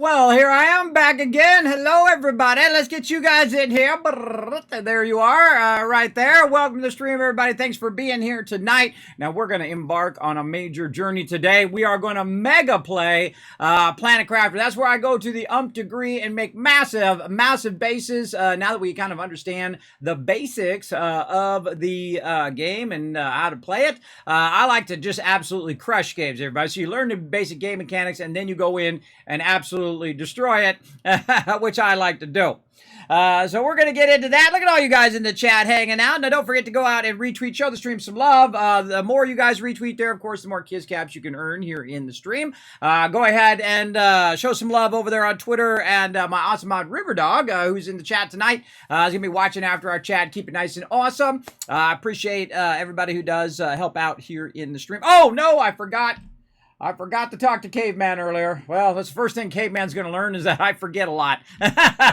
Well, here I am back again. Hello, everybody. Let's get you guys in here. There you are, right there. Welcome to the stream, everybody. Thanks for being here tonight. Now, we're going to embark on a major journey today. We are going to mega play Planet Crafter. That's where I go to the degree and make massive bases. Now that we kind of understand the basics of the game and how to play it, I like to just absolutely crush games, everybody. So you learn the basic game mechanics, and then you go in and absolutely destroy it, which I like to do. So we're going to get into that. Look at all you guys in the chat hanging out. Now, don't forget to go out and retweet. Show the stream some love. The more you guys retweet there, of course, the more Kiz Caps you can earn here in the stream. Go ahead and show some love over there on Twitter. And my awesome mod Riverdog, who's in the chat tonight, is going to be watching after our chat. Keep it nice and awesome. I appreciate everybody who does help out here in the stream. Oh, no, I forgot to talk to Caveman earlier. Well, that's the first thing Caveman's going to learn is that I forget a lot.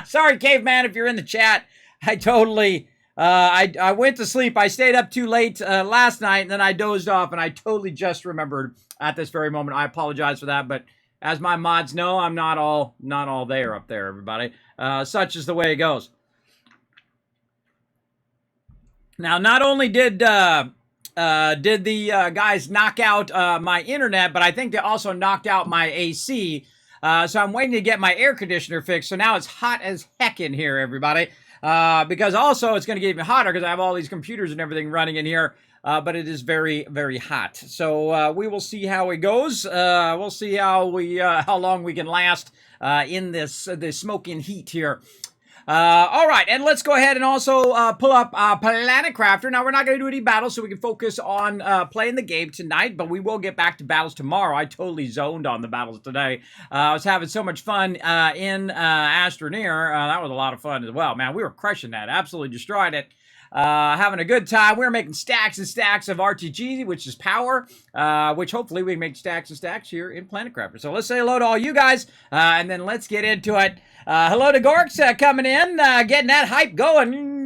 Sorry, Caveman, if you're in the chat. I totally, I went to sleep. I stayed up too late last night, and then I dozed off, and I totally just remembered at this very moment. I apologize for that, but as my mods know, I'm not all there up there, everybody. Such is the way it goes. Now, not only did the guys knock out my internet, but I think they also knocked out my AC. So I'm waiting to get my air conditioner fixed. So now it's hot as heck in here, everybody. Because also it's going to get even hotter because I have all these computers and everything running in here. But it is very, very hot. So we will see how it goes. We'll see how long we can last in this smoking heat here. All right, and let's go ahead and also pull up Planet Crafter. Now, we're not going to do any battles, so we can focus on playing the game tonight, but we will get back to battles tomorrow. I totally zoned on the battles today. I was having so much fun in Astroneer. That was a lot of fun as well. Man, we were crushing that. Absolutely destroyed it. Having a good time. We were making stacks and stacks of RTG, which is power, which hopefully we can make stacks and stacks here in Planet Crafter. So let's say hello to all you guys, and then let's get into it. Hello to Gorks coming in, getting that hype going.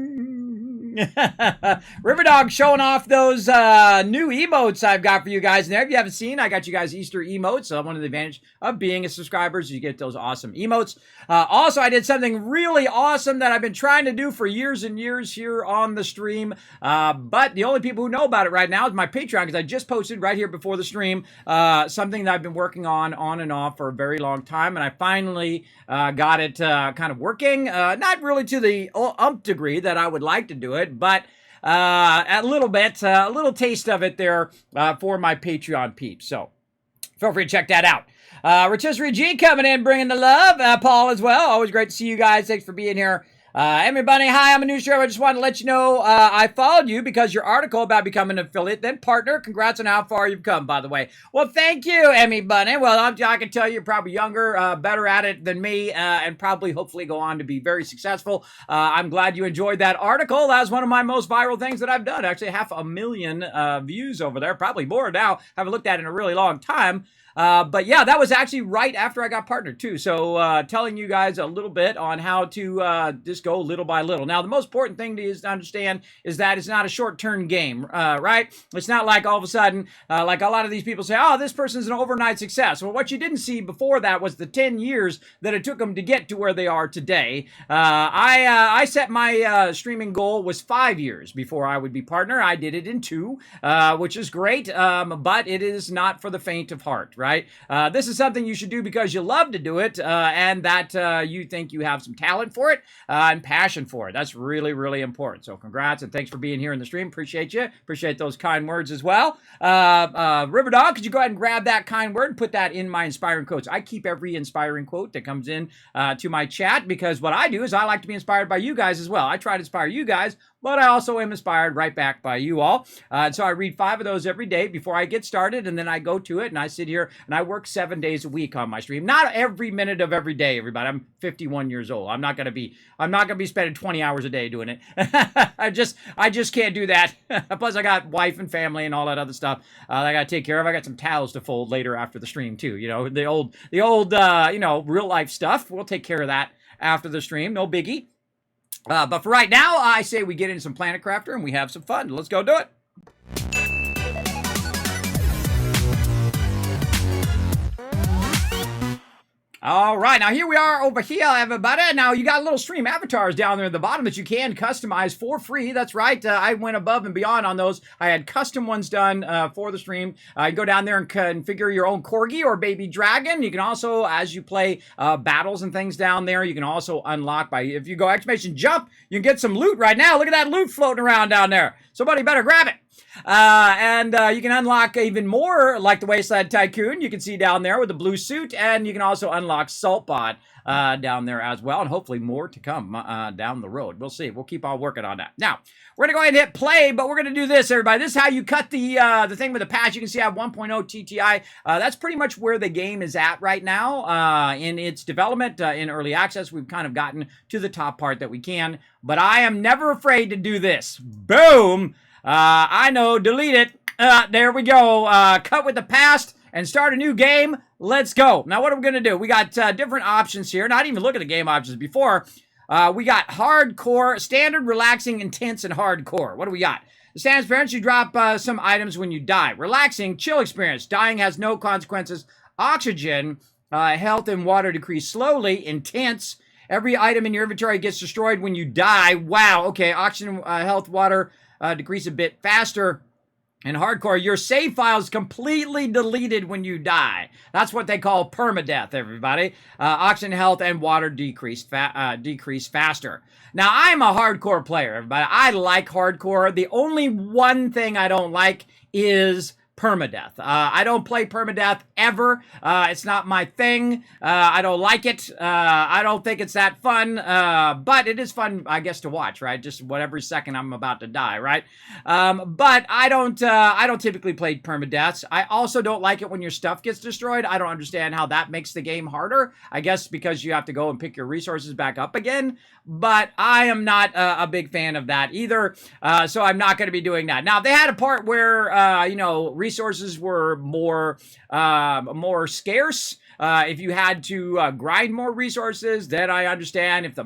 Riverdog showing off those new emotes I've got for you guys in there. If you haven't seen, I got you guys Easter emotes. One of the advantages of being a subscriber is you get those awesome emotes. Also, I did something really awesome that I've been trying to do for years and years here on the stream. But the only people who know about it right now is my Patreon, because I just posted right here before the stream something that I've been working on and off for a very long time. And I finally got it kind of working. Not really to the degree that I would like to do it, but a little bit, a little taste of it there for my Patreon peeps. So feel free to check that out. Rotisserie G coming in, bringing the love. Paul as well. Always great to see you guys. Thanks for being here. Everybody, hi, I'm a new streamer. I just wanted to let you know I followed you because your article about becoming an affiliate, then partner. Congrats on how far you've come, by the way. Well, thank you, Emmy Bunny. Well, I can tell you're probably younger, better at it than me, and probably hopefully go on to be very successful. I'm glad you enjoyed that article. That was one of my most viral things that I've done. Actually, 500,000 views over there, probably more now. Haven't looked at it in a really long time. But yeah, that was actually right after I got partnered too. So telling you guys a little bit on how to just go little by little. Now, the most important thing to understand is that it's not a short-term game, right? It's not like all of a sudden, like a lot of these people say, oh, this person's an overnight success. Well, what you didn't see before that was the 10 years that it took them to get to where they are today. I set my streaming goal was 5 years before I would be partner. I did it in 2, which is great, but it is not for the faint of heart, right? This is something you should do because you love to do it and that you think you have some talent for it and passion for it. That's really, really important. So congrats and thanks for being here in the stream. Appreciate you. Appreciate those kind words as well. Riverdog, could you go ahead and grab that kind word and put that in my inspiring quotes? I keep every inspiring quote that comes in to my chat because what I do is I like to be inspired by you guys as well. I try to inspire you guys, but I also am inspired right back by you all. And so I read 5 of those every day before I get started, and then I go to it, and I sit here, and I work 7 days a week on my stream. Not every minute of every day, everybody. I'm 51 years old. I'm not gonna be spending 20 hours a day doing it. I just can't do that. Plus, I got wife and family and all that other stuff I gotta take care of. I got some towels to fold later after the stream too. You know, the old real life stuff. We'll take care of that after the stream. No biggie. But for right now, I say we get into some Planet Crafter and we have some fun. Let's go do it. All right, now here we are over here, everybody. Now you got little stream avatars down there at the bottom that you can customize for free. That's right. I went above and beyond on those. I had custom ones done for the stream. You go down there and configure your own corgi or baby dragon. You can also, as you play battles and things down there, you can also unlock by, if you go exclamation jump, you can get some loot right now. Look at that loot floating around down there. Somebody better grab it. You can unlock even more, like the Wasteland Tycoon. You can see down there with the blue suit, and you can also unlock Saltbot down there as well, and hopefully more to come down the road. We'll see. We'll keep on working on that. Now, we're going to go ahead and hit play, but we're going to do this, everybody. This is how you cut the thing with the patch. You can see I have 1.0 TTI. That's pretty much where the game is at right now in its development. In early access, we've kind of gotten to the top part that we can, but I am never afraid to do this. Boom! I know, delete it. There we go. Cut with the past and start a new game. Let's go. Now, what are we going to do? We got different options here. Not even look at the game options before. We got hardcore, standard, relaxing, intense, and hardcore. What do we got? The standard experience, you drop some items when you die. Relaxing, chill experience. Dying has no consequences. Oxygen, health and water decrease slowly. Intense, every item in your inventory gets destroyed when you die. Wow, okay. Oxygen, health, water decrease a bit faster. And hardcore, your save files completely deleted when you die. That's what they call permadeath, everybody. Oxygen, health, and water decrease faster. Now, I'm a hardcore player, everybody. I like hardcore. The only one thing I don't like is permadeath. I don't play permadeath ever. It's not my thing. I don't like it. I don't think it's that fun. But it is fun, I guess, to watch, right? Just whatever second I'm about to die, right? But I don't typically play permadeaths. I also don't like it when your stuff gets destroyed. I don't understand how that makes the game harder. I guess because you have to go and pick your resources back up again. But I am not a big fan of that either. So I'm not going to be doing that. Now, they had a part where, resources were more scarce. If you had to grind more resources, then I understand. If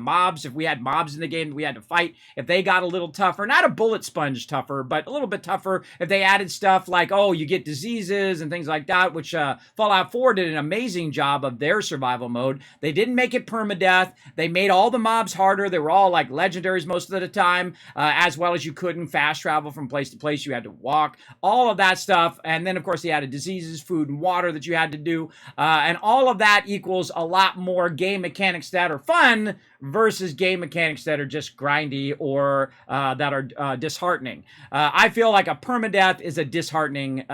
we had mobs in the game that we had to fight, if they got a little tougher, not a bullet sponge tougher, but a little bit tougher, if they added stuff like, oh, you get diseases and things like that, which Fallout 4 did an amazing job of their survival mode. They didn't make it permadeath. They made all the mobs harder. They were all like legendaries most of the time, as well as you couldn't fast travel from place to place. You had to walk, all of that stuff. And then, of course, they added diseases, food, and water that you had to do. And all of that equals a lot more game mechanics that are fun versus game mechanics that are just grindy or that are disheartening. I feel like a permadeath is a disheartening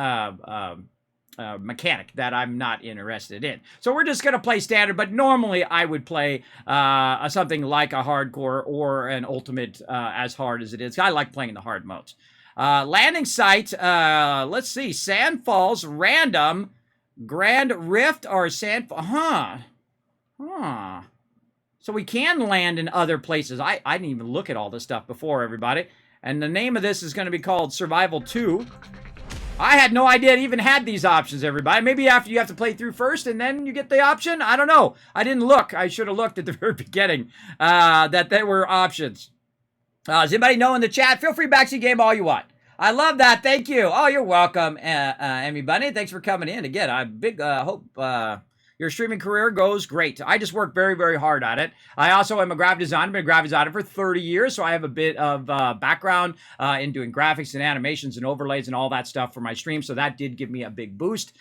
mechanic that I'm not interested in. So we're just going to play standard, but normally I would play something like a hardcore or an ultimate as hard as it is. I like playing the hard modes. Landing site, let's see, Sand Falls, random, Grand Rift, or Sand... So we can land in other places. I didn't even look at all this stuff before, everybody. And the name of this is going to be called Survival 2. I had no idea it even had these options, everybody. Maybe after you have to play through first and then you get the option? I don't know. I didn't look. I should have looked at the very beginning that there were options. Does anybody know in the chat? Feel free to backseat game all you want. I love that. Thank you. Oh, you're welcome, Emmy Bunny. Thanks for coming in. Again, I hope your streaming career goes great. I just work very, very hard at it. I also am a graphic designer. I've been a graphic designer for 30 years, so I have a bit of background in doing graphics and animations and overlays and all that stuff for my stream, so that did give me a big boost.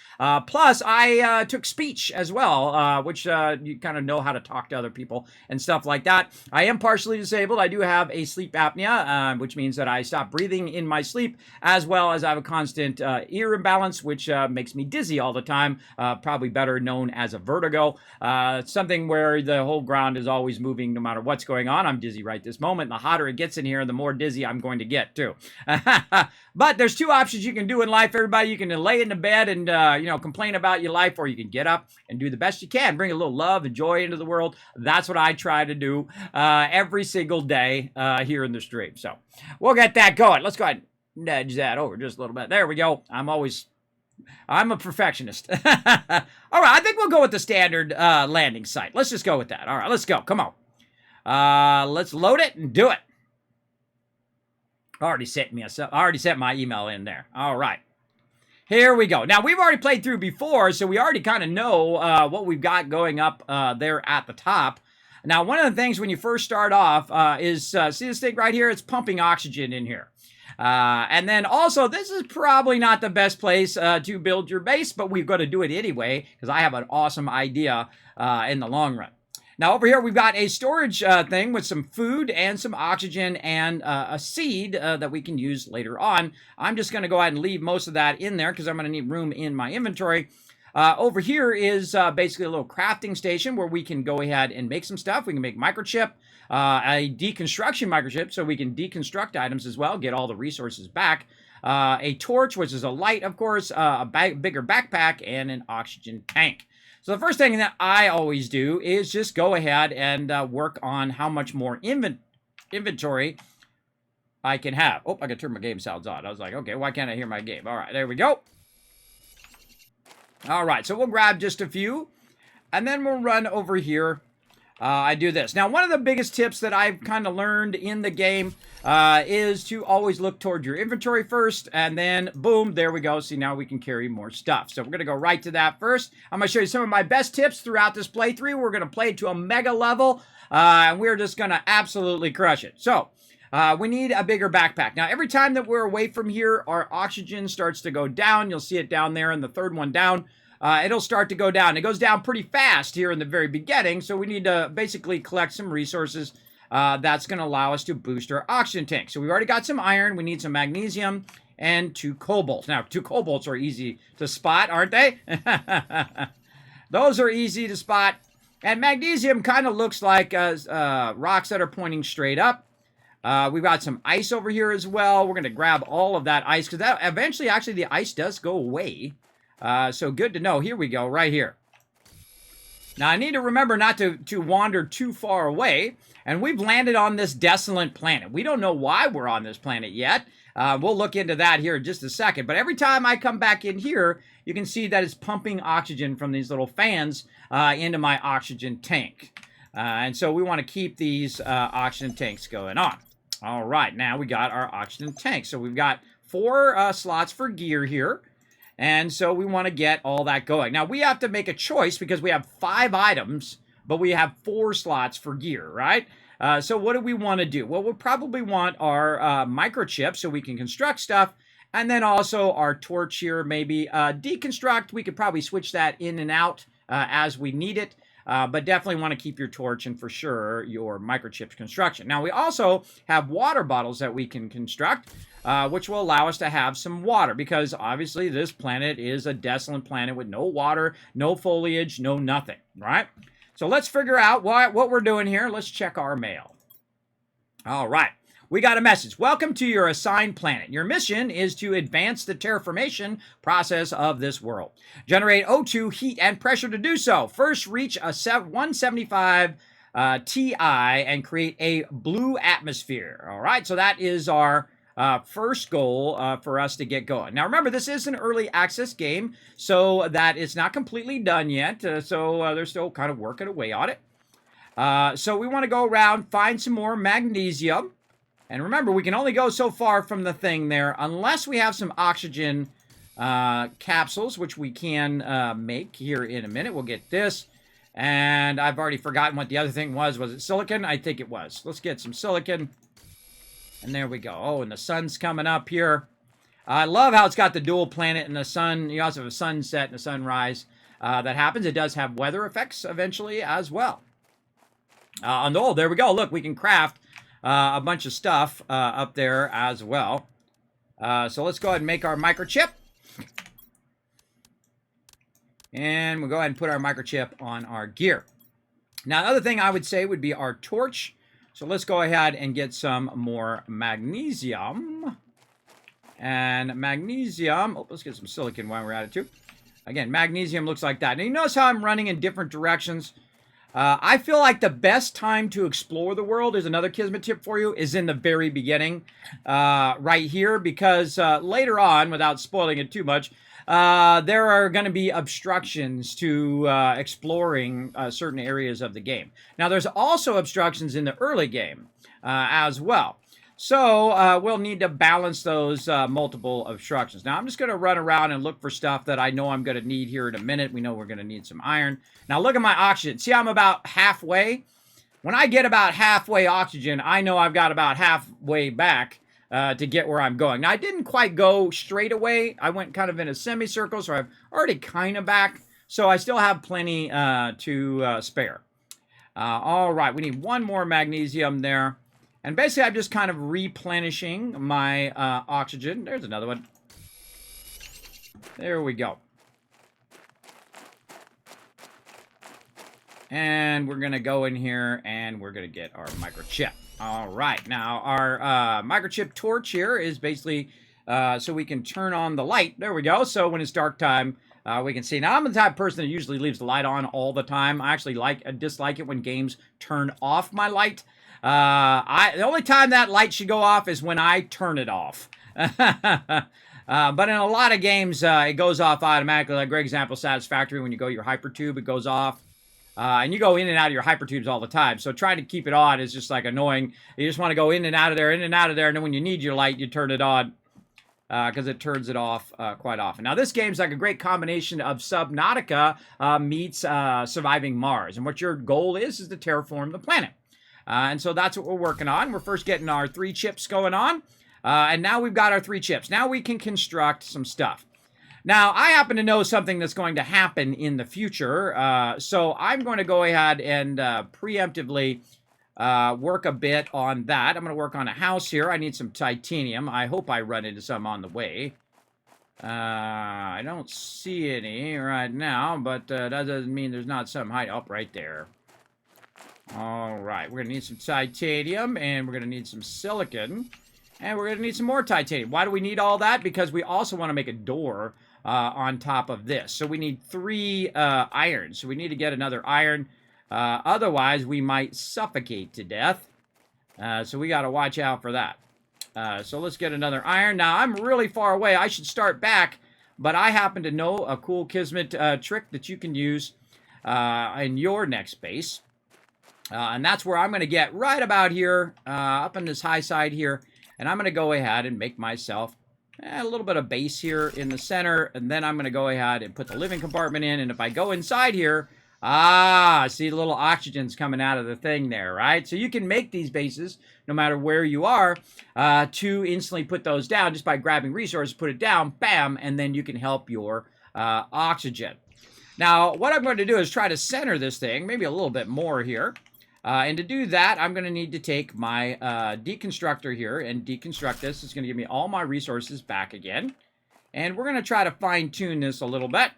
Plus, I took speech as well, which you kind of know how to talk to other people and stuff like that. I am partially disabled. I do have a sleep apnea, which means that I stop breathing in my sleep, as well as I have a constant ear imbalance, which makes me dizzy all the time, probably better known as a vertigo. Something where the whole ground is always moving no matter what's going on. I'm dizzy right this moment. The hotter it gets in here, the more dizzy I'm going to get too. But there's two options you can do in life, everybody. You can lay in the bed and complain about your life, or you can get up and do the best you can. Bring a little love and joy into the world. That's what I try to do every single day here in the stream. So we'll get that going. Let's go ahead and nudge that over just a little bit. There we go. I'm a perfectionist. All right, I think we'll go with the standard landing site. Let's just go with that. All right, let's go. Come on. Let's load it and do it. I already sent my email in there. All right. Here we go. Now, we've already played through before, so we already kind of know what we've got going up there at the top. Now, one of the things when you first start off is, see this thing right here? It's pumping oxygen in here. And then also, this is probably not the best place to build your base, but we've got to do it anyway, because I have an awesome idea in the long run. Now, over here, we've got a storage thing with some food and some oxygen and a seed that we can use later on. I'm just going to go ahead and leave most of that in there because I'm going to need room in my inventory. Over here is basically a little crafting station where we can go ahead and make some stuff. We can make microchip, a deconstruction microchip, so we can deconstruct items as well, get all the resources back. A torch, which is a light, of course, a bigger backpack, and an oxygen tank. So the first thing that I always do is just go ahead and work on how much more inventory I can have. Oh, I can turn my game sounds on. I was like, okay, why can't I hear my game? All right, there we go. All right, so we'll grab just a few, and then we'll run over here. I do this. Now, one of the biggest tips that I've kind of learned in the game is to always look toward your inventory first, and then, boom, there we go. See, now we can carry more stuff. So we're going to go right to that first. I'm going to show you some of my best tips throughout this playthrough. We're going to play to a mega level, and we're just going to absolutely crush it. So, we need a bigger backpack. Now, every time that we're away from here, our oxygen starts to go down. You'll see it down there in the third one down. It'll start to go down. It goes down pretty fast here in the very beginning, so we need to basically collect some resources that's going to allow us to boost our oxygen tank. So we've already got some iron. We need some magnesium and 2 cobalts. Now, 2 cobalts are easy to spot, aren't they? Those are easy to spot. And magnesium kind of looks like rocks that are pointing straight up. We've got some ice over here as well. We're going to grab all of that ice because that eventually, actually, the ice does go away. So good to know. Here we go, right here. Now, I need to remember not to wander too far away. And we've landed on this desolate planet. We don't know why we're on this planet yet. We'll look into that here in just a second. But every time I come back in here, you can see that it's pumping oxygen from these little fans into my oxygen tank. And so we want to keep these oxygen tanks going on. All right, now we got our oxygen tank. So we've got 4 slots for gear here. And so we want to get all that going. Now, we have to make a choice because we have 5 items, but we have 4 slots for gear, right? So what do we want to do? Well, we'll probably want our microchip so we can construct stuff. And then also our torch here, maybe deconstruct. We could probably switch that in and out as we need it. But definitely want to keep your torch and for sure your microchip construction. Now, we also have water bottles that we can construct, which will allow us to have some water because obviously this planet is a desolate planet with no water, no foliage, no nothing, right? So let's figure out what we're doing here. Let's check our mail. All right. We got a message. Welcome to your assigned planet. Your mission is to advance the terraformation process of this world. Generate O2, heat, and pressure to do so. First, reach a 175 Ti and create a blue atmosphere. All right, so that is our first goal for us to get going. Now, remember, this is an early access game, so that it's not completely done yet. So they're still kind of working away on it. So we want to go around, find some more magnesium. And remember, we can only go so far from the thing there unless we have some oxygen capsules, which we can make here in a minute. We'll get this. And I've already forgotten what the other thing was. Was it silicon? I think it was. Let's get some silicon. And there we go. Oh, and the sun's coming up here. I love how it's got the dual planet and the sun. You also have a sunset and a sunrise that happens. It does have weather effects eventually as well. And oh, there we go. Look, we can craft a bunch of stuff up there as well. So let's go ahead and make our microchip. And we'll go ahead and put our microchip on our gear. Now, the other thing I would say would be our torch. So let's go ahead and get some more magnesium. And magnesium, oh, let's get some silicon while we're at it too. Again, magnesium looks like that. Now, you notice how I'm running in different directions. I feel like the best time to explore the world, is another Kismet tip for you, is in the very beginning, right here, because later on, without spoiling it too much, there are going to be obstructions to exploring certain areas of the game. Now, there's also obstructions in the early game as well. So we'll need to balance those multiple obstructions. Now I'm just going to run around and look for stuff that I know I'm going to need here in a minute. We know we're going to need some iron. Now look at my oxygen. See, I'm about halfway. When I get about halfway oxygen, I know I've got about halfway back to get where I'm going. Now, I didn't quite go straight away. I went kind of in a semicircle, so I'm already kind of back. So I still have plenty to spare. All right, we need one more magnesium there. And basically, I'm just kind of replenishing my oxygen. There's another one. There we go. And we're going to go in here and we're going to get our microchip. All right. Now, our microchip torch here is basically so we can turn on the light. There we go. So when it's dark time, we can see. Now, I'm the type of person that usually leaves the light on all the time. I actually dislike it when games turn off my light. The only time that light should go off is when I turn it off. But in a lot of games, it goes off automatically. Like, great example, Satisfactory, when you go your hypertube, it goes off. And you go in and out of your hypertubes all the time. So trying to keep it on is just like annoying. You just want to go in and out of there, in and out of there. And then when you need your light, you turn it on because it turns it off quite often. Now, this game's like a great combination of Subnautica meets Surviving Mars. And what your goal is to terraform the planet. And so that's what we're working on. We're first getting our 3 chips going on. And now we've got our 3 chips. Now we can construct some stuff. Now, I happen to know something that's going to happen in the future, so I'm going to go ahead and preemptively work a bit on that. I'm going to work on a house here. I need some titanium. I hope I run into some on the way. I don't see any right now, but that doesn't mean there's not some high up right there. All right, we're going to need some titanium, and we're going to need some silicon, and we're going to need some more titanium. Why do we need all that? Because we also want to make a door on top of this. So we need 3 iron. So we need to get another iron. Otherwise, we might suffocate to death. So we got to watch out for that. So let's get another iron. Now, I'm really far away. I should start back. But I happen to know a cool Kismet trick that you can use in your next base. And that's where I'm going to get right about here, up on this high side here. And I'm going to go ahead and make myself a little bit of base here in the center, and then I'm going to go ahead and put the living compartment in, and if I go inside here, see the little oxygen's coming out of the thing there, right? So you can make these bases, no matter where you are, to instantly put those down just by grabbing resources, put it down, bam, and then you can help your oxygen. Now, what I'm going to do is try to center this thing, maybe a little bit more here. And to do that, I'm going to need to take my deconstructor here and deconstruct this. It's going to give me all my resources back again. And we're going to try to fine-tune this a little bit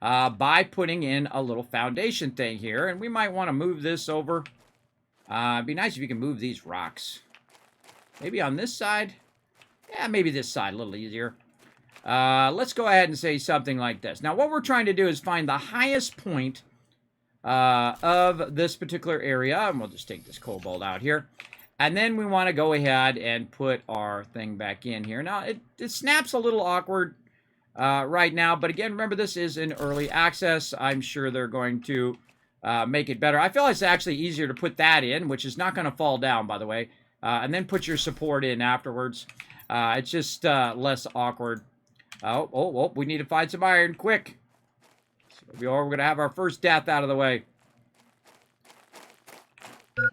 by putting in a little foundation thing here. And we might want to move this over. It'd be nice if you can move these rocks. Maybe on this side? Yeah, maybe this side, a little easier. Let's go ahead and say something like this. Now, what we're trying to do is find the highest point of this particular area, and we'll just take this cobalt out here, and then we want to go ahead and put our thing back in here. Now it snaps a little awkward right now, but again, remember, this is in early access. I'm sure they're going to make it better. I feel like it's actually easier to put that in, which is not going to fall down, by the way, and then put your support in afterwards. It's just less awkward. Oh, we need to find some iron quick. We're going to have our first death out of the way.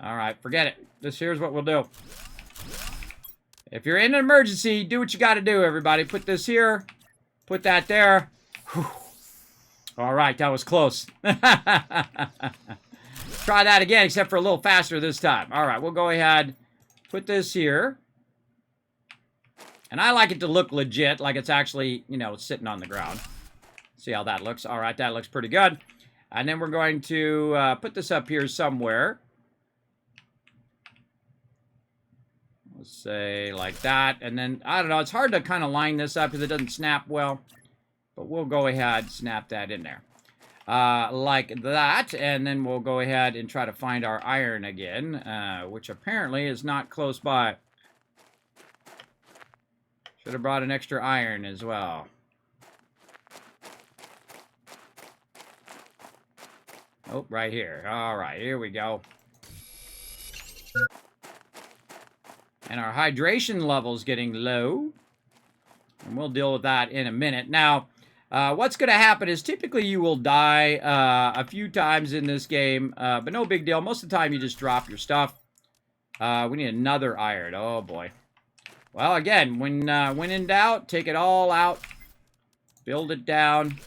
All right, forget it. Here's what we'll do. If you're in an emergency, do what you got to do, everybody. Put this here. Put that there. Whew. All right, that was close. Try that again, except for a little faster this time. All right, we'll go ahead, put this here. And I like it to look legit, like it's actually, sitting on the ground. See how that looks? All right, that looks pretty good. And then we're going to put this up here somewhere. Let's say like that. And then, I don't know, it's hard to kind of line this up because it doesn't snap well. But we'll go ahead and snap that in there. Like that. And then we'll go ahead and try to find our iron again, which apparently is not close by. Should have brought an extra iron as well. Oh, right here. All right, here we go. And our hydration level's getting low. And we'll deal with that in a minute. Now, what's going to happen is typically you will die a few times in this game. But no big deal. Most of the time you just drop your stuff. We need another iron. Oh, boy. Well, again, when in doubt, take it all out. Build it down.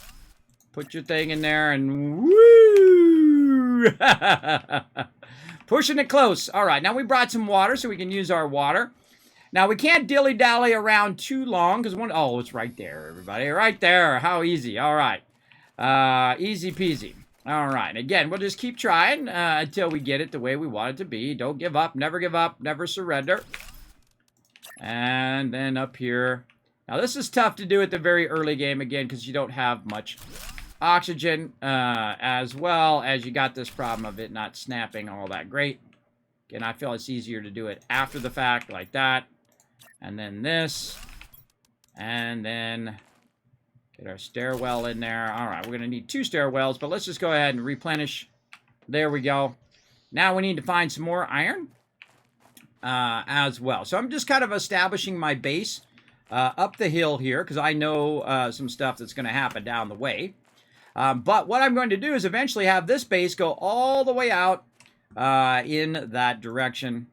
Put your thing in there and woo! Pushing it close. All right, now we brought some water so we can use our water. Now, we can't dilly-dally around too long because oh, it's right there, everybody. Right there. How easy. All right. Easy peasy. All right. Again, we'll just keep trying until we get it the way we want it to be. Don't give up. Never surrender. And then up here. Now, this is tough to do at the very early game, again, because you don't have much oxygen, as well as you got this problem of it not snapping all that great. Again, I feel it's easier to do it after the fact, like that. And then this. And then get our stairwell in there. All right, we're going to need 2 stairwells, but let's just go ahead and replenish. There we go. Now we need to find some more iron as well. So I'm just kind of establishing my base up the hill here because I know some stuff that's going to happen down the way. But what I'm going to do is eventually have this base go all the way out in that direction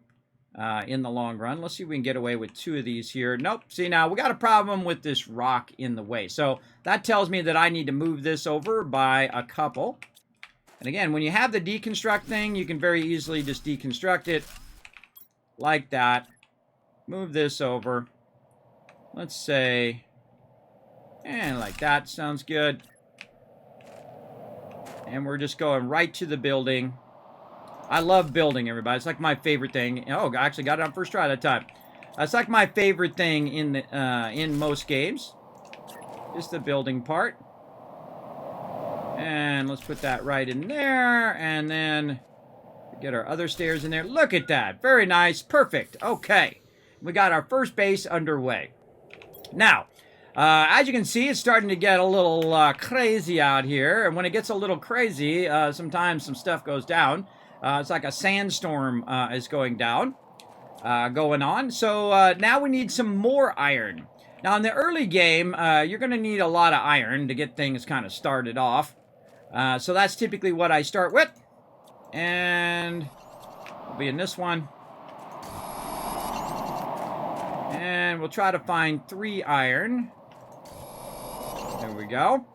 in the long run. Let's see if we can get away with 2 of these here. Nope. See, now we got a problem with this rock in the way. So that tells me that I need to move this over by a couple. And again, when you have the deconstruct thing, you can very easily just deconstruct it like that. Move this over. Let's say, and like that. Sounds good. And we're just going right to the building. I love building, everybody. It's like my favorite thing. Oh, I actually got it on first try that time. That's like my favorite thing in most games. Just the building part. And let's put that right in there. And then get our other stairs in there. Look at that. Very nice. Perfect. Okay. We got our first base underway. Now, as you can see, it's starting to get a little crazy out here. And when it gets a little crazy, sometimes some stuff goes down. It's like a sandstorm is going on. So now we need some more iron. Now, in the early game, you're going to need a lot of iron to get things kind of started off. So that's typically what I start with. And we'll be in this one. And we'll try to find 3 iron. There we go.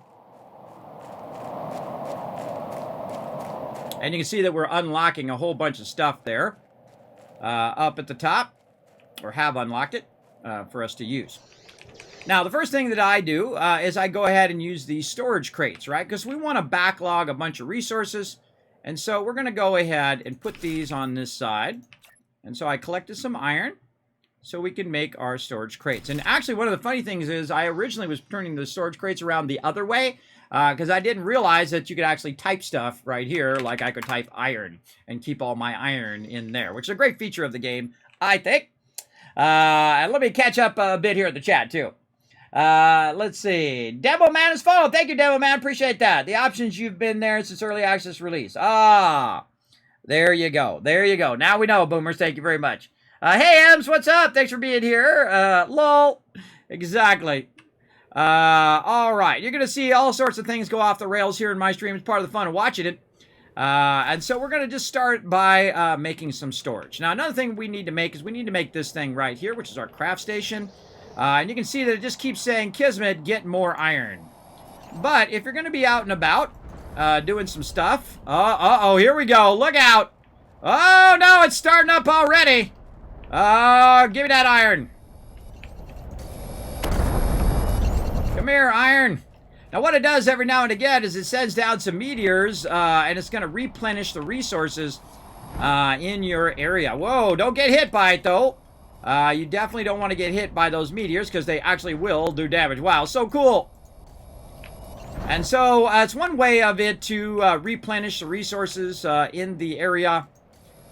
And you can see that we're unlocking a whole bunch of stuff there up at the top, or have unlocked it for us to use. Now, the first thing that I do is I go ahead and use these storage crates, right? Because we want to backlog a bunch of resources. And so we're going to go ahead and put these on this side. And so I collected some iron so we can make our storage crates. And actually, one of the funny things is I originally was turning the storage crates around the other way because I didn't realize that you could actually type stuff right here, like I could type iron and keep all my iron in there, which is a great feature of the game, I think. And let me catch up a bit here at the chat, too. Let's see. Demo Man is followed. Thank you, Demo Man. Appreciate that. The options, you've been there since early access release. Ah, there you go. There you go. Now we know, Boomers. Thank you very much. Hey, Ems, what's up? Thanks for being here. Lol. Exactly. All right. You're going to see all sorts of things go off the rails here in my stream. It's part of the fun of watching it. And so we're going to just start by making some storage. Now, another thing we need to make is we need to make this thing right here, which is our craft station. And you can see that it just keeps saying, Kismet, get more iron. But if you're going to be out and about doing some stuff. Uh-oh, here we go. Look out. Oh, no, it's starting up already. Give me that iron. Come here, iron. Now, what it does every now and again is it sends down some meteors, and it's going to replenish the resources in your area. Whoa, don't get hit by it, though. You definitely don't want to get hit by those meteors because they actually will do damage. Wow, so cool. And so it's one way of it to replenish the resources in the area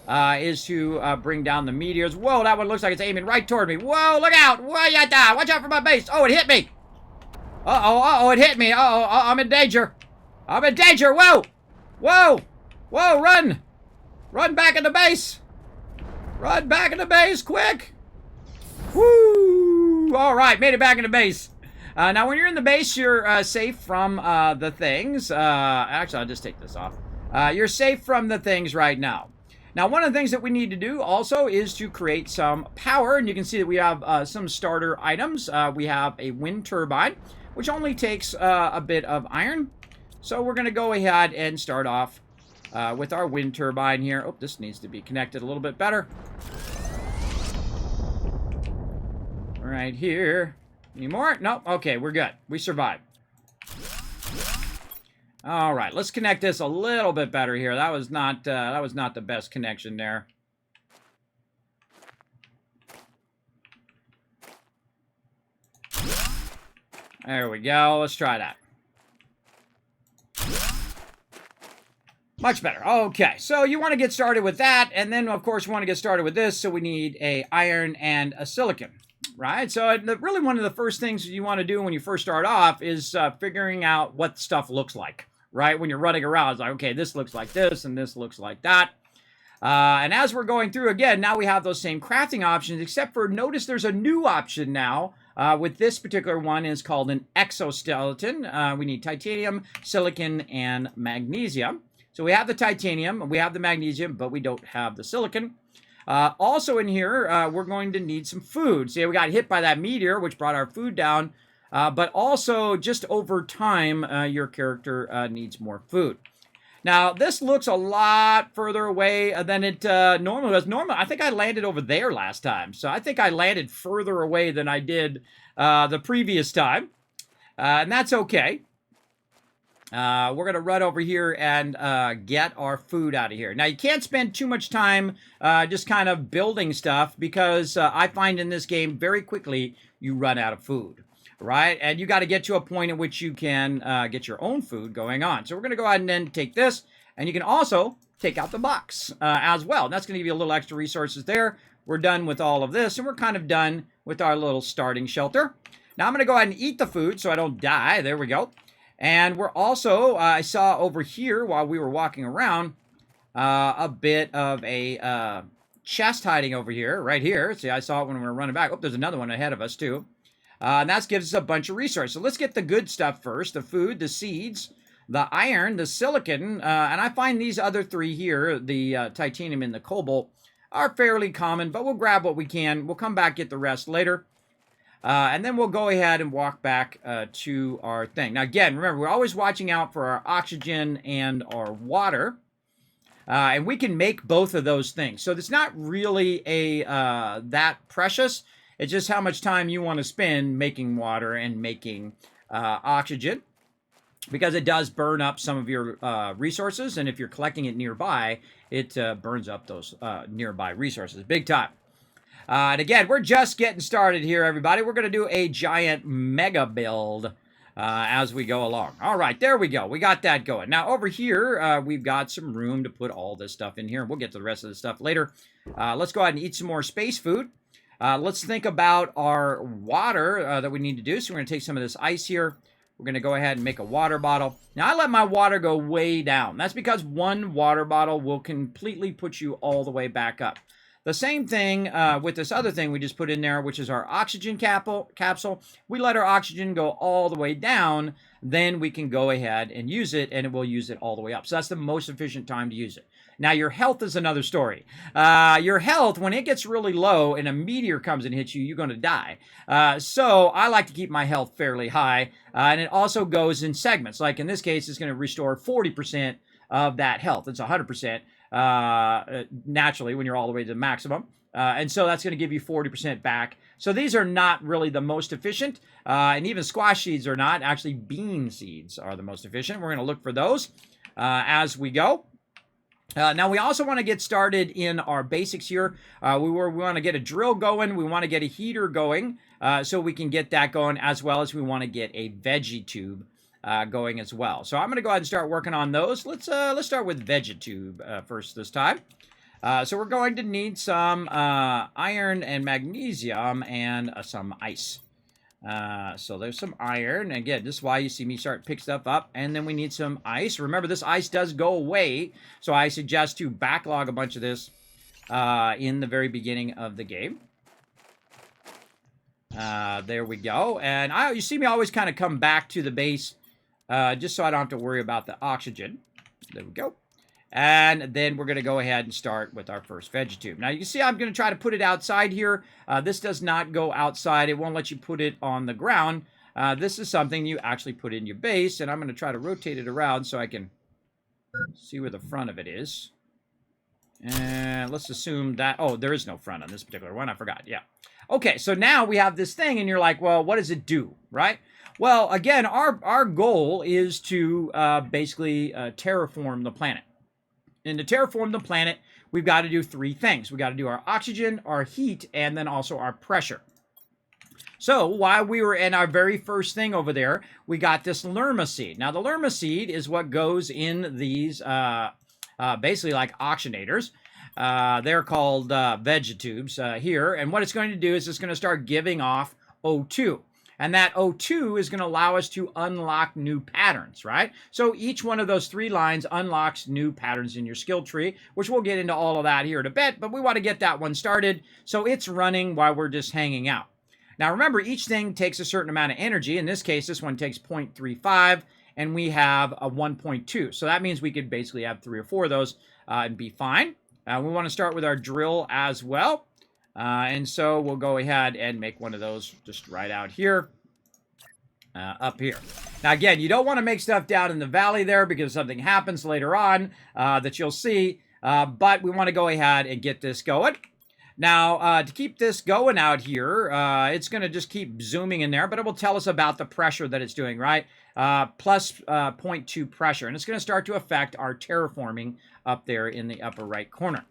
is to bring down the meteors. Whoa, that one looks like it's aiming right toward me. Whoa, look out. Watch out for my base. Oh, it hit me. Uh-oh, it hit me. Uh-oh, I'm in danger. I'm in danger. Whoa. Whoa. Whoa, run. Run back in the base. Run back in the base, quick. Woo! All right, made it back into base. Now, when you're in the base, you're safe from the things. Actually, I'll just take this off. You're safe from the things right now. Now, one of the things that we need to do also is to create some power. And you can see that we have some starter items. We have a wind turbine, which only takes a bit of iron. So we're going to go ahead and start off with our wind turbine here. Oh, this needs to be connected a little bit better. Right here. Any more? Nope. Okay, we're good. We survived. All right, let's connect this a little bit better here. That was not the best connection there. There we go. Let's try that. Much better. Okay, so you want to get started with that, and then, of course, you want to get started with this, so we need a iron and a silicon, right? So really one of the first things you want to do when you first start off is figuring out what stuff looks like, right? When you're running around, it's like, okay, this looks like this, and this looks like that. And as we're going through, again, now we have those same crafting options, except for notice there's a new option now. With this particular one is called an exoskeleton. We need titanium, silicon, and magnesium. So we have the titanium, we have the magnesium, but we don't have the silicon. Also in here, we're going to need some food. See, we got hit by that meteor, which brought our food down. But also, just over time, your character needs more food. Now, this looks a lot further away than it normally was. Normally, I think I landed over there last time. So I think I landed further away than I did the previous time. And that's okay. We're going to run over here and get our food out of here. Now, you can't spend too much time just kind of building stuff because I find in this game very quickly you run out of food, right? And you got to get to a point at which you can get your own food going on. So we're going to go ahead and then take this, and you can also take out the box as well. And that's going to give you a little extra resources there. We're done with all of this, and we're kind of done with our little starting shelter. Now, I'm going to go ahead and eat the food so I don't die. There we go. And we're also, I saw over here while we were walking around, a bit of a chest hiding over here, right here. See, I saw it when we were running back. Oh, there's another one ahead of us, too. And that gives us a bunch of resources. So let's get the good stuff first. The food, the seeds, the iron, the silicon. And I find these other three here, the titanium and the cobalt, are fairly common. But we'll grab what we can. We'll come back, get the rest later. And then we'll go ahead and walk back to our thing. Now, again, remember, we're always watching out for our oxygen and our water. And we can make both of those things. So it's not really that precious. It's just how much time you want to spend making water and making oxygen. Because it does burn up some of your resources. And if you're collecting it nearby, it burns up those nearby resources. Big time. And again, we're just getting started here, everybody. We're going to do a giant mega build as we go along. All right, there we go. We got that going. Now, over here, we've got some room to put all this stuff in here. We'll get to the rest of the stuff later. Let's go ahead and eat some more space food. Let's think about our water that we need to do. So we're going to take some of this ice here. We're going to go ahead and make a water bottle. Now, I let my water go way down. That's because one water bottle will completely put you all the way back up. The same thing with this other thing we just put in there, which is our oxygen capsule. We let our oxygen go all the way down, then we can go ahead and use it, and it will use it all the way up. So that's the most efficient time to use it. Now, your health is another story. Your health, when it gets really low and a meteor comes and hits you, you're going to die. So I like to keep my health fairly high, and it also goes in segments. Like in this case, it's going to restore 40% of that health. It's 100%. Naturally when you're all the way to the maximum. And so that's going to give you 40% back. So these are not really the most efficient. And even squash seeds are not. Actually, bean seeds are the most efficient. We're going to look for those as we go. Now, we also want to get started in our basics here. We want to get a drill going. We want to get a heater going so we can get that going, as well as we want to get a veggie tube going as well. So I'm going to go ahead and start working on those. Let's start with Vegetube first this time. So we're going to need some iron and magnesium and some ice. So there's some iron. Again, this is why you see me start pick stuff up. And then we need some ice. Remember, this ice does go away. So I suggest to backlog a bunch of this in the very beginning of the game. There we go. And you see me always kind of come back to the base just so I don't have to worry about the oxygen. There we go. And then we're going to go ahead and start with our first vegetube. Now, you can see I'm going to try to put it outside here. This does not go outside. It won't let you put it on the ground. This is something you actually put in your base. And I'm going to try to rotate it around so I can see where the front of it is. And let's assume that... Oh, there is no front on this particular one. I forgot. Yeah. Okay, so now we have this thing, and you're like, well, what does it do, right? Well, again, our goal is to basically terraform the planet. And to terraform the planet, we've got to do three things. We've got to do our oxygen, our heat, and then also our pressure. So while we were in our very first thing over there, we got this lerma seed. Now, the lerma seed is what goes in these basically like oxygenators. They're called vegetubes here. And what it's going to do is it's going to start giving off O2. And that O2 is going to allow us to unlock new patterns, right? So each one of those three lines unlocks new patterns in your skill tree, which we'll get into all of that here in a bit, but we want to get that one started. So it's running while we're just hanging out. Now remember, each thing takes a certain amount of energy. In this case, this one takes 0.35, and we have a 1.2. So that means we could basically have 3 or 4 of those and be fine. We want to start with our drill as well. And so we'll go ahead and make one of those just right out here, up here. Now, again, you don't want to make stuff down in the valley there because something happens later on that you'll see. But we want to go ahead and get this going. Now, to keep this going out here, it's going to just keep zooming in there, but it will tell us about the pressure that it's doing, right? Plus 0.2 pressure. And it's going to start to affect our terraforming up there in the upper right corner.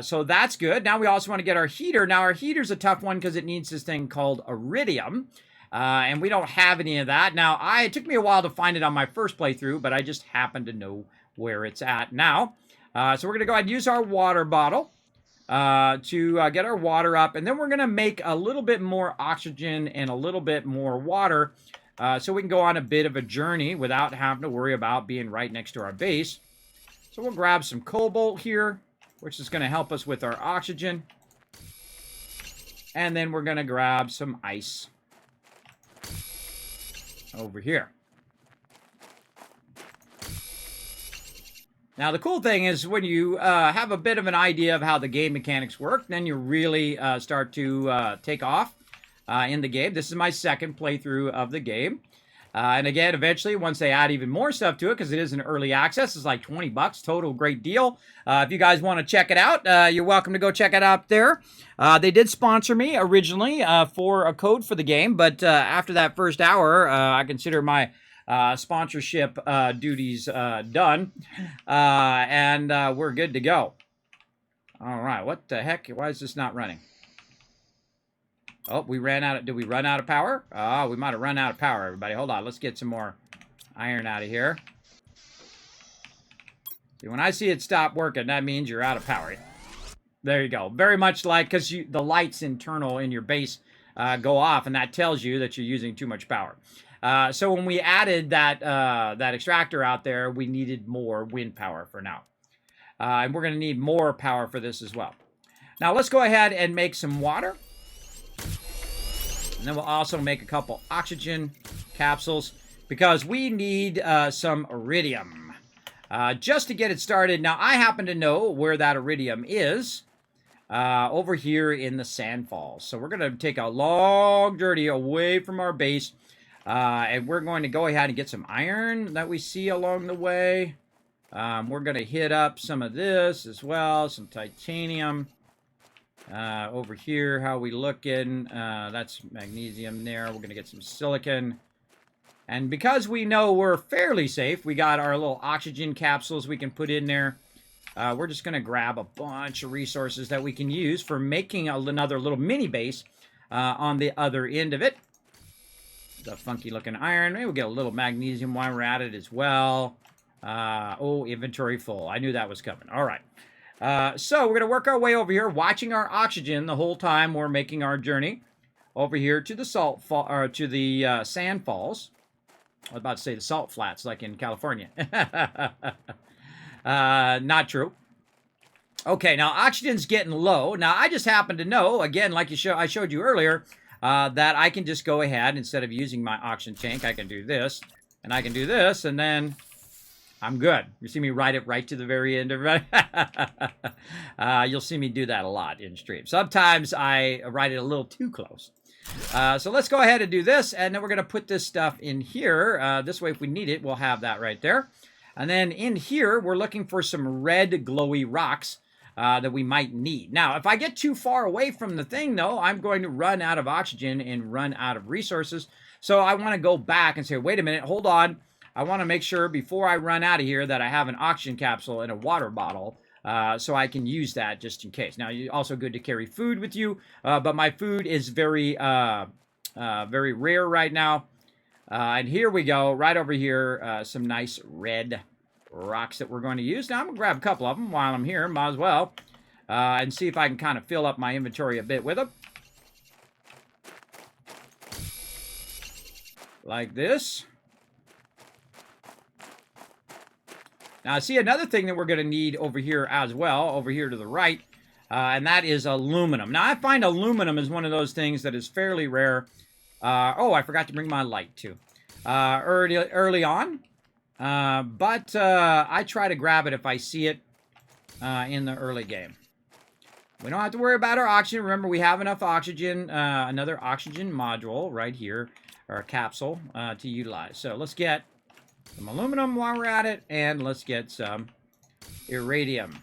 So that's good. Now we also want to get our heater. Now our heater's a tough one because it needs this thing called iridium. And we don't have any of that. Now, it took me a while to find it on my first playthrough, but I just happen to know where it's at now. So we're going to go ahead and use our water bottle to get our water up. And then we're going to make a little bit more oxygen and a little bit more water so we can go on a bit of a journey without having to worry about being right next to our base. So we'll grab some cobalt here, which is going to help us with our oxygen. And then we're going to grab some ice over here. Now, the cool thing is when you have a bit of an idea of how the game mechanics work, then you really start to take off in the game. This is my second playthrough of the game. And again, eventually, once they add even more stuff to it, because it is an early access, it's like 20 bucks total, great deal. If you guys want to check it out, you're welcome to go check it out there. They did sponsor me originally for a code for the game, but after that first hour, I consider my sponsorship duties done, and we're good to go. All right, what the heck? Why is this not running? Oh, we ran out of... Did we run out of power? Oh, we might have run out of power, everybody. Hold on. Let's get some more iron out of here. See, when I see it stop working, that means you're out of power. There you go. Very much like... Because the lights internal in your base go off, and that tells you that you're using too much power. So when we added that extractor out there, we needed more wind power for now. And we're going to need more power for this as well. Now, let's go ahead and make some water. And then we'll also make a couple oxygen capsules because we need some iridium just to get it started. Now, I happen to know where that iridium is over here in the Sand Falls. So we're going to take a long journey away from our base, and we're going to go ahead and get some iron that we see along the way. We're going to hit up some of this as well, some titanium. Over here, how we looking? That's magnesium there. We're going to get some silicon. And because we know we're fairly safe, we got our little oxygen capsules we can put in there. We're just going to grab a bunch of resources that we can use for making another little mini base on the other end of it. The funky looking iron. Maybe we'll get a little magnesium while we're at it as well. Oh, inventory full. I knew that was coming. All right. So we're going to work our way over here, watching our oxygen the whole time we're making our journey over here to the sand falls. I was about to say the salt flats, like in California. Not true. Okay, now oxygen's getting low. Now I just happen to know, again, like I showed you earlier, that I can just go ahead, instead of using my oxygen tank, I can do this, and I can do this, and then I'm good. You see me ride it right to the very end of it. You'll see me do that a lot in stream. Sometimes I ride it a little too close. So let's go ahead and do this, and then we're going to put this stuff in here. This way, if we need it, we'll have that right there. And then in here, we're looking for some red glowy rocks that we might need. Now, if I get too far away from the thing, though, I'm going to run out of oxygen and run out of resources. So I want to go back and say, wait a minute, hold on. I want to make sure before I run out of here that I have an oxygen capsule and a water bottle so I can use that just in case. Now, it's also good to carry food with you, but my food is very rare right now. And here we go, right over here, some nice red rocks that we're going to use. Now, I'm going to grab a couple of them while I'm here, might as well, and see if I can kind of fill up my inventory a bit with them. Like this. Now, see another thing that we're going to need over here as well, over here to the right, and that is aluminum. Now, I find aluminum is one of those things that is fairly rare. Oh, I forgot to bring my light, too, early on. But I try to grab it if I see it in the early game. We don't have to worry about our oxygen. Remember, we have enough oxygen, another oxygen module right here, or a capsule, to utilize. So let's get some aluminum while we're at it, and let's get some iridium.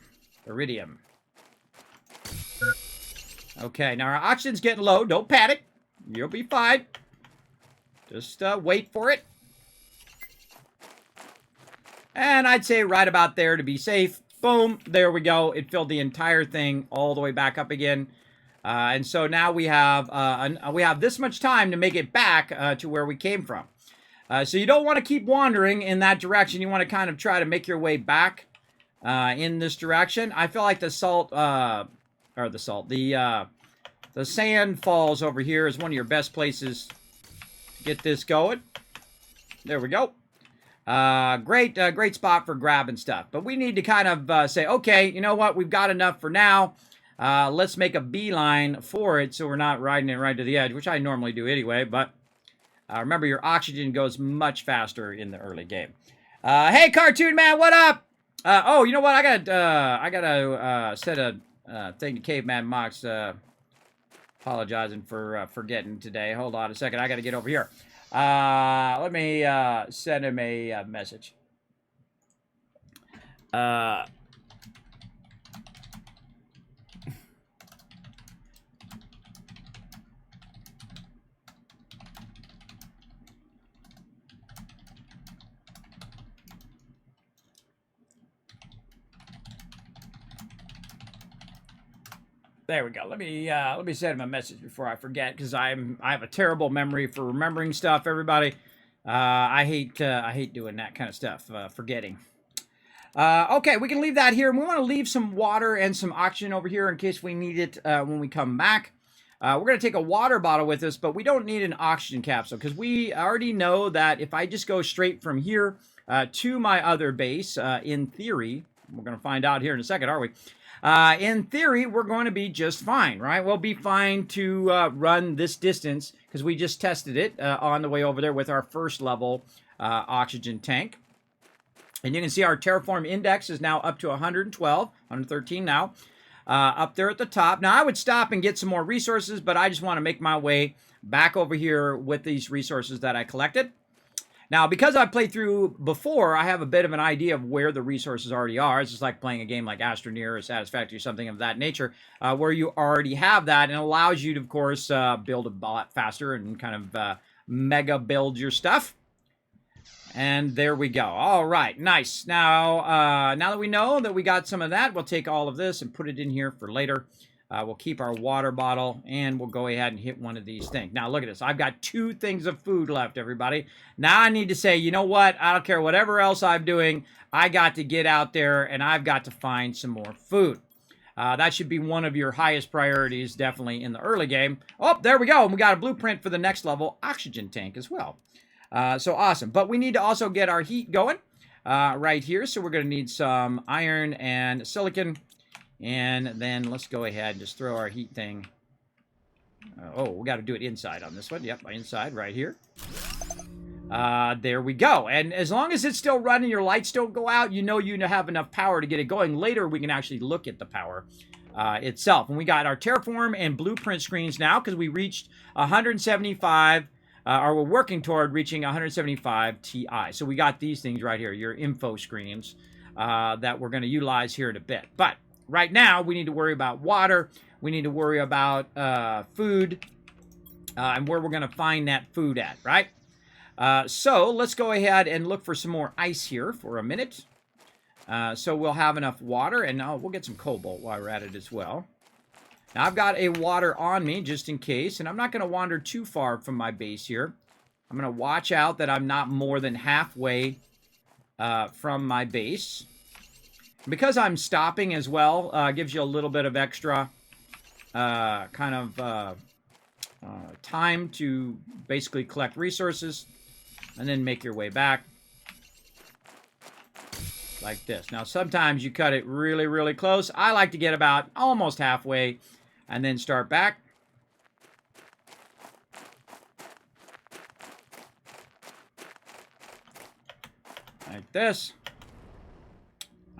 Okay, now our oxygen's getting low. Don't panic. You'll be fine. Just wait for it. And I'd say right about there to be safe. Boom, there we go. It filled the entire thing all the way back up again. And so now we have this much time to make it back to where we came from. So you don't want to keep wandering in that direction. You want to kind of try to make your way back in this direction. I feel like the sand falls over here is one of your best places to get this going. There we go. Great spot for grabbing stuff. But we need to kind of say, okay, you know what? We've got enough for now. Let's make a beeline for it so we're not riding it right to the edge, which I normally do anyway, but remember, your oxygen goes much faster in the early game. Hey, Cartoon Man, what up? Oh, you know what? I gotta set a thing to Caveman Mox. Apologizing for forgetting today. Hold on a second. I gotta get over here. Let me send him a message. There we go. Let me send him a message before I forget, because I have a terrible memory for remembering stuff. Everybody, I hate doing that kind of stuff, forgetting. Okay, we can leave that here. And we want to leave some water and some oxygen over here in case we need it when we come back. We're going to take a water bottle with us, but we don't need an oxygen capsule because we already know that if I just go straight from here to my other base, in theory, we're going to find out here in a second, are we? In theory, we're going to be just fine, right? We'll be fine to run this distance because we just tested it on the way over there with our first level oxygen tank. And you can see our terraform index is now up to 112, 113 now, up there at the top. Now, I would stop and get some more resources, but I just want to make my way back over here with these resources that I collected. Now, because I've played through before, I have a bit of an idea of where the resources already are. It's just like playing a game like Astroneer or Satisfactory or something of that nature, where you already have that, and it allows you to, of course, build a lot faster and kind of mega build your stuff. And there we go. All right, nice. Now, now that we know that we got some of that, we'll take all of this and put it in here for later. We'll keep our water bottle, and we'll go ahead and hit one of these things. Now, look at this. I've got 2 things of food left, everybody. Now I need to say, you know what? I don't care whatever else I'm doing. I got to get out there, and I've got to find some more food. That should be one of your highest priorities, definitely, in the early game. Oh, there we go. And we got a blueprint for the next level oxygen tank as well. So awesome. But we need to also get our heat going right here. So we're going to need some iron and silicon. And then let's go ahead and just throw our heat thing Oh, we got to do it inside on this one. Yep, inside right here. There we go. And as long as it's still running, your lights don't go out, you know have enough power to get it going. Later, we can actually look at the power itself. And we got our terraform and blueprint screens now because we reached 175, or we're working toward reaching 175 Ti. So we got these things right here, your info screens that we're going to utilize here in a bit. But right now, we need to worry about water. We need to worry about food and where we're going to find that food at, right? So let's go ahead and look for some more ice here for a minute. So we'll have enough water, and we'll get some cobalt while we're at it as well. Now I've got a water on me just in case, and I'm not going to wander too far from my base here. I'm going to watch out that I'm not more than halfway from my base. Because I'm stopping as well, gives you a little bit of extra time to basically collect resources and then make your way back like this. Now, sometimes you cut it really, really close. I like to get about almost halfway and then start back. Like this.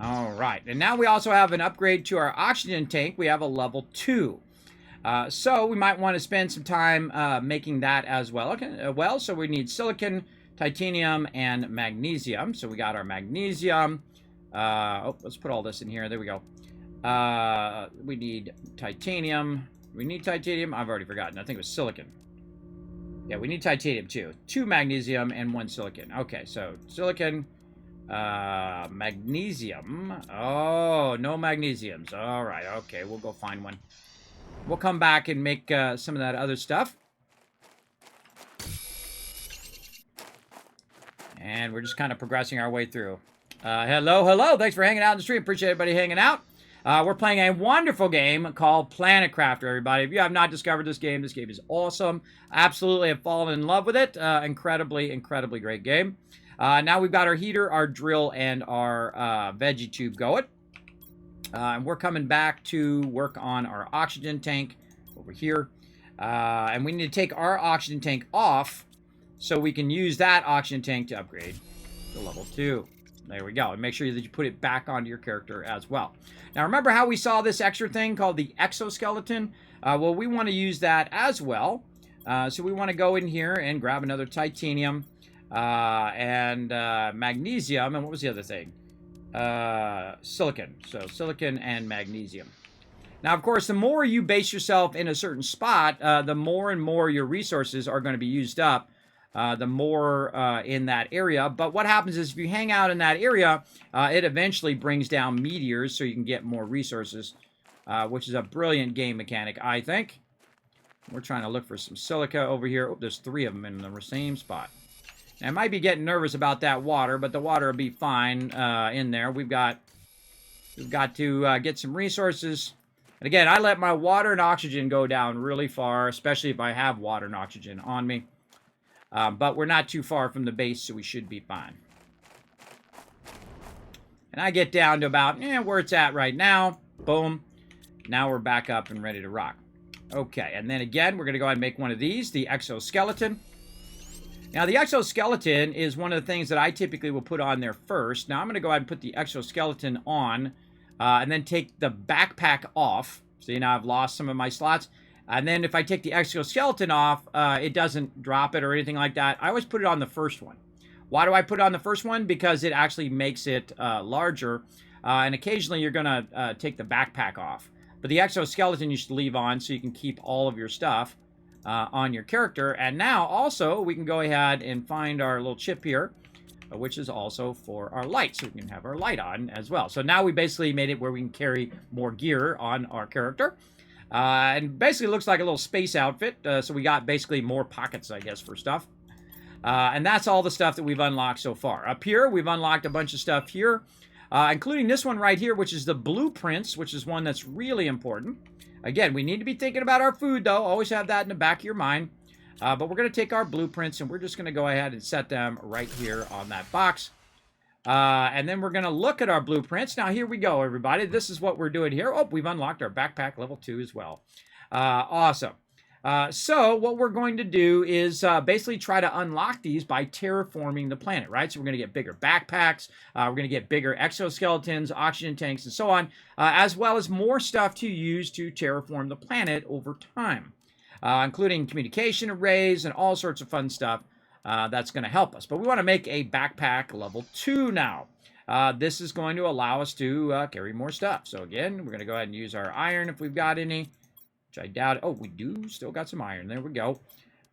All right, and now we also have an upgrade to our oxygen tank. We have a level 2. So we might want to spend some time making that as well. Okay, so we need silicon, titanium, and magnesium. So we got our magnesium. Let's put all this in here. There we go. We need titanium. We need titanium. I've already forgotten. I think it was silicon. Yeah, we need titanium too. 2 magnesium and 1 silicon. Okay, so silicon, magnesium. Oh, no magnesiums. All right, okay, we'll go find one. We'll come back and make some of that other stuff. And we're just kind of progressing our way through. Hello. Thanks for hanging out in the stream. Appreciate everybody hanging out. We're playing a wonderful game called Planet Crafter, everybody. If you have not discovered this game is awesome. Absolutely have fallen in love with it. Incredibly great game. Now we've got our heater, our drill, and our veggie tube going. And we're coming back to work on our oxygen tank over here. And we need to take our oxygen tank off so we can use that oxygen tank to upgrade to level 2. There we go. And make sure that you put it back onto your character as well. Now, remember how we saw this extra thing called the exoskeleton? Well, we want to use that as well. So we want to go in here and grab another titanium and magnesium. And what was the other thing? Silicon. So silicon and magnesium. Now, of course, the more you base yourself in a certain spot, the more and more your resources are going to be used up. The more in that area. But what happens is if you hang out in that area, it eventually brings down meteors so you can get more resources, which is a brilliant game mechanic, I think. We're trying to look for some silica over here. Oh, there's 3 of them in the same spot. Now, I might be getting nervous about that water, but the water will be fine in there. We've got to get some resources. And again, I let my water and oxygen go down really far, especially if I have water and oxygen on me. But we're not too far from the base, so we should be fine. And I get down to about where it's at right now. Boom. Now we're back up and ready to rock. Okay, and then again, we're going to go ahead and make one of these, the exoskeleton. Now, the exoskeleton is one of the things that I typically will put on there first. Now, I'm going to go ahead and put the exoskeleton on and then take the backpack off. See, now I've lost some of my slots. And then if I take the exoskeleton off, it doesn't drop it or anything like that. I always put it on the first one. Why do I put it on the first one? Because it actually makes it larger. And occasionally you're going to take the backpack off. But the exoskeleton you should leave on so you can keep all of your stuff on your character. And now also we can go ahead and find our little chip here, which is also for our light. So we can have our light on as well. So now we basically made it where we can carry more gear on our character. And basically looks like a little space outfit. So we got basically more pockets, I guess, for stuff. And that's all the stuff that we've unlocked so far. Up here, we've unlocked a bunch of stuff here, including this one right here, which is the blueprints, which is one that's really important. Again, we need to be thinking about our food, though. Always have that in the back of your mind. But we're going to take our blueprints, and we're just going to go ahead and set them right here on that box. And then we're going to look at our blueprints. Now, here we go, everybody. This is what we're doing here. Oh, we've unlocked our backpack level 2 as well. Awesome. So what we're going to do is basically try to unlock these by terraforming the planet, right? So we're going to get bigger backpacks, we're going to get bigger exoskeletons, oxygen tanks, and so on, as well as more stuff to use to terraform the planet over time, including communication arrays and all sorts of fun stuff that's going to help us. But we want to make a backpack level 2 now. This is going to allow us to carry more stuff. So again, we're going to go ahead and use our iron if we've got any. Which I doubt. Oh, we do still got some iron. There we go.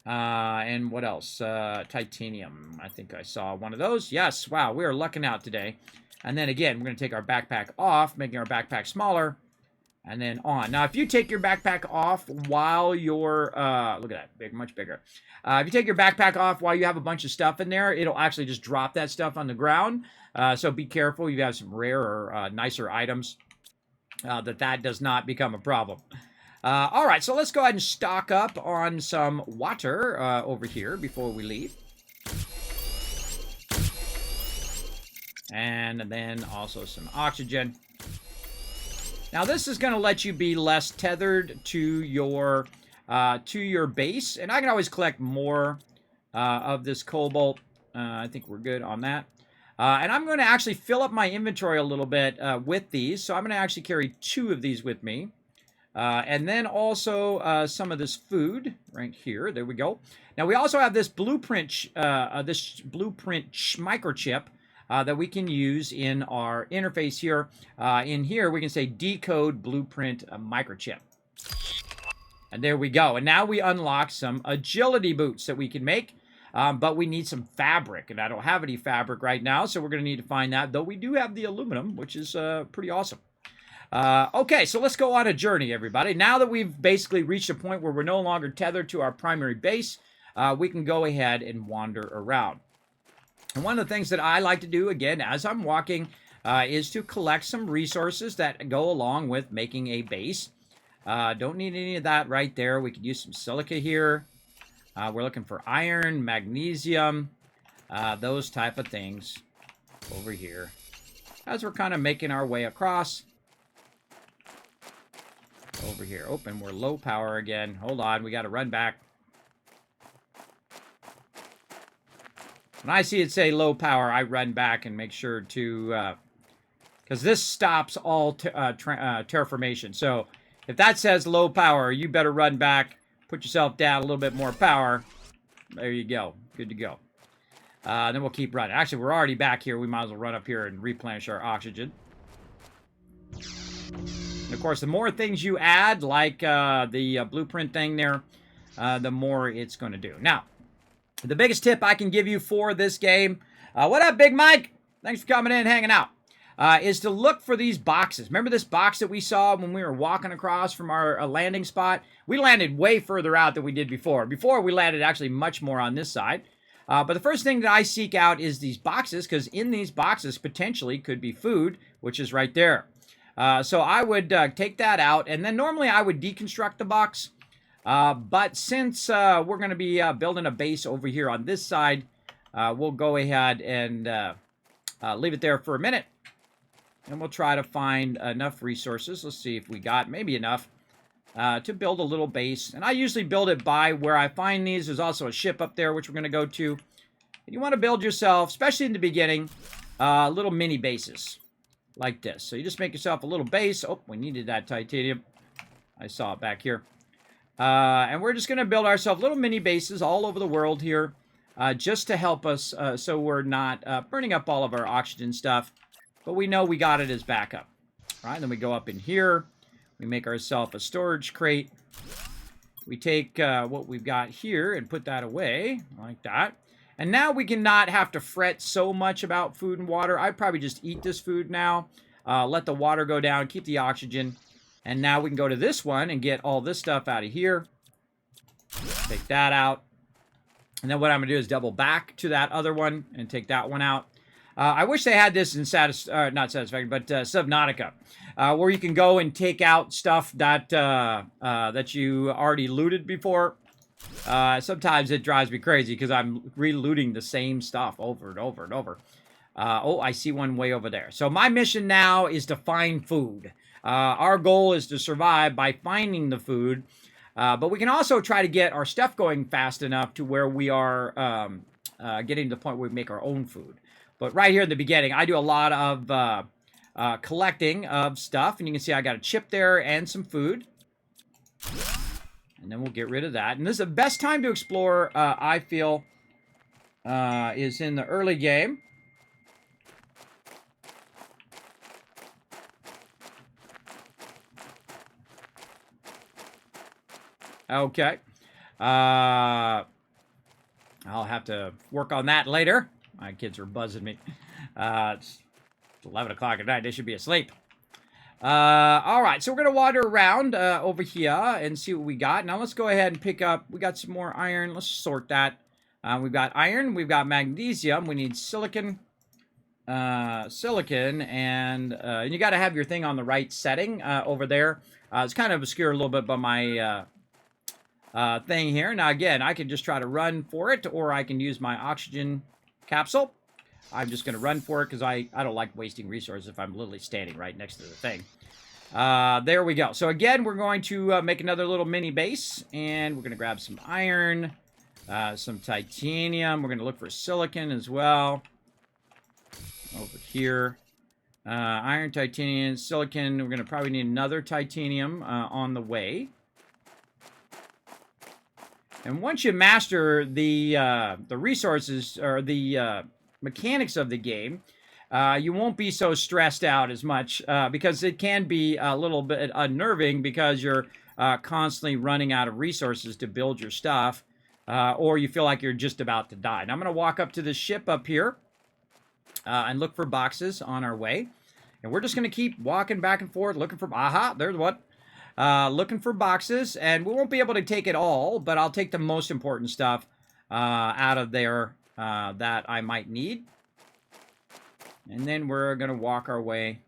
And what else? Titanium. I think I saw one of those. Yes. Wow, we are lucking out today. And then again, we're going to take our backpack off, making our backpack smaller, and then on. Now, if you take your backpack off while you're, look at that, big, much bigger. If you take your backpack off while you have a bunch of stuff in there, it'll actually just drop that stuff on the ground. So be careful. You have some rare or nicer items. That does not become a problem. All right, so let's go ahead and stock up on some water over here before we leave. And then also some oxygen. Now, this is going to let you be less tethered to your base. And I can always collect more of this cobalt. I think we're good on that. And I'm going to actually fill up my inventory a little bit with these. So I'm going to actually carry 2 of these with me. And then also some of this food right here. There we go. Now we also have this blueprint microchip that we can use in our interface here. In here we can say decode blueprint microchip. And there we go. And now we unlock some agility boots that we can make. But we need some fabric, and I don't have any fabric right now, so we're going to need to find that. Though we do have the aluminum, which is pretty awesome. Okay, so let's go on a journey, everybody. Now that we've basically reached a point where we're no longer tethered to our primary base, we can go ahead and wander around. And one of the things that I like to do, again, as I'm walking, is to collect some resources that go along with making a base. Don't need any of that right there. We could use some silica here. We're looking for iron, magnesium, those type of things over here. As we're kind of making our way across. Over here. Open. We're low power again. Hold on. We got to run back. When I see it say low power, I run back and make sure to... because this stops all terraformation. So if that says low power, you better run back. Put yourself down a little bit more power. There you go. Good to go. Then we'll keep running. Actually, we're already back here. We might as well run up here and replenish our oxygen. And of course, the more things you add, like the blueprint thing there, the more it's going to do. Now, the biggest tip I can give you for this game, what up, Big Mike? Thanks for coming in and hanging out, is to look for these boxes. Remember this box that we saw when we were walking across from our landing spot? We landed way further out than we did before. Before, we landed actually much more on this side. But the first thing that I seek out is these boxes, because in these boxes potentially could be food, which is right there. So I would take that out, and then normally I would deconstruct the box. But since we're going to be building a base over here on this side, we'll go ahead and leave it there for a minute. And we'll try to find enough resources. Let's see if we got maybe enough to build a little base. And I usually build it by where I find these. There's also a ship up there, which we're going to go to. And you want to build yourself, especially in the beginning, little mini bases like this. So you just make yourself a little base. Oh, we needed that titanium. I saw it back here. And we're just going to build ourselves little mini bases all over the world here, just to help us so we're not burning up all of our oxygen stuff. But we know we got it as backup. All right, then we go up in here. We make ourselves a storage crate. We take what we've got here and put that away like that. And now we cannot have to fret so much about food and water. I'd probably just eat this food now, let the water go down, keep the oxygen. And now we can go to this one and get all this stuff out of here. Take that out. And then what I'm going to do is double back to that other one and take that one out. I wish they had this in not Satisfactory, but Subnautica, where you can go and take out stuff that that you already looted before. Sometimes it drives me crazy because I'm re-looting the same stuff over and over and over. Oh, I see one way over there. So my mission now is to find food. Our goal is to survive by finding the food. But we can also try to get our stuff going fast enough to where we are getting to the point where we make our own food. But right here in the beginning, I do a lot of collecting of stuff. And you can see I got a chip there and some food. And then we'll get rid of that. And this is the best time to explore, I feel, is in the early game. Okay. I'll have to work on that later. My kids are buzzing me. It's 11 o'clock at night. They should be asleep. All right, so we're going to wander around over here and see what we got. Now let's go ahead and pick up. We got some more iron. Let's sort that. We've got iron. We've got magnesium. We need silicon. And you got to have your thing on the right setting over there. It's kind of obscure a little bit by my thing here. Now, again, I can just try to run for it, or I can use my oxygen capsule. I'm just going to run for it because I don't like wasting resources if I'm literally standing right next to the thing. There we go. So, again, we're going to make another little mini base, and we're going to grab some iron, some titanium. We're going to look for silicon as well. Over here. Iron, titanium, silicon. We're going to probably need another titanium on the way. And once you master the resources or the mechanics of the game, you won't be so stressed out as much because it can be a little bit unnerving because you're constantly running out of resources to build your stuff, or you feel like you're just about to die. Now I'm going to walk up to this ship up here and look for boxes on our way. And we're just going to keep walking back and forth looking for... Aha, there's what. Looking for boxes, and we won't be able to take it all, but I'll take the most important stuff out of there that I might need. And then we're going to walk our way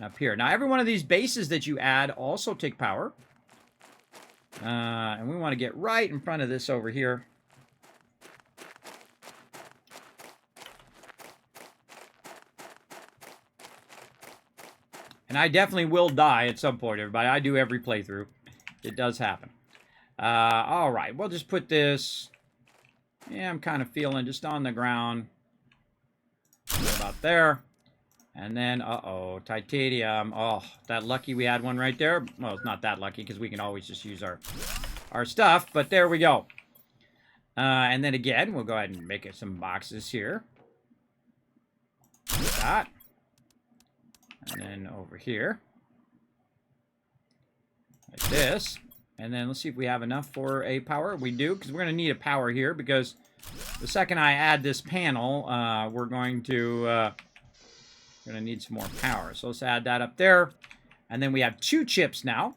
up here. Now, every one of these bases that you add also take power. And we want to get right in front of this over here. And I definitely will die at some point, everybody. I do every playthrough. It does happen. All right, we'll just put this... Yeah, I'm kind of feeling just on the ground. About there. And then, uh-oh, titanium. Oh, that lucky we had one right there. Well, it's not that lucky because we can always just use our stuff. But there we go. And then again, we'll go ahead and make it some boxes here. Like that. And then over here. Like this. And then let's see if we have enough for a power. We do, because we're going to need a power here, because the second I add this panel, we're going to need some more power. So let's add that up there. And then we have 2 chips now.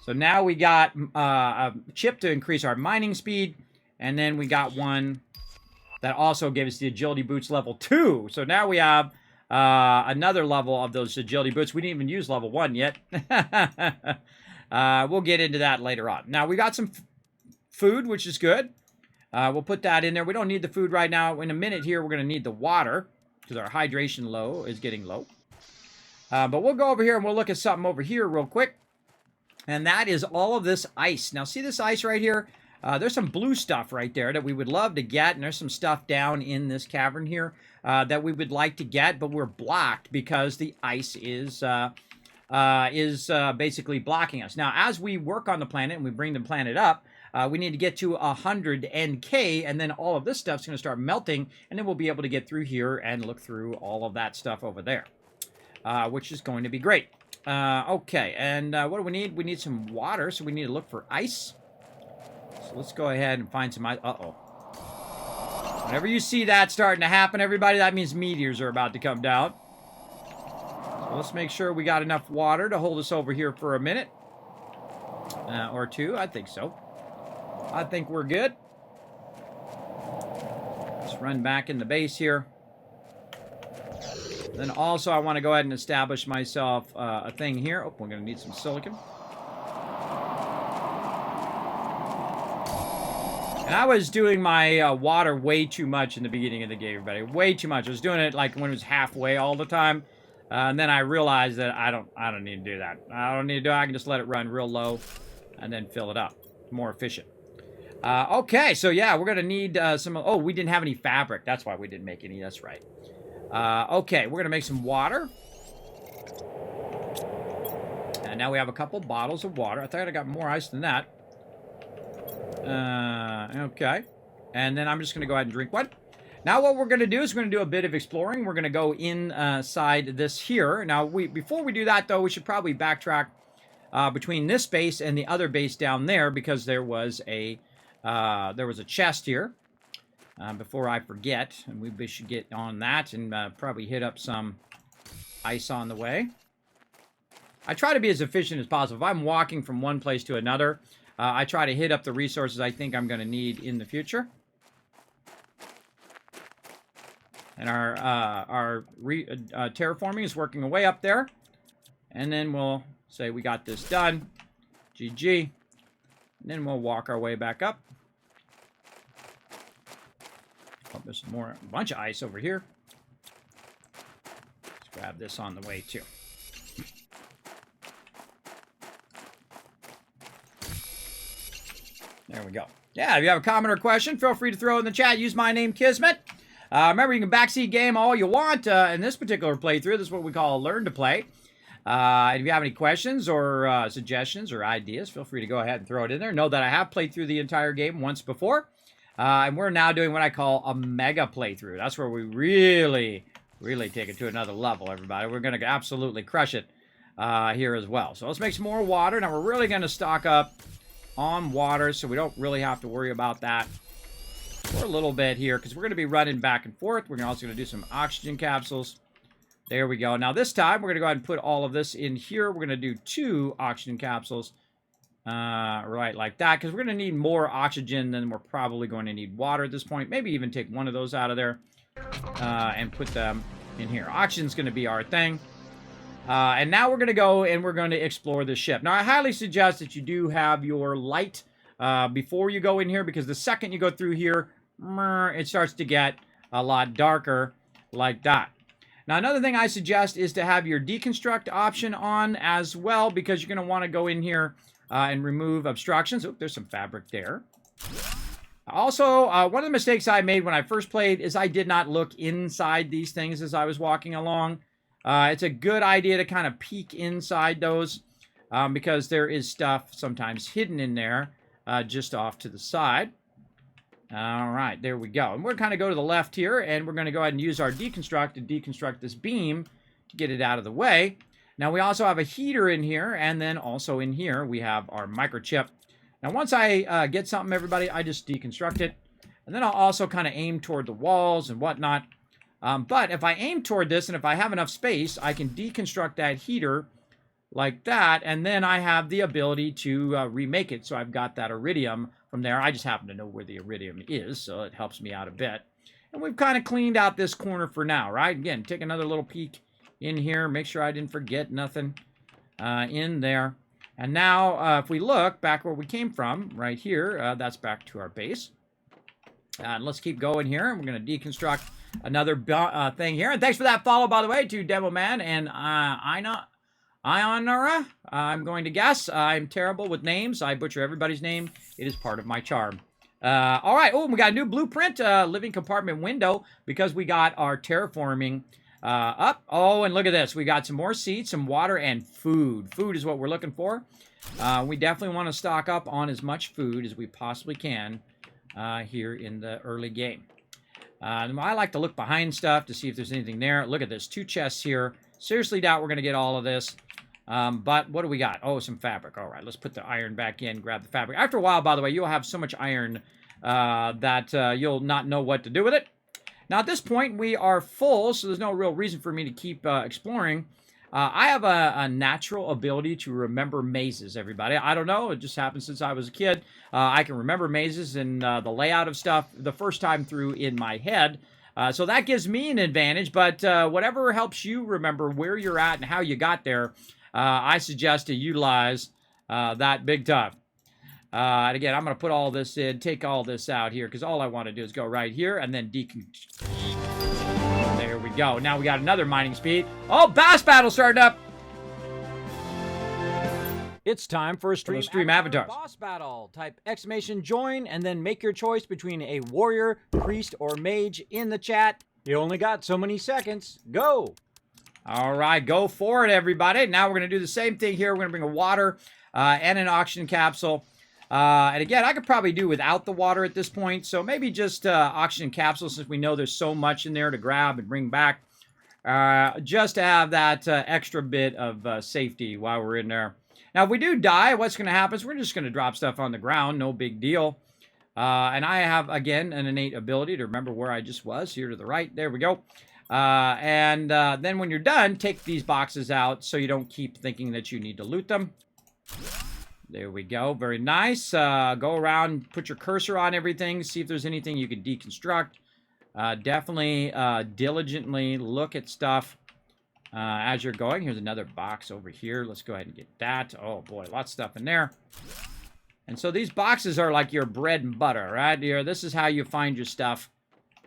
So now we got a chip to increase our mining speed. And then we got one that also gave us the agility boots level 2. So now we have another level of those agility boots. We didn't even use level 1 yet. We'll get into that later on. Now, we got some food, which is good. We'll put that in there. We don't need the food right now. In a minute here, we're going to need the water because our hydration low is getting low. But we'll go over here and we'll look at something over here real quick. And that is all of this ice. Now, see this ice right here? There's some blue stuff right there that we would love to get. And there's some stuff down in this cavern here that we would like to get. But we're blocked because the ice is basically blocking us. Now, as we work on the planet and we bring the planet up, we need to get to 100 NK, and then all of this stuff's going to start melting, and then we'll be able to get through here and look through all of that stuff over there, which is going to be great. Okay, and what do we need? We need some water, so we need to look for ice. So let's go ahead and find some ice. Uh-oh. Whenever you see that starting to happen, everybody, that means meteors are about to come down. So let's make sure we got enough water to hold us over here for a minute. Or 2, I think so. I think we're good. Let's run back in the base here. Then also I want to go ahead and establish myself a thing here. Oh, we're going to need some silicon. And I was doing my water way too much in the beginning of the game, everybody. Way too much. I was doing it like when it was halfway all the time. And then I realized that I don't need to do that. I don't need to do it. I can just let it run real low. and then fill it up. More efficient. Okay, so yeah, we're going to need some... Oh, we didn't have any fabric. That's why we didn't make any. That's right. Okay, we're going to make some water. And now we have a couple bottles of water. I thought I got more ice than that. Okay. And then I'm just going to go ahead and drink one. Now what we're going to do is we're going to do a bit of exploring. We're going to go inside this here. Now, before we do that, though, we should probably backtrack between this base and the other base down there, because there was a chest here. Before I forget, and we should get on that and probably hit up some ice on the way. I try to be as efficient as possible. If I'm walking from one place to another, I try to hit up the resources I think I'm going to need in the future. And our terraforming is working away up there. And then we'll say we got this done. GG. And then we'll walk our way back up. Oh, there's a bunch of ice over here. Let's grab this on the way too. There we go. Yeah, if you have a comment or question, feel free to throw it in the chat. Use my name, Kismet. Remember, you can backseat game all you want in this particular playthrough. This is what we call a learn to play. If you have any questions or suggestions or ideas, feel free to go ahead and throw it in there. Know that I have played through the entire game once before. And we're now doing what I call a mega playthrough. That's where we really take it to another level, everybody. We're going to absolutely crush it here as well. So let's make some more water. Now, we're really going to stock up on water, so we don't really have to worry about that for a little bit here, because we're going to be running back and forth. We're also going to do some oxygen capsules. There we go. Now, this time, we're going to go ahead and put all of this in here. We're going to do 2 oxygen capsules. Right, like that, because we're going to need more oxygen than we're probably going to need water at this point. Maybe even take one of those out of there and put them in here. Oxygen's going to be our thing. And now we're going to go and we're going to explore the ship. Now, I highly suggest that you do have your light before you go in here, because the second you go through here, it starts to get a lot darker like that. Now, another thing I suggest is to have your deconstruct option on as well, because you're going to want to go in here and remove obstructions. Oh, there's some fabric there. Also, one of the mistakes I made when I first played is I did not look inside these things as I was walking along. It's a good idea to kind of peek inside those because there is stuff sometimes hidden in there just off to the side. All right, there we go. And we're kind of go to the left here, and we're going to go ahead and use our deconstruct to deconstruct this beam to get it out of the way. Now, we also have a heater in here, and then also in here, we have our microchip. Now, once I get something, everybody, I just deconstruct it. And then I'll also kind of aim toward the walls and whatnot. But if I aim toward this, and if I have enough space, I can deconstruct that heater like that, and then I have the ability to remake it. So I've got that iridium from there. I just happen to know where the iridium is, so it helps me out a bit. And we've kind of cleaned out this corner for now, right? Again, take another little peek in here, make sure I didn't forget nothing in there. And now, if we look back where we came from, right here, that's back to our base. And let's keep going here. We're going to deconstruct another thing here. And thanks for that follow, by the way, to Demo Man and Ionara. I'm going to guess. I'm terrible with names. I butcher everybody's name. It is part of my charm. All right. Oh, we got a new blueprint, living compartment window, because we got our terraforming up. Oh, and look at this. We got some more seeds, some water, and food. Food is what we're looking for. We definitely want to stock up on as much food as we possibly can here in the early game. I like to look behind stuff to see if there's anything there. Look at this. 2 chests here. Seriously doubt we're going to get all of this. But what do we got? Oh, some fabric. All right, let's put the iron back in, grab the fabric. After a while, by the way, you'll have so much iron that you'll not know what to do with it. Now, at this point, we are full, so there's no real reason for me to keep exploring. I have a natural ability to remember mazes, everybody. I don't know. It just happened since I was a kid. I can remember mazes and the layout of stuff the first time through in my head. So that gives me an advantage, but whatever helps you remember where you're at and how you got there, I suggest to utilize that big time. And again, I'm going to put all this in, take all this out here, because all I want to do is go right here and then There we go. Now we got another mining speed. Oh, Bass Battle starting up. It's time for a stream avatar boss battle. Type exclamation join and then make your choice between a warrior, priest, or mage in the chat. You only got so many seconds. Go! All right, go for it, everybody. Now we're going to do the same thing here. We're going to bring a water and an oxygen capsule. And again, I could probably do without the water at this point. So maybe just oxygen capsules, since we know there's so much in there to grab and bring back. Just to have that extra bit of safety while we're in there. Now, if we do die, what's going to happen is we're just going to drop stuff on the ground. No big deal. And I have, again, an innate ability to remember where I just was. Here to the right. There we go. And then when you're done, take these boxes out so you don't keep thinking that you need to loot them. There we go. Very nice. Go around, put your cursor on everything. See if there's anything you can deconstruct. Definitely diligently look at stuff as you're going. Here's another box over here. Let's go ahead and get that. Oh, boy. Lots of stuff in there. And so these boxes are like your bread and butter, right? Here, this is how you find your stuff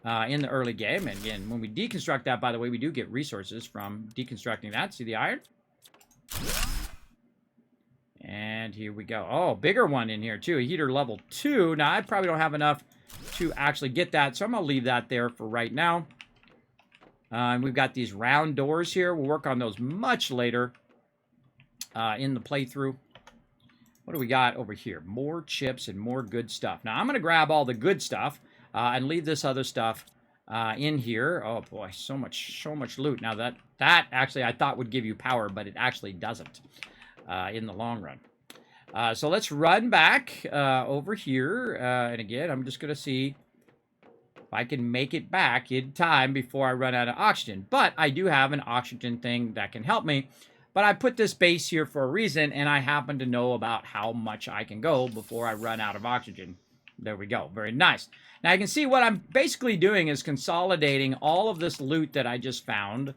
in the early game. And again, when we deconstruct that, by the way, we do get resources from deconstructing that. See the iron? And here we go. Oh, bigger one in here, too. A heater level 2. Now, I probably don't have enough to actually get that, so I'm going to leave that there for right now. And we've got these round doors here. We'll work on those much later in the playthrough. What do we got over here? More chips and more good stuff. Now, I'm going to grab all the good stuff and leave this other stuff in here. Oh, boy, so much loot. Now, that actually I thought would give you power, but it actually doesn't. In the long run. So let's run back over here. And again, I'm just going to see if I can make it back in time before I run out of oxygen. But I do have an oxygen thing that can help me. But I put this base here for a reason, and I happen to know about how much I can go before I run out of oxygen. There we go. Very nice. Now, you can see what I'm basically doing is consolidating all of this loot that I just found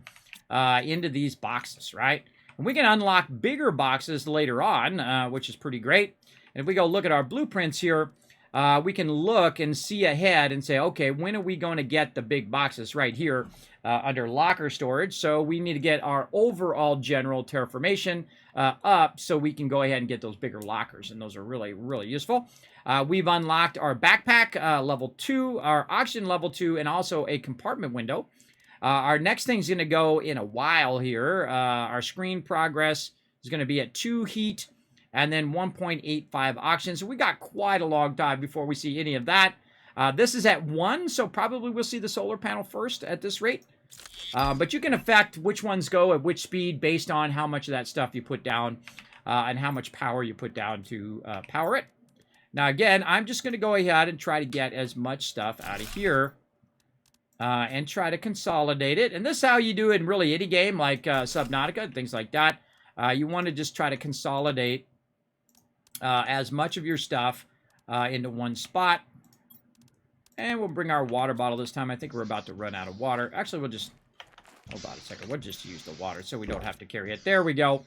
into these boxes, right? And we can unlock bigger boxes later on, which is pretty great. And if we go look at our blueprints here, we can look and see ahead and say, okay, when are we going to get the big boxes right here under locker storage? So we need to get our overall general terraformation up so we can go ahead and get those bigger lockers. And those are really, really useful. We've unlocked our backpack level 2, our oxygen level 2, and also a compartment window. Our next thing's going to go in a while here. Our screen progress is going to be at 2 heat and then 1.85 oxygen. So we got quite a long time before we see any of that. This is at 1, so probably we'll see the solar panel first at this rate. But you can affect which ones go at which speed based on how much of that stuff you put down and how much power you put down to power it. Now, again, I'm just going to go ahead and try to get as much stuff out of here. And try to consolidate it. And this is how you do it in really any game like Subnautica and things like that. You want to just try to consolidate as much of your stuff into one spot. And we'll bring our water bottle this time. I think we're about to run out of water. Actually, we'll just... Hold on a second. We'll just use the water so we don't have to carry it. There we go.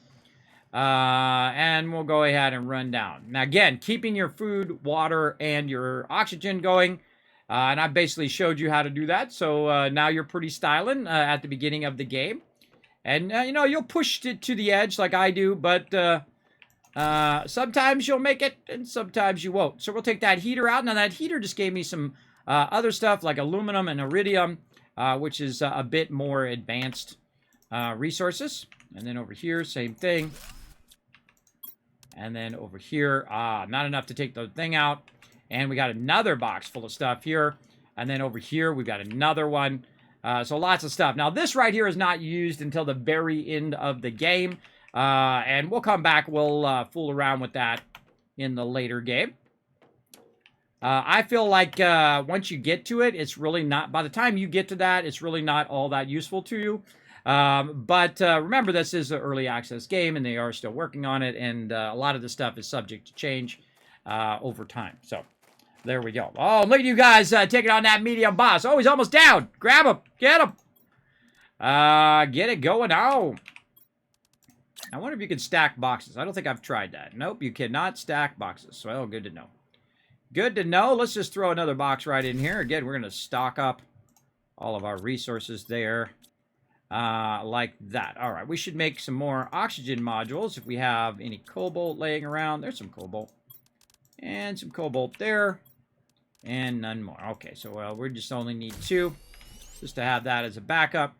And we'll go ahead and run down. Now, again, keeping your food, water, and your oxygen going... and I basically showed you how to do that. So now you're pretty styling at the beginning of the game. And, you know, you'll push it to the edge like I do. But sometimes you'll make it and sometimes you won't. So we'll take that heater out. Now, that heater just gave me some other stuff like aluminum and iridium, which is a bit more advanced resources. And then over here, same thing. And then over here, not enough to take the thing out. And we got another box full of stuff here. And then over here, we've got another one. So lots of stuff. Now, this right here is not used until the very end of the game. And we'll come back. We'll fool around with that in the later game. I feel like once you get to it, it's really not... By the time you get to that, it's really not all that useful to you. But remember, this is an early access game, and they are still working on it. And a lot of the stuff is subject to change over time. So... There we go. Oh, look at you guys taking on that medium boss. Oh, he's almost down. Grab him. Get him. Get it going. Oh. I wonder if you can stack boxes. I don't think I've tried that. Nope, you cannot stack boxes. Well, good to know. Good to know. Let's just throw another box right in here. Again, we're going to stock up all of our resources there. like that. All right, we should make some more oxygen modules if we have any cobalt laying around. There's some cobalt. And some cobalt there. And none more. Okay, so we just only need 2. Just to have that as a backup.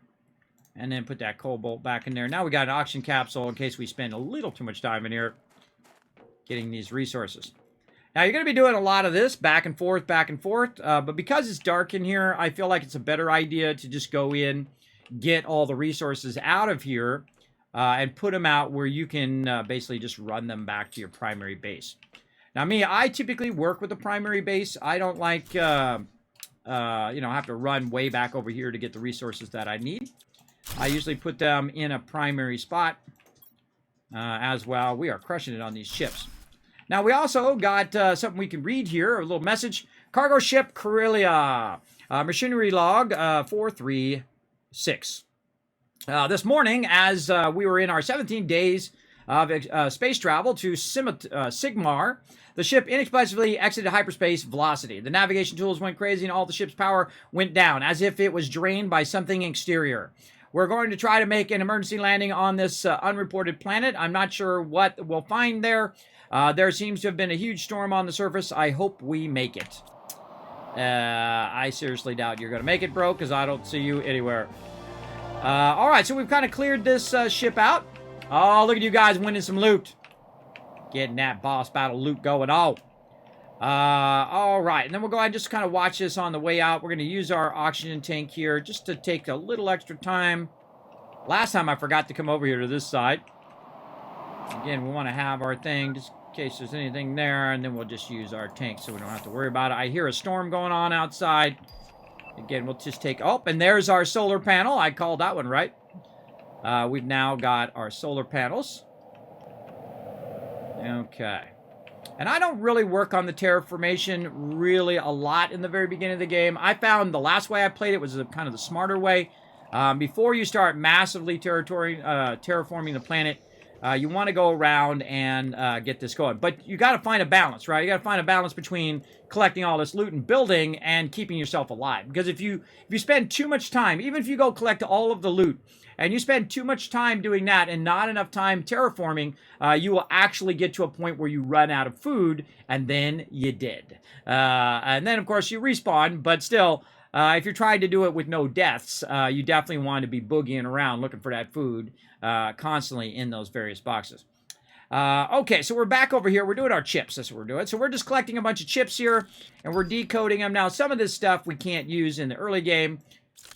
And then put that cobalt back in there. Now we got an oxygen capsule in case we spend a little too much time in here getting these resources. Now, you're going to be doing a lot of this back and forth, but because it's dark in here, I feel like it's a better idea to just go in, get all the resources out of here, and put them out where you can basically just run them back to your primary base. Now, I typically work with the primary base. I don't like, have to run way back over here to get the resources that I need. I usually put them in a primary spot as well. We are crushing it on these ships. Now, we also got something we can read here, a little message. Cargo ship Corellia, machinery log 436. This morning, as we were in our 17 days of space travel to Sigmar, the ship inexplicably exited hyperspace velocity. The navigation tools went crazy and all the ship's power went down, as if it was drained by something exterior. We're going to try to make an emergency landing on this unreported planet. I'm not sure what we'll find there. There seems to have been a huge storm on the surface. I hope we make it. I seriously doubt you're going to make it, bro, because I don't see you anywhere. All right, so we've kind of cleared this ship out. Oh, look at you guys winning some loot. Getting that boss battle loot going on. All right, and then we'll go ahead and just kind of watch this on the way out. We're going to use our oxygen tank here just to take a little extra time. Last time I forgot to come over here to this side. Again, we want to have our thing just in case there's anything there, and then we'll just use our tank so we don't have to worry about it. I hear a storm going on outside. Again, we'll just take... Oh, and there's our solar panel. I called that one right. We've now got our solar panels. Okay. And I don't really work on the terraformation really a lot in the very beginning of the game. I found the last way I played it was kind of the smarter way. Before you start massively terraforming the planet, you want to go around and get this going. But you got to find a balance, right? You got to find a balance between collecting all this loot and building and keeping yourself alive. Because if you spend too much time, even if you go collect all of the loot, and you spend too much time doing that and not enough time terraforming, you will actually get to a point where you run out of food, and then you did. And then, of course, you respawn, but still, if you're trying to do it with no deaths, you definitely want to be boogieing around looking for that food constantly in those various boxes. Okay, so we're back over here. We're doing our chips. That's what we're doing. So we're just collecting a bunch of chips here, and we're decoding them. Now, some of this stuff we can't use in the early game,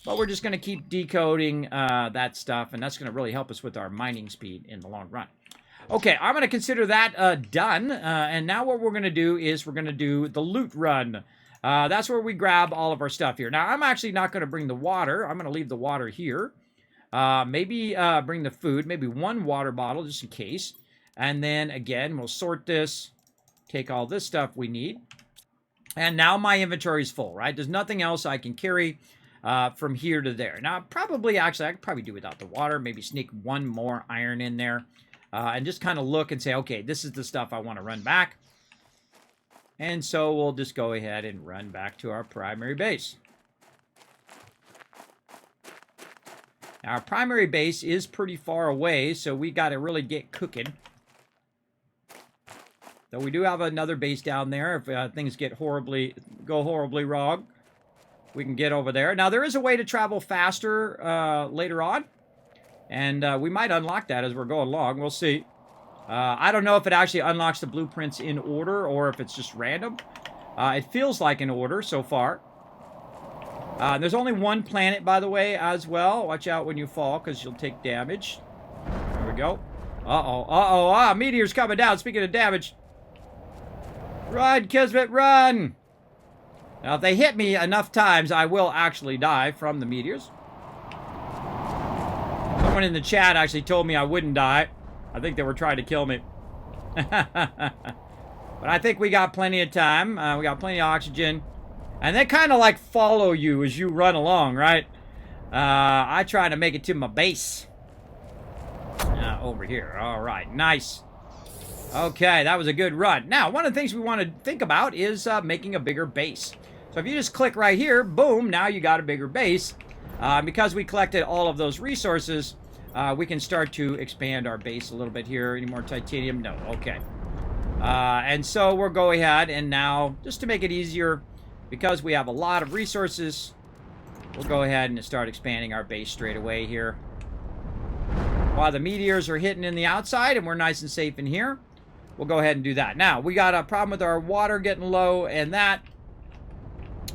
but we're just going to keep decoding that stuff, and that's going to really help us with our mining speed in the long run. Okay, I'm going to consider that done, and now what we're going to do is we're going to do the loot run. That's where we grab all of our stuff here. Now, I'm actually not going to bring the water. I'm going to leave the water here. Maybe bring the food, maybe one water bottle just in case. And then, again, we'll sort this, take all this stuff we need. And now my inventory is full, right? There's nothing else I can carry from here to there. Now, probably, actually, I could probably do without the water. Maybe sneak one more iron in there. And just kind of look and say, okay, this is the stuff I want to run back. And so we'll just go ahead and run back to our primary base. Now, our primary base is pretty far away, so we got to really get cooking. Though we do have another base down there. If things go horribly wrong, we can get over there. Now, there is a way to travel faster later on. And we might unlock that as we're going along. We'll see. I don't know if it actually unlocks the blueprints in order or if it's just random. It feels like in order so far. There's only one planet, by the way, as well. Watch out when you fall because you'll take damage. There we go. Uh-oh. Uh-oh. Ah, meteor's coming down. Speaking of damage. Run, Kismet, run! Now, if they hit me enough times, I will actually die from the meteors. Someone in the chat actually told me I wouldn't die. I think they were trying to kill me. But I think we got plenty of time. We got plenty of oxygen. And they kind of like follow you as you run along, right? I try to make it to my base. Over here. All right. Nice. Okay, that was a good run. Now, one of the things we want to think about is making a bigger base. So if you just click right here, boom, now you got a bigger base. Because we collected all of those resources, we can start to expand our base a little bit here. Any more titanium? No. Okay. And so we'll go ahead and now, just to make it easier, because we have a lot of resources, we'll go ahead and start expanding our base straight away here. While the meteors are hitting in the outside and we're nice and safe in here, we'll go ahead and do that. Now, we got a problem with our water getting low, and that...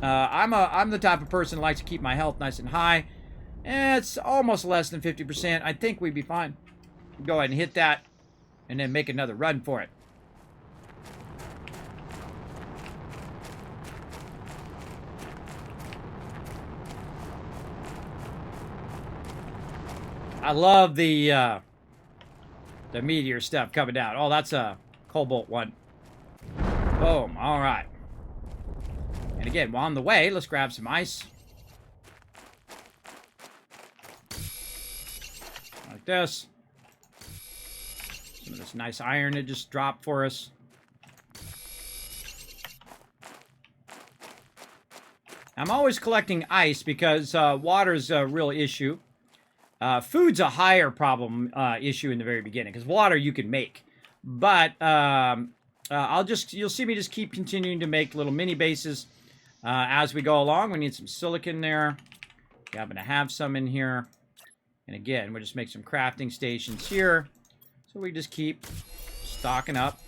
I'm the type of person that likes to keep my health nice and high. And it's almost less than 50%. I think we'd be fine. Go ahead and hit that, and then make another run for it. I love the meteor stuff coming down. Oh, that's a cobalt one. Boom. All right. And again, while on the way, let's grab some ice. Like this. Some of this nice iron that just dropped for us. I'm always collecting ice because water's a real issue. Food's a higher problem issue in the very beginning, because water you can make. But you'll see me just keep continuing to make little mini bases as we go along. We need some silicon there. We happen to have some in here. And again, we'll just make some crafting stations here. So we just keep stocking up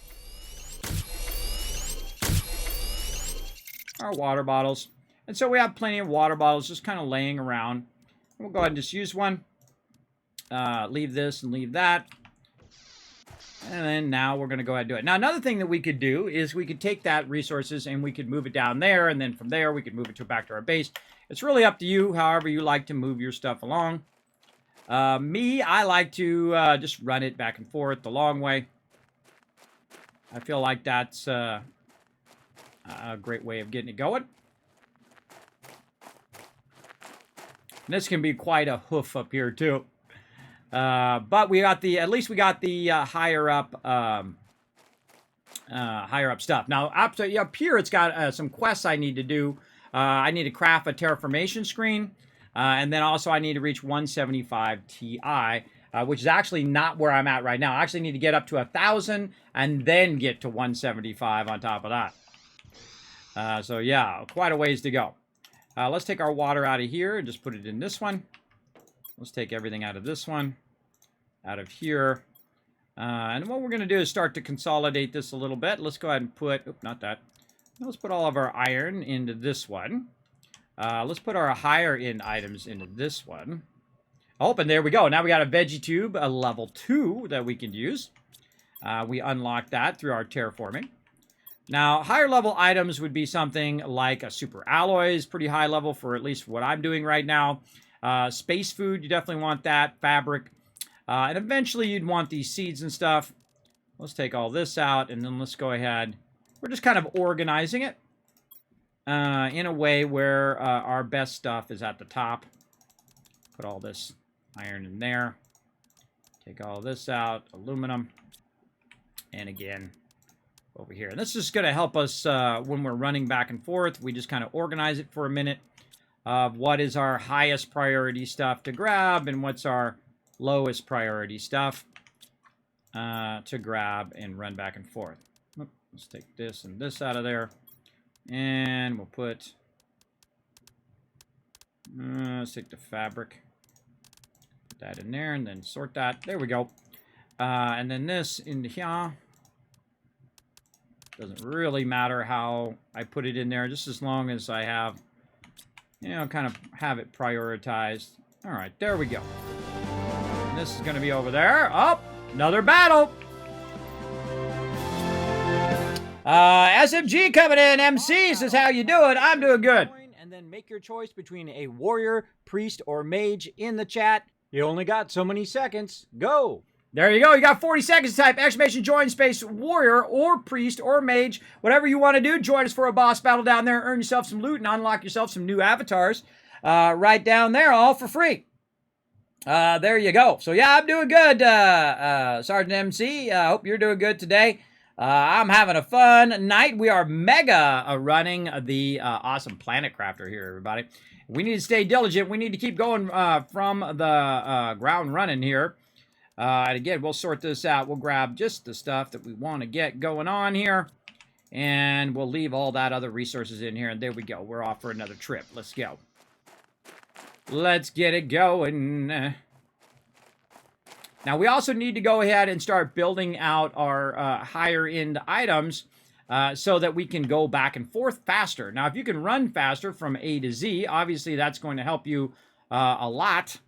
our water bottles. And so we have plenty of water bottles just kind of laying around. We'll go ahead and just use one. Leave this and leave that. And then now we're going to go ahead and do it. Now, another thing that we could do is we could take that resources and we could move it down there. And then from there, we could move it back to our base. It's really up to you, however you like to move your stuff along. I like to just run it back and forth the long way. I feel like that's a great way of getting it going. And this can be quite a hoof up here, too. But we got at least we got the higher up stuff. Now, up here, it's got some quests I need to do. I need to craft a terraformation screen. And then also I need to reach 175 Ti, which is actually not where I'm at right now. I actually need to get up to 1,000 and then get to 175 on top of that. So yeah, quite a ways to go. Let's take our water out of here and just put it in this one. Let's take everything out of this one, out of here. And what we're going to do is start to consolidate this a little bit. Let's go ahead and put, not that. Let's put all of our iron into this one. Let's put our higher end items into this one. Oh, and there we go. Now we got a veggie tube, a level 2 that we can use. We unlock that through our terraforming. Now, higher level items would be something like a super alloys, pretty high level for at least what I'm doing right now. Space food, you definitely want that. Fabric. And eventually you'd want these seeds and stuff. Let's take all this out, and then let's go ahead. We're just kind of organizing it in a way where our best stuff is at the top. Put all this iron in there. Take all this out. Aluminum. And again, over here. And this is going to help us when we're running back and forth. We just kind of organize it for a minute of what is our highest priority stuff to grab and what's our lowest priority stuff to grab and run back and forth. Let's take this and this out of there. And we'll put, let's take the fabric. Put that in there and then sort that. There we go. And then this in here. Doesn't really matter how I put it in there, just as long as I have, kind of have it prioritized. All right, there we go. And this is going to be over there. Oh, another battle. SMG coming in. MC says, how you doing? I'm doing good. And then make your choice between a warrior, priest, or mage in the chat. You only got so many seconds. Go. There you go. You got 40 seconds to type exclamation join space warrior or priest or mage. Whatever you want to do, join us for a boss battle down there. Earn yourself some loot and unlock yourself some new avatars right down there, all for free. There you go. So yeah, I'm doing good, Sergeant MC. I hope you're doing good today. I'm having a fun night. We are mega running the awesome Planet Crafter here, everybody. We need to stay diligent. We need to keep going from the ground running here. And again, we'll sort this out. We'll grab just the stuff that we want to get going on here. And we'll leave all that other resources in here. And there we go. We're off for another trip. Let's go. Let's get it going. Now, we also need to go ahead and start building out our higher-end items so that we can go back and forth faster. Now, if you can run faster from A to Z, obviously that's going to help you a lot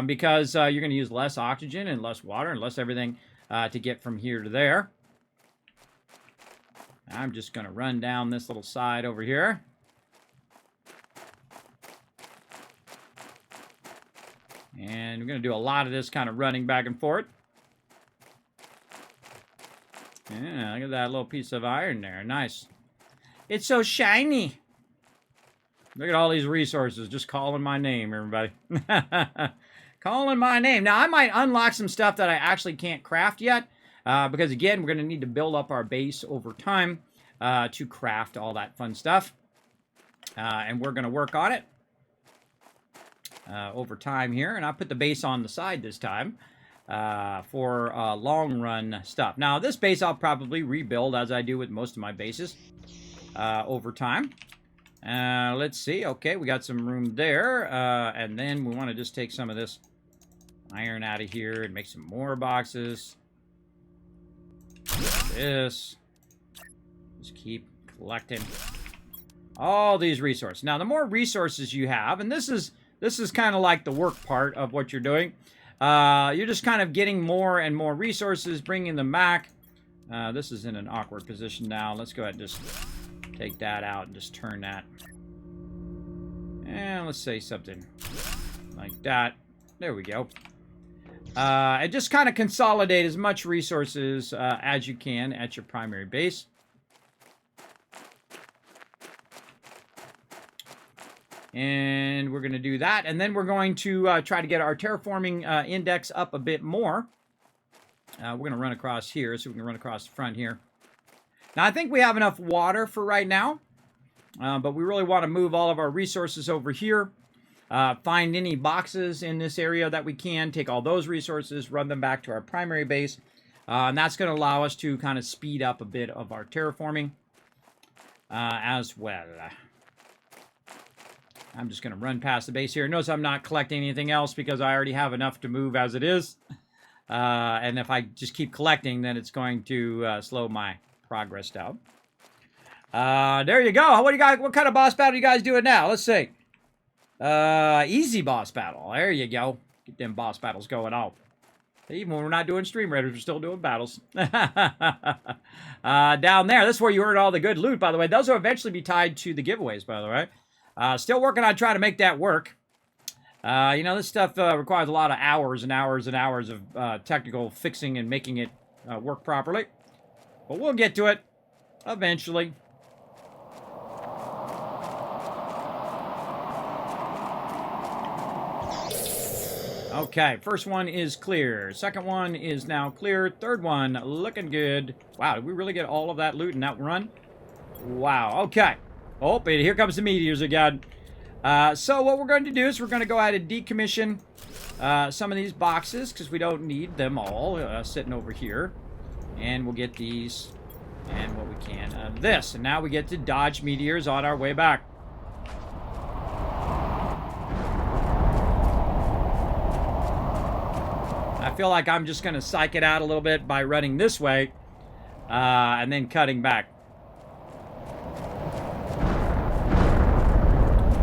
because you're going to use less oxygen and less water and less everything to get from here to there. I'm just going to run down this little side over here. And we're going to do a lot of this kind of running back and forth. Yeah, look at that little piece of iron there. Nice. It's so shiny. Look at all these resources just calling my name, everybody. Calling my name. Now, I might unlock some stuff that I actually can't craft yet. Because, again, we're going to need to build up our base over time to craft all that fun stuff. And we're going to work on it over time here. And I put the base on the side this time for long-run stuff. Now, this base I'll probably rebuild, as I do with most of my bases, over time. Let's see. Okay, we got some room there. And then we want to just take some of this iron out of here and make some more boxes. This. Just keep collecting all these resources. Now, the more resources you have, and this is kind of like the work part of what you're doing. You're just kind of getting more and more resources, bringing them back. This is in an awkward position now. Let's go ahead and just take that out and just turn that. And let's say something like that. There we go. And just kind of consolidate as much resources as you can at your primary base. And we're going to do that. And then we're going to try to get our terraforming index up a bit more. We're going to run across here, so we can run across the front here. Now, I think we have enough water for right now. But we really want to move all of our resources over here. Find any boxes in this area that we can, take all those resources, run them back to our primary base. And that's going to allow us to kind of speed up a bit of our terraforming as well. I'm just going to run past the base here. Notice I'm not collecting anything else because I already have enough to move as it is. And if I just keep collecting, then it's going to slow my progress down. There you go. What kind of boss battle you guys doing now? Let's see. Easy boss battle. There you go. Get them boss battles going on. Even when we're not doing stream raiders, we're still doing battles. Down there, this is where you earn all the good loot, by the way. Those will eventually be tied to the giveaways, by the way. Still working on trying to make that work. You know, this stuff requires a lot of hours and hours and hours of technical fixing and making it work properly. But we'll get to it eventually. Okay, first one is clear. Second one is now clear. Third one looking good. Wow, did we really get all of that loot in that run? Wow, okay. Oh, and here comes the meteors again. So what we're going to do is we're going to go ahead and decommission some of these boxes because we don't need them all sitting over here. And we'll get these and what we can of this. And now we get to dodge meteors on our way back. I feel like I'm just going to psych it out a little bit by running this way and then cutting back.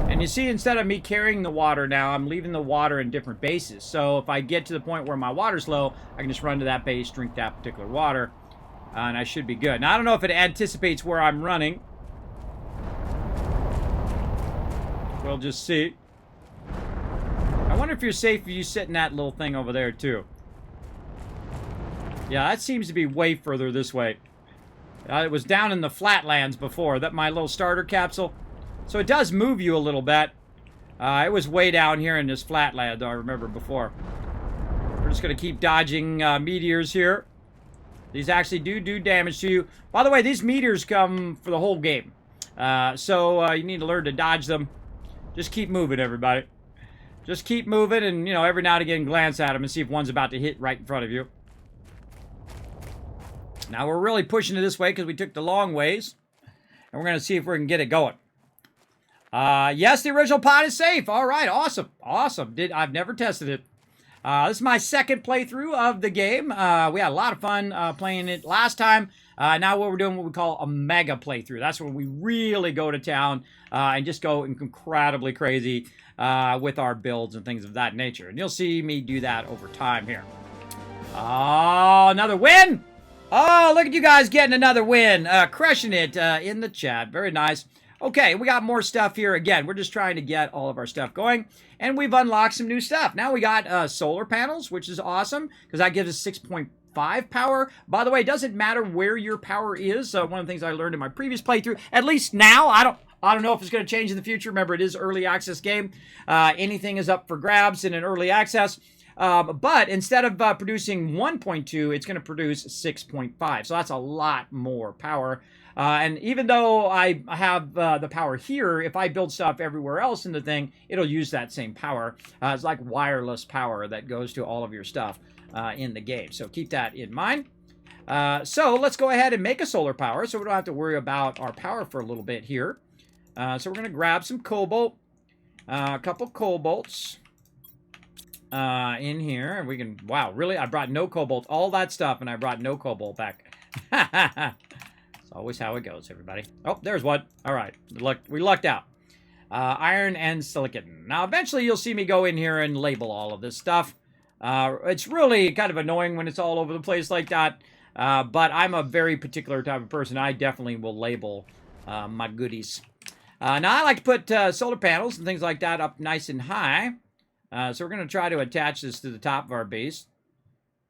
And you see, instead of me carrying the water now, I'm leaving the water in different bases. So if I get to the point where my water's low, I can just run to that base, drink that particular water, and I should be good. Now, I don't know if it anticipates where I'm running. We'll just see. I wonder if you're safe if you sit in that little thing over there, too. Yeah, that seems to be way further this way. It was down in the flatlands before. That my little starter capsule. So it does move you a little bit. It was way down here in this flatland, I remember before. We're just going to keep dodging meteors here. These actually do damage to you. By the way, these meteors come for the whole game. So you need to learn to dodge them. Just keep moving, everybody. Just keep moving and, you know, every now and again glance at them and see if one's about to hit right in front of you. Now we're really pushing it this way because we took the long ways. And we're going to see if we can get it going. Yes, the original pod is safe. All right, awesome. Awesome. I've never tested it. This is my second playthrough of the game. We had a lot of fun playing it last time. Now we're doing what we call a mega playthrough. That's when we really go to town and just go incredibly crazy with our builds and things of that nature. And you'll see me do that over time here. Oh, another win! Oh, look at you guys getting another win. Crushing it in the chat. Very nice. Okay, we got more stuff here. Again, we're just trying to get all of our stuff going. And we've unlocked some new stuff. Now we got solar panels, which is awesome, because that gives us 6.5 power. By the way, it doesn't matter where your power is. One of the things I learned in my previous playthrough, at least now, I don't know if it's going to change in the future. Remember, it is early access game. Anything is up for grabs in an early access. But instead of producing 1.2, it's going to produce 6.5. So that's a lot more power. And even though I have the power here, if I build stuff everywhere else in the thing, it'll use that same power. It's like wireless power that goes to all of your stuff in the game. So keep that in mind. So let's go ahead and make a solar power so we don't have to worry about our power for a little bit here. So we're going to grab some cobalt, a couple cobalts in here. And we can, wow, really? I brought no cobalt, all that stuff, and I brought no cobalt back. Always how it goes, everybody. Oh, there's one. All right. We lucked out. Iron and silicon. Now, eventually, you'll see me go in here and label all of this stuff. It's really kind of annoying when it's all over the place like that. But I'm a very particular type of person. I definitely will label my goodies. Now, I like to put solar panels and things like that up nice and high. So we're going to try to attach this to the top of our base.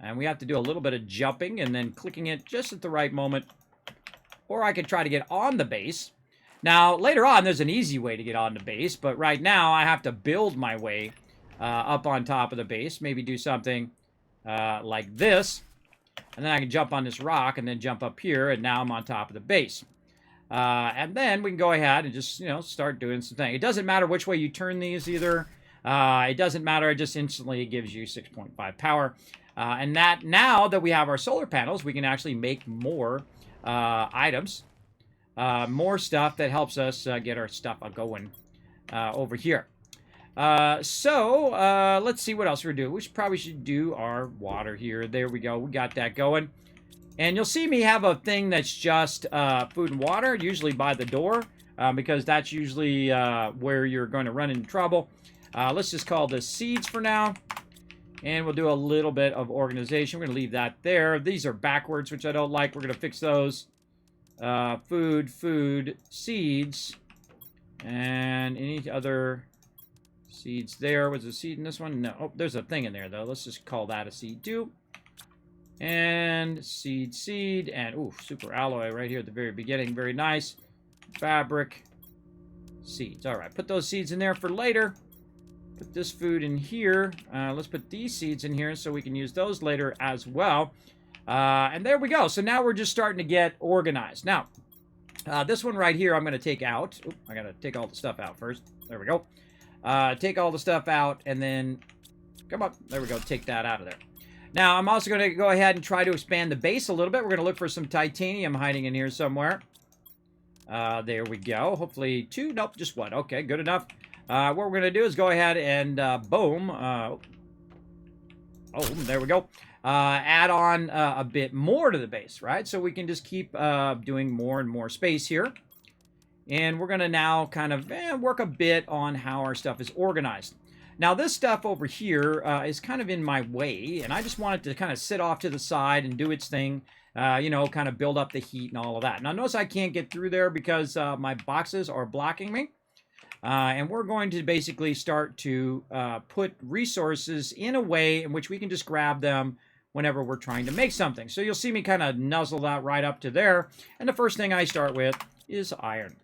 And we have to do a little bit of jumping and then clicking it just at the right moment. Or I could try to get on the base. Now, later on, there's an easy way to get on the base. But right now, I have to build my way up on top of the base. Maybe do something like this. And then I can jump on this rock and then jump up here. And now I'm on top of the base. And then we can go ahead and just, you know, start doing some things. It doesn't matter which way you turn these either. It doesn't matter. It just instantly gives you 6.5 power. And that now that we have our solar panels, we can actually make more items, more stuff that helps us get our stuff going over here. So let's see what else we're doing. We probably should do our water here. There we go. We got that going. And you'll see me have a thing that's just food and water, usually by the door, because that's usually where you're going to run into trouble. Let's just call this seeds for now. And we'll do a little bit of organization. We're going to leave that there. These are backwards, which I don't like. We're going to fix those. Food, seeds. And any other seeds there. Was a seed in this one? No. Oh, there's a thing in there, though. Let's just call that a seed, too. And seed. And, ooh, super alloy right here at the very beginning. Very nice. Fabric. Seeds. All right. Put those seeds in there for later. Put this food in here. Let's put these seeds in here so we can use those later as well. And there we go. So now we're just starting to get organized. Now, this one right here I'm going to take out. Oop, I got to take all the stuff out first. There we go. Take all the stuff out and then, come on. There we go. Take that out of there. Now, I'm also going to go ahead and try to expand the base a little bit. We're going to look for some titanium hiding in here somewhere. There we go. Hopefully 2. Nope, just 1. Okay, good enough. What we're going to do is go ahead and, boom. Oh, there we go. Add on a bit more to the base, right? So we can just keep doing more and more space here. And we're going to now kind of work a bit on how our stuff is organized. Now, this stuff over here is kind of in my way. And I just want it to kind of sit off to the side and do its thing. You know, kind of build up the heat and all of that. Now, notice I can't get through there because my boxes are blocking me. And we're going to basically start to put resources in a way in which we can just grab them whenever we're trying to make something. So you'll see me kind of nuzzle that right up to there. And the first thing I start with is iron.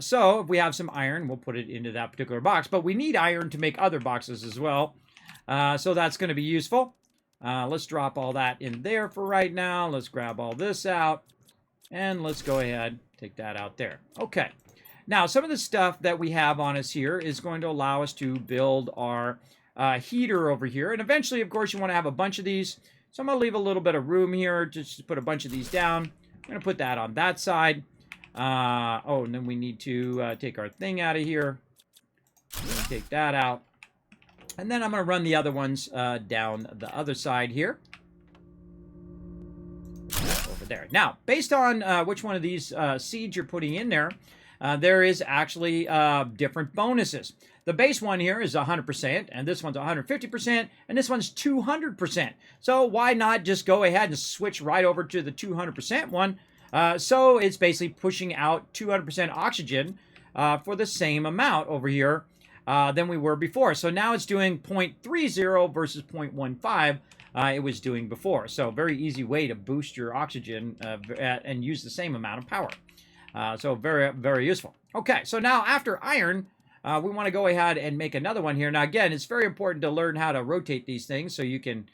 So if we have some iron, we'll put it into that particular box. But we need iron to make other boxes as well. So that's going to be useful. Let's drop all that in there for right now. Let's grab all this out. And let's go ahead, take that out there. Okay. Now, some of the stuff that we have on us here is going to allow us to build our heater over here. And eventually, of course, you want to have a bunch of these. So I'm going to leave a little bit of room here just to put a bunch of these down. I'm going to put that on that side. Oh, and then we need to take our thing out of here. Take that out. And then I'm going to run the other ones down the other side here. Over there. Now, based on which one of these seeds you're putting in there, there is actually different bonuses. The base one here is 100%, and this one's 150%, and this one's 200%. So why not just go ahead and switch right over to the 200% one? So it's basically pushing out 200% oxygen for the same amount over here than we were before. So now it's doing 0.30 versus 0.15 it was doing before. So very easy way to boost your oxygen and use the same amount of power. So very, very useful. Okay, so now after iron, we want to go ahead and make another one here. Now, again, it's very important to learn how to rotate these things so you can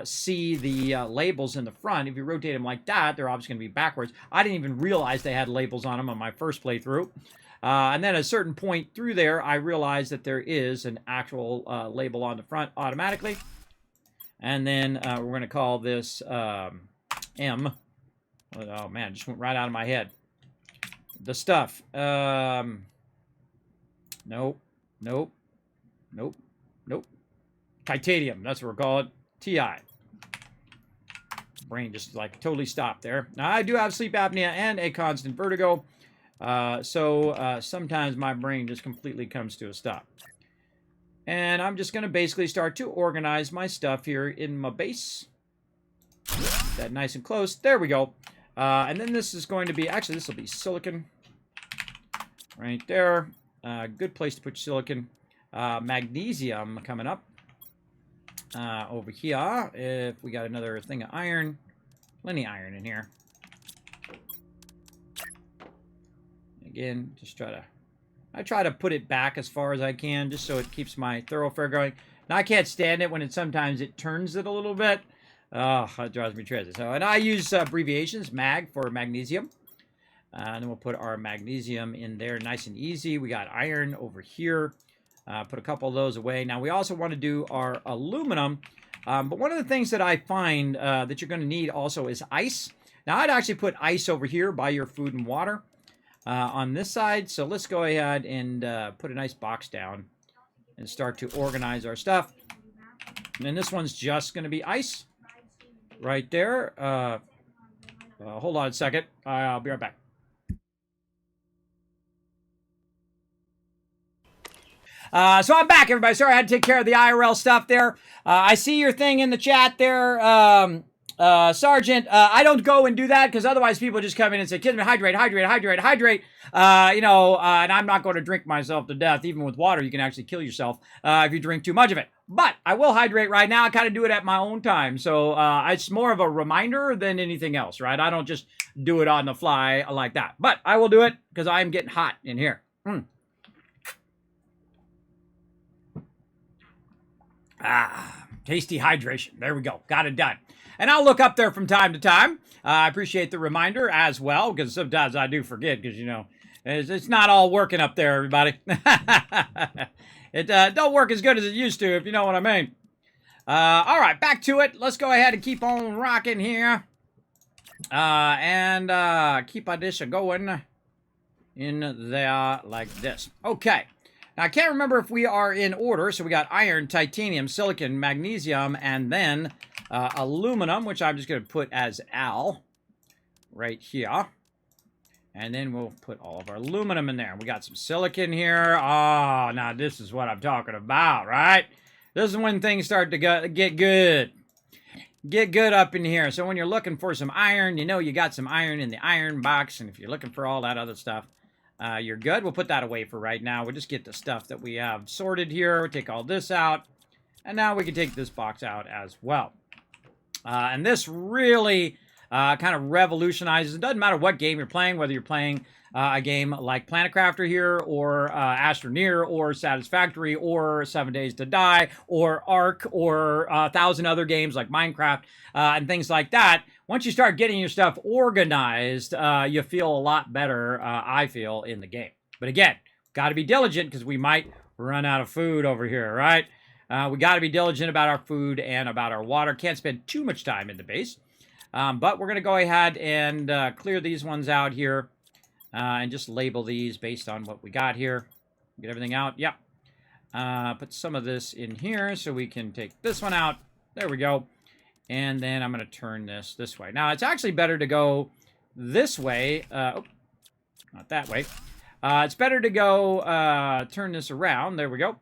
see the labels in the front. If you rotate them like that, they're obviously going to be backwards. I didn't even realize they had labels on them on my first playthrough. And then at a certain point through there, I realized that there is an actual label on the front automatically. And then we're going to call this M. Oh, man, it just went right out of my head. The stuff. Nope. Nope. Nope. Nope. Titanium. That's what we're calling TI. Brain just like totally stopped there. Now, I do have sleep apnea and a constant vertigo. So sometimes my brain just completely comes to a stop. And I'm just going to basically start to organize my stuff here in my base. That nice and close. There we go. And then this is going to be, actually, this will be silicon. Right there. Good place to put silicon. Magnesium coming up. Over here, if we got another thing of iron. Plenty of iron in here. Again, just I try to put it back as far as I can, just so it keeps my thoroughfare going. Now, I can't stand it when sometimes it turns it a little bit. Oh, that drives me crazy. So, and I use abbreviations, MAG for magnesium. And then we'll put our magnesium in there nice and easy. We got iron over here. Put a couple of those away. Now, we also want to do our aluminum. But one of the things that I find that you're going to need also is ice. Now, I'd actually put ice over here by your food and water on this side. So let's go ahead and put a nice box down and start to organize our stuff. And then this one's just going to be ice right there. Hold on a second. I'll be right back. So I'm back, everybody. Sorry, I had to take care of the IRL stuff there. I see your thing in the chat there, Sergeant. I don't go and do that because otherwise people just come in and say, "Kismet, hydrate, hydrate, hydrate, hydrate." And I'm not going to drink myself to death. Even with water, you can actually kill yourself if you drink too much of it. But I will hydrate right now. I kind of do it at my own time. So it's more of a reminder than anything else, right? I don't just do it on the fly like that. But I will do it because I am getting hot in here. Tasty hydration. There we go. Got it done. And I'll look up there from time to time. I appreciate the reminder as well, because sometimes I do forget, because, it's not all working up there, everybody. It don't work as good as it used to, if you know what I mean. All right, back to it. Let's go ahead and keep on rocking here. And keep our dish going in there like this. Okay. Now, I can't remember if we are in order, so we got iron, titanium, silicon, magnesium, and then aluminum, which I'm just going to put as Al right here. And then we'll put all of our aluminum in there. We got some silicon here. Oh, now this is what I'm talking about, right? This is when things start to get good. Get good up in here. So when you're looking for some iron, you got some iron in the iron box. And if you're looking for all that other stuff, you're good. We'll put that away for right now. We'll just get the stuff that we have sorted here. We'll take all this out. And now we can take this box out as well. And this really kind of revolutionizes. It doesn't matter what game you're playing, whether you're playing a game like Planet Crafter here, or Astroneer, or Satisfactory, or 7 Days to Die, or Ark, or 1,000 other games like Minecraft, and things like that. Once you start getting your stuff organized, you feel a lot better, I feel, in the game. But again, got to be diligent because we might run out of food over here, right? We got to be diligent about our food and about our water. Can't spend too much time in the base. But we're going to go ahead and clear these ones out here and just label these based on what we got here. Get everything out. Yep. Put some of this in here so we can take this one out. There we go. And then I'm going to turn this way. Now, it's actually better to go this way. Oh, not that way. It's better to go turn this around. There we go.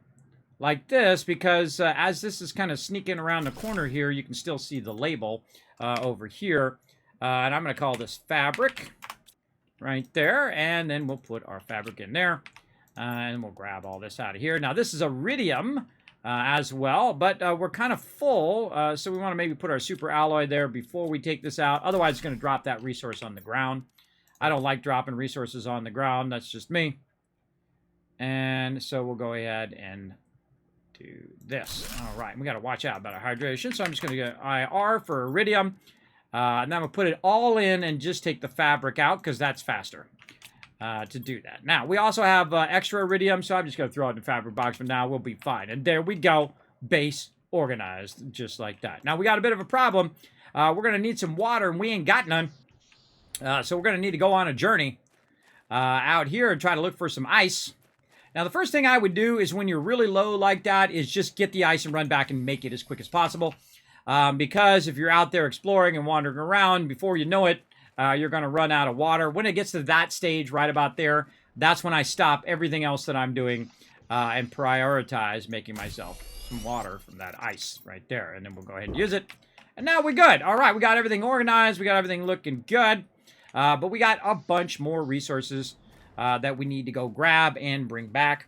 Like this, because as this is kind of sneaking around the corner here, you can still see the label over here. And I'm going to call this fabric right there. And then we'll put our fabric in there. And we'll grab all this out of here. Now, this is iridium as well, but we're kind of full. So we want to maybe put our super alloy there before we take this out. Otherwise, it's going to drop that resource on the ground. I don't like dropping resources on the ground. That's just me. And so we'll go ahead and do this. All right, we got to watch out about our hydration. So I'm just going to get IR for iridium. And then I'm going to put it all in and just take the fabric out because that's faster to do that. Now, we also have extra iridium, so I'm just going to throw it in the fabric box for now. We'll be fine. And there we go. Base organized just like that. Now, we got a bit of a problem. We're going to need some water, and we ain't got none. So we're going to need to go on a journey out here and try to look for some ice. Now, the first thing I would do is when you're really low like that is just get the ice and run back and make it as quick as possible. Because if you're out there exploring and wandering around, before you know it, you're going to run out of water. When it gets to that stage right about there, that's when I stop everything else that I'm doing and prioritize making myself some water from that ice right there. And then we'll go ahead and use it. And now we're good. All right, we got everything organized. We got everything looking good. But we got a bunch more resources that we need to go grab and bring back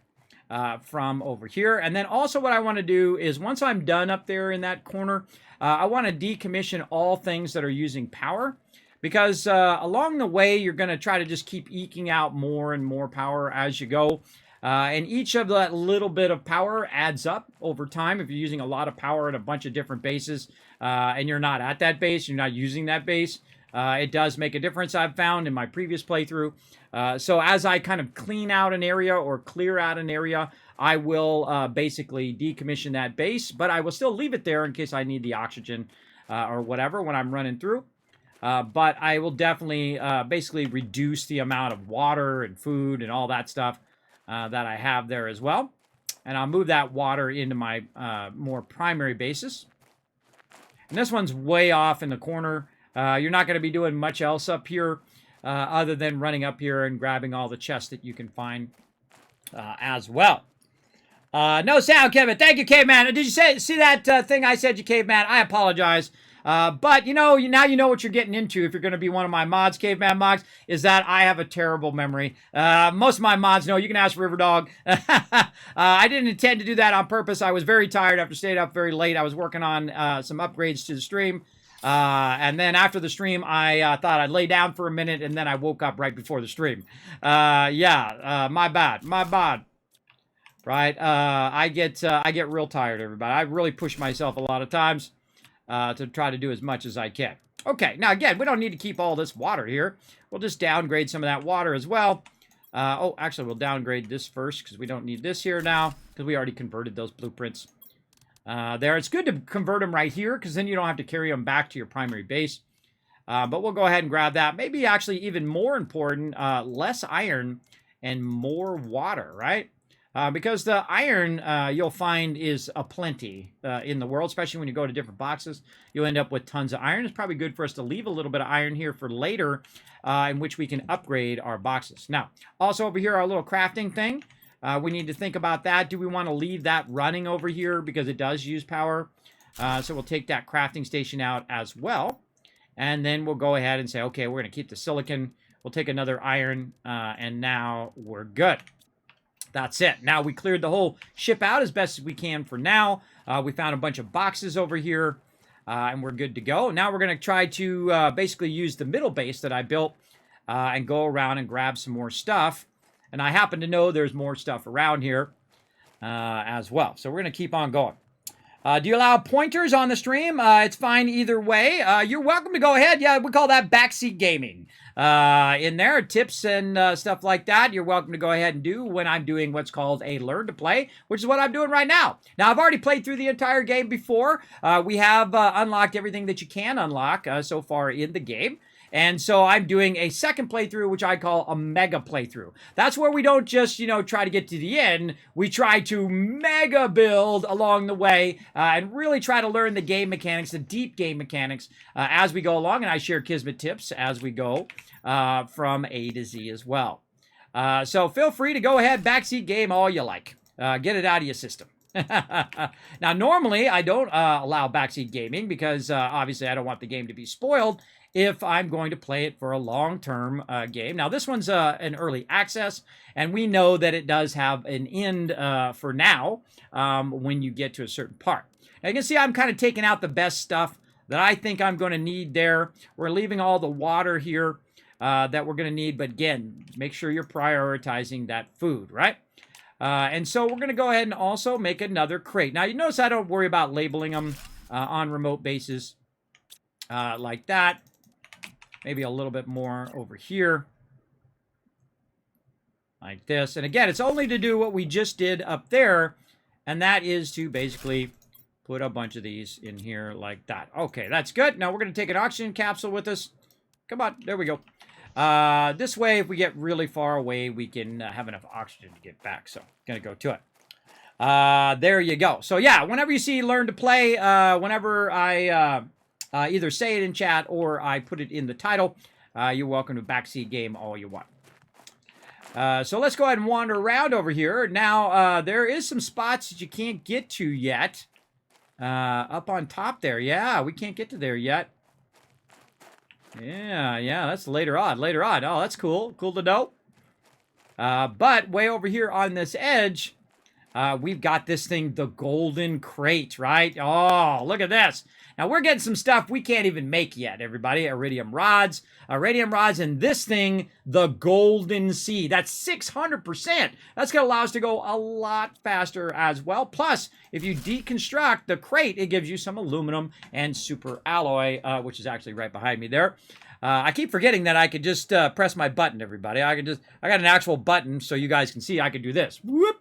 from over here. And then also what I want to do is once I'm done up there in that corner, I want to decommission all things that are using power. Because along the way, you're going to try to just keep eking out more and more power as you go. And each of that little bit of power adds up over time. If you're using a lot of power at a bunch of different bases and you're not at that base, you're not using that base, it does make a difference, I've found in my previous playthrough. So as I kind of clean out an area or clear out an area, I will basically decommission that base, but I will still leave it there in case I need the oxygen or whatever when I'm running through. But I will definitely basically reduce the amount of water and food and all that stuff that I have there as well. And I'll move that water into my more primary bases. And this one's way off in the corner. You're not going to be doing much else up here other than running up here and grabbing all the chests that you can find as well. No sound, Kevin. Thank you, Caveman. Did you see that thing I said you, Caveman? I apologize. But, now you know what you're getting into if you're going to be one of my mods, Caveman Mods, is that I have a terrible memory. Most of my mods know. You can ask Riverdog. I didn't intend to do that on purpose. I was very tired after staying up very late. I was working on some upgrades to the stream. And then after the stream, I thought I'd lay down for a minute, and then I woke up right before the stream. My bad. Right? I get real tired, everybody. I really push myself a lot of times to try to do as much as I can. Okay, now again, we don't need to keep all this water here. We'll just downgrade some of that water as well. Actually, we'll downgrade this first because we don't need this here now because we already converted those blueprints. There. It's good to convert them right here because then you don't have to carry them back to your primary base. But we'll go ahead and grab that. Maybe actually even more important, less iron and more water, right? Because the iron you'll find is aplenty in the world, especially when you go to different boxes. You'll end up with tons of iron. It's probably good for us to leave a little bit of iron here for later in which we can upgrade our boxes. Now, also over here, our little crafting thing. We need to think about that. Do we want to leave that running over here because it does use power? So we'll take that crafting station out as well. And then we'll go ahead and say, okay, we're going to keep the silicon. We'll take another iron, and now we're good. That's it. Now we cleared the whole ship out as best as we can for now. We found a bunch of boxes over here, and we're good to go. Now we're going to try to basically use the middle base that I built and go around and grab some more stuff. And I happen to know there's more stuff around here as well. So we're going to keep on going. Do you allow pointers on the stream? It's fine either way. You're welcome to go ahead. Yeah, we call that backseat gaming. In there, tips and stuff like that, you're welcome to go ahead and do when I'm doing what's called a learn to play, which is what I'm doing right now. Now, I've already played through the entire game before. We have unlocked everything that you can unlock so far in the game. And so I'm doing a second playthrough, which I call a mega playthrough. That's where we don't just, try to get to the end. We try to mega build along the way and really try to learn the game mechanics, the deep game mechanics as we go along. And I share Kismet tips as we go from A to Z as well. So feel free to go ahead, backseat game all you like. Get it out of your system. Now, normally I don't allow backseat gaming because obviously I don't want the game to be spoiled if I'm going to play it for a long-term game. Now, this one's an early access, and we know that it does have an end for now when you get to a certain part. Now, you can see I'm kind of taking out the best stuff that I think I'm going to need there. We're leaving all the water here that we're going to need, but again, make sure you're prioritizing that food, right? And so we're going to go ahead and also make another crate. Now, you notice I don't worry about labeling them on remote bases like that. Maybe a little bit more over here. Like this. And again, it's only to do what we just did up there. And that is to basically put a bunch of these in here like that. Okay, that's good. Now we're going to take an oxygen capsule with us. Come on, there we go. This way, if we get really far away, we can have enough oxygen to get back. So, going to go to it. There you go. So, yeah, whenever you see Learn to Play, whenever I either say it in chat or I put it in the title, you're welcome to backseat game all you want. So let's go ahead and wander around over here. Now, there is some spots that you can't get to yet. Up on top there. Yeah, we can't get to there yet. Yeah, that's later on. Oh, that's cool. Cool to know. But way over here on this edge, we've got this thing, the golden crate, right? Oh, look at this. Now, we're getting some stuff we can't even make yet, everybody. Iridium rods, and this thing, the golden seed. That's 600%. That's going to allow us to go a lot faster as well. Plus, if you deconstruct the crate, it gives you some aluminum and super alloy, which is actually right behind me there. I keep forgetting that I could just press my button, everybody. I got an actual button so you guys can see I could do this. Whoop.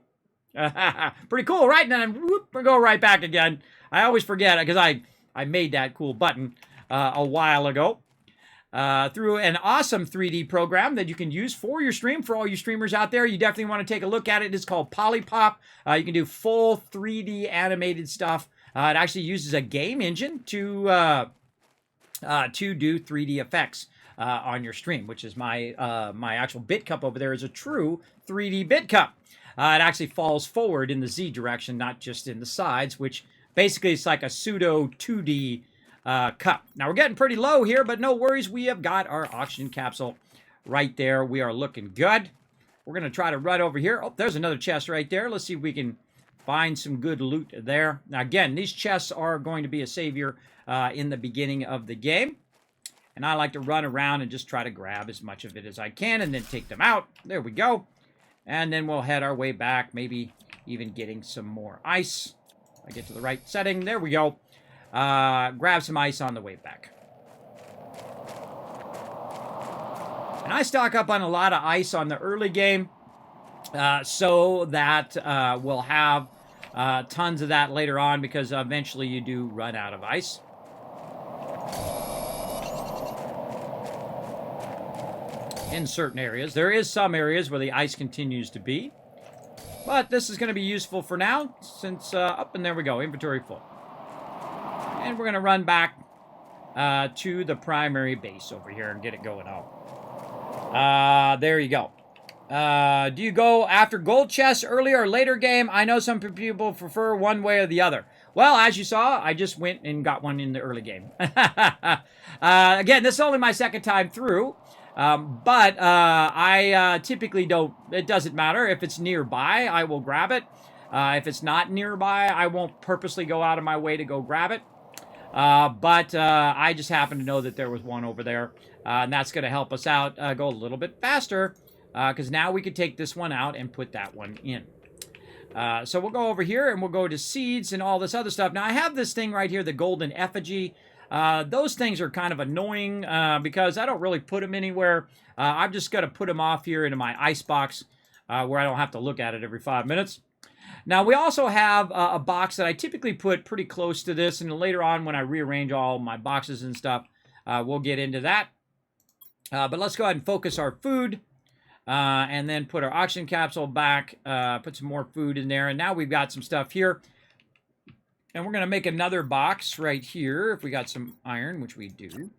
Pretty cool, right? And then whoop, we go right back again. I always forget because I made that cool button a while ago through an awesome 3D program that you can use for your stream. For all you streamers out there, you definitely want to take a look at it. It's called Polypop. You can do full 3D animated stuff. It actually uses a game engine to do 3D effects on your stream, which is my actual bit cup over there is a true 3D bit cup. It actually falls forward in the Z direction, not just in the sides, which basically it's like a pseudo 2D cup. Now we're getting pretty low here, but no worries. We have got our oxygen capsule right there. We are looking good. We're going to try to run over here. Oh, there's another chest right there. Let's see if we can find some good loot there. Now again, these chests are going to be a savior in the beginning of the game. And I like to run around and just try to grab as much of it as I can and then take them out. There we go. And then we'll head our way back, maybe even getting some more ice. I get to the right setting. There we go. Grab some ice on the way back. And I stock up on a lot of ice on the early game so that we'll have tons of that later on because eventually you do run out of ice. In certain areas. There is some areas where the ice continues to be. But this is going to be useful for now since up and there we go. Inventory full. And we're going to run back to the primary base over here and get it going on. There you go. Do you go after gold chests earlier or later game? I know some people prefer one way or the other. Well, as you saw, I just went and got one in the early game. Again, this is only my second time through. But I typically don't, it doesn't matter. If it's nearby, I will grab it. If it's not nearby, I won't purposely go out of my way to go grab it. But I just happen to know that there was one over there And that's going to help us out go a little bit faster because now we could take this one out and put that one in. So we'll go over here and we'll go to seeds and all this other stuff. Now I have this thing right here, the golden effigy. Those things are kind of annoying because I don't really put them anywhere. I've just got to put them off here into my ice box where I don't have to look at it every 5 minutes. Now we also have a box that I typically put pretty close to this, and later on when I rearrange all my boxes and stuff, we'll get into that. But let's go ahead and focus our food. And then put our oxygen capsule back, put some more food in there. And now we've got some stuff here. And we're going to make another box right here if we got some iron, which we do.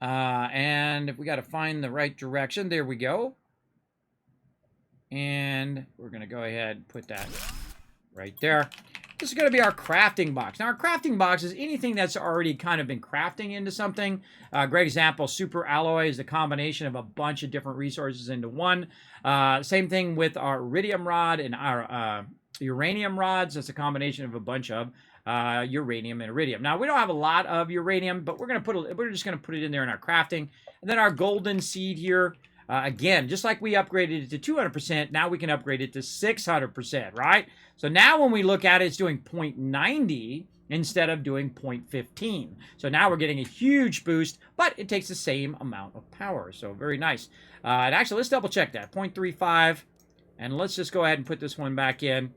And if we got to find the right direction, there we go. And we're going to go ahead and put that right there. This is going to be our crafting box. Now, our crafting box is anything that's already kind of been crafting into something. Great example, super alloy is the combination of a bunch of different resources into one. Same thing with our iridium rod and our uranium rods. That's a combination of a bunch of uranium and iridium. Now, we don't have a lot of uranium, but we're just going to put it in there in our crafting. And then our golden seed here. Again, just like we upgraded it to 200%, now we can upgrade it to 600%, right? So now when we look at it, it's doing 0.90 instead of doing 0.15. So now we're getting a huge boost, but it takes the same amount of power. So very nice. And actually, let's double check that. 0.35. And let's just go ahead and put this one back in.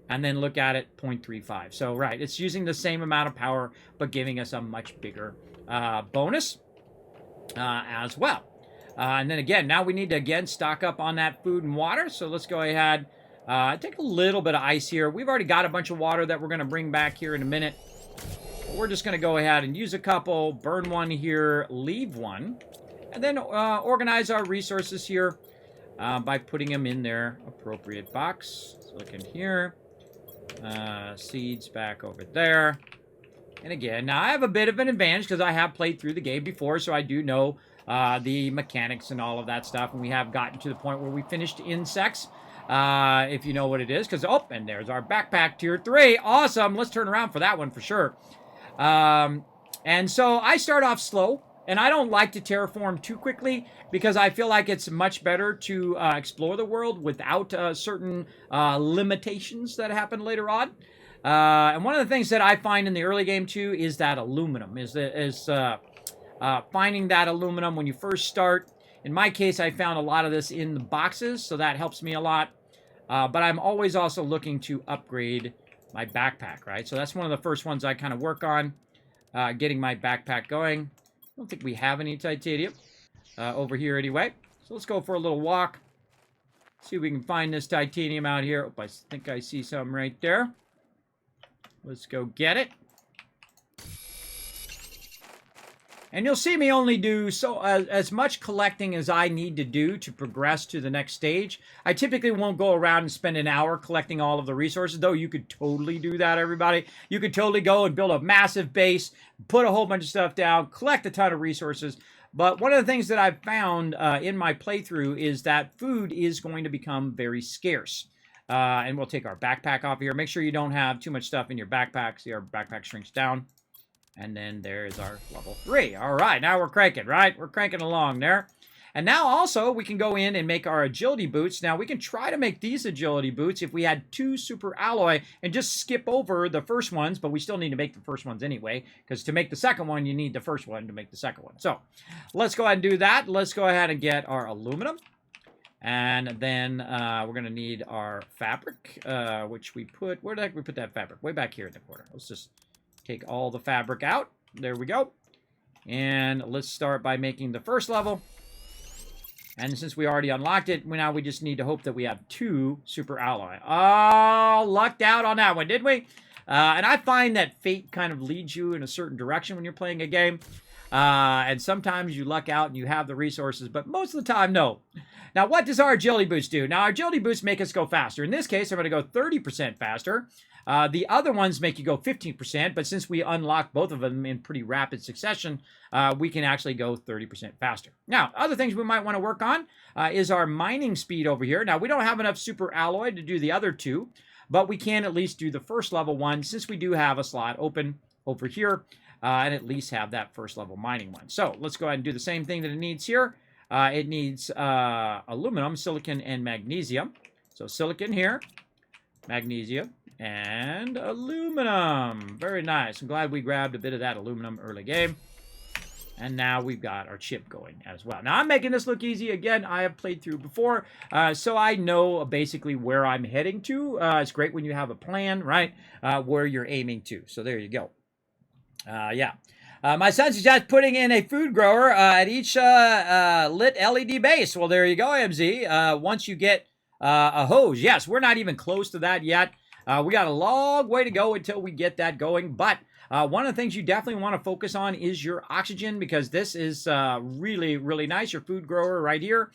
And then look at it, 0.35. So, right, it's using the same amount of power, but giving us a much bigger bonus as well. And then again, now we need to, again, stock up on that food and water. So let's go ahead, take a little bit of ice here. We've already got a bunch of water that we're going to bring back here in a minute. But we're just going to go ahead and use a couple, burn one here, leave one. And then organize our resources here by putting them in their appropriate box. Let's look in here. Seeds back over there. And again, now I have a bit of an advantage because I have played through the game before, so I do know the mechanics and all of that stuff, and we have gotten to the point where we finished insects, if you know what it is, because, oh, and there's our backpack tier 3. Awesome. Let's turn around for that one for sure. And so I start off slow, and I don't like to terraform too quickly because I feel like it's much better to explore the world without certain limitations that happen later on. And one of the things that I find in the early game too is that aluminum finding that aluminum when you first start. In my case, I found a lot of this in the boxes, so that helps me a lot. But I'm always also looking to upgrade my backpack, right? So that's one of the first ones I kind of work on, getting my backpack going. I don't think we have any titanium over here anyway. So let's go for a little walk. See if we can find this titanium out here. Oh, I think I see some right there. Let's go get it. And you'll see me only do as much collecting as I need to do to progress to the next stage. I typically won't go around and spend an hour collecting all of the resources, though you could totally do that, everybody. You could totally go and build a massive base, put a whole bunch of stuff down, collect a ton of resources. But one of the things that I've found in my playthrough is that food is going to become very scarce. And we'll take our backpack off here. Make sure you don't have too much stuff in your backpack. See, our backpack shrinks down. And then there's our level 3. All right, now we're cranking, right? We're cranking along there. And now also we can go in and make our agility boots. Now we can try to make these agility boots if we had 2 super alloy and just skip over the first ones, but we still need to make the first ones anyway, because to make the second one, you need the first one to make the second one. So let's go ahead and do that. Let's go ahead and get our aluminum. And then we're going to need our fabric, which we put, where the heck we put that fabric? Way back here in the corner. Let's just take all the fabric out. There we go. And let's start by making the first level. And since we already unlocked it, now we just need to hope that we have 2 super alloy. Oh, lucked out on that one, didn't we? And I find that fate kind of leads you in a certain direction when you're playing a game. And sometimes you luck out and you have the resources, but most of the time, no. Now, what does our agility boost do? Now, our agility boosts make us go faster. In this case, I'm going to go 30% faster. The other ones make you go 15%, but since we unlock both of them in pretty rapid succession, we can actually go 30% faster. Now, other things we might want to work on is our mining speed over here. Now, we don't have enough super alloy to do the other 2, but we can at least do the first level one since we do have a slot open over here. and at least have that first level mining one. So let's go ahead and do the same thing that it needs here. It needs aluminum, silicon, and magnesium. So silicon here, magnesium, and aluminum. Very nice. I'm glad we grabbed a bit of that aluminum early game. And now we've got our chip going as well. Now, I'm making this look easy. Again, I have played through before, so I know basically where I'm heading to. It's great when you have a plan, right, where you're aiming to. So there you go. Yeah. My son suggests putting in a food grower at each lit LED base. Well, there you go, MZ. Once you get a hose. Yes, we're not even close to that yet. We got a long way to go until we get that going, but one of the things you definitely want to focus on is your oxygen, because this is really, really nice, your food grower right here.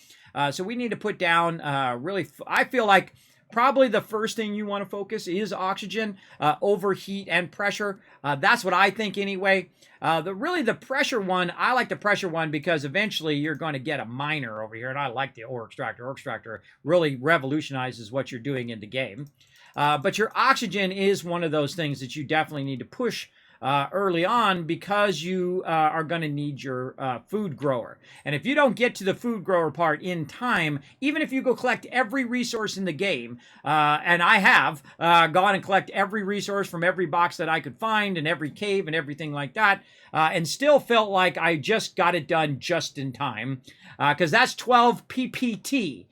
So we need to put down I feel like probably the first thing you want to focus is oxygen over heat and pressure. That's what I think anyway. The pressure one, I like the pressure one because eventually you're going to get a miner over here, and I like the ore extractor. Ore extractor really revolutionizes what you're doing in the game. But your oxygen is one of those things that you definitely need to push early on, because you are going to need your food grower. And if you don't get to the food grower part in time, even if you go collect every resource in the game, and I have gone and collect every resource from every box that I could find and every cave and everything like that, and still felt like I just got it done just in time, because that's 12 PPT.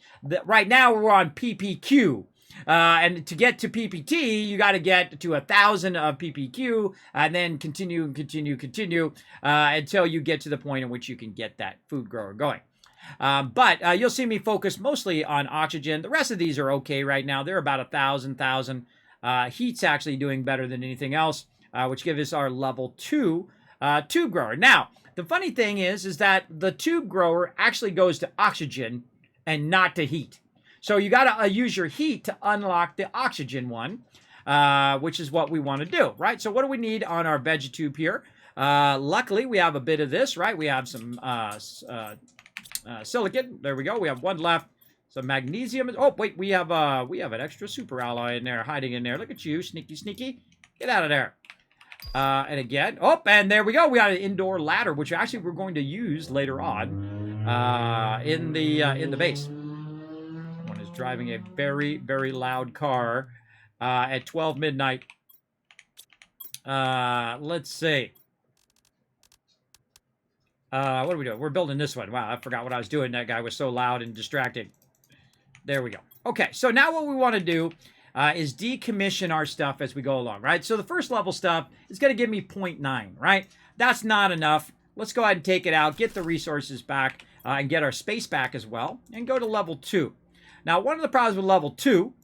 Right now we're on PPQ. And to get to PPT, you got to get to 1,000 of PPQ, and then continue until you get to the point in which you can get that food grower going. But you'll see me focus mostly on oxygen. The rest of these are okay right now. They're about 1,000. Heat's actually doing better than anything else, which gives us our level 2 tube grower. Now, the funny thing is that the tube grower actually goes to oxygen and not to heat. So you got to use your heat to unlock the oxygen one, which is what we want to do, right? So what do we need on our vegetube here? Luckily, we have a bit of this, right? We have some silicon. There we go. We have one left. Some magnesium. Oh, wait, we have an extra super alloy in there, hiding in there. Look at you, sneaky. Get out of there. And again, and there we go. We got an indoor ladder, which actually we're going to use later on in the base. Driving a very, very loud car at 12 midnight. Let's see. What are we doing? We're building this one. Wow, I forgot what I was doing. That guy was so loud and distracting. There we go. Okay, so now what we want to do is decommission our stuff as we go along, right? So the first level stuff is going to give me 0.9, right? That's not enough. Let's go ahead and take it out, get the resources back, and get our space back as well, and go to level 2. Now, one of the problems with level 2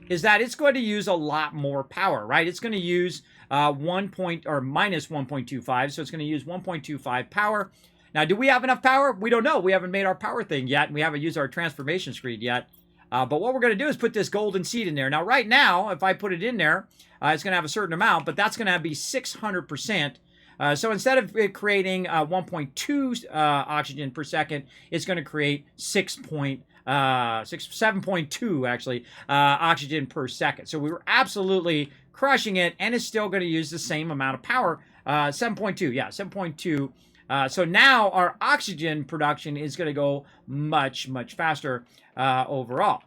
is that it's going to use a lot more power, right? It's going to use minus 1.25, so it's going to use 1.25 power. Now, do we have enough power? We don't know. We haven't made our power thing yet, and we haven't used our transformation screen yet. But what we're going to do is put this golden seed in there. Now, right now, if I put it in there, it's going to have a certain amount, but that's going to be 600%. So instead of it creating 1.2 oxygen per second, it's going to create 7.2 actually oxygen per second. So we were absolutely crushing it, and it's still going to use the same amount of power. 7.2, yeah, 7.2. So now our oxygen production is going to go much, much faster overall.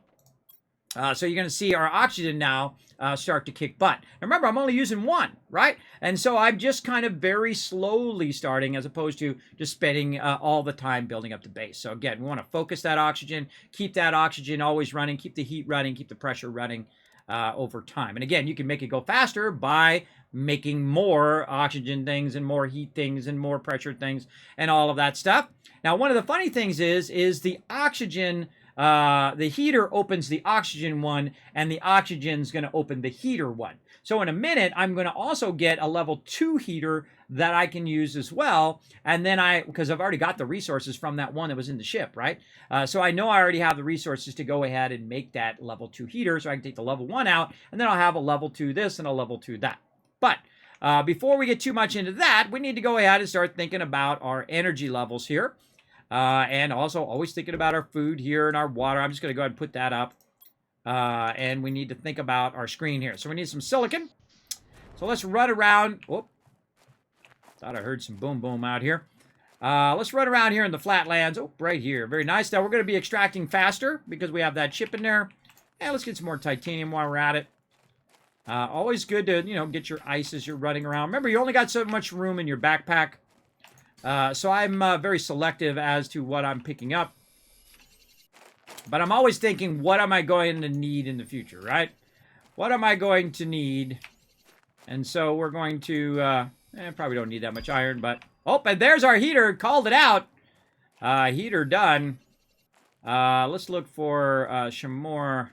So you're going to see our oxygen now start to kick butt. Now remember, I'm only using one, right? And so I'm just kind of very slowly starting, as opposed to just spending all the time building up the base. So again, we want to focus that oxygen, keep that oxygen always running, keep the heat running, keep the pressure running over time. And again, you can make it go faster by making more oxygen things and more heat things and more pressure things and all of that stuff. Now, one of the funny things is the oxygen, the heater opens the oxygen one, and the oxygen's going to open the heater one. So in a minute, I'm going to also get a level 2 heater that I can use as well. And then because I've already got the resources from that one that was in the ship, right? So I know I already have the resources to go ahead and make that level 2 heater. So I can take the level 1 out, and then I'll have a level 2 this and a level 2 that. But before we get too much into that, we need to go ahead and start thinking about our energy levels here. And also always thinking about our food here and our water. I'm just going to go ahead and put that up. And we need to think about our screen here. So we need some silicon. So let's run around. Thought I heard some boom boom out here. Let's run around here in the flatlands. Oh, right here. Very nice. Now, we're going to be extracting faster because we have that chip in there. And let's get some more titanium while we're at it. Always good to, you know, get your ice as you're running around. Remember, you only got so much room in your backpack. So I'm very selective as to what I'm picking up. But I'm always thinking, what am I going to need in the future, right? What am I going to need? And so we're going to, probably don't need that much iron, but... Oh, and there's our heater. Called it out. Heater done. Let's look for some more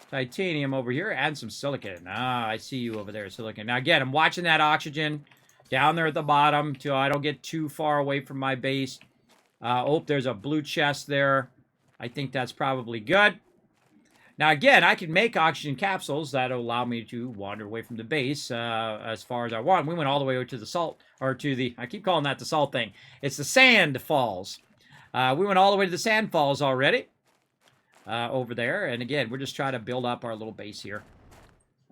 titanium over here. Add some silicon. Ah, I see you over there, silicon. Now, again, I'm watching that oxygen down there at the bottom till I don't get too far away from my base. Oh, there's a blue chest there. I think that's probably good. Now, again, I can make oxygen capsules that'll allow me to wander away from the base as far as I want. We went all the way to the salt, or to the, I keep calling that the salt thing. It's the sand falls. We went all the way to the sand falls already over there. And again, we're just trying to build up our little base here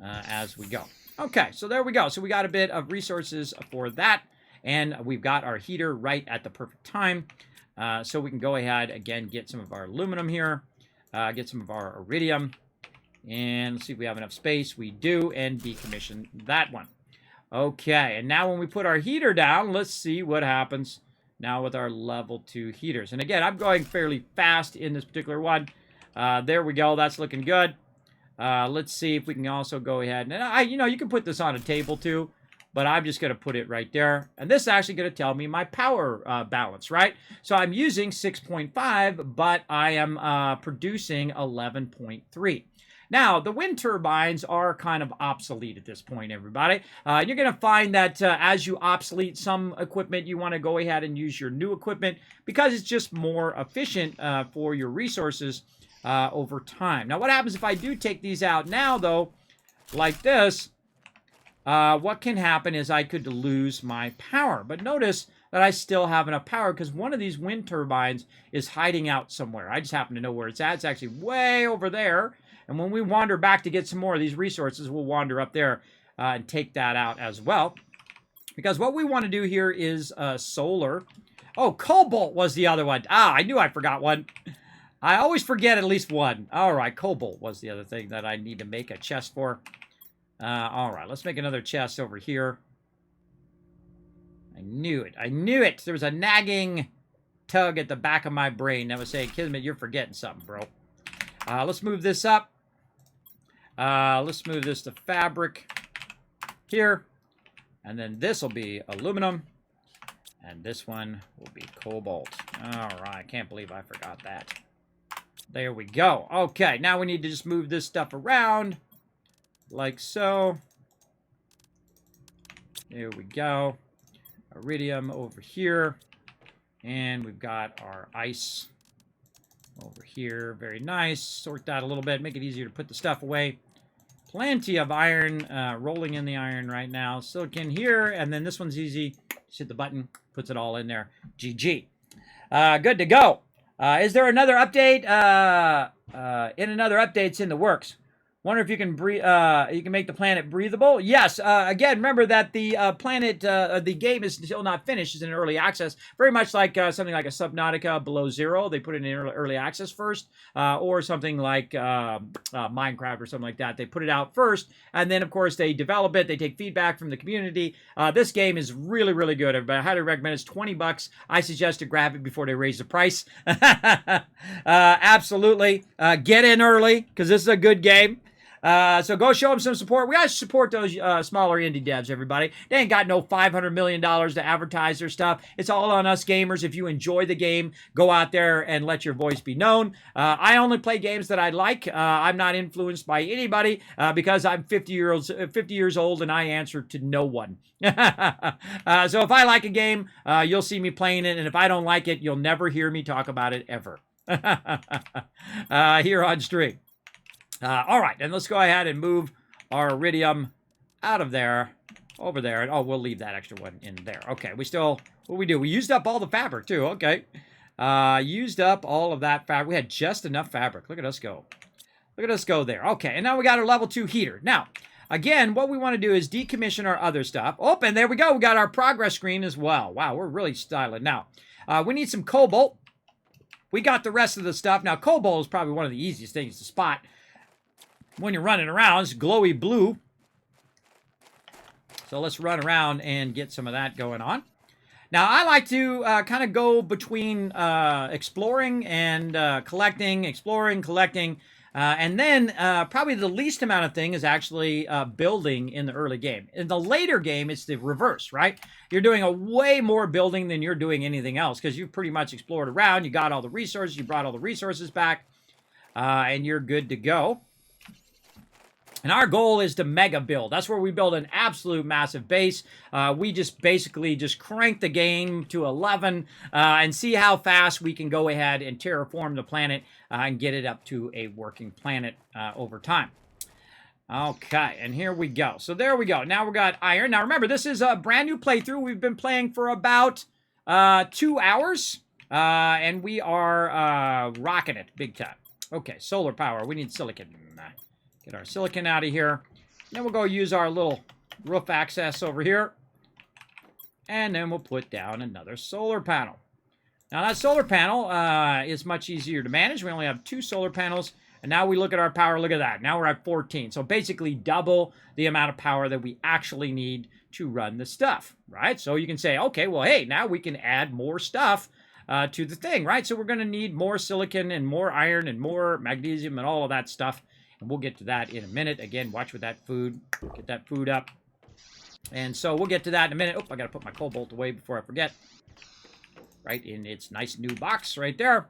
as we go. Okay, so there we go. So we got a bit of resources for that. And we've got our heater right at the perfect time. So we can go ahead, again, get some of our aluminum here. Get some of our iridium. And let's see if we have enough space. We do, and decommission that one. Okay, and now when we put our heater down, let's see what happens now with our level 2 heaters. And again, I'm going fairly fast in this particular one. There we go. That's looking good. Let's see if we can also go ahead. And, you can put this on a table too. But I'm just going to put it right there. And this is actually going to tell me my power balance, right? So I'm using 6.5, but I am producing 11.3. Now, the wind turbines are kind of obsolete at this point, everybody. You're going to find that as you obsolete some equipment, you want to go ahead and use your new equipment because it's just more efficient for your resources over time. Now, what happens if I do take these out now, though, like this? What can happen is I could lose my power. But notice that I still have enough power because one of these wind turbines is hiding out somewhere. I just happen to know where it's at. It's actually way over there. And when we wander back to get some more of these resources, we'll wander up there and take that out as well. Because what we want to do here is solar. Oh, cobalt was the other one. Ah, I knew I forgot one. I always forget at least one. All right, cobalt was the other thing that I need to make a chest for. All right, let's make another chest over here. I knew it. I knew it. There was a nagging tug at the back of my brain that was saying, Kismet, you're forgetting something, bro. Let's move this up. Let's move this to fabric here. And then this will be aluminum. And this one will be cobalt. All right, I can't believe I forgot that. There we go. Okay, now we need to just move this stuff around. Like so. There we go. Iridium over here. And we've got our ice over here. Very nice. Sort that a little bit. Make it easier to put the stuff away. Plenty of iron. Rolling in the iron right now. Silicon here. And then this one's easy. Just hit the button. Puts it all in there. GG. Good to go. Is there another update? Another update's in the works. Wonder if you can make the planet breathable. Yes. Again, remember that the planet, the game is still not finished. It's in early access. Very much like something like a Subnautica Below Zero. They put it in early access first, or something like Minecraft or something like that. They put it out first, and then of course they develop it. They take feedback from the community. This game is really, really good. I highly recommend it. It's $20. I suggest to grab it before they raise the price. Absolutely. Get in early because this is a good game. So go show them some support. We gotta support those smaller indie devs, everybody. They ain't got no $500 million to advertise their stuff. It's all on us gamers. If you enjoy the game, go out there and let your voice be known. I only play games that I like. I'm not influenced by anybody because I'm 50 years old and I answer to no one. So if I like a game, you'll see me playing it. And if I don't like it, you'll never hear me talk about it ever here on stream. All right, and let's go ahead and move our iridium out of there, over there. And, oh, we'll leave that extra one in there. Okay, what we do? We used up all the fabric, too. Okay. Used up all of that fabric. We had just enough fabric. Look at us go. Look at us go there. Okay, and now we got our level 2 heater. Now, again, what we want to do is decommission our other stuff. Oh, and there we go. We got our progress screen as well. Wow, we're really styling now. We need some cobalt. We got the rest of the stuff. Now, cobalt is probably one of the easiest things to spot when you're running around. It's glowy blue. So let's run around and get some of that going on. Now, I like to kind of go between exploring and collecting, exploring, collecting, and then probably the least amount of thing is actually building in the early game. In the later game, it's the reverse, right? You're doing a way more building than you're doing anything else because you've pretty much explored around. You got all the resources. You brought all the resources back, and you're good to go. And our goal is to mega build. That's where we build an absolute massive base. We just basically just crank the game to 11 and see how fast we can go ahead and terraform the planet and get it up to a working planet over time. Okay, and here we go. So there we go. Now we got iron. Now remember, this is a brand new playthrough. We've been playing for about 2 hours, and we are rocking it big time. Okay, solar power. We need silicon. Get our silicon out of here. Then we'll go use our little roof access over here. And then we'll put down another solar panel. Now that solar panel is much easier to manage. We only have 2 solar panels. And now we look at our power. Look at that. Now we're at 14. So basically double the amount of power that we actually need to run the stuff, right? So you can say, okay, well, hey, now we can add more stuff to the thing, right? So we're going to need more silicon and more iron and more magnesium and all of that stuff. And we'll get to that in a minute. Again, watch with that food. Get that food up. And so we'll get to that in a minute. Oh, I got to put my cobalt away before I forget. Right in its nice new box right there.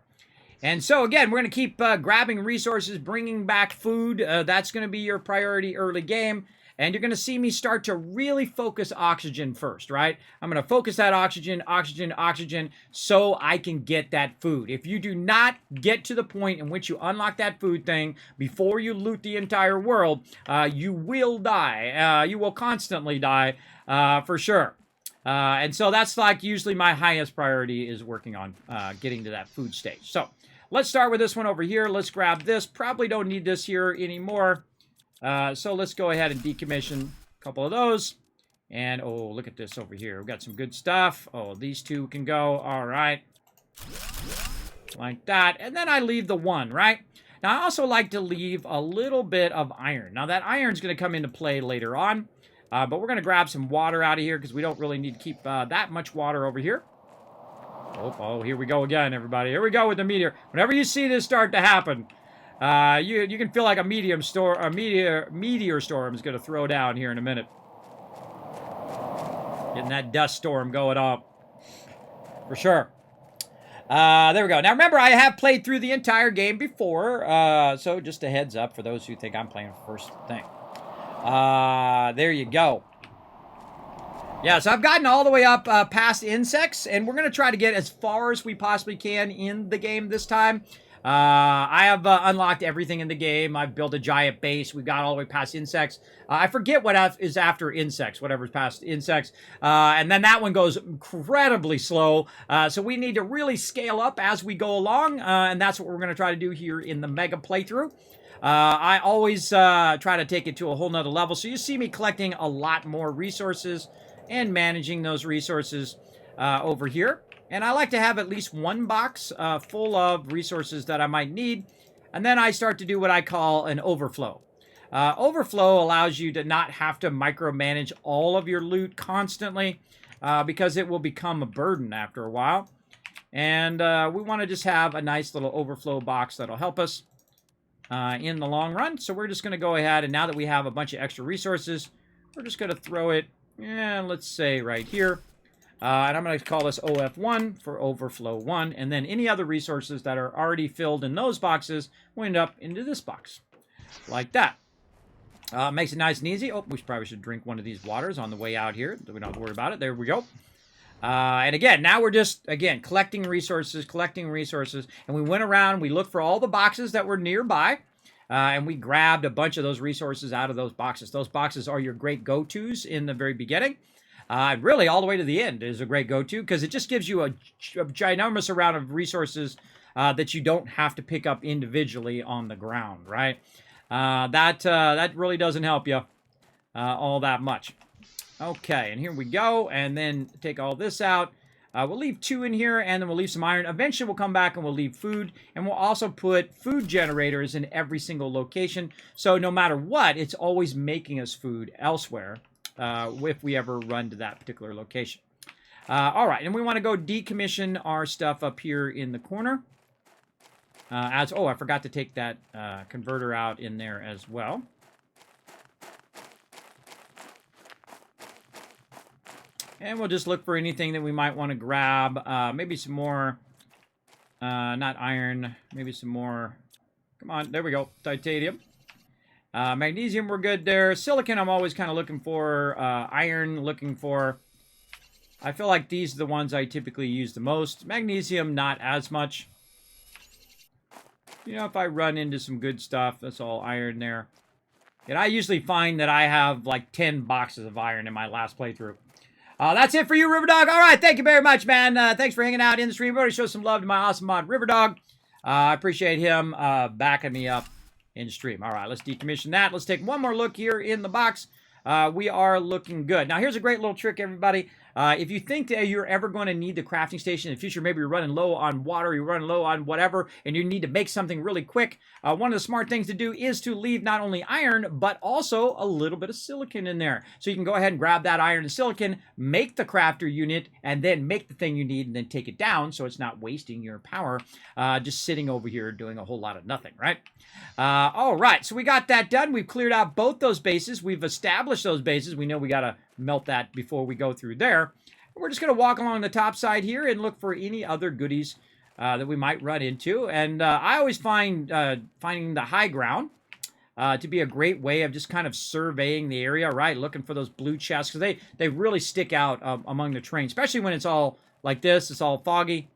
And so, again, we're going to keep grabbing resources, bringing back food. That's going to be your priority early game. And you're going to see me start to really focus oxygen first, right? I'm going to focus that oxygen, oxygen, oxygen, so I can get that food. If you do not get to the point in which you unlock that food thing before you loot the entire world, you will die. You will constantly die, for sure. And so that's like usually my highest priority is working on getting to that food stage. So let's start with this one over here. Let's grab this. Probably don't need this here anymore. So let's go ahead and decommission a couple of those. And, oh, look at this over here. We've got some good stuff. Oh, these 2 can go. All right. Like that. And then I leave the 1, right? Now, I also like to leave a little bit of iron. Now, that iron's going to come into play later on. But we're going to grab some water out of here because we don't really need to keep that much water over here. Oh, here we go again, everybody. Here we go with the meteor. Whenever you see this start to happen, you can feel like a meteor storm is going to throw down here in a minute. Getting that dust storm going up. For sure. There we go. Now remember, I have played through the entire game before. So just a heads up for those who think I'm playing the first thing. There you go. Yeah, so I've gotten all the way up past insects. And we're going to try to get as far as we possibly can in the game this time. I have unlocked everything in the game. I've built a giant base. We've got all the way past insects. I forget what is after insects, whatever's past insects. And then that one goes incredibly slow. So we need to really scale up as we go along. And that's what we're going to try to do here in the mega playthrough. I always try to take it to a whole nother level. So you see me collecting a lot more resources and managing those resources over here. And I like to have at least 1 box full of resources that I might need. And then I start to do what I call an overflow. Overflow allows you to not have to micromanage all of your loot constantly because it will become a burden after a while. And we want to just have a nice little overflow box that'll help us in the long run. So we're just going to go ahead, and now that we have a bunch of extra resources, we're just going to throw it, let's say right here. And I'm going to call this OF1 for overflow 1. And then any other resources that are already filled in those boxes will end up into this box. Like that. Makes it nice and easy. Oh, we probably should drink one of these waters on the way out here, so we don't have to worry about it. There we go. And again, now we're just, collecting resources. And we went around, we looked for all the boxes that were nearby. And we grabbed a bunch of those resources out of those boxes. Those boxes are your great go-tos in the very beginning. Really, all the way to the end is a great go-to because it just gives you a ginormous amount of resources that you don't have to pick up individually on the ground, right? That really doesn't help you. all that much. Okay, and here we go, and then take all this out. We'll leave 2 in here, and then we'll leave some iron. Eventually, we'll come back and we'll leave food, and we'll also put food generators in every single location. So no matter what, it's always making us food elsewhere if we ever run to that particular location. All right, and we want to go decommission our stuff up here in the corner. Oh, I forgot to take that converter out in there as well. And we'll just look for anything that we might want to grab. Maybe some more, not iron, maybe some more. Come on, there we go, titanium. Magnesium, we're good there. Silicon, I'm always kind of looking for. Iron, looking for. I feel like these are the ones I typically use the most. Magnesium, not as much. You know, if I run into some good stuff, that's all iron there. And I usually find that I have like 10 boxes of iron in my last playthrough. That's it for you, Riverdog. All right, thank you very much, man. Thanks for hanging out in the stream. Everybody show some love to my awesome mod, Riverdog. I appreciate him backing me up in the stream. All right, let's decommission that. Let's take one more look here in the box. We are looking good. Now, here's a great little trick, everybody. If you think that you're ever going to need the crafting station in the future, maybe you're running low on water, you're running low on whatever, and you need to make something really quick, one of the smart things to do is to leave not only iron, but also a little bit of silicon in there. So you can go ahead and grab that iron and silicon, make the crafter unit, and then make the thing you need, and then take it down so it's not wasting your power just sitting over here doing a whole lot of nothing, right? All right, so we got that done. We've cleared out both those bases. We've established those bases. We know we got to melt that before we go through there. We're just going to walk along the top side here and look for any other goodies that we might run into. And I always find finding the high ground to be a great way of just kind of surveying the area, right? Looking for those blue chests, because they really stick out among the terrain, especially when it's all like this. It's all foggy.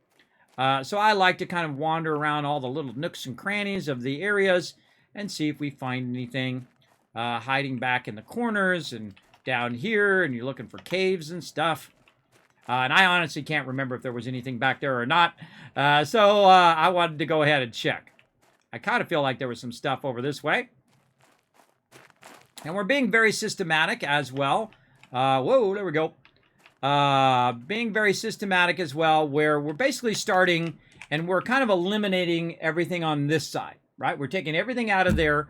So I like to kind of wander around all the little nooks and crannies of the areas and see if we find anything hiding back in the corners and down here, and you're looking for caves and stuff. And I honestly can't remember if there was anything back there or not. So I wanted to go ahead and check. I kind of feel like there was some stuff over this way. And we're being very systematic as well. Whoa, there we go. Being very systematic as well, where we're basically starting and we're kind of eliminating everything on this side, right? We're taking everything out of there.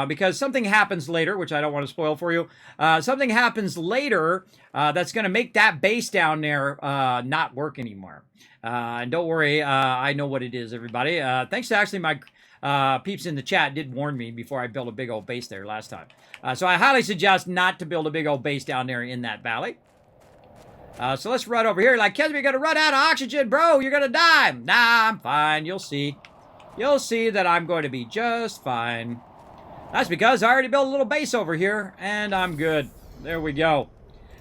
Because something happens later, which I don't want to spoil for you. Something happens later that's going to make that base down there not work anymore. And don't worry, I know what it is, everybody. Thanks to actually my peeps in the chat did warn me before I built a big old base there last time. So I highly suggest not to build a big old base down there in that valley. So let's run over here. Like, Kismet, you're going to run out of oxygen, bro. You're going to die. Nah, I'm fine. You'll see. You'll see that I'm going to be just fine. That's because I already built a little base over here, and I'm good. There we go.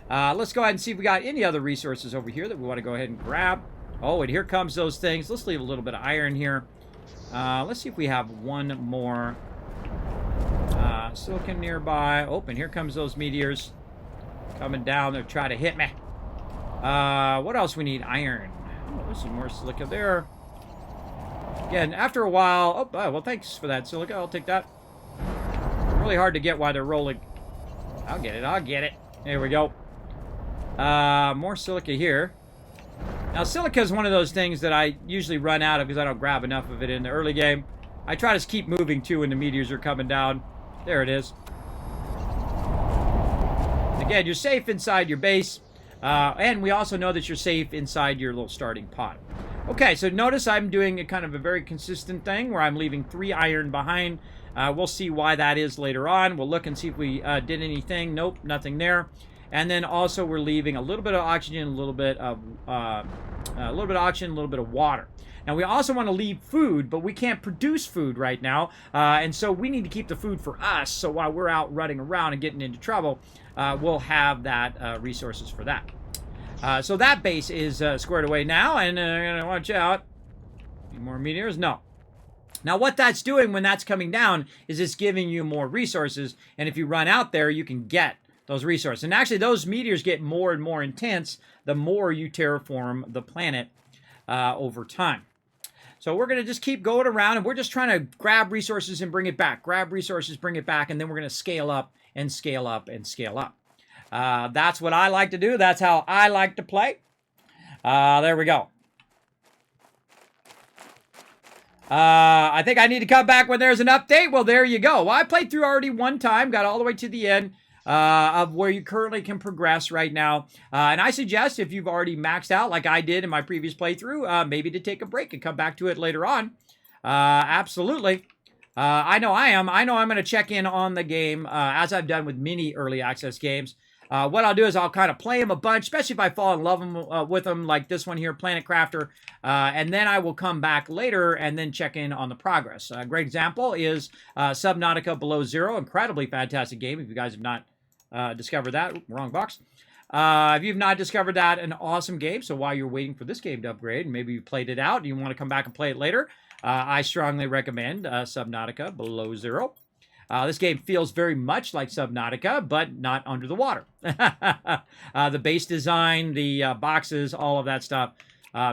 Let's go ahead and see if we got any other resources over here that we want to go ahead and grab. Oh, and here comes those things. Let's leave a little bit of iron here. Let's see if we have one more silicon nearby. Oh, and here comes those meteors coming down. They're trying to hit me. What else we need? Iron. Oh, there's some more silica there. Again, after a while... Oh, well, thanks for that silica. I'll take that. Really hard to get while they're rolling. I'll get it. I'll get it. There we go. More silica here. Now, silica is one of those things that I usually run out of because I don't grab enough of it in the early game. I try to keep moving, too, when the meteors are coming down. There it is. Again, you're safe inside your base. And we also know that you're safe inside your little starting pot. Okay, so notice I'm doing a kind of a very consistent thing where I'm leaving 3 iron behind. We'll see why that is later on. We'll look and see if we did anything. Nope, nothing there. And then also we're leaving a little bit of oxygen, a little bit of oxygen, a little bit of water. Now we also want to leave food, but we can't produce food right now, and so we need to keep the food for us. So while we're out running around and getting into trouble, we'll have that resources for that. So that base is squared away now, and watch out. Any more meteors? No. Now, what that's doing when that's coming down is it's giving you more resources, and if you run out there, you can get those resources. And actually, those meteors get more and more intense the more you terraform the planet over time. So we're going to just keep going around, and we're just trying to grab resources and bring it back. Grab resources, bring it back, and then we're going to scale up and scale up and scale up. That's what I like to do. That's how I like to play. There we go. I think I need to come back when there's an update. Well, there you go. Well, I played through already one time, got all the way to the end of where you currently can progress right now. And I suggest if you've already maxed out like I did in my previous playthrough, maybe to take a break and come back to it later on. Absolutely. I know I am. I know I'm going to check in on the game as I've done with many early access games. What I'll do is I'll kind of play them a bunch, especially if I fall in love with them, like this one here, Planet Crafter. And then I will come back later and then check in on the progress. A great example is Subnautica Below Zero. Incredibly fantastic game. If you guys have not discovered that, wrong box. If you've not discovered that, an awesome game. So while you're waiting for this game to upgrade, and maybe you played it out and you want to come back and play it later, I strongly recommend Subnautica Below Zero. This game feels very much like Subnautica, but not under the water. The base design, the boxes, all of that stuff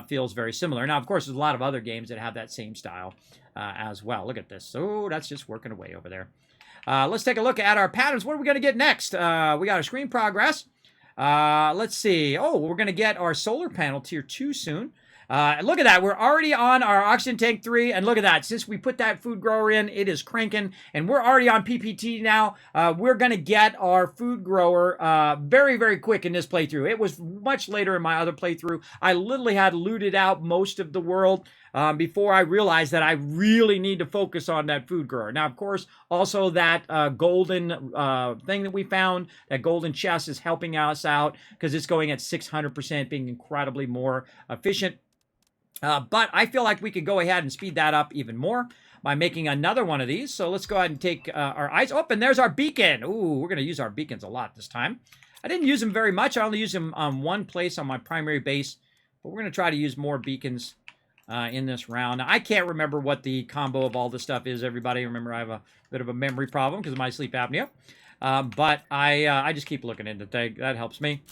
feels very similar. Now, of course, there's a lot of other games that have that same style as well. Look at this. Oh, that's just working away over there. Let's take a look at our patterns. What are we going to get next? We got our screen progress. Let's see. Oh, we're going to get our solar panel tier 2 soon. Look at that. We're already on our oxygen tank 3. And look at that. Since we put that food grower in, it is cranking. And we're already on PPT now. We're going to get our food grower very, very quick in this playthrough. It was much later in my other playthrough. I literally had looted out most of the world before I realized that I really need to focus on that food grower. Now, of course, also that golden thing that we found, that golden chest is helping us out because it's going at 600%, being incredibly more efficient. But I feel like we could go ahead and speed that up even more by making another one of these. So let's go ahead and take our eyes. Oh, and there's our beacon. Ooh, we're going to use our beacons a lot this time. I didn't use them very much. I only used them on one place on my primary base. But we're going to try to use more beacons in this round. Now, I can't remember what the combo of all this stuff is, everybody. Remember, I have a bit of a memory problem because of my sleep apnea. But I just keep looking into things. That helps me.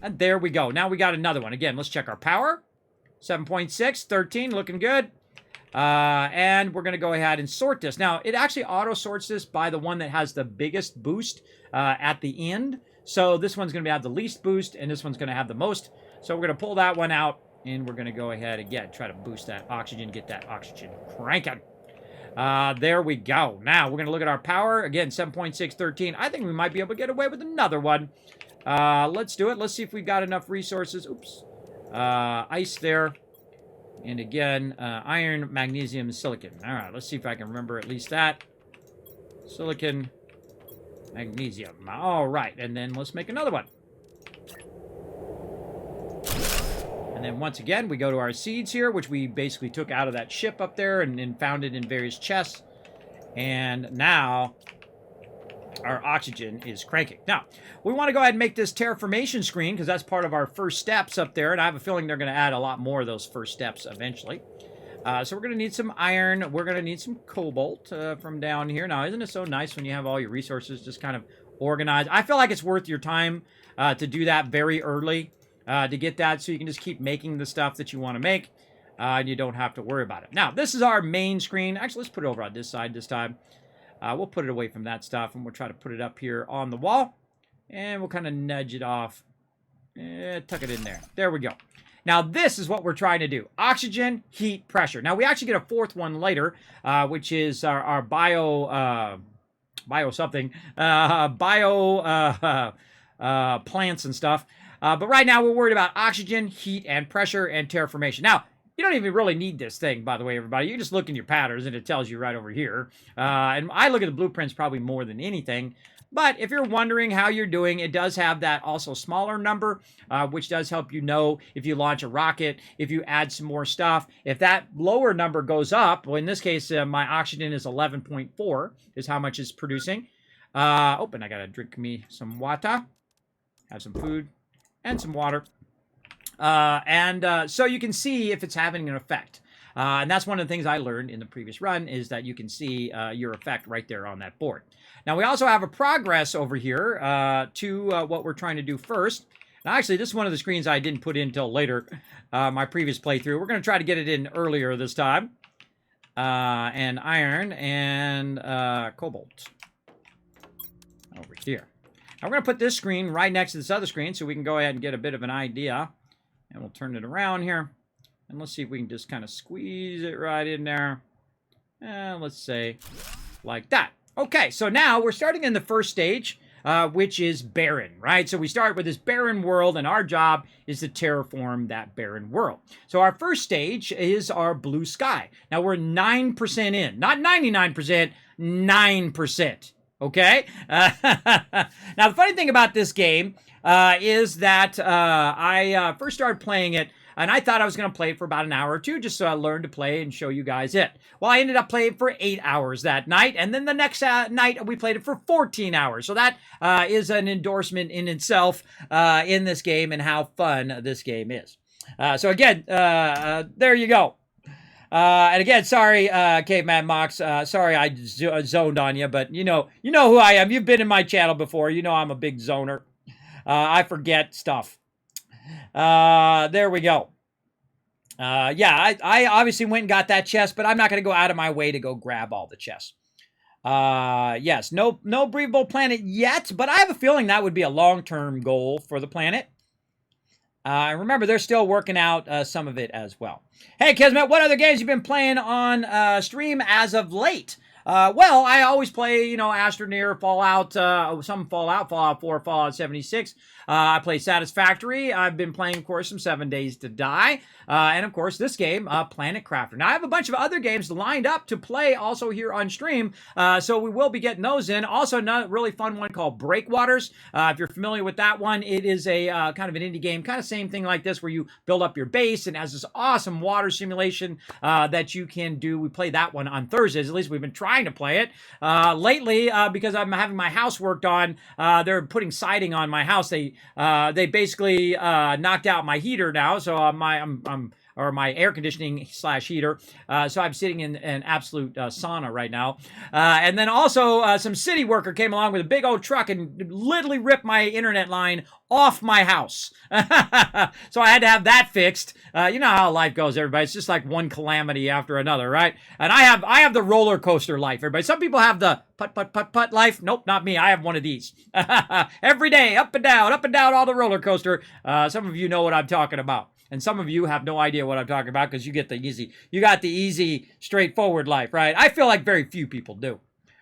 And there we go. Now we got another one. Again, let's check our power. 7.6, 13, looking good. And we're going to go ahead and sort this. Now, it actually auto-sorts this by the one that has the biggest boost at the end. So this one's going to have the least boost, and this one's going to have the most. So we're going to pull that one out, and we're going to go ahead again, try to boost that oxygen, get that oxygen cranking. There we go. Now, we're going to look at our power. Again, 7.6, 13. I think we might be able to get away with another one. Let's do it. Let's see if we've got enough resources. Oops. Ice there. And again, iron, magnesium, silicon. All right, let's see if I can remember at least that. Silicon, magnesium. All right, and then let's make another one. And then once again, we go to our seeds here, which we basically took out of that ship up there and found it in various chests. And now our oxygen is cranking. Now, we want to go ahead and make this terraformation screen because that's part of our first steps up there. And I have a feeling they're going to add a lot more of those first steps eventually. So we're going to need some iron. We're going to need some cobalt from down here. Now, isn't it so nice when you have all your resources just kind of organized? I feel like it's worth your time to do that very early to get that so you can just keep making the stuff that you want to make. And you don't have to worry about it. Now, this is our main screen. Actually, let's put it over on this side this time. We'll put it away from that stuff, and we'll try to put it up here on the wall. And we'll kind of nudge it off. Tuck it in there. There we go. Now, this is what we're trying to do. Oxygen, heat, pressure. Now, we actually get a fourth one later, which is our bio plants and stuff. But right now, we're worried about oxygen, heat, and pressure, and terraformation. Now, you don't even really need this thing, by the way, everybody. You just look in your patterns, and it tells you right over here. And I look at the blueprints probably more than anything. But if you're wondering how you're doing, it does have that also smaller number, which does help you know if you launch a rocket, if you add some more stuff. If that lower number goes up, well, in this case, my oxygen is 11.4 is how much it's producing. And I got to drink me some water, have some food, and some water. So you can see if it's having an effect. And that's one of the things I learned in the previous run is that you can see your effect right there on that board. Now, we also have a progress over here to what we're trying to do first. Now, actually, this is one of the screens I didn't put in until later, my previous playthrough. We're going to try to get it in earlier this time. And iron and cobalt over here. Now, we're going to put this screen right next to this other screen so we can go ahead and get a bit of an idea. And we'll turn it around here. And let's see if we can just kind of squeeze it right in there. And let's say like that. Okay, so now we're starting in the first stage, which is barren, right? So we start with this barren world, and our job is to terraform that barren world. So our first stage is our blue sky. Now we're 9% in, not 99%, 9%. Okay? Now the funny thing about this game is that I first started playing it, and I thought I was going to play it for about an hour or two just so I learned to play and show you guys it. Well, I ended up playing for 8 hours that night, and then the next night we played it for 14 hours. So that is an endorsement in itself in this game and how fun this game is. So again, there you go. And again, sorry, Caveman Mox. Sorry I zoned on you, but you know who I am. You've been in my channel before. You know I'm a big zoner. I forget stuff. There we go. Yeah, I obviously went and got that chest, but I'm not going to go out of my way to go grab all the chests. Yes, no breathable planet yet, but I have a feeling that would be a long-term goal for the planet. Remember, they're still working out some of it as well. Hey, Kismet, what other games you been playing on stream as of late? Well, I always play, Astroneer, Fallout, some Fallout 4, Fallout 76. I play Satisfactory. I've been playing, of course, some 7 Days to Die. And, of course, this game, Planet Crafter. Now, I have a bunch of other games lined up to play also here on stream, so we will be getting those in. Also, another really fun one called Breakwaters. If you're familiar with that one, it is a kind of an indie game, kind of same thing like this, where you build up your base and has this awesome water simulation that you can do. We play that one on Thursdays. At least we've been trying to play it. Lately, because I'm having my house worked on, they're putting siding on my house. They basically knocked out my heater now, so my air conditioning / heater. So I'm sitting in an absolute sauna right now. And then also some city worker came along with a big old truck and literally ripped my internet line off my house. So I had to have that fixed. You know how life goes, everybody. It's just like one calamity after another, right? And I have the roller coaster life, everybody. Some people have the putt life. Nope, not me. I have one of these. Every day, up and down, all the roller coaster. Some of you know what I'm talking about. And some of you have no idea what I'm talking about because you got the easy, straightforward life, right? I feel like very few people do.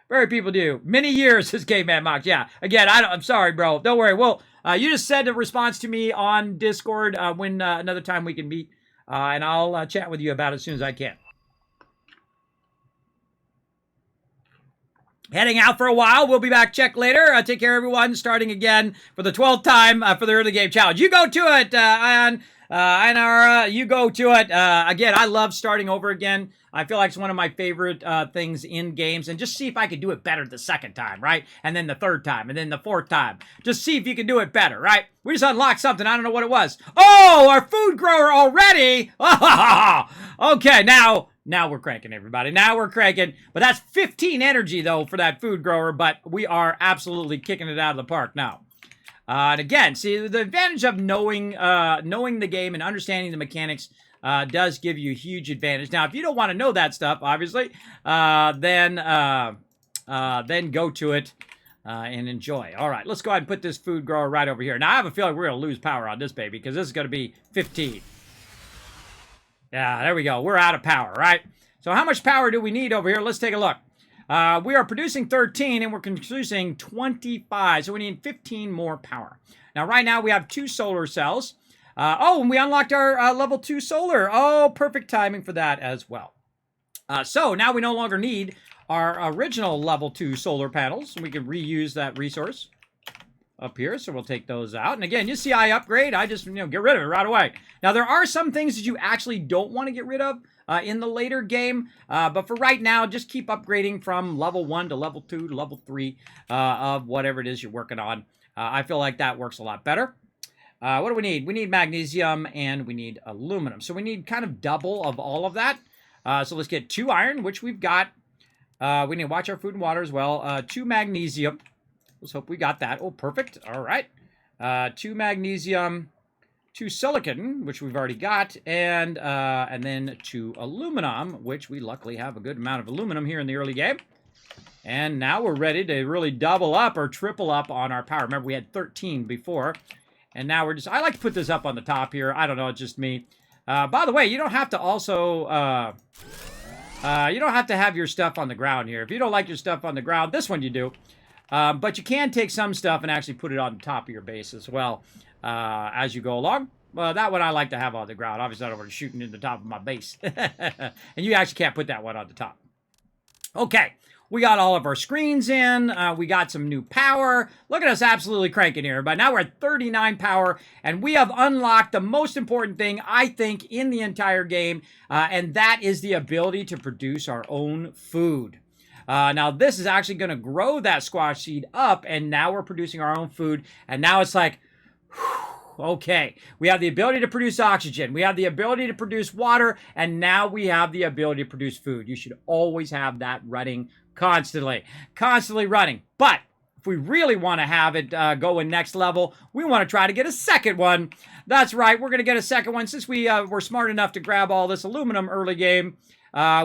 Very people do. Many years, says Caveman Mox. Yeah. Again, I'm sorry, bro. Don't worry. Well, you just said a response to me on Discord when another time we can meet, and I'll chat with you about it as soon as I can. Heading out for a while. We'll be back. Check later. Take care, everyone. Starting again for the 12th time for the early game challenge. You go to it, Ion. Inara, you go to it. Again, I love starting over again. I feel like it's one of my favorite things in games. And just see if I can do it better the second time, right? And then the third time, and then the fourth time. Just see if you can do it better, right? We just unlocked something. I don't know what it was. Oh, our food grower already. Okay, now we're cranking, everybody. Now we're cranking. But that's 15 energy, though, for that food grower. But we are absolutely kicking it out of the park now. And again, see, the advantage of knowing the game and understanding the mechanics does give you a huge advantage. Now, if you don't want to know that stuff, obviously, then go to it and enjoy. All right, let's go ahead and put this food grower right over here. Now, I have a feeling we're going to lose power on this baby because this is going to be 15. Yeah, there we go. We're out of power, right? So how much power do we need over here? Let's take a look. We are producing 13 and we're consuming 25. So we need 15 more power. Now, right now we have 2 solar cells. And we unlocked our level 2 solar. Oh, perfect timing for that as well. So now we no longer need our original level 2 solar panels. We can reuse that resource up here. So we'll take those out. And again, you see I upgrade. I just, get rid of it right away. Now, there are some things that you actually don't want to get rid of in the later game. But for right now, just keep upgrading from level 1 to level 2 to level 3 of whatever it is you're working on. I feel like that works a lot better. What do we need? We need magnesium and we need aluminum. So we need kind of double of all of that. So let's get 2 iron, which we've got. We need to watch our food and water as well. 2 magnesium. Let's hope we got that. Oh, perfect. All right. 2 magnesium, 2 silicon, which we've already got, and then 2 aluminum, which we luckily have a good amount of aluminum here in the early game. And now we're ready to really double up or triple up on our power. Remember, we had 13 before. And now we're just... I like to put this up on the top here. I don't know, it's just me. By the way, you don't have to also... you don't have to have your stuff on the ground here. If you don't like your stuff on the ground, this one you do. But you can take some stuff and actually put it on the top of your base as well as you go along. Well, that one I like to have on the ground. Obviously, I don't want to shoot in the top of my base. And you actually can't put that one on the top. Okay. We got all of our screens in. We got some new power. Look at us absolutely cranking here. But now we're at 39 power, and we have unlocked the most important thing, I think, in the entire game, and that is the ability to produce our own food. Now, this is actually going to grow that squash seed up, and now we're producing our own food, and now it's like... whew, okay, we have the ability to produce oxygen. We have the ability to produce water, and now we have the ability to produce food. You should always have that running constantly running. But if we really want to have it go in next level, we want to try to get a second one. That's right, we're going to get a second one. Since we were smart enough to grab all this aluminum early game,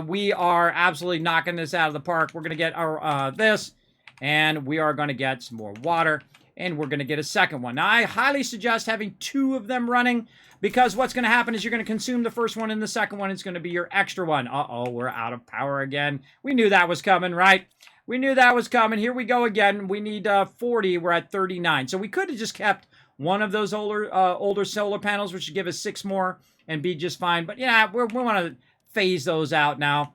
we are absolutely knocking this out of the park. We're going to get our this, and we are going to get some more water, and we're going to get a second one. Now, I highly suggest having 2 of them running, because what's going to happen is you're going to consume the first one, and the second one is going to be your extra one. Uh-oh, we're out of power again. We knew that was coming, right? We knew that was coming. Here we go again. We need 40. We're at 39. So we could have just kept one of those older solar panels, which would give us 6 more and be just fine. But yeah, we want to phase those out now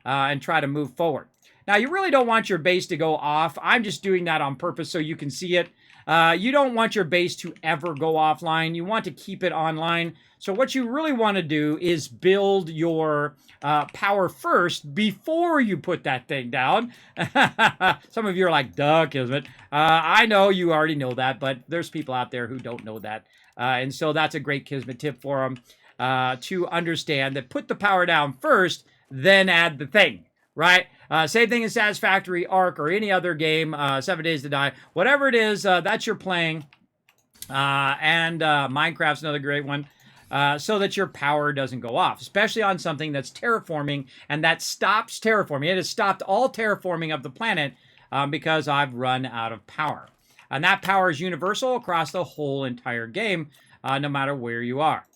and try to move forward. Now, you really don't want your base to go off. I'm just doing that on purpose so you can see it. You don't want your base to ever go offline. You want to keep it online. So what you really want to do is build your power first before you put that thing down. Some of you are like, duh, Kismet. I know you already know that, but there's people out there who don't know that. And so that's a great Kismet tip for them to understand that put the power down first, then add the thing. Right? Same thing in Satisfactory, Ark, or any other game, 7 Days to Die. Whatever it is that you're playing, and Minecraft's another great one, so that your power doesn't go off, especially on something that's terraforming, and that stops terraforming. It has stopped all terraforming of the planet because I've run out of power. And that power is universal across the whole entire game, no matter where you are.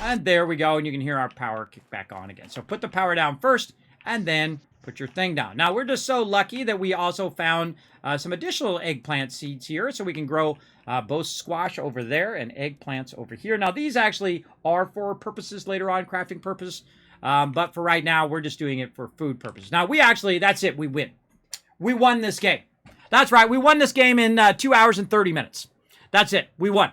And there we go, and you can hear our power kick back on again. So put the power down first, and then put your thing down. Now, we're just so lucky that we also found some additional eggplant seeds here, so we can grow both squash over there and eggplants over here. Now, these actually are for purposes later on, crafting purpose, but for right now, we're just doing it for food purposes. Now, we actually, that's it, we win. We won this game. That's right, we won this game in 2 hours and 30 minutes. That's it, we won.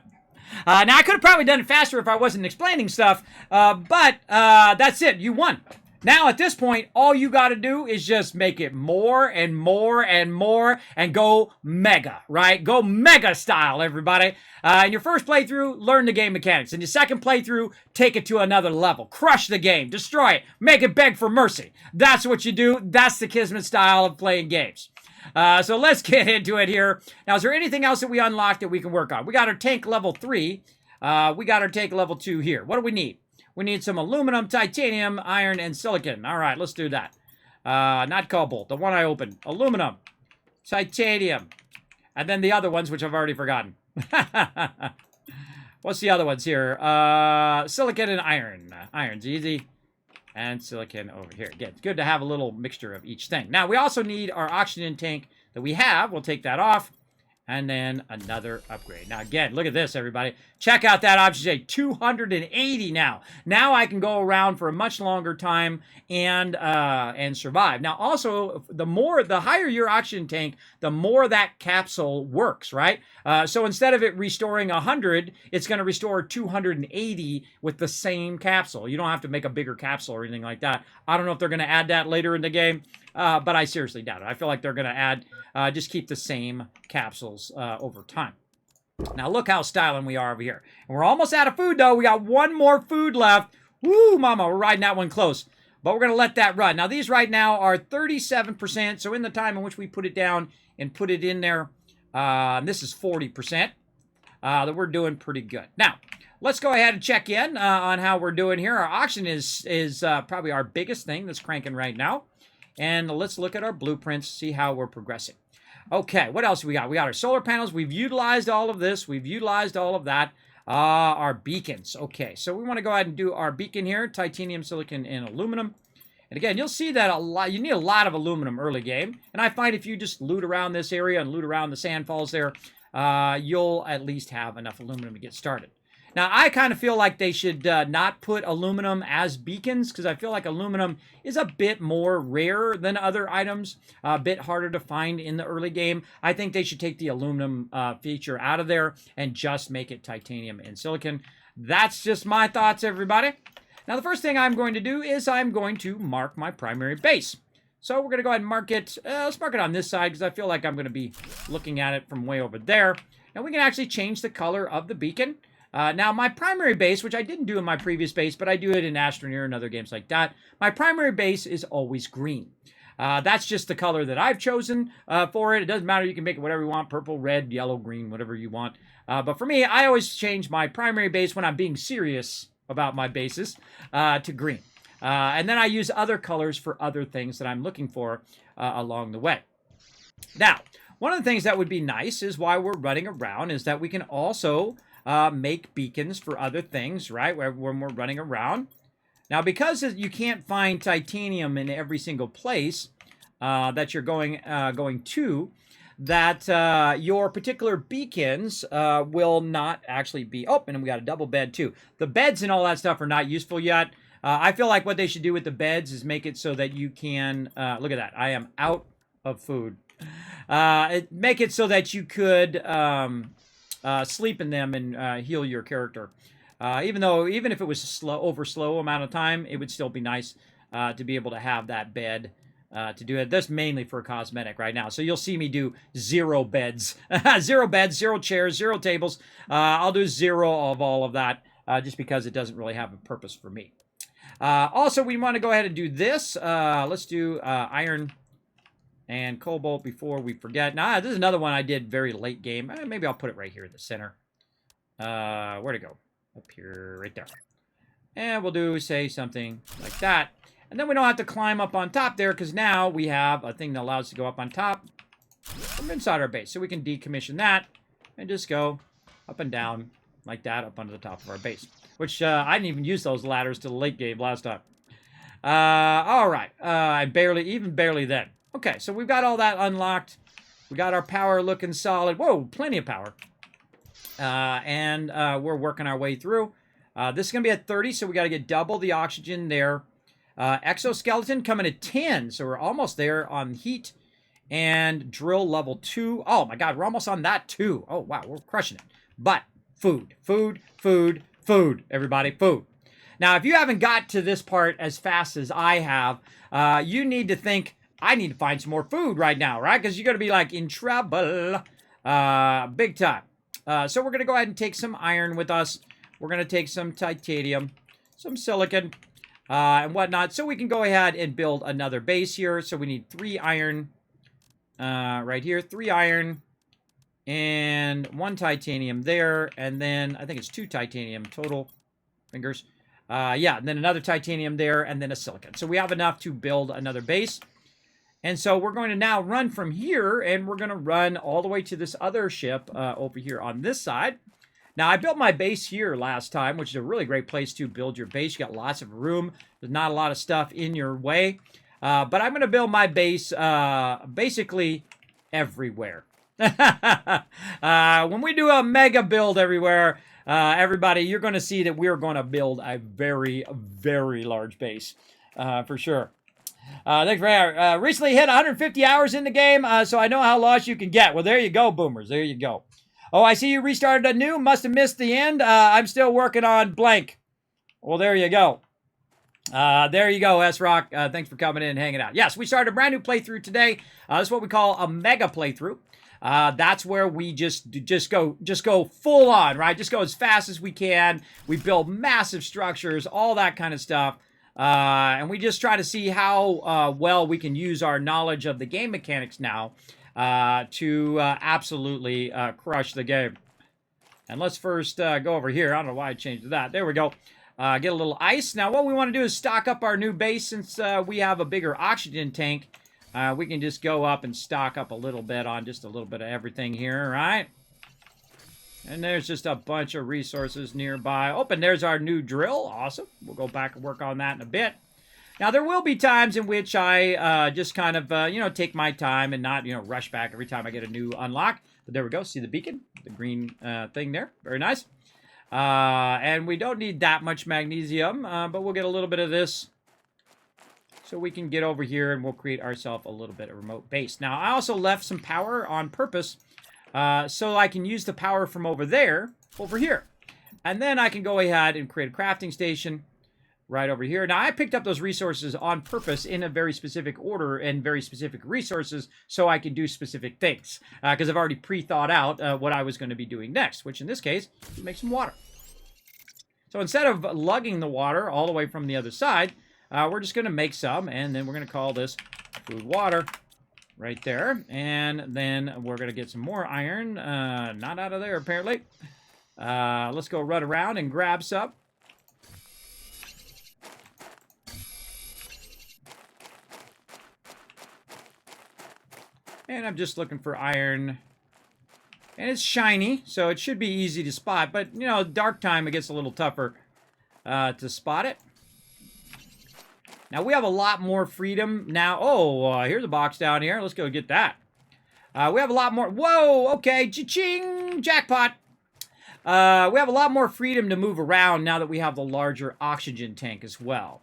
Now, I could have probably done it faster if I wasn't explaining stuff, but that's it, you won. Now, at this point, all you got to do is just make it more and more and more and go mega, right? Go mega style, everybody. In your first playthrough, learn the game mechanics. In your second playthrough, take it to another level. Crush the game. Destroy it. Make it beg for mercy. That's what you do. That's the Kismet style of playing games. So let's get into it here. Now, is there anything else that we unlocked that we can work on? We got our tank level 3. We got our tank level 2 here. What do we need? We need some aluminum, titanium, iron, and silicon. All right, let's do that. Not cobalt, the one I opened. Aluminum, titanium, and then the other ones, which I've already forgotten. What's the other ones here? Silicon and iron. Iron's easy. And silicon over here. Again, it's good to have a little mixture of each thing. Now, we also need our oxygen tank that we have. We'll take that off. And then another upgrade. Now, again, look at this, everybody. Check out that oxygen tank. 280 now. Now I can go around for a much longer time and survive. Now, also, the higher your oxygen tank, the more that capsule works, right? So instead of it restoring 100, it's going to restore 280 with the same capsule. You don't have to make a bigger capsule or anything like that. I don't know if they're going to add that later in the game, but I seriously doubt it. I feel like they're going to add, just keep the same capsules over time. Now, look how styling we are over here. And we're almost out of food, though. We got one more food left. Woo, mama, we're riding that one close. But we're going to let that run. Now, these right now are 37%. So in the time in which we put it down and put it in there, this is 40%. that we're doing pretty good. Now, let's go ahead and check in on how we're doing here. Our auction is probably our biggest thing that's cranking right now. And let's look at our blueprints, see how we're progressing. Okay, what else we got? We got our solar panels. We've utilized all of this. We've utilized all of that. Our beacons. Okay, so we want to go ahead and do our beacon here. Titanium, silicon, and aluminum. And again, you'll see that you need a lot of aluminum early game. And I find if you just loot around this area and loot around the sand falls there, you'll at least have enough aluminum to get started. Now, I kind of feel like they should not put aluminum as beacons because I feel like aluminum is a bit more rare than other items, a bit harder to find in the early game. I think they should take the aluminum feature out of there and just make it titanium and silicon. That's just my thoughts, everybody. Now, the first thing I'm going to do is I'm going to mark my primary base. So we're going to go ahead and mark it. Let's mark it on this side because I feel like I'm going to be looking at it from way over there. And we can actually change the color of the beacon. Now, my primary base, which I didn't do in my previous base, but I do it in Astroneer and other games like that, my primary base is always green. That's just the color that I've chosen for it. It doesn't matter. You can make it whatever you want, purple, red, yellow, green, whatever you want. But for me, I always change my primary base when I'm being serious about my bases to green. And then I use other colors for other things that I'm looking for along the way. Now, one of the things that would be nice is while we're running around is that we can also make beacons for other things, right? When we're running around. Now, because you can't find titanium in every single place that you're going to, that your particular beacons will not actually be open. And we got a double bed too. The beds and all that stuff are not useful yet. I feel like what they should do with the beds is make it so that you can look at that. I am out of food. Make it so that you could sleep in them and heal your character. Even if it was a slow amount of time, it would still be nice to be able to have that bed to do it. That's mainly for cosmetic right now. So you'll see me do 0 beds. 0 beds, 0 chairs, 0 tables. I'll do 0 of all of that just because it doesn't really have a purpose for me. Also, we want to go ahead and do this. Let's do iron and cobalt before we forget. Now, this is another one I did very late game. Maybe I'll put it right here in the center. Where'd it go? Up here, right there. And we'll do, say, something like that. And then we don't have to climb up on top there because now we have a thing that allows us to go up on top from inside our base. So we can decommission that and just go up and down like that up onto the top of our base. Which I didn't even use those ladders to the late game last time. All right. I barely then. Okay, so we've got all that unlocked. We got our power looking solid. Whoa, plenty of power. And we're working our way through. This is going to be at 30, so we got to get double the oxygen there. Exoskeleton coming at 10, so we're almost there on heat. And drill level 2. Oh, my God, we're almost on that, too. Oh, wow, we're crushing it. But food, everybody, food. Now, if you haven't got to this part as fast as I have, you need to think, I need to find some more food right now, right? Because you're going to be, like, in trouble big time. So we're going to go ahead and take some iron with us. We're going to take some titanium, some silicon, and whatnot. So we can go ahead and build another base here. So we need 3 iron right here. 3 iron and 1 titanium there. And then I think it's 2 titanium total. Fingers. Yeah, and then another titanium there and then a silicon. So we have enough to build another base. And so we're going to now run from here, and we're going to run all the way to this other ship over here on this side. Now, I built my base here last time, which is a really great place to build your base. You got lots of room. There's not a lot of stuff in your way. But I'm going to build my base basically everywhere. When we do a mega build everywhere, everybody, you're going to see that we're going to build a very, very large base for sure. Thanks for recently hit 150 hours in the game, so I know how lost you can get. Well, there you go, boomers. There you go. Oh, I see you restarted anew. Must have missed the end. I'm still working on blank. Well, there you go. There you go, S-Rock. Thanks for coming in and hanging out. Yes, we started a brand new playthrough today. This is what we call a mega playthrough. That's where we just go full on, right? Just go as fast as we can. We build massive structures, all that kind of stuff. And we just try to see how well we can use our knowledge of the game mechanics now to absolutely crush the game. And let's first go over here. I don't know why I changed that. There we go. Get a little ice. Now, what we want to do is stock up our new base. Since we have a bigger oxygen tank, we can just go up and stock up a little bit on just a little bit of everything here, right? And there's just a bunch of resources nearby. Oh, and there's our new drill. Awesome. We'll go back and work on that in a bit. Now, there will be times in which I just kind of, take my time and not, rush back every time I get a new unlock. But there we go. See the beacon? The green thing there. Very nice. And we don't need that much magnesium, but we'll get a little bit of this. So we can get over here and we'll create ourselves a little bit of remote base. Now, I also left some power on purpose so I can use the power from over there, over here. And then I can go ahead and create a crafting station right over here. Now, I picked up those resources on purpose in a very specific order and very specific resources so I can do specific things. Because I've already pre-thought out what I was going to be doing next, which in this case is make some water. So instead of lugging the water all the way from the other side, we're just going to make some, and then we're going to call this food water right there. And then we're going to get some more iron. Not out of there, apparently. Let's go run around and grab some. And I'm just looking for iron. And it's shiny, so it should be easy to spot. But, dark time, it gets a little tougher to spot it. Now, we have a lot more freedom now. Oh, here's a box down here. Let's go get that. We have a lot more. Whoa, okay. Cha-ching! Jackpot. We have a lot more freedom to move around now that we have the larger oxygen tank as well.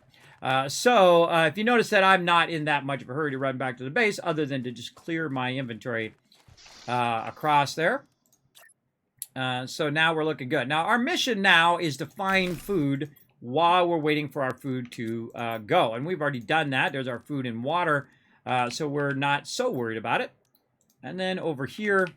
So if you notice that I'm not in that much of a hurry to run back to the base, other than to just clear my inventory across there. So now we're looking good. Now, our mission now is to find food while we're waiting for our food to go. And we've already done that. There's our food and water, so we're not so worried about it. And then over here,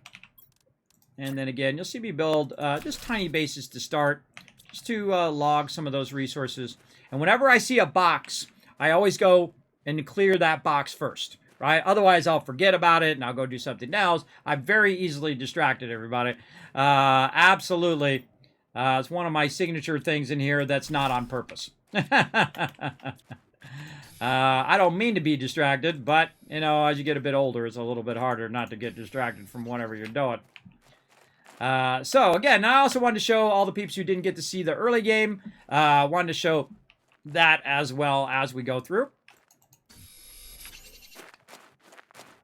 and then again, you'll see me build just tiny bases to start, just to log some of those resources. And whenever I see a box, I always go and clear that box first, right? Otherwise, I'll forget about it and I'll go do something else. I'm very easily distracted, everybody. Absolutely. It's one of my signature things in here that's not on purpose. I don't mean to be distracted, but, as you get a bit older, it's a little bit harder not to get distracted from whatever you're doing. So, again, I also wanted to show all the peeps who didn't get to see the early game. Wanted to show that as well as we go through.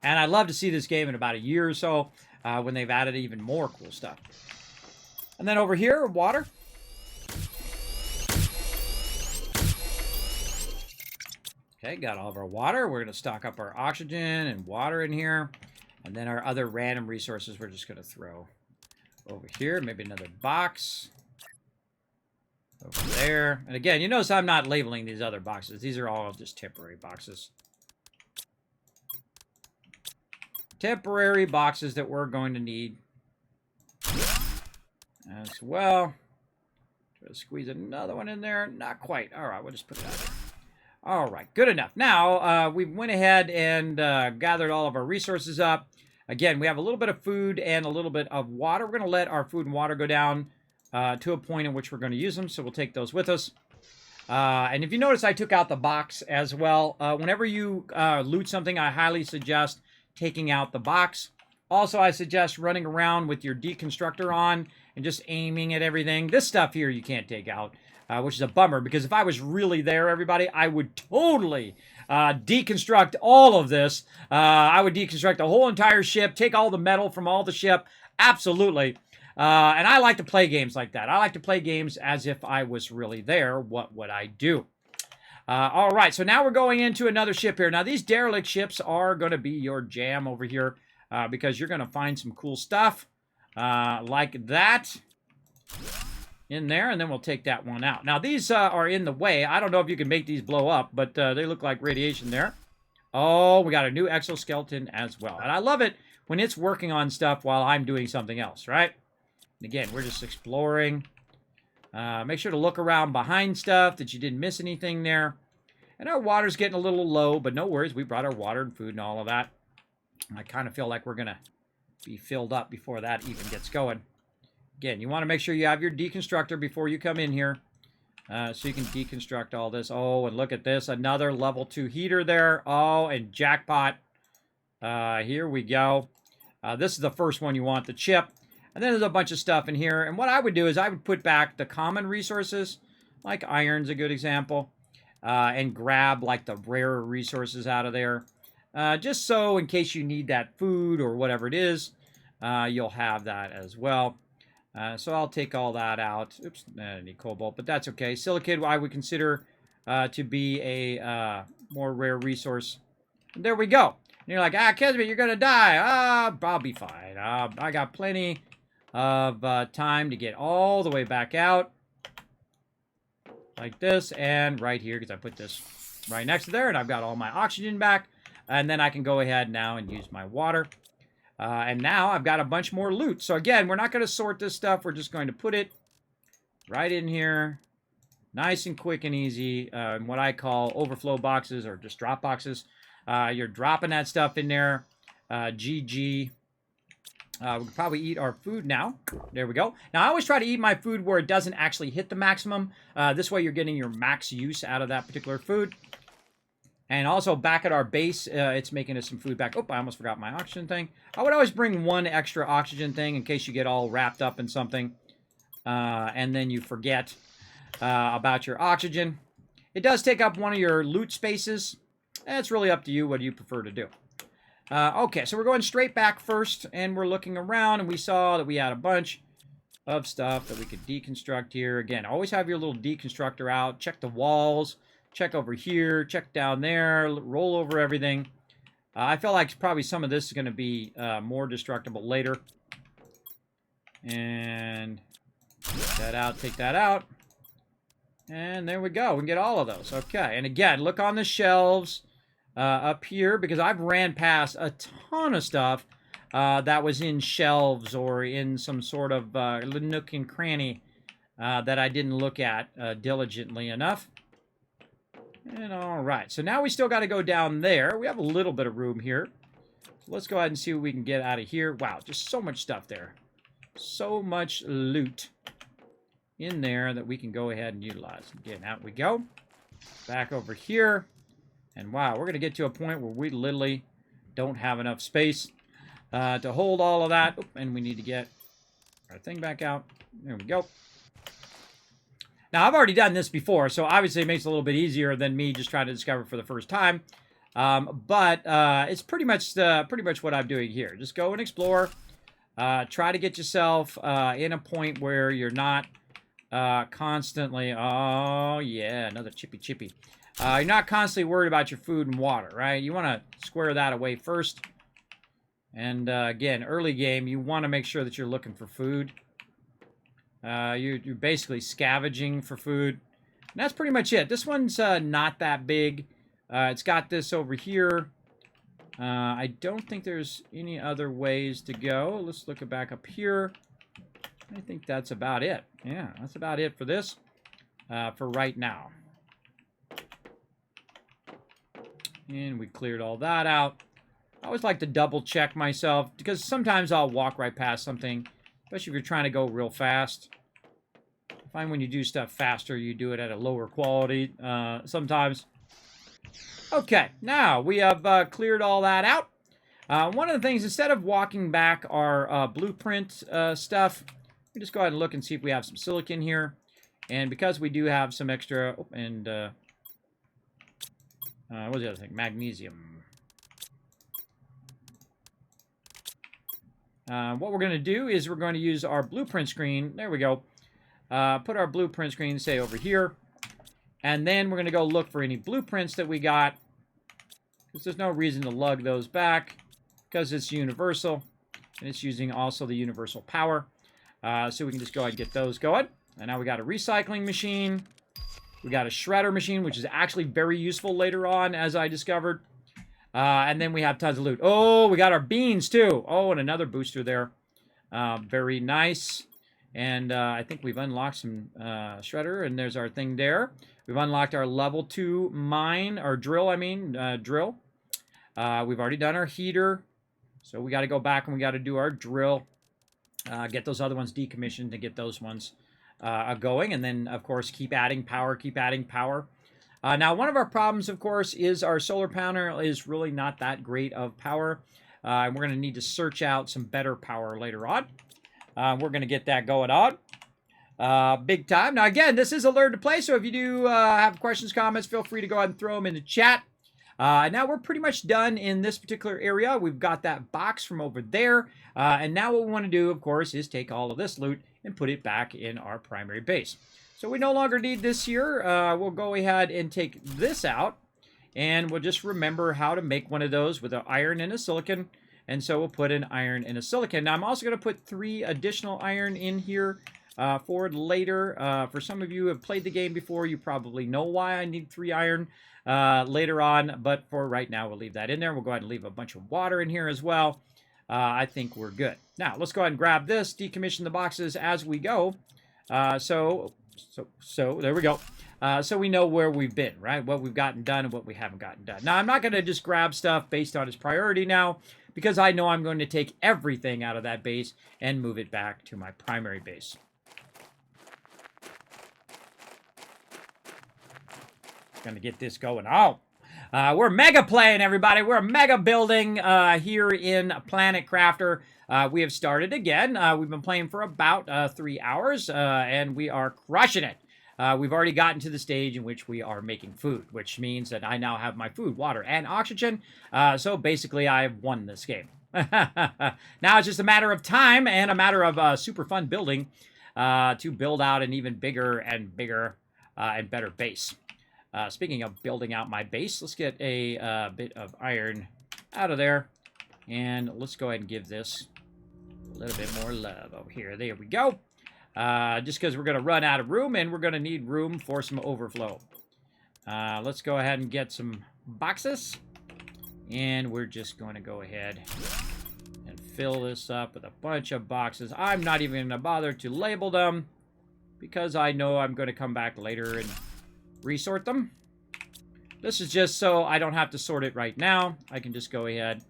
And I'd love to see this game in about a year or so when they've added even more cool stuff. And then over here, water. Okay, got all of our water. We're going to stock up our oxygen and water in here. And then our other random resources we're just going to throw over here. Maybe another box. Over there. And again, you notice I'm not labeling these other boxes. These are all just temporary boxes. Temporary boxes that we're going to need as well. Try to squeeze another one in there. Not quite. All right, we'll just put it out there. All right, good enough. Now, we went ahead and gathered all of our resources up. Again, we have a little bit of food and a little bit of water. We're going to let our food and water go down to a point in which we're going to use them, so we'll take those with us. And if you notice, I took out the box as well. Whenever you loot something, I highly suggest taking out the box. Also, I suggest running around with your deconstructor on and just aiming at everything. This stuff here you can't take out, which is a bummer, because if I was really there, everybody, I would totally deconstruct all of this. I would deconstruct the whole entire ship, take all the metal from all the ship. Absolutely. And I like to play games like that. I like to play games as if I was really there. What would I do? All right, so now we're going into another ship here. Now, these derelict ships are going to be your jam over here because you're going to find some cool stuff like that in there, and then we'll take that one out. Now, these are in the way. I don't know if you can make these blow up, but they look like radiation there. Oh, we got a new exoskeleton as well. And I love it when it's working on stuff while I'm doing something else, right? And again, we're just exploring. Make sure to look around behind stuff that you didn't miss anything there. And our water's getting a little low, but no worries. We brought our water and food and all of that. I kind of feel like we're going to be filled up before that even gets going. Again, you want to make sure you have your deconstructor before you come in here. So you can deconstruct all this. Oh, and look at this. Another level 2 heater there. Oh, and jackpot. Here we go. This is the first one you want, the chip. And then there's a bunch of stuff in here. And what I would do is I would put back the common resources, like iron's a good example, and grab like the rarer resources out of there. Just so in case you need that food or whatever it is, you'll have that as well. So I'll take all that out. Oops, I need cobalt, but that's okay. Silicate I would consider to be a more rare resource. And there we go. And you're like, Kismet, you're going to die. I'll be fine. I got plenty of time to get all the way back out. Like this, and right here, because I put this right next to there, and I've got all my oxygen back. And then I can go ahead now and use my water. And now I've got a bunch more loot. So again, we're not going to sort this stuff. We're just going to put it right in here. Nice and quick and easy. In what I call overflow boxes or just drop boxes. You're dropping that stuff in there. GG. We can probably eat our food now. There we go. Now, I always try to eat my food where it doesn't actually hit the maximum. This way you're getting your max use out of that particular food. And also back at our base, it's making us some food back. Oh, I almost forgot my oxygen thing. I would always bring one extra oxygen thing in case you get all wrapped up in something. And then you forget about your oxygen. It does take up one of your loot spaces. It's really up to you what you prefer to do. Okay, so we're going straight back first. And we're looking around. And we saw that we had a bunch of stuff that we could deconstruct here. Again, always have your little deconstructor out. Check the walls. Check over here, check down there, roll over everything. I feel like probably some of this is going to be more destructible later. And take that out. And there we go. We can get all of those. Okay, and again, look on the shelves up here, because I've ran past a ton of stuff that was in shelves or in some sort of nook and cranny that I didn't look at diligently enough. And all right, so now we still got to go down there. We have a little bit of room here. So let's go ahead and see what we can get out of here. Wow, just so much stuff there. So much loot in there that we can go ahead and utilize. Again, out we go. Back over here. And wow, we're going to get to a point where we literally don't have enough space to hold all of that. Oop, and we need to get our thing back out. There we go. Now, I've already done this before, so obviously it makes it a little bit easier than me just trying to discover for the first time. But it's pretty much what I'm doing here. Just go and explore. Try to get yourself in a point where you're not constantly... Oh, yeah, another chippy. You're not constantly worried about your food and water, right? You want to square that away first. And again, early game, you want to make sure that you're looking for food. You're basically scavenging for food. And that's pretty much it. This one's not that big. It's got this over here. I don't think there's any other ways to go. Let's look back up here. I think that's about it. Yeah, that's about it for this for right now. And we cleared all that out. I always like to double check myself because sometimes I'll walk right past something. Especially if you're trying to go real fast. I find when you do stuff faster, you do it at a lower quality sometimes. Okay, now we have cleared all that out. One of the things, instead of walking back our blueprint stuff, we just go ahead and look and see if we have some silicon here. And because we do have some extra, what's the other thing? Magnesium. What we're going to do is we're going to use our blueprint screen. There we go. Put our blueprint screen, say, over here. And then we're going to go look for any blueprints that we got. Because there's no reason to lug those back. Because it's universal. And it's using also the universal power. So we can just go ahead and get those going. And now we got a recycling machine. We got a shredder machine, which is actually very useful later on, as I discovered. And then we have tons of loot. Oh, we got our beans, too. Oh, and another booster there. Very nice. And I think we've unlocked some shredder, and there's our thing there. We've unlocked our level 2 mine, or drill, drill. We've already done our heater. So we got to go back and we got to do our drill. Get those other ones decommissioned to get those ones going. And then, of course, keep adding power, keep adding power. Now, one of our problems, of course, is our solar panel is really not that great of power. And we're going to need to search out some better power later on. We're going to get that going on. Big time. Now, again, this is a learn to play, so if you do have questions, comments, feel free to go ahead and throw them in the chat. Now we're pretty much done in this particular area. We've got that box from over there. And now what we want to do, of course, is take all of this loot and put it back in our primary base. So we no longer need this here. We'll go ahead and take this out. And we'll just remember how to make one of those with an iron and a silicon. And so we'll put an iron and a silicon. Now I'm also going to put 3 additional iron in here for later. For some of you who have played the game before, you probably know why I need 3 iron later on. But for right now, we'll leave that in there. We'll go ahead and leave a bunch of water in here as well. I think we're good. Now, let's go ahead and grab this, decommission the boxes as we go. So there we go. So we know where we've been, right? What we've gotten done and what we haven't gotten done. Now, I'm not going to just grab stuff based on its priority now, because I know I'm going to take everything out of that base and move it back to my primary base. Going to get this going. Oh, we're mega playing, everybody. We're mega building here in Planet Crafter. We have started again. We've been playing for about 3 hours, and we are crushing it. We've already gotten to the stage in which we are making food, which means that I now have my food, water, and oxygen. So basically, I have won this game. Now it's just a matter of time and a matter of super fun building to build out an even bigger and better base. Speaking of building out my base, let's get a bit of iron out of there. And let's go ahead and give this a little bit more love over here. There we go. Just because we're going to run out of room, and we're going to need room for some overflow. Let's go ahead and get some boxes. And we're just going to go ahead and fill this up with a bunch of boxes. I'm not even going to bother to label them, because I know I'm going to come back later and resort them. This is just so I don't have to sort it right now. I can just go ahead,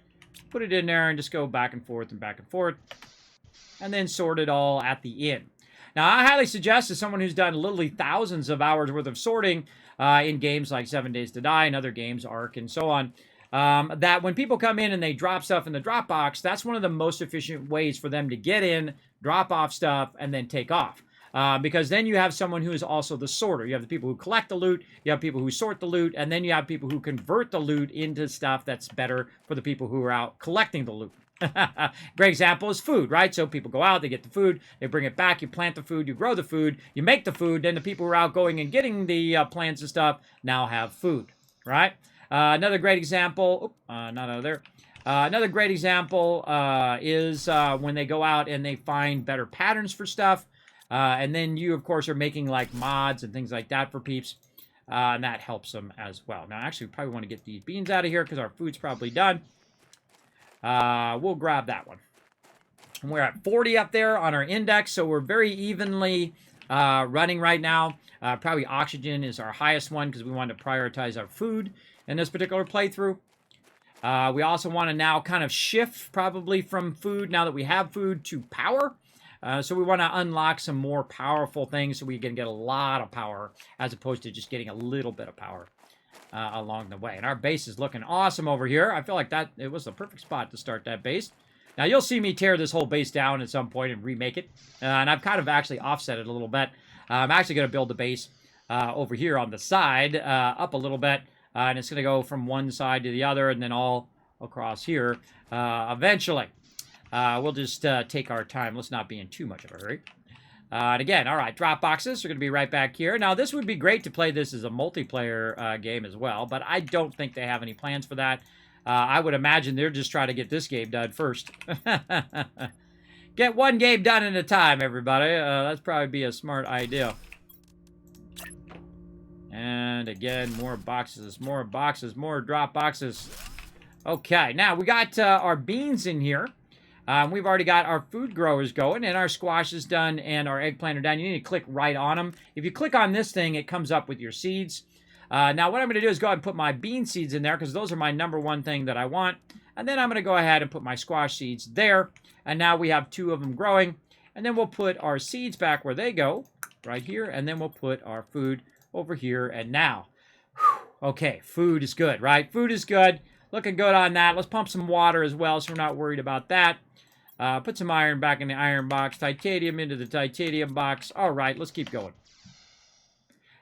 put it in there, and just go back and forth, and then sort it all at the end. Now, I highly suggest to someone who's done literally thousands of hours worth of sorting in games like 7 Days to Die and other games, Ark, and so on, that when people come in and they drop stuff in the drop box, that's one of the most efficient ways for them to get in, drop off stuff, and then take off. Because then you have someone who is also the sorter. You have the people who collect the loot, you have people who sort the loot, and then you have people who convert the loot into stuff that's better for the people who are out collecting the loot. Great example is food, right? So people go out, they get the food, they bring it back, you plant the food, you grow the food, you make the food, then the people who are out going and getting the plants and stuff now have food, right? Another great example, not out of there. Another great example is when they go out and they find better patterns for stuff. And then you, of course, are making like mods and things like that for peeps. And that helps them as well. Now, actually, we probably want to get these beans out of here because our food's probably done. We'll grab that one. And we're at 40 up there on our index, so we're very evenly running right now. Probably oxygen is our highest one because we want to prioritize our food in this particular playthrough. We also want to now kind of shift probably from food, now that we have food, to power. So we want to unlock some more powerful things so we can get a lot of power as opposed to just getting a little bit of power along the way. And our base is looking awesome over here. I feel like that it was the perfect spot to start that base. Now you'll see me tear this whole base down at some point and remake it. And I've kind of actually offset it a little bit. I'm actually going to build the base over here on the side up a little bit. And it's going to go from one side to the other and then all across here eventually. We'll just take our time. Let's not be in too much of a hurry. And again, all right, drop boxes are going to be right back here. Now, this would be great to play this as a multiplayer game as well, but I don't think they have any plans for that. I would imagine they're just trying to get this game done first. Get one game done at a time, everybody. That's probably be a smart idea. And again, more boxes, more drop boxes. Okay, now we got our beans in here. We've already got our food growers going, and our squash is done, and our eggplant are done. You need to click right on them. If you click on this thing, it comes up with your seeds. Now, what I'm going to do is go ahead and put my bean seeds in there, because those are my #1 thing that I want. And then I'm going to go ahead and put my squash seeds there. And now we have 2 of them growing. And then we'll put our seeds back where they go, right here. And then we'll put our food over here. And now, okay, food is good, right? Food is good. Looking good on that. Let's pump some water as well, so we're not worried about that. Put some iron back in the iron box. Titanium into the titanium box. All right, let's keep going.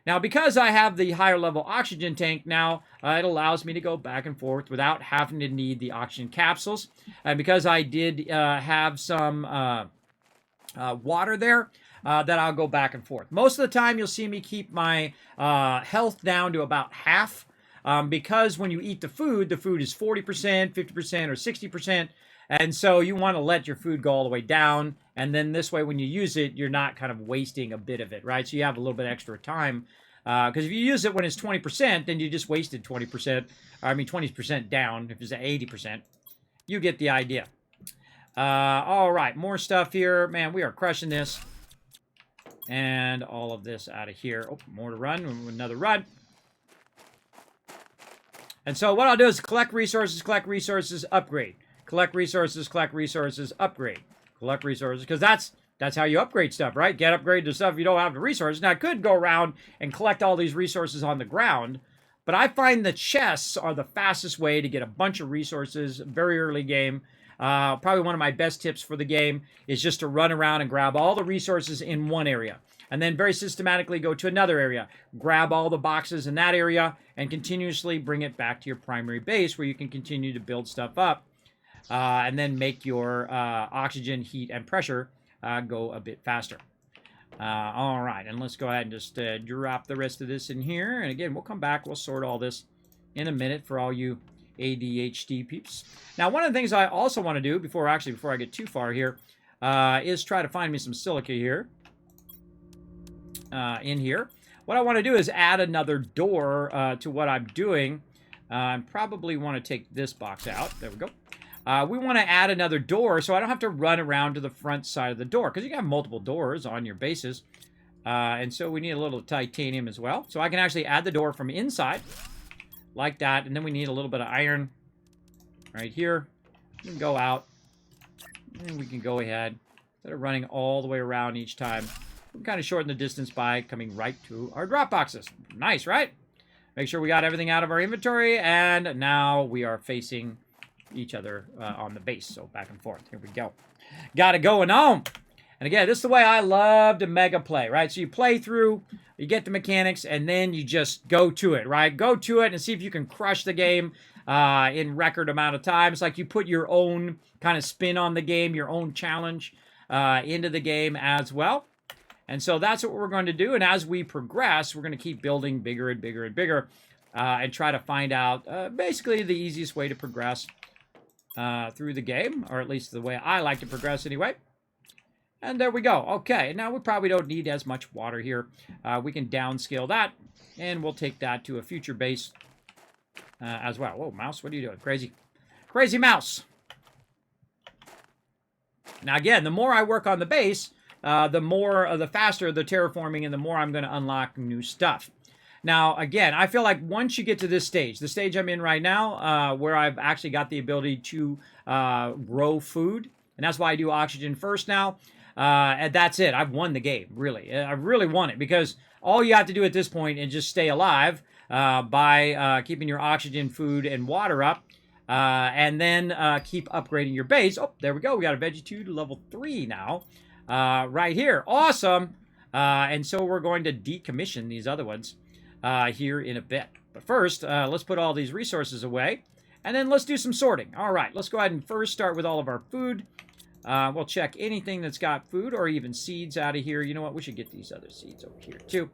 Now, because I have the higher level oxygen tank now, it allows me to go back and forth without having to need the oxygen capsules. And because I did have some water there, that I'll go back and forth. Most of the time, you'll see me keep my health down to about half. Because when you eat the food is 40%, 50%, or 60%. And so you want to let your food go all the way down. And then this way, when you use it, you're not kind of wasting a bit of it, right? So you have a little bit extra time. Because if you use it when it's 20%, then you just wasted 20%. I mean, 20% down if it's at 80%. You get the idea. All right, more stuff here. Man, we are crushing this. And all of this out of here. Oh, more to run. Another run. And so what I'll do is collect resources, upgrade. Collect resources, upgrade. Collect resources, because that's how you upgrade stuff, right? Get upgrade to stuff if you don't have the resources. Now, I could go around and collect all these resources on the ground, but I find the chests are the fastest way to get a bunch of resources very early game. Probably one of my best tips for the game is just to run around and grab all the resources in one area. And then very systematically go to another area, grab all the boxes in that area, and continuously bring it back to your primary base where you can continue to build stuff up. And then make your oxygen, heat, and pressure go a bit faster. All right, and let's go ahead and just drop the rest of this in here. And again, we'll come back. We'll sort all this in a minute for all you ADHD peeps. Now, one of the things I also want to do before I get too far here is try to find me some silica here. In here. What I want to do is add another door to what I'm doing. I probably want to take this box out. There we go. We want to add another door so I don't have to run around to the front side of the door because you can have multiple doors on your bases. And so we need a little titanium as well. So I can actually add the door from inside like that. And then we need a little bit of iron right here. We can go out and we can go ahead instead of running all the way around each time. We kind of shorten the distance by coming right to our drop boxes. Nice, right? Make sure we got everything out of our inventory, and now we are facing each other on the base. So back and forth. Here we go. Got it going on. And again, this is the way I love to mega play, right? So you play through, you get the mechanics, and then you just go to it, right? Go to it and see if you can crush the game in record amount of time. It's like you put your own kind of spin on the game, your own challenge into the game as well. And so that's what we're going to do. And as we progress, we're going to keep building bigger and bigger and bigger and try to find out basically the easiest way to progress through the game, or at least the way I like to progress anyway. And there we go. Okay, now we probably don't need as much water here. We can downscale that, and we'll take that to a future base as well. Whoa, mouse, what are you doing? Crazy. Crazy mouse. Now, again, the more I work on the base, the faster the terraforming and the more I'm going to unlock new stuff. Now, again, I feel like once you get to this stage, the stage I'm in right now, where I've actually got the ability to grow food, and that's why I do oxygen first now, and that's it. I've won the game, really. I really won it because all you have to do at this point is just stay alive by keeping your oxygen, food, and water up, and then keep upgrading your base. Oh, there we go. We got a Veggie level 3 now. Right here. Awesome. And so we're going to decommission these other ones here in a bit. But first, let's put all these resources away. And then let's do some sorting. All right. Let's go ahead and first start with all of our food. We'll check anything that's got food or even seeds out of here. You know what? We should get these other seeds over here too.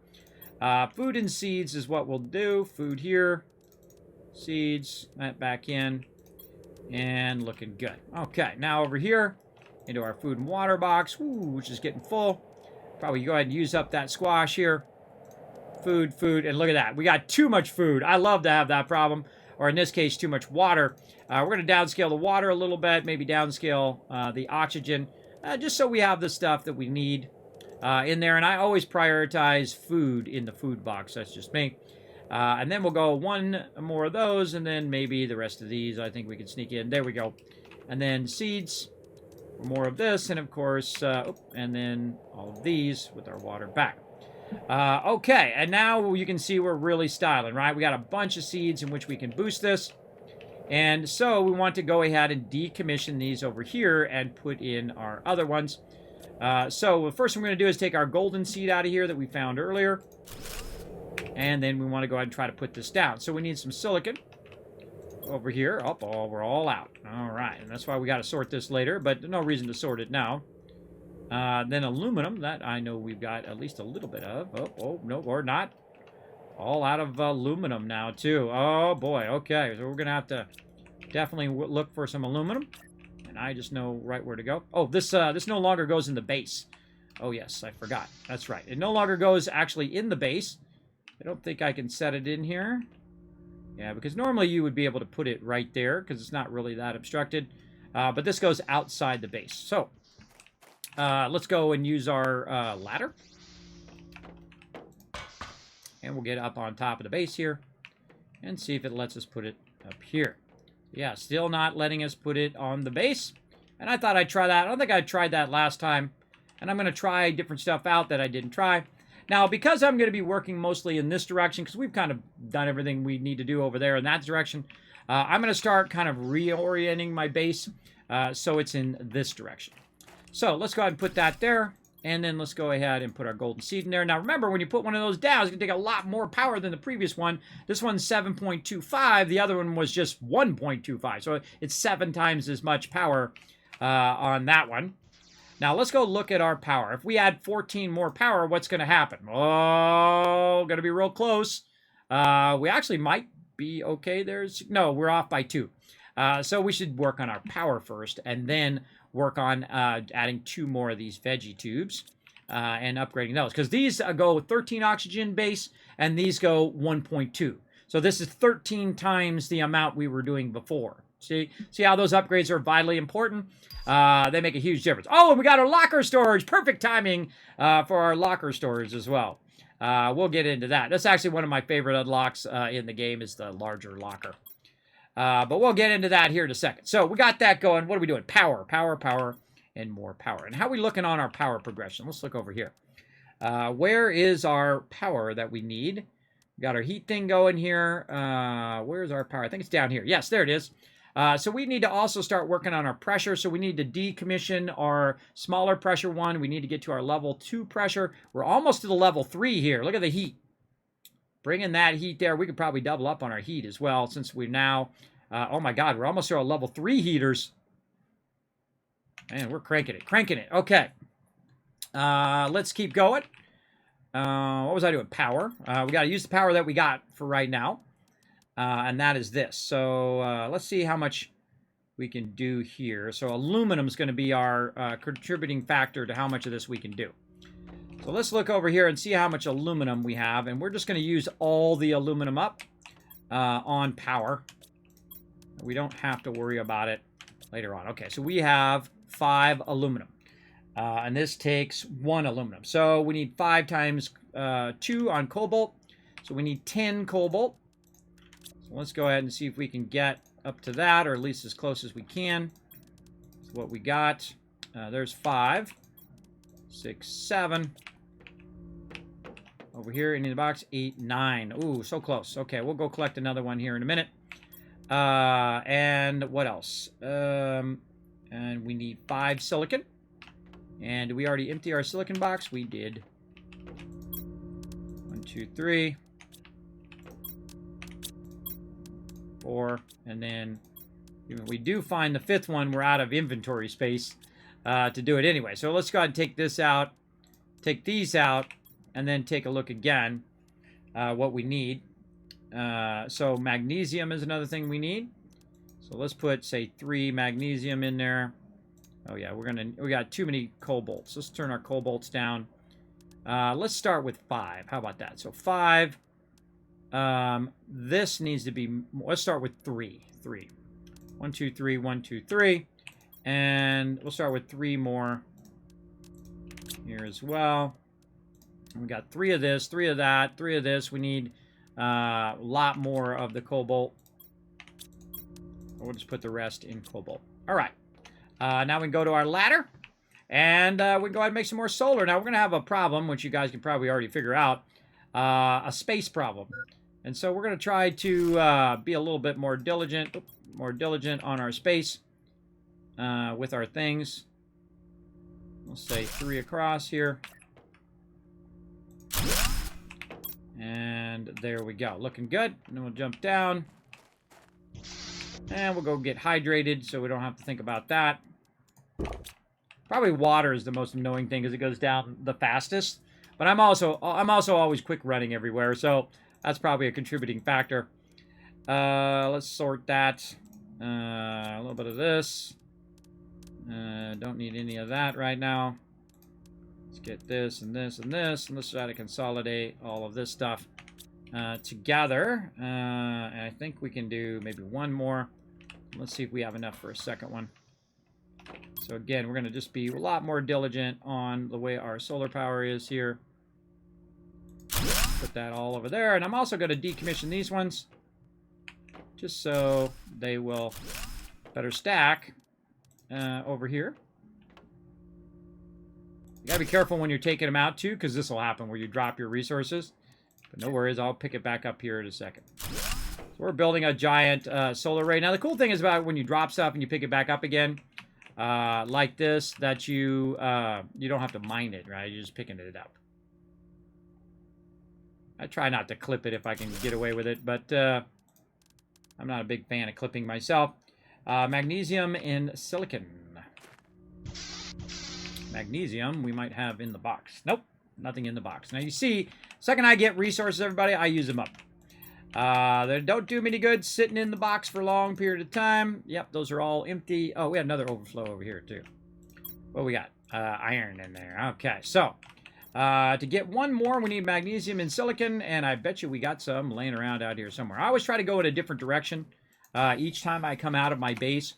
Food and seeds is what we'll do. Food here. Seeds. That back in. And looking good. Okay. Now over here. Into our food and water box, which is getting full. Probably go ahead and use up that squash here. Food, and look at that. We got too much food. I love to have that problem, or in this case, too much water. We're going to downscale the water a little bit, maybe downscale the oxygen, just so we have the stuff that we need in there. And I always prioritize food in the food box. That's just me. And then we'll go one more of those, and then maybe the rest of these I think we can sneak in. There we go. And then seeds. more of this, and of course, and then all of these with our water back. Okay, and now you can see we're really styling, right? We got a bunch of seeds in which we can boost this. And so we want to go ahead and decommission these over here and put in our other ones. So the first thing we're going to do is take our golden seed out of here that we found earlier. And then we want to go ahead and try to put this down. So we need some silicon over here. Oh, we're all out. All right, and that's why we got to sort this later, but no reason to sort it now. Then aluminum, that I know we've got at least a little bit of. Oh, no, or not. All out of aluminum now, too. Oh, boy. Okay, so we're going to have to definitely look for some aluminum. And I just know right where to go. Oh, this no longer goes in the base. Oh, yes, I forgot. That's right. It no longer goes actually in the base. I don't think I can set it in here. Yeah, because normally you would be able to put it right there because it's not really that obstructed. But this goes outside the base. So, let's go and use our ladder. And we'll get up on top of the base here and see if it lets us put it up here. Yeah, still not letting us put it on the base. And I thought I'd try that. I don't think I tried that last time. And I'm going to try different stuff out that I didn't try. Now, because I'm going to be working mostly in this direction, because we've kind of done everything we need to do over there in that direction, I'm going to start kind of reorienting my base so it's in this direction. So let's go ahead and put that there. And then let's go ahead and put our golden seed in there. Now, remember, when you put one of those down, it's going to take a lot more power than the previous one. This one's 7.25. The other one was just 1.25. So it's 7 times as much power on that one. Now, let's go look at our power. If we add 14 more power, what's going to happen? Oh, going to be real close. We actually might be okay. No, we're off by 2. So we should work on our power first and then work on adding 2 more of these veggie tubes and upgrading those. Because these go 13 oxygen base, and these go 1.2. So this is 13 times the amount we were doing before. See how those upgrades are vitally important? They make a huge difference. Oh, and we got our locker storage. Perfect timing for our locker storage as well. We'll get into that. That's actually one of my favorite unlocks in the game is the larger locker. But we'll get into that here in a second. So we got that going. What are we doing? Power, power, power, and more power. And how are we looking on our power progression? Let's look over here. Where is our power that we need? We got our heat thing going here. Where's our power? I think it's down here. Yes, there it is. So we need to also start working on our pressure. So we need to decommission our smaller pressure one. We need to get to our level 2 pressure. We're almost to the level 3 here. Look at the heat. Bringing that heat there, we could probably double up on our heat as well since we're now, oh my God, we're almost to our level 3 heaters. Man, we're cranking it. Okay. Let's keep going. What was I doing? Power. We got to use the power that we got for right now. And that is this. So let's see how much we can do here. So aluminum is going to be our contributing factor to how much of this we can do. So let's look over here and see how much aluminum we have. And we're just going to use all the aluminum up on power. We don't have to worry about it later on. Okay, so we have 5 aluminum. And this takes 1 aluminum. So we need 5 times 2 on cobalt. So we need 10 cobalt. So let's go ahead and see if we can get up to that, or at least as close as we can. That's what we got. There's 5, 6, 7. Over here into the box, 8, 9. Ooh, so close. Okay, we'll go collect another one here in a minute. And what else? And we need 5 silicon. And did we already empty our silicon box? We did. 1, 2, 3. 4. And then if we do find the 5th one, we're out of inventory space to do it anyway. So let's go ahead and take this out. Take these out. And then take a look again what we need. So magnesium is another thing we need. So let's put, say, 3 magnesium in there. Oh yeah, we got too many cobalts. Let's turn our cobalts down. Let's start with 5. How about that? So 5. This needs to be. Let's start with 3. 3. 1, 2, 3. 1, 2, 3. And we'll start with 3 more here as well. We got 3 of this, 3 of that, 3 of this. We need a lot more of the cobalt. We'll just put the rest in cobalt. All right. Now we can go to our ladder. And we can go ahead and make some more solar. Now, we're going to have a problem, which you guys can probably already figure out. A space problem. And so we're going to try to be a little bit more diligent on our space with our things. We'll say 3 across here. And there we go. Looking good. And then we'll jump down. And we'll go get hydrated so we don't have to think about that. Probably water is the most annoying thing because it goes down the fastest. But I'm also always quick running everywhere, so that's probably a contributing factor. Let's sort that. A little bit of this. Don't need any of that right now. Let's get this and this and this, and let's try to consolidate all of this stuff together. And I think we can do maybe one more. Let's see if we have enough for a second one. So again, we're going to just be a lot more diligent on the way our solar power is here. Put that all over there. And I'm also going to decommission these ones. Just so they will better stack over here. You got to be careful when you're taking them out too, because this will happen where you drop your resources. But no worries, I'll pick it back up here in a second. So we're building a giant solar array. Now the cool thing is about when you drop stuff and you pick it back up again, like this, that you don't have to mine it, right? You're just picking it up. I try not to clip it if I can get away with it, but I'm not a big fan of clipping myself. Magnesium and silicon. Magnesium we might have in the box. Nope, nothing in the box. Now you see, second I get resources, everybody, I use them up. They don't do me any good sitting in the box for a long period of time. Yep, those are all empty. Oh, we had another overflow over here, too. What we got? Iron in there. Okay, so to get one more, we need magnesium and silicon, and I bet you we got some laying around out here somewhere. I always try to go in a different direction each time I come out of my base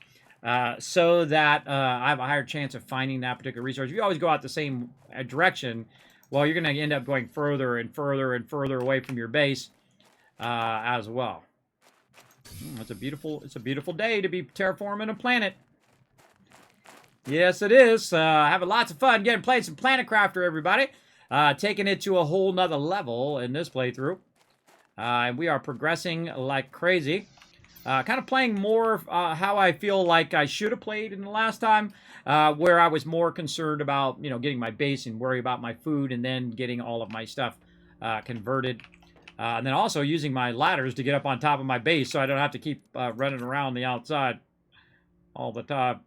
so that I have a higher chance of finding that particular resource. If you always go out the same direction, well, you're going to end up going further and further and further away from your base. As well. It's a beautiful day to be terraforming a planet. Yes, it is. Having lots of fun playing some Planet Crafter, everybody. Taking it to a whole nother level in this playthrough. And we are progressing like crazy. Kind of playing more how I feel like I should have played in the last time, where I was more concerned about, getting my base and worry about my food and then getting all of my stuff converted. And then also using my ladders to get up on top of my base so I don't have to keep running around the outside all the time.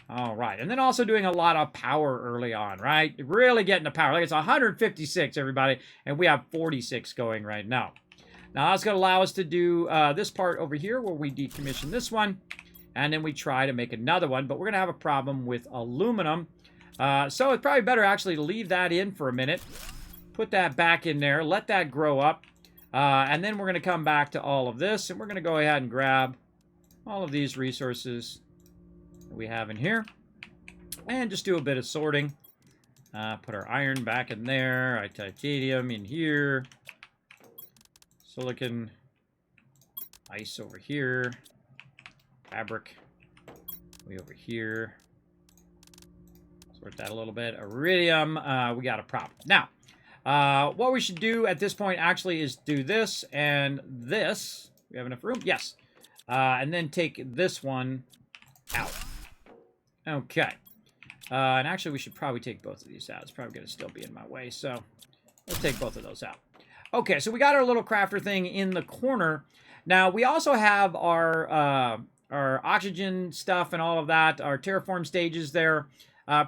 All right. And then also doing a lot of power early on, right? Really getting the power. Like it's 156, everybody, and we have 46 going right now. Now that's going to allow us to do this part over here where we decommission this one, and then we try to make another one. But we're going to have a problem with aluminum. So it's probably better actually to leave that in for a minute. Put that back in there, let that grow up, and then we're going to come back to all of this, and we're going to go ahead and grab all of these resources that we have in here, and just do a bit of sorting. Put our iron back in there, our titanium in here, silicon, ice over here, fabric way over here. Sort that a little bit. Iridium, we got a problem. Now, what we should do at this point actually is do this and this. We have enough room? Yes. And then take this one out. Okay. And actually, we should probably take both of these out. It's probably going to still be in my way, so let's take both of those out. Okay, so we got our little crafter thing in the corner. Now, we also have our oxygen stuff and all of that, our terraform stages there.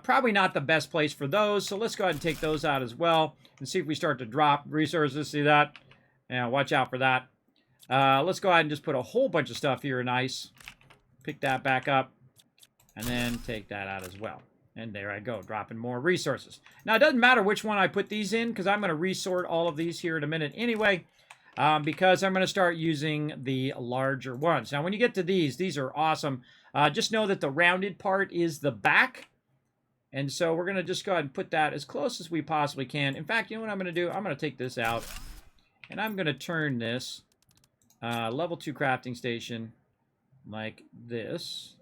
Probably not the best place for those, so let's go ahead and take those out as well and see if we start to drop resources. See that? Yeah, watch out for that. Let's go ahead and just put a whole bunch of stuff here in ice. Pick that back up, and then take that out as well. And there I go, dropping more resources. Now, it doesn't matter which one I put these in, because I'm going to resort all of these here in a minute anyway, because I'm going to start using the larger ones. Now, when you get to these are awesome. Just know that the rounded part is the back. And so we're going to just go ahead and put that as close as we possibly can. In fact, you know what I'm going to do? I'm going to take this out, and I'm going to turn this level 2 crafting station like this.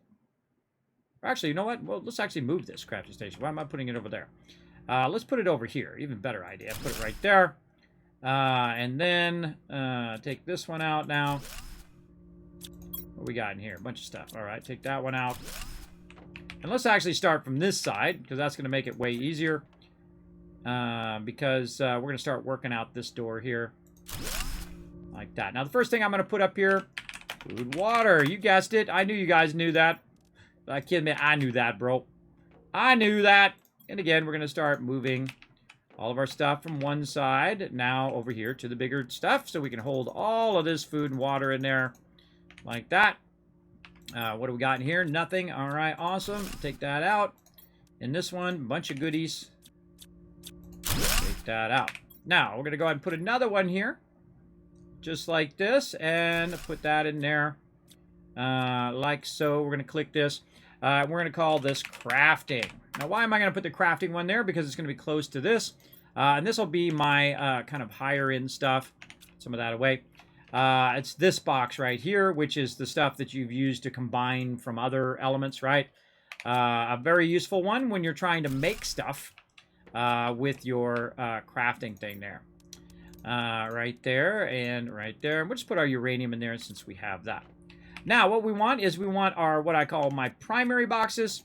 Or actually, you know what? Well, let's actually move this crafting station. Why am I putting it over there? Let's put it over here. Even better idea. Put it right there. And then take this one out now. What we got in here? A bunch of stuff. All right, take that one out. And let's actually start from this side, because that's going to make it way easier. Because we're going to start working out this door here. Like that. Now, the first thing I'm going to put up here, food, water. You guessed it. I knew you guys knew that. I kid me, I knew that, bro. I knew that. And again, we're going to start moving all of our stuff from one side now over here to the bigger stuff, so we can hold all of this food and water in there like that. What do we got in here? Nothing. All right, awesome. Take that out. And this one, a bunch of goodies. Take that out. Now, we're going to go ahead and put another one here, just like this, and put that in there like so. We're going to click this. We're going to call this crafting. Now, why am I going to put the crafting one there? Because it's going to be close to this. And this will be my kind of higher end stuff. Some of that away. It's this box right here, which is the stuff that you've used to combine from other elements, right? A very useful one when you're trying to make stuff with your crafting thing there. Right there and right there. We'll just put our uranium in there since we have that. Now, what we want is we want our, what I call my primary boxes.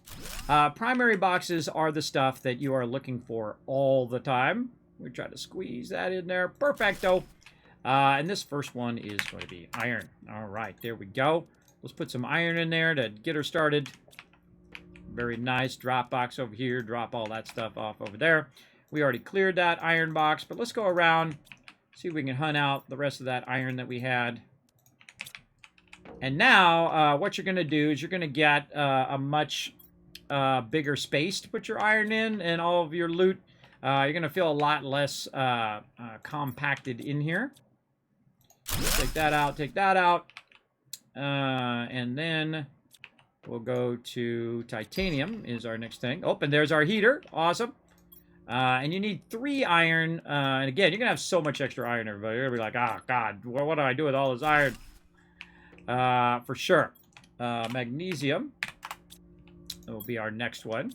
Primary boxes are the stuff that you are looking for all the time. We try to squeeze that in there. Perfecto. And this first one is going to be iron. All right, there we go. Let's put some iron in there to get her started. Very nice. Drop box over here. Drop all that stuff off over there. We already cleared that iron box, but let's go around, see if we can hunt out the rest of that iron that we had. And now, what you're going to do is you're going to get a much bigger space to put your iron in and all of your loot. You're going to feel a lot less compacted in here. Take that out, take that out. And then we'll go to titanium is our next thing. Oh, and there's our heater. Awesome. And you need 3 iron. And again, you're going to have so much extra iron, everybody. You're going to be like, oh, God, what do I do with all this iron? For sure. Magnesium will be our next one.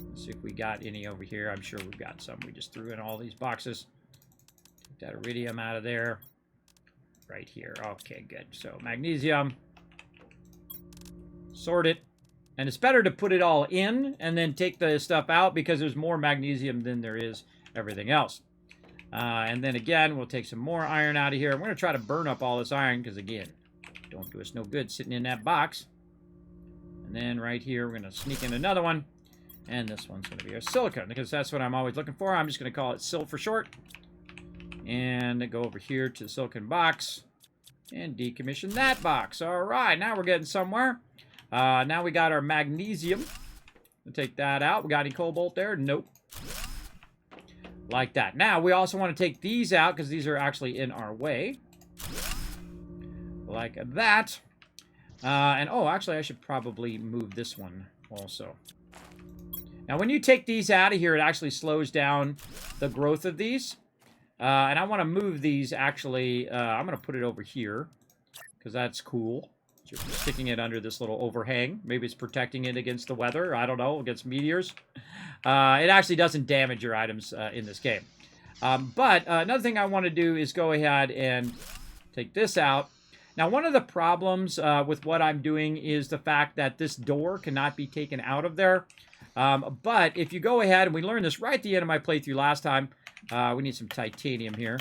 Let's see if we got any over here. I'm sure we've got some. We just threw in all these boxes. Take that iridium out of there. Right here. Okay, good. So magnesium. Sort it. And it's better to put it all in and then take the stuff out because there's more magnesium than there is everything else. And then again, we'll take some more iron out of here. We're going to try to burn up all this iron because, again, don't do us no good sitting in that box. And then right here, we're going to sneak in another one. And this one's going to be our silicon because that's what I'm always looking for. I'm just going to call it SIL for short. And go over here to the silicon box and decommission that box. All right, now we're getting somewhere. Now we got our magnesium. We'll take that out. We got any cobalt there? Nope. Like that. Now, we also want to take these out because these are actually in our way. Like that. And, oh, actually, I should probably move this one also. Now, when you take these out of here, it actually slows down the growth of these. And I want to move these, actually. I'm going to put it over here because that's cool. So you're sticking it under this little overhang. Maybe it's protecting it against the weather. I don't know, against meteors. It actually doesn't damage your items in this game. But another thing I want to do is go ahead and take this out. Now, one of the problems with what I'm doing is the fact that this door cannot be taken out of there. But if you go ahead, and we learned this right at the end of my playthrough last time, we need some titanium here.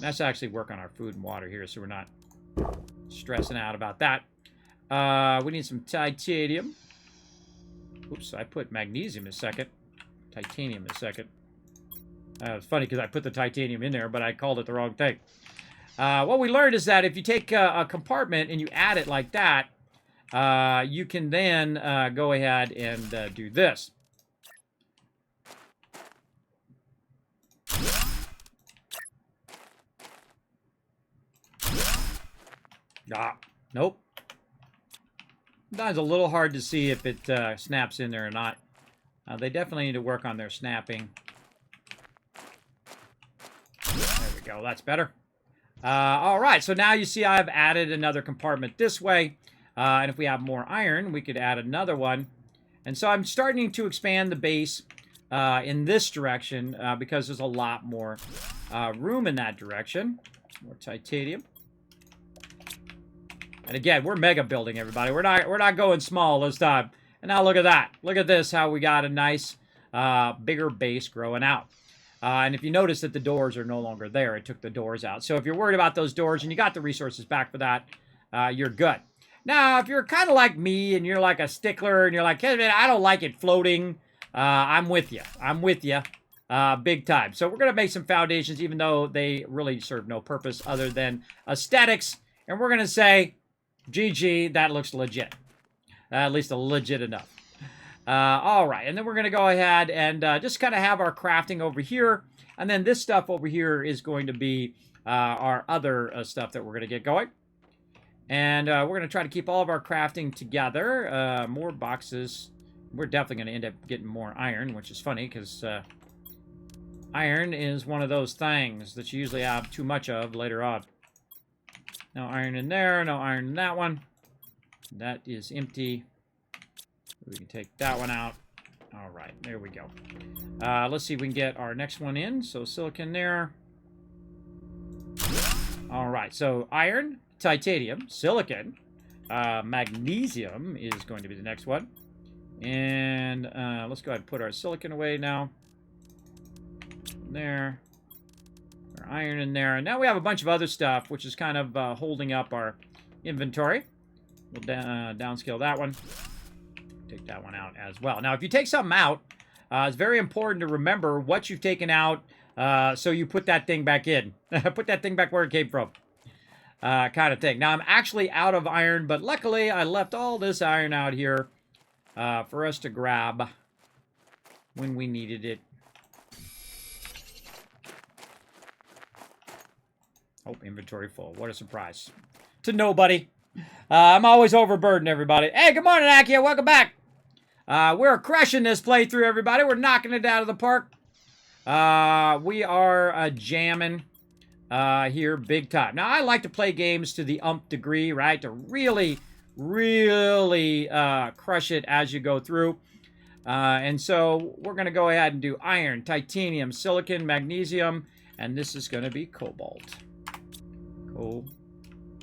Let's actually work on our food and water here so we're not stressing out about that. We need some titanium. Oops, I put magnesium in a second. Titanium in a second. It's funny because I put the titanium in there, but I called it the wrong thing. What we learned is that if you take a compartment and you add it like that, you can then go ahead and do this. Nope. Sometimes a little hard to see if it snaps in there or not. They definitely need to work on their snapping. There we go. That's better. All right. So now you see I've added another compartment this way. And if we have more iron, we could add another one. And so I'm starting to expand the base in this direction because there's a lot more room in that direction. More titanium. And again, we're mega building, everybody. We're not going small this time. And now look at that. Look at this, how we got a nice bigger base growing out. And if you notice that the doors are no longer there, it took the doors out. So if you're worried about those doors and you got the resources back for that, you're good. Now, if you're kind of like me and you're like a stickler and you're like, hey, man, I don't like it floating, I'm with you. I'm with you big time. So we're going to make some foundations, even though they really serve no purpose other than aesthetics. And we're going to say, GG, that looks legit. At least legit enough. All right, and then we're going to go ahead and just kind of have our crafting over here. And then this stuff over here is going to be our other stuff that we're going to get going. And we're going to try to keep all of our crafting together. More boxes. We're definitely going to end up getting more iron, which is funny because iron is one of those things that you usually have too much of later on. No iron in there, no iron in that one. That is empty. We can take that one out. All right, there we go. Let's see if we can get our next one in. So silicon there. All right, so iron, titanium, silicon, magnesium is going to be the next one. And let's go ahead and put our silicon away now. There. Our iron in there. And now we have a bunch of other stuff, which is kind of holding up our inventory. We'll downscale that one. Take that one out as well. Now, if you take something out, it's very important to remember what you've taken out so you put that thing back in. Put that thing back where it came from. Kind of thing. Now, I'm actually out of iron, but luckily I left all this iron out here for us to grab when we needed it. Oh, inventory full. What a surprise. To nobody. I'm always overburdened, everybody. Hey, good morning, Akia. Welcome back. We're crushing this playthrough, everybody. We're knocking it out of the park. We are jamming here big time. Now, I like to play games to the umph degree, right? To really, really crush it as you go through. And so we're going to go ahead and do iron, titanium, silicon, magnesium, and this is going to be cobalt.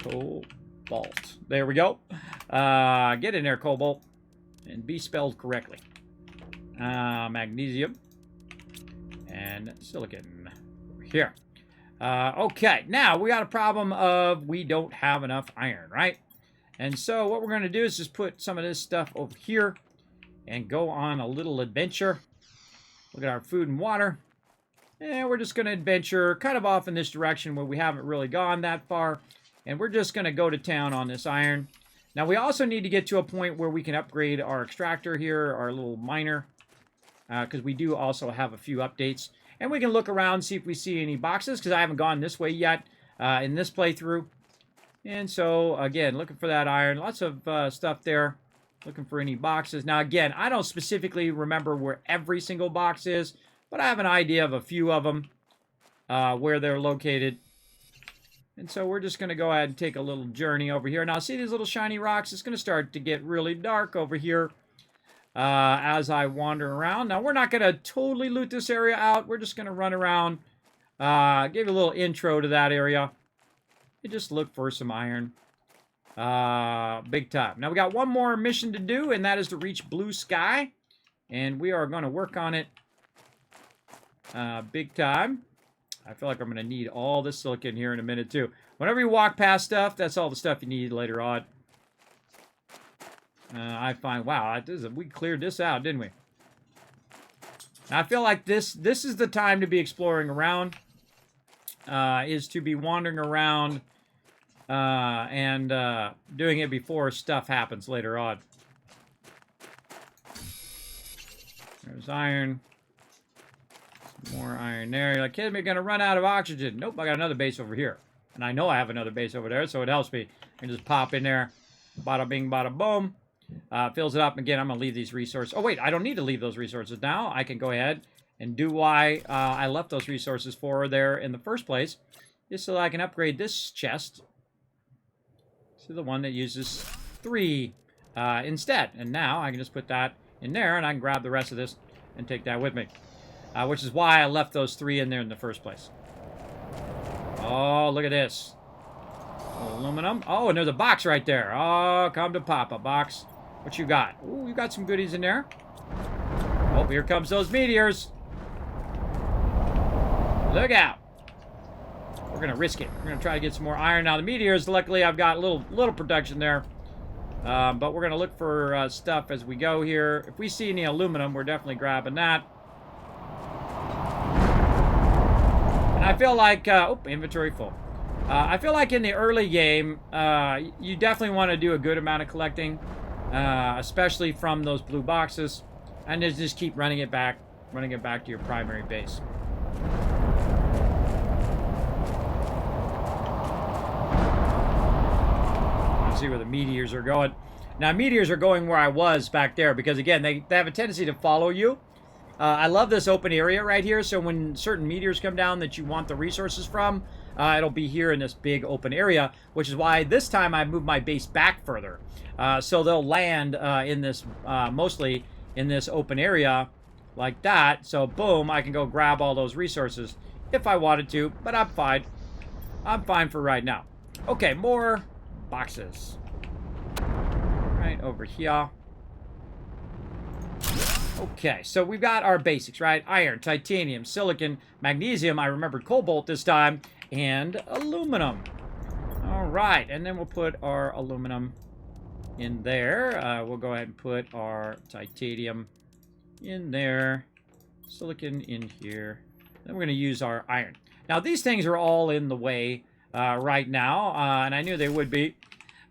Cobalt. There we go. Get in there, cobalt. And be spelled correctly. Magnesium. And silicon. Over here. Okay, now we got a problem of we don't have enough iron, right? And so what we're going to do is just put some of this stuff over here and go on a little adventure. Look at our food and water. And we're just going to adventure kind of off in this direction where we haven't really gone that far. And we're just going to go to town on this iron. Now, we also need to get to a point where we can upgrade our extractor here, our little miner. Because we do also have a few updates. And we can look around, see if we see any boxes. Because I haven't gone this way yet in this playthrough. And so, again, looking for that iron. Lots of stuff there. Looking for any boxes. Now, again, I don't specifically remember where every single box is. But I have an idea of a few of them, where they're located. And so we're just going to go ahead and take a little journey over here. Now, see these little shiny rocks? It's going to start to get really dark over here as I wander around. Now, we're not going to totally loot this area out. We're just going to run around, give a little intro to that area, and just look for some iron. Big time. Now, we got one more mission to do, and that is to reach blue sky. And we are going to work on it. Big time. I feel like I'm going to need all this silicon here in a minute, too. Whenever you walk past stuff, that's all the stuff you need later on. I find, wow, we cleared this out, didn't we? I feel like this is the time to be exploring around. Is to be wandering around and doing it before stuff happens later on. There's iron. More iron there. You're like, kid, we're going to run out of oxygen. Nope, I got another base over here. And I know I have another base over there, so it helps me. I can just pop in there. Bada bing, bada boom. Fills it up. Again, I'm going to leave these resources. Oh, wait, I don't need to leave those resources now. I can go ahead and do why I left those resources for there in the first place. Just so that I can upgrade this chest to the one that uses 3 instead. And now I can just put that in there, and I can grab the rest of this and take that with me. Which is why I left those 3 in there in the first place. Oh, look at this. Aluminum. Oh, and there's a box right there. Oh, come to Papa, box. What you got? Ooh, you got some goodies in there. Oh, here comes those meteors. Look out. We're going to risk it. We're going to try to get some more iron. Now, the meteors, luckily, I've got a little protection there. But we're going to look for stuff as we go here. If we see any aluminum, we're definitely grabbing that. And I feel like... oh, inventory full. I feel like in the early game, you definitely want to do a good amount of collecting. Especially from those blue boxes. And just keep running it back to your primary base. Let's see where the meteors are going. Now, meteors are going where I was back there because, again, they have a tendency to follow you. I love this open area right here, so when certain meteors come down that you want the resources from, it'll be here in this big open area, which is why this time I moved my base back further. So they'll land in this, mostly in this open area like that. So, boom, I can go grab all those resources if I wanted to, but I'm fine. I'm fine for right now. Okay, more boxes. Right over here. Okay, so we've got our basics, right? Iron, titanium, silicon, magnesium, I remembered cobalt this time, and aluminum. All right, and then we'll put our aluminum in there. We'll go ahead and put our titanium in there, silicon in here. Then we're going to use our iron. Now, these things are all in the way right now, and I knew they would be.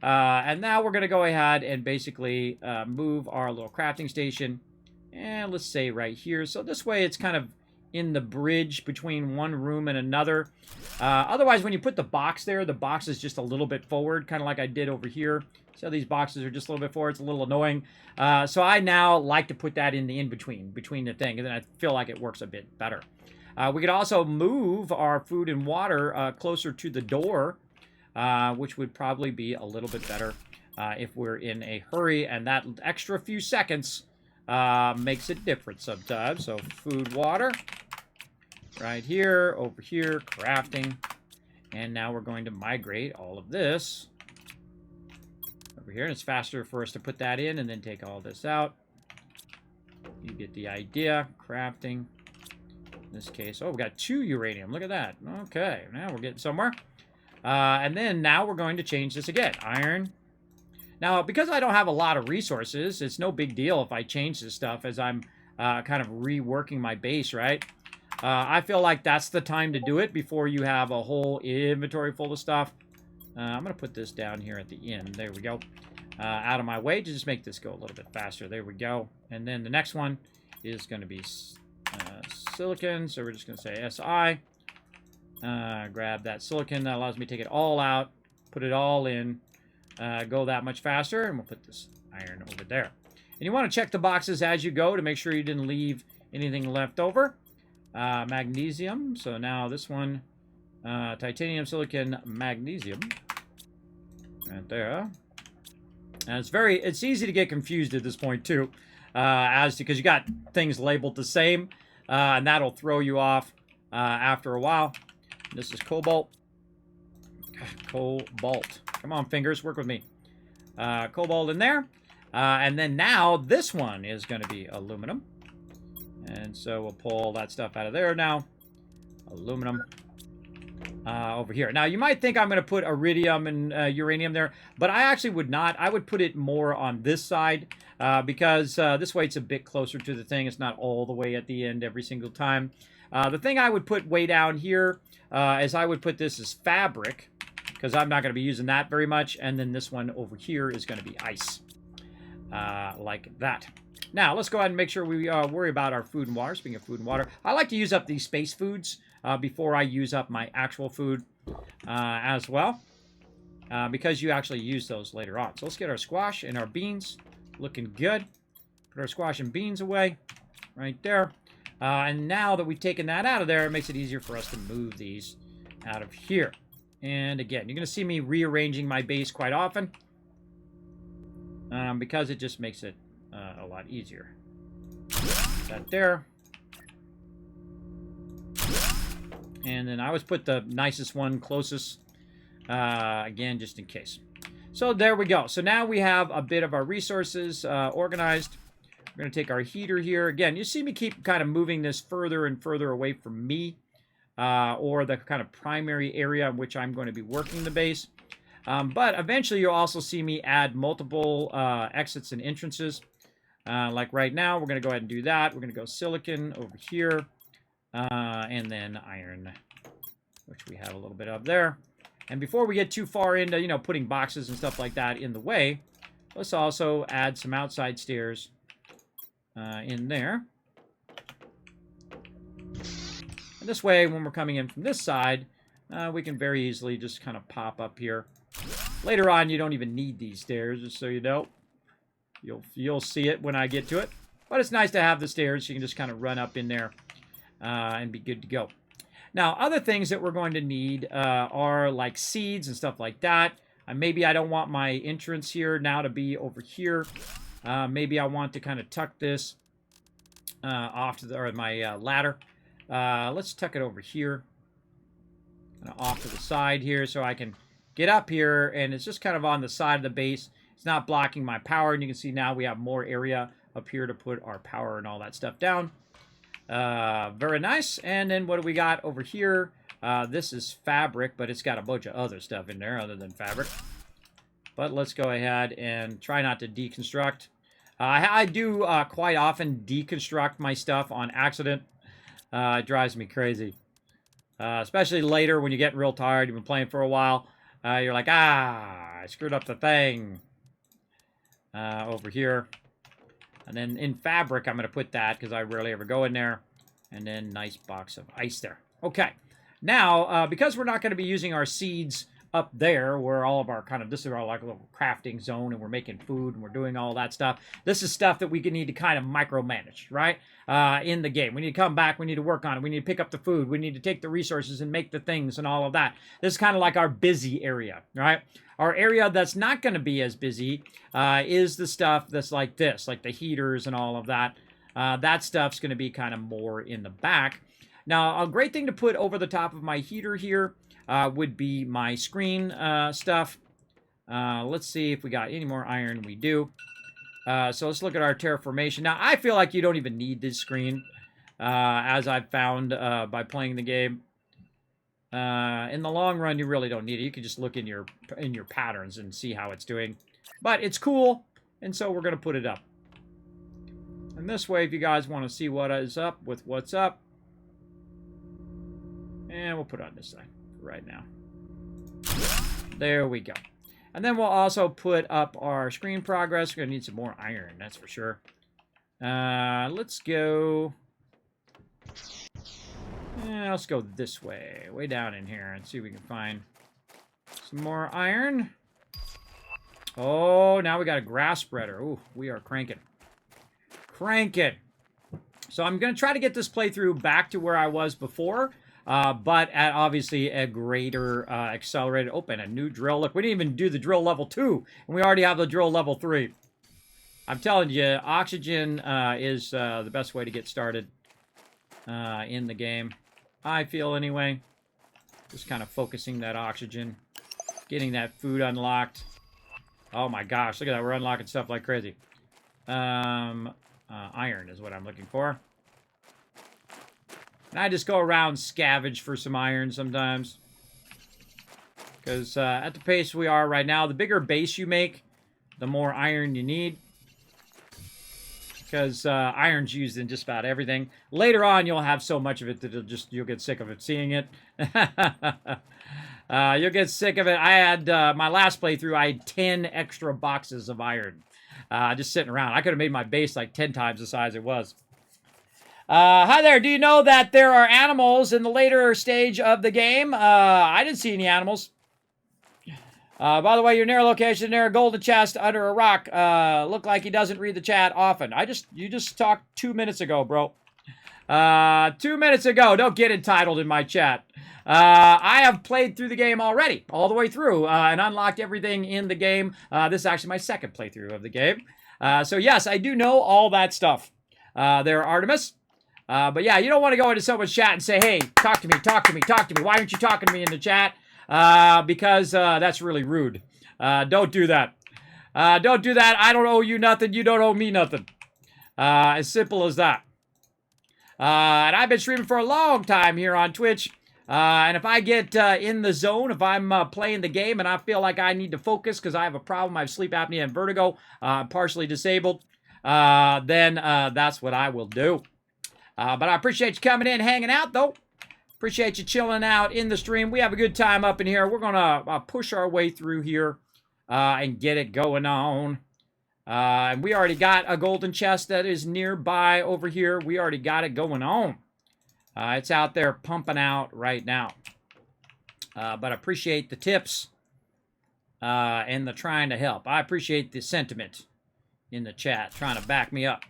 And now we're going to go ahead and basically move our little crafting station. And let's say right here. So this way it's kind of in the bridge between one room and another. Otherwise, when you put the box there, the box is just a little bit forward, kind of like I did over here. So these boxes are just a little bit forward. It's a little annoying. So I now like to put that in the in-between the thing. And then I feel like it works a bit better. We could also move our food and water closer to the door, which would probably be a little bit better if we're in a hurry. And that extra few seconds makes it different sometimes. So food, water, right here, over here, crafting. And now we're going to migrate all of this over here. And it's faster for us to put that in and then take all this out. You get the idea. Crafting. In this case, oh, we got 2 uranium. Look at that. Okay, now we're getting somewhere. And then now we're going to change this again. Iron. Now, because I don't have a lot of resources, it's no big deal if I change this stuff as I'm kind of reworking my base, right? I feel like that's the time to do it before you have a whole inventory full of stuff. I'm going to put this down here at the end. There we go. Out of my way to just make this go a little bit faster. There we go. And then the next one is going to be silicon. So we're just going to say SI. Grab that silicon. That allows me to take it all out, put it all in. Go that much faster, and we'll put this iron over there. And you want to check the boxes as you go to make sure you didn't leave anything left over. Magnesium. So now this one, titanium, silicon, magnesium. Right there. And it's easy to get confused at this point too, because you got things labeled the same, and that'll throw you off after a while. This is cobalt. Cobalt. Come on, fingers, work with me. Cobalt in there. And then now this one is going to be aluminum. And so we'll pull that stuff out of there now. Aluminum. Over here. Now, you might think I'm going to put iridium and uranium there, but I actually would not. I would put it more on this side because this way it's a bit closer to the thing. It's not all the way at the end every single time. The thing I would put way down here is I would put this as fabric, because I'm not going to be using that very much. And then this one over here is going to be ice. Like that. Now, let's go ahead and make sure we worry about our food and water. Speaking of food and water, I like to use up these space foods before I use up my actual food as well. Because you actually use those later on. So let's get our squash and our beans looking good. Put our squash and beans away right there. And now that we've taken that out of there, it makes it easier for us to move these out of here. And again, you're going to see me rearranging my base quite often. because it just makes it a lot easier. That there. And then I always put the nicest one closest, again, just in case. So there we go. So now we have a bit of our resources organized. We're going to take our heater here. Again, you see me keep kind of moving this further and further away from me, or the kind of primary area in which I'm going to be working the base. But eventually you'll also see me add multiple exits and entrances. Like right now, we're going to go ahead and do that. We're going to go silicon over here, and then iron, which we have a little bit of there. And before we get too far into, you know, putting boxes and stuff like that in the way, let's also add some outside stairs in there. And this way, when we're coming in from this side, we can very easily just kind of pop up here. Later on, you don't even need these stairs, just so you know. You'll see it when I get to it. But it's nice to have the stairs. So you can just kind of run up in there and be good to go. Now, other things that we're going to need are like seeds and stuff like that. Maybe I don't want my entrance here now to be over here. Maybe I want to kind of tuck this off to the, or my ladder. Let's tuck it over here. Kind of off to the side here so I can get up here, and it's just kind of on the side of the base. It's not blocking my power, and you can see now we have more area up here to put our power and all that stuff down. Very nice. And then what do we got over here? This is fabric, but it's got a bunch of other stuff in there other than fabric. But let's go ahead and try not to deconstruct. I do quite often deconstruct my stuff on accident. It drives me crazy. Especially later when you're getting real tired, you've been playing for a while. You're like, I screwed up the thing. Over here. And then in fabric, I'm going to put that because I rarely ever go in there. And then nice box of ice there. Okay. Now, because we're not going to be using our seeds up there where all of our kind of, this is our like little crafting zone and we're making food and we're doing all that stuff. This is stuff that we need to kind of micromanage, right? In the game. We need to come back. We need to work on it. We need to pick up the food. We need to take the resources and make the things and all of that. This is kind of like our busy area, right? Our area that's not going to be as busy is the stuff that's like this, like the heaters and all of that. That stuff's going to be kind of more in the back. Now, a great thing to put over the top of my heater here would be my screen stuff. Let's see if we got any more iron. We do. So let's look at our terraformation. Now, I feel like you don't even need this screen, as I've found by playing the game. In the long run, you really don't need it. You can just look in your patterns and see how it's doing. But it's cool, and so we're going to put it up. And this way, if you guys want to see what is up with what's up, and we'll put it on this side right now. There we go. And then we'll also put up our screen progress. We're going to need some more iron, that's for sure. Let's go... let's go this way, way down in here, and see if we can find some more iron. Oh, now we got a grass spreader. Ooh, we are cranking. Cranking. So I'm going to try to get this playthrough back to where I was before, but at obviously a greater accelerated. Open a new drill. Look, we didn't even do the drill level 2, and we already have the drill level 3. I'm telling you, oxygen is the best way to get started in the game. I feel anyway. Just kind of focusing that oxygen. Getting that food unlocked. Oh my gosh, look at that. We're unlocking stuff like crazy. Iron is what I'm looking for. And I just go around scavenge for some iron sometimes. Because at the pace we are right now, the bigger base you make, the more iron you need. Because iron's used in just about everything. Later on, you'll have so much of it that you'll get sick of it seeing it. You'll get sick of it. I had, my last playthrough, I had 10 extra boxes of iron. Just sitting around. I could have made my base like 10 times the size it was. Hi there. Do you know that there are animals in the later stage of the game? I didn't see any animals. By the way, you're near a location near a golden chest under a rock. Look like he doesn't read the chat often. You just talked 2 minutes ago, bro. 2 minutes ago. Don't get entitled in my chat. I have played through the game already, all the way through, and unlocked everything in the game. This is actually my second playthrough of the game. So yes, I do know all that stuff. There, Artemis. But yeah, you don't want to go into someone's chat and say, hey, talk to me, talk to me, talk to me. Why aren't you talking to me in the chat? Because that's really rude. Don't do that. Don't do that. I don't owe you nothing. You don't owe me nothing. As simple as that. And I've been streaming for a long time here on Twitch. And if I get in the zone, if I'm playing the game and I feel like I need to focus because I have a problem, I have sleep apnea and vertigo, I'm partially disabled, then that's what I will do. But I appreciate you coming in, hanging out, though. Appreciate you chilling out in the stream. We have a good time up in here. We're going to push our way through here and get it going on. And we already got a golden chest that is nearby over here. We already got it going on. It's out there pumping out right now. But I appreciate the tips and the trying to help. I appreciate the sentiment in the chat, trying to back me up.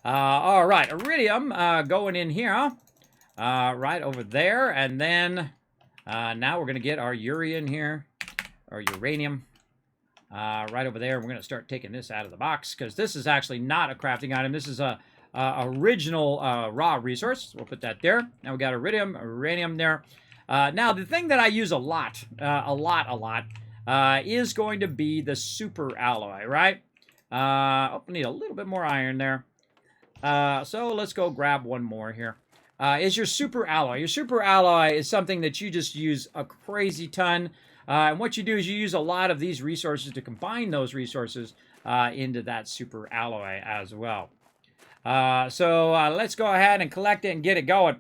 All right, iridium going in here, right over there. And then now we're going to get our uranium here, or uranium. Right over there. We're going to start taking this out of the box because this is actually not a crafting item. This is a original raw resource. We'll put that there. Now we got iridium, uranium there. Now the thing that I use a lot, is going to be the super alloy, right? Oh, we need a little bit more iron there. So let's go grab one more here. Is your super alloy. Your super alloy is something that you just use a crazy ton. And what you do is you use a lot of these resources to combine those resources into that super alloy as well. So let's go ahead and collect it and get it going.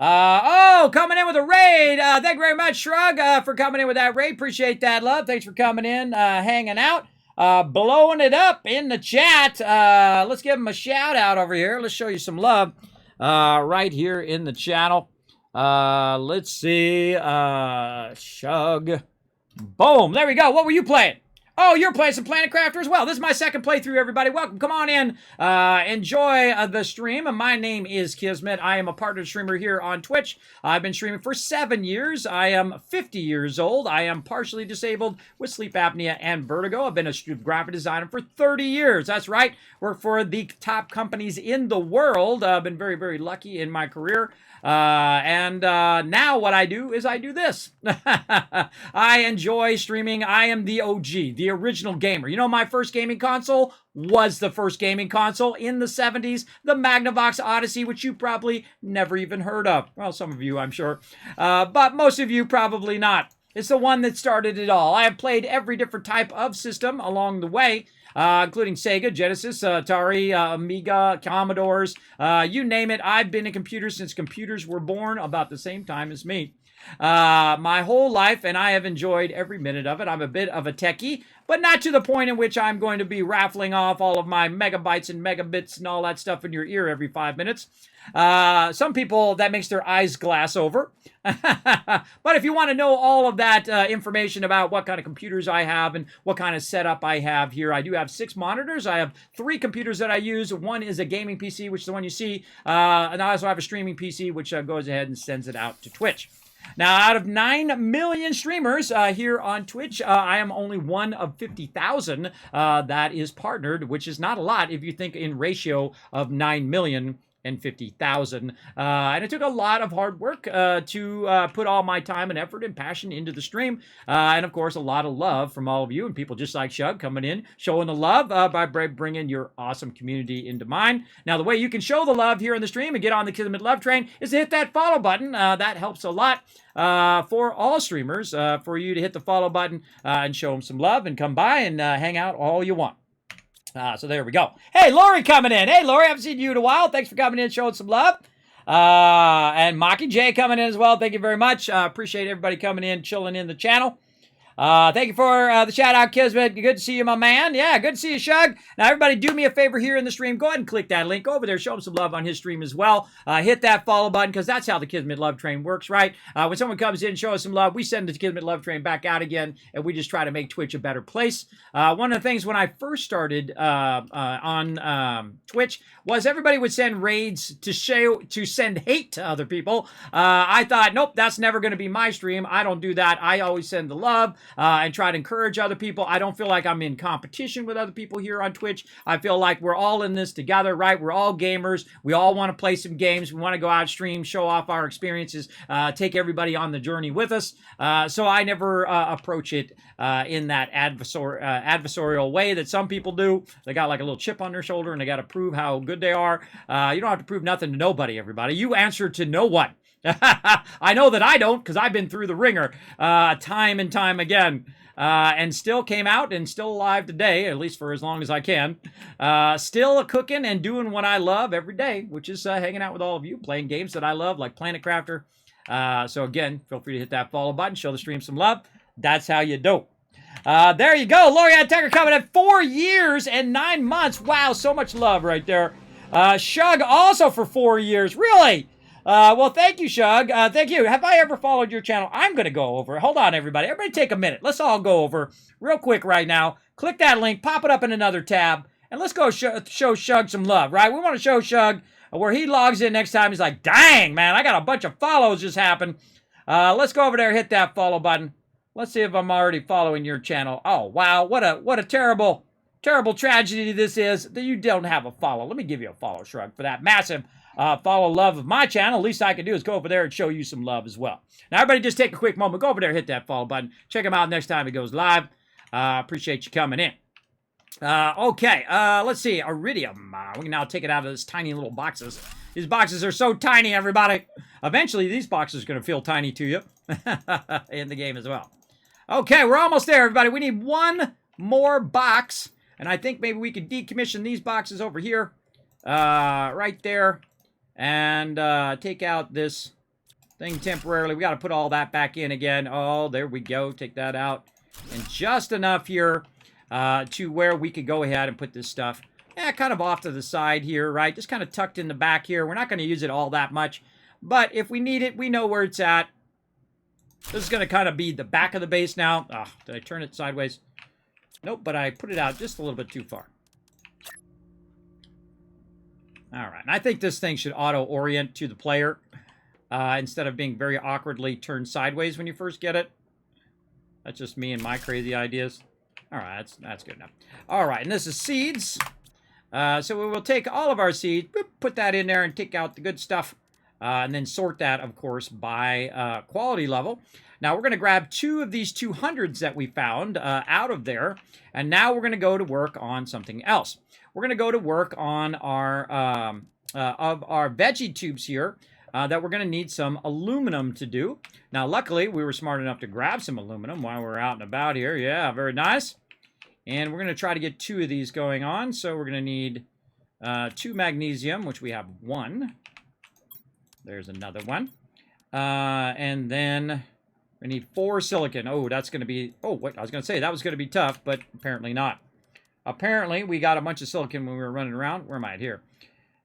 Oh, coming in with a raid. Thank you very much, Shrug, for coming in with that raid. Appreciate that, love. Thanks for coming in, hanging out, blowing it up in the chat. Let's give him a shout out over here. Let's show you some love right here in the channel. Let's see. Shug. Boom. There we go. What were you playing? Oh, you're playing some Planet Crafter as well. This is my second playthrough, everybody. Welcome. Come on in. Enjoy the stream. My name is Kismet. I am a partner streamer here on Twitch. I've been streaming for 7 years. I am 50 years old. I am partially disabled with sleep apnea and vertigo. I've been a graphic designer for 30 years. That's right. Work for the top companies in the world. I've been very, very lucky in my career. And now what I do is I do this. I enjoy streaming. I am the OG, the original gamer. You know, my first gaming console was the first gaming console in the 70s, the Magnavox Odyssey, which you probably never even heard of. Well, some of you, I'm sure. But most of you probably not. It's the one that started it all. I have played every different type of system along the way. Including Sega, Genesis, Atari, Amiga, Commodores, you name it. I've been in computers since computers were born about the same time as me. My whole life, and I have enjoyed every minute of it. I'm a bit of a techie, but not to the point in which I'm going to be raffling off all of my megabytes and megabits and all that stuff in your ear every 5 minutes. Some people, that makes their eyes glass over. But if you want to know all of that information about what kind of computers I have and what kind of setup I have here, I do have 6 monitors. I have 3 computers that I use. One is a gaming PC, which is the one you see. And I also have a streaming PC, which goes ahead and sends it out to Twitch. Now, out of 9 million streamers here on Twitch, I am only one of 50,000 that is partnered, which is not a lot if you think in ratio of 9 million and 50,000. And it took a lot of hard work to put all my time and effort and passion into the stream. And of course, a lot of love from all of you and people just like Shug coming in, showing the love by bringing your awesome community into mine. Now, the way you can show the love here in the stream and get on the Kismet Love Train is to hit that follow button. That helps a lot for all streamers, for you to hit the follow button and show them some love and come by and hang out all you want. So there we go. Hey, Lori coming in. Hey, Lori, I haven't seen you in a while. Thanks for coming in and showing some love. And Maki J coming in as well. Thank you very much. Appreciate everybody coming in, chilling in the channel. Thank you for the shout out, Kismet. Good to see you, my man. Yeah, good to see you, Shug. Now, everybody, do me a favor here in the stream. Go ahead and click that link over there. Show him some love on his stream as well. Hit that follow button because that's how the Kismet Love Train works, right? When someone comes in and shows us some love, we send the Kismet Love Train back out again, and we just try to make Twitch a better place. One of the things when I first started on Twitch was everybody would send raids to send hate to other people. I thought, nope, that's never going to be my stream. I don't do that. I always send the love. And try to encourage other people. I don't feel like I'm in competition with other people here on Twitch. I feel like we're all in this together, right? We're all gamers. We all want to play some games. We want to go out stream, show off our experiences, take everybody on the journey with us. So I never approach it in that adversarial way that some people do. They got like a little chip on their shoulder and they got to prove how good they are. You don't have to prove nothing to nobody, everybody. You answer to no one. I know that I don't because I've been through the ringer time and time again and still came out and still alive today, at least for as long as I can. Still cooking and doing what I love every day, which is hanging out with all of you, playing games that I love like Planet Crafter. So again, feel free to hit that follow button, show the stream some love. That's how you do. There you go. Lorianne Tucker coming at 4 years and 9 months. Wow, so much love right there. Shug also for 4 years. Really? Well, thank you, Shug. Thank you. Have I ever followed your channel? I'm going to go over. Hold on, everybody. Everybody take a minute. Let's all go over real quick right now. Click that link, pop it up in another tab, and let's go show Shug some love, right? We want to show Shug where he logs in next time. He's like, dang, man, I got a bunch of follows just happened. Let's go over there, hit that follow button. Let's see if I'm already following your channel. Oh, wow. What a terrible, terrible tragedy this is that you don't have a follow. Let me give you a follow, Shrug, for that massive follow love of my channel. Least I can do is go over there and show you some love as well. Now, everybody just take a quick moment. Go over there, hit that follow button. Check him out next time he goes live. Appreciate you coming in. Okay, let's see. Iridium. We can now take it out of these tiny little boxes. These boxes are so tiny, everybody. Eventually, these boxes are going to feel tiny to you in the game as well. Okay, we're almost there, everybody. We need one more box, and I think maybe we could decommission these boxes over here, right there. And take out this thing temporarily. We got to put all that back in again. Oh, there we go. Take that out. And just enough here to where we could go ahead and put this stuff kind of off to the side here, right? Just kind of tucked in the back here. We're not going to use it all that much. But if we need it, we know where it's at. This is going to kind of be the back of the base now. Oh, did I turn it sideways? Nope, but I put it out just a little bit too far. All right, and I think this thing should auto-orient to the player instead of being very awkwardly turned sideways when you first get it. That's just me and my crazy ideas. All right, that's good enough. All right, and this is seeds. So we will take all of our seeds, put that in there and take out the good stuff, and then sort that, of course, by quality level. Now, we're going to grab 2 of these 200s that we found out of there, and now we're going to go to work on something else. We're going to go to work on our veggie tubes here that we're going to need some aluminum to do. Now, luckily, we were smart enough to grab some aluminum while we were out and about here. Yeah, very nice. And we're going to try to get 2 of these going on. So we're going to need 2 magnesium, which we have 1. There's another one. And then we need 4 silicon. Oh, that's going to be... Oh, wait, I was going to say that was going to be tough, but apparently not. Apparently, we got a bunch of silicon when we were running around. Where am I at here?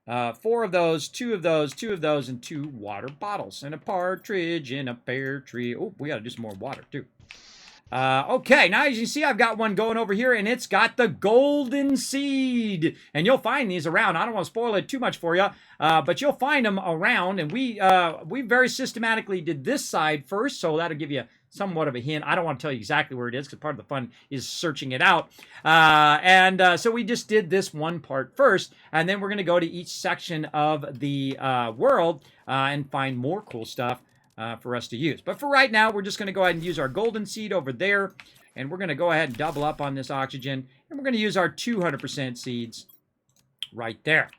4 of those, 2 of those, 2 of those, and 2 water bottles. And a partridge in a pear tree. Oh, we got to do some more water, too. Okay, now as you see, I've got one going over here, and it's got the golden seed. And you'll find these around. I don't want to spoil it too much for you, but you'll find them around. And we very systematically did this side first, so that'll give you somewhat of a hint. I don't want to tell you exactly where it is, because part of the fun is searching it out. So we just did this one part first, and then we're going to go to each section of the world and find more cool stuff for us to use. But for right now, we're just going to go ahead and use our golden seed over there, and we're going to go ahead and double up on this oxygen, and we're going to use our 200% seeds right there.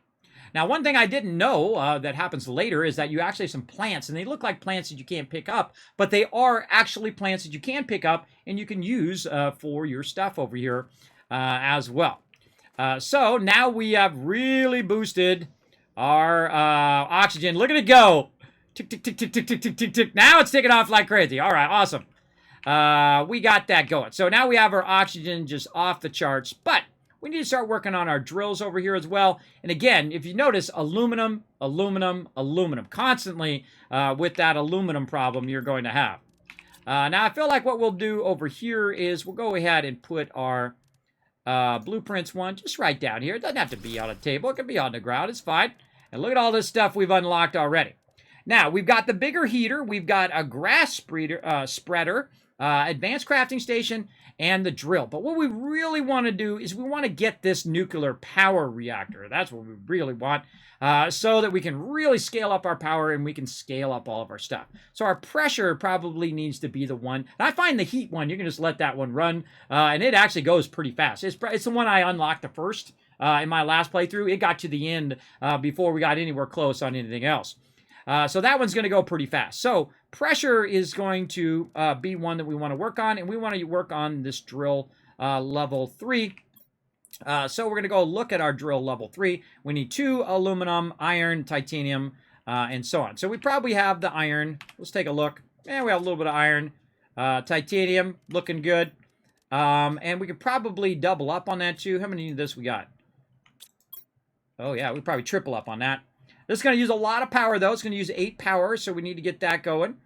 Now, one thing I didn't know that happens later is that you actually have some plants, and they look like plants that you can't pick up, but they are actually plants that you can pick up and you can use for your stuff over here as well. So now we have really boosted our oxygen. Look at it go. Tick, tick, tick, tick, tick, tick, tick, tick, tick. Now it's taking off like crazy. All right, awesome. we got that going. So now we have our oxygen just off the charts, but we need to start working on our drills over here as well. And again, if you notice, aluminum, aluminum, aluminum. Constantly with that aluminum problem you're going to have. Now, I feel like what we'll do over here is we'll go ahead and put our blueprints one just right down here. It doesn't have to be on a table. It can be on the ground. It's fine. And look at all this stuff we've unlocked already. Now, we've got the bigger heater. We've got a grass spreader, advanced crafting station, and the drill. But what we really want to do is we want to get this nuclear power reactor. That's what we really want, so that we can really scale up our power and we can scale up all of our stuff. So our pressure probably needs to be the one. And I find the heat one, you can just let that one run, and it actually goes pretty fast. It's the one I unlocked the first in my last playthrough. It got to the end before we got anywhere close on anything else. So that one's going to go pretty fast. So pressure is going to be one that we want to work on, and we want to work on this drill level 3. So we're going to go look at our drill level 3. We need 2 aluminum, iron, titanium, and so on. So we probably have the iron. Let's take a look. And we have a little bit of iron. Titanium, looking good. And we could probably double up on that too. How many of this we got? Oh yeah, we probably triple up on that. This is going to use a lot of power, though. It's going to use 8 power, so we need to get that going.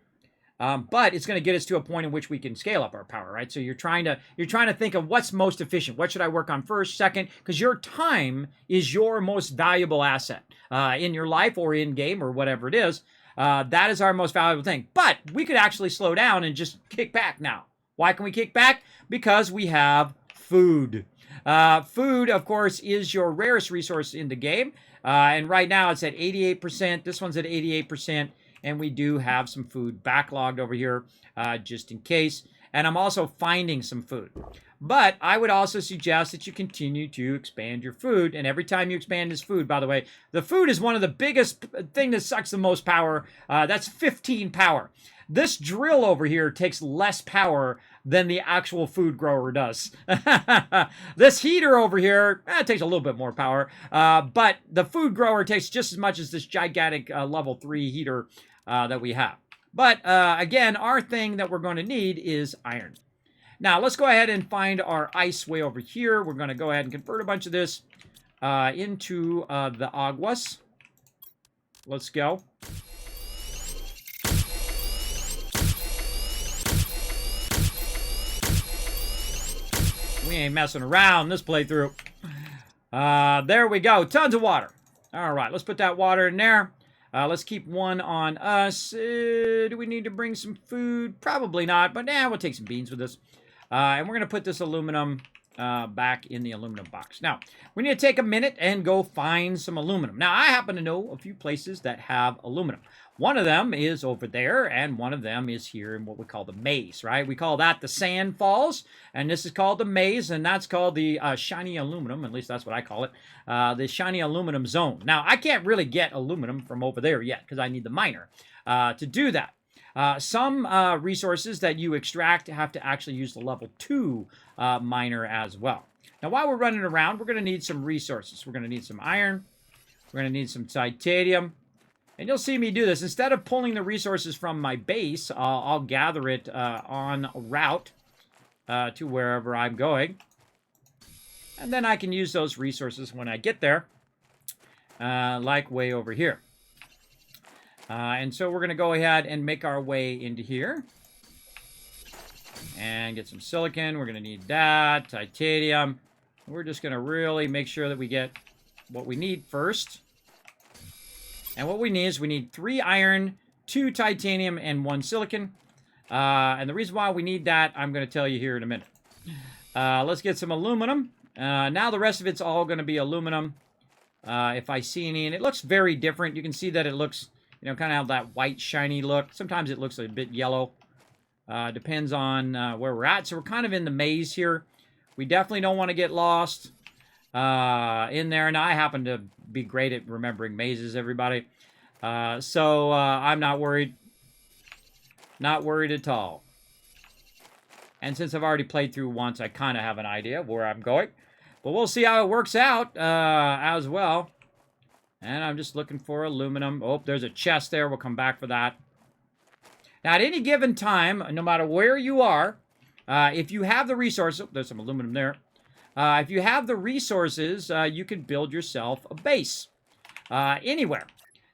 But it's going to get us to a point in which we can scale up our power, right? So you're trying to think of what's most efficient. What should I work on first, second? Because your time is your most valuable asset in your life or in game or whatever it is. That is our most valuable thing. But we could actually slow down and just kick back now. Why can we kick back? Because we have food. Food, of course, is your rarest resource in the game. And right now it's at 88%. This one's at 88%. And we do have some food backlogged over here just in case. And I'm also finding some food. But I would also suggest that you continue to expand your food. And every time you expand this food, by the way, the food is one of the biggest thing that sucks the most power. That's 15 power. This drill over here takes less power than the actual food grower does. This heater over here, it takes a little bit more power, but the food grower takes just as much as this gigantic level 3 heater that we have. But again, our thing that we're going to need is iron. Now, let's go ahead and find our ice way over here. We're going to go ahead and convert a bunch of this into the aguas. Let's go. We ain't messing around this playthrough. There we go. Tons of water. All right, let's put that water in there. Let's keep one on us. Do we need to bring some food? Probably not, but we'll take some beans with us. And we're going to put this aluminum back in the aluminum box. Now, we need to take a minute and go find some aluminum. Now, I happen to know a few places that have aluminum. One of them is over there, and one of them is here in what we call the maze, right? We call that the Sand Falls, and this is called the maze, and that's called the shiny aluminum. At least that's what I call it, the shiny aluminum zone. Now, I can't really get aluminum from over there yet because I need the miner to do that. Some resources that you extract have to actually use the level 2 miner as well. Now, while we're running around, we're going to need some resources. We're going to need some iron. We're going to need some titanium. And you'll see me do this. Instead of pulling the resources from my base, I'll gather it on route to wherever I'm going. And then I can use those resources when I get there, like way over here. And so we're going to go ahead and make our way into here. And get some silicon. We're going to need that. Titanium. We're just going to really make sure that we get what we need first. And what we need is we need 3 iron, 2 titanium, and 1 silicon. And the reason why we need that, I'm going to tell you here in a minute. Let's get some aluminum. Now the rest of it's all going to be aluminum. If I see any, and it looks very different. You can see that it looks, kind of have that white, shiny look. Sometimes it looks a bit yellow. Depends on where we're at. So we're kind of in the maze here. We definitely don't want to get lost in there. Now, I happen to be great at remembering mazes, everybody. So I'm not worried. Not worried at all. And since I've already played through once, I kind of have an idea of where I'm going. But we'll see how it works out as well. And I'm just looking for aluminum. Oh, there's a chest there. We'll come back for that. Now, at any given time, no matter where you are, if you have the resources, oh, there's some aluminum there. If you have the resources, you can build yourself a base anywhere.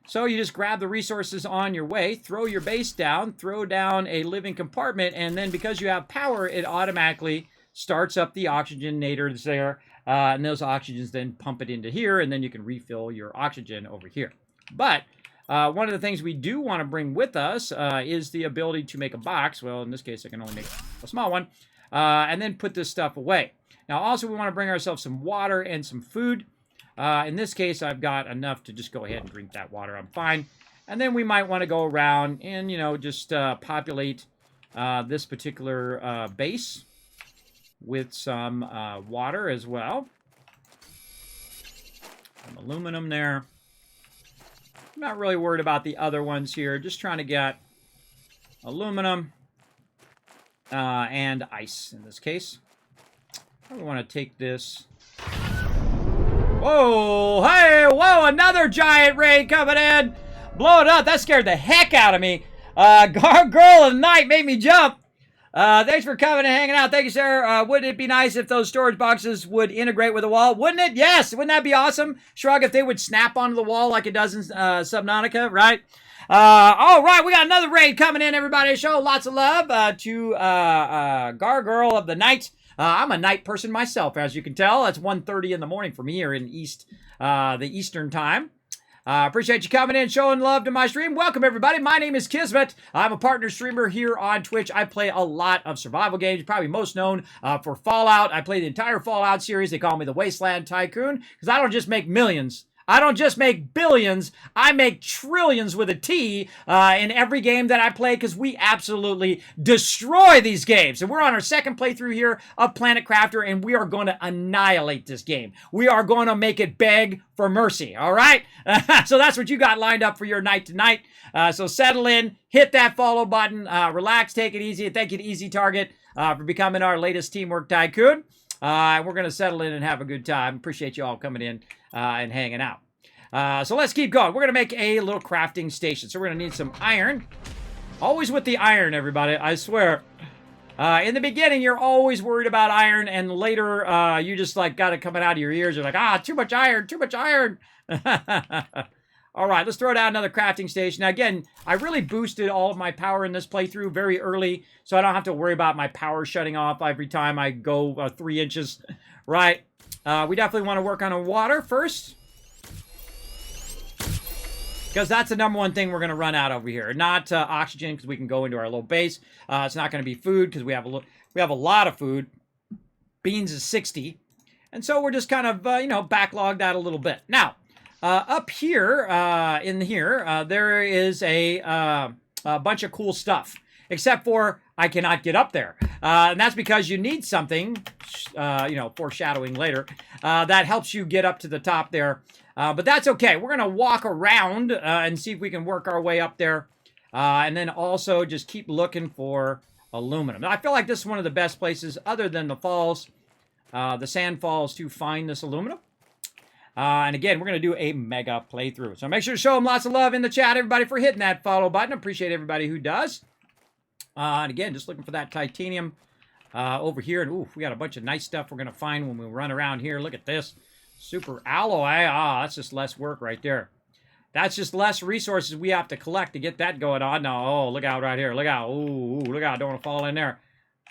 So you just grab the resources on your way, throw your base down, throw down a living compartment, and then because you have power, it automatically starts up the oxygenators there, and those oxygens then pump it into here, and then you can refill your oxygen over here. But one of the things we do want to bring with us is the ability to make a box. Well, in this case, I can only make a small one, and then put this stuff away. Now, also, we want to bring ourselves some water and some food. In this case, I've got enough to just go ahead and drink that water. I'm fine. And then we might want to go around and, you know, just populate this particular base with some water as well. Some aluminum there. I'm not really worried about the other ones here. Just trying to get aluminum and ice in this case. I want to take this. Whoa, hey, whoa, another giant raid coming in. Blow it up. That scared the heck out of me. Gargoyle of the night made me jump. Thanks for coming and hanging out. Thank you, sir. Wouldn't it be nice if those storage boxes would integrate with the wall? Wouldn't it? Yes. Wouldn't that be awesome? Shrug, if they would snap onto the wall like it does in Subnautica, right? All right, we got another raid coming in, everybody. Show lots of love to Gargoyle of the night. I'm a night person myself, as you can tell. That's 1:30 in the morning for me here in the Eastern time. Appreciate you coming in, showing love to my stream. Welcome, everybody. My name is Kismet. I'm a partner streamer here on Twitch. I play a lot of survival games, probably most known for Fallout. I play the entire Fallout series. They call me the Wasteland Tycoon because I don't just make millions. I don't just make billions, I make trillions with a T in every game that I play because we absolutely destroy these games. And we're on our second playthrough here of Planet Crafter, and we are going to annihilate this game. We are going to make it beg for mercy, all right? So that's what you got lined up for your night tonight. So settle in, hit that follow button, relax, take it easy, and thank you to Easy Target for becoming our latest Teamwork Tycoon. We're going to settle in and have a good time. Appreciate you all coming in and hanging out. So let's keep going. We're going to make a little crafting station. So we're going to need some iron. Always with the iron, everybody. I swear. In the beginning, you're always worried about iron. And later, you just like got it coming out of your ears. You're like, too much iron, too much iron. All right, let's throw down another crafting station. Now, again, I really boosted all of my power in this playthrough very early, so I don't have to worry about my power shutting off every time I go 3 inches, right? We definitely want to work on a water first, because that's the number one thing we're going to run out over here. Not oxygen, because we can go into our little base. It's not going to be food, because we have a lot of food. Beans is 60, and so we're just kind of backlogged that a little bit. Now, up here, there is a bunch of cool stuff. Except for I cannot get up there. And that's because you need something, foreshadowing later, that helps you get up to the top there. But that's okay. We're going to walk around and see if we can work our way up there. And then also just keep looking for aluminum. I feel like this is one of the best places, other than the falls, the sand falls, to find this aluminum. And again, we're going to do a mega playthrough. So make sure to show them lots of love in the chat, everybody, for hitting that follow button. Appreciate everybody who does. And again, just looking for that titanium over here. And, ooh, we got a bunch of nice stuff we're going to find when we run around here. Look at this. Super alloy. That's just less work right there. That's just less resources we have to collect to get that going on. Now, oh, look out right here. Look out. Ooh, look out. Don't want to fall in there.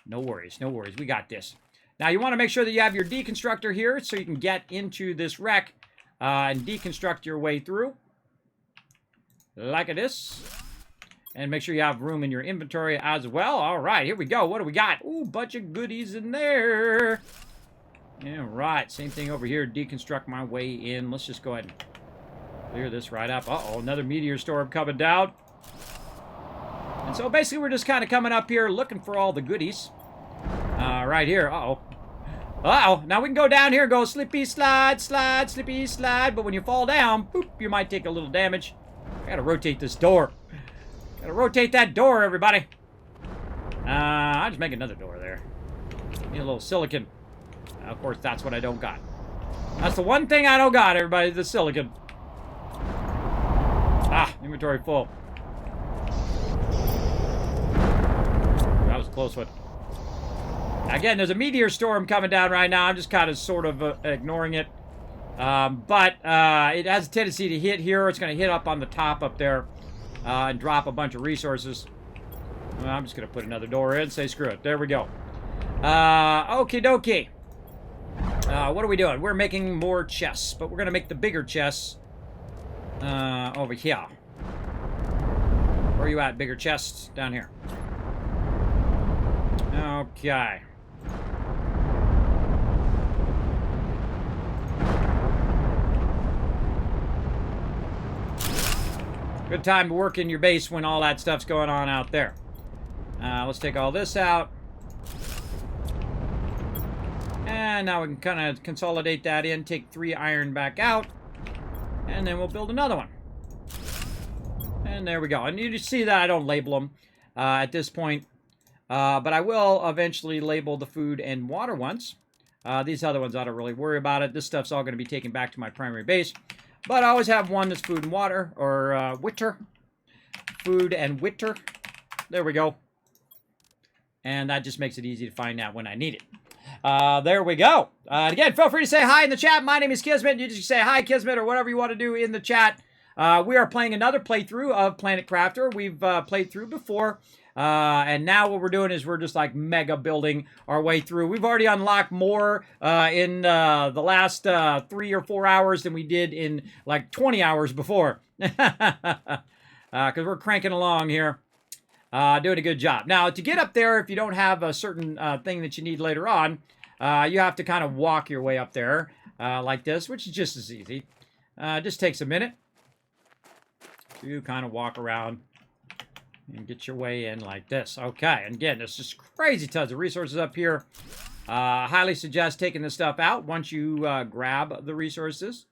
No worries. No worries. We got this. Now, you want to make sure that you have your deconstructor here so you can get into this wreck and deconstruct your way through. Like this. And make sure you have room in your inventory as well. All right, here we go. What do we got? Ooh, bunch of goodies in there. All right, same thing over here. Deconstruct my way in. Let's just go ahead and clear this right up. Uh-oh, another meteor storm coming down. And so basically we're just kind of coming up here looking for all the goodies. Right here. Uh-oh. Uh-oh. Now we can go down here and go slippy slide, slide, slippy slide. But when you fall down, boop, you might take a little damage. I gotta rotate this door. Gotta rotate that door, everybody. I'll just make another door there. Need a little silicon. Of course, that's what I don't got. That's the one thing I don't got, everybody, the silicon. Inventory full. was a close one. Again, there's a meteor storm coming down right now. I'm just kind of sort of ignoring it. But it has a tendency to hit here. It's going to hit up on the top up there and drop a bunch of resources. Well, I'm just going to put another door in and say screw it. There we go. Okie dokie. What are we doing? We're making more chests, but we're going to make the bigger chests over here. Where are you at, bigger chests? Down here. Okay. Good time to work in your base when all that stuff's going on out there. Let's take all this out. And now we can kind of consolidate that in, take 3 iron back out, and then we'll build another one. And there we go. And you see that I don't label them at this point, but I will eventually label the food and water ones. These other ones, I don't really worry about it. This stuff's all going to be taken back to my primary base. But I always have one that's food and water, or witter. Food and witter. There we go. And that just makes it easy to find out when I need it. There we go. Again, feel free to say hi in the chat. My name is Kismet. You just say hi, Kismet, or whatever you want to do in the chat. We are playing another playthrough of Planet Crafter. We've played through before. And now what we're doing is we're just like mega building our way through. We've already unlocked more in the last 3 or 4 hours than we did in like 20 hours before. Because we're cranking along here. Doing a good job. Now, to get up there, if you don't have a certain thing that you need later on, you have to kind of walk your way up there like this, which is just as easy. Just takes a minute to kind of walk around and get your way in like this. Okay, and again, there's just crazy tons of resources up here. Highly suggest taking this stuff out once you grab the resources.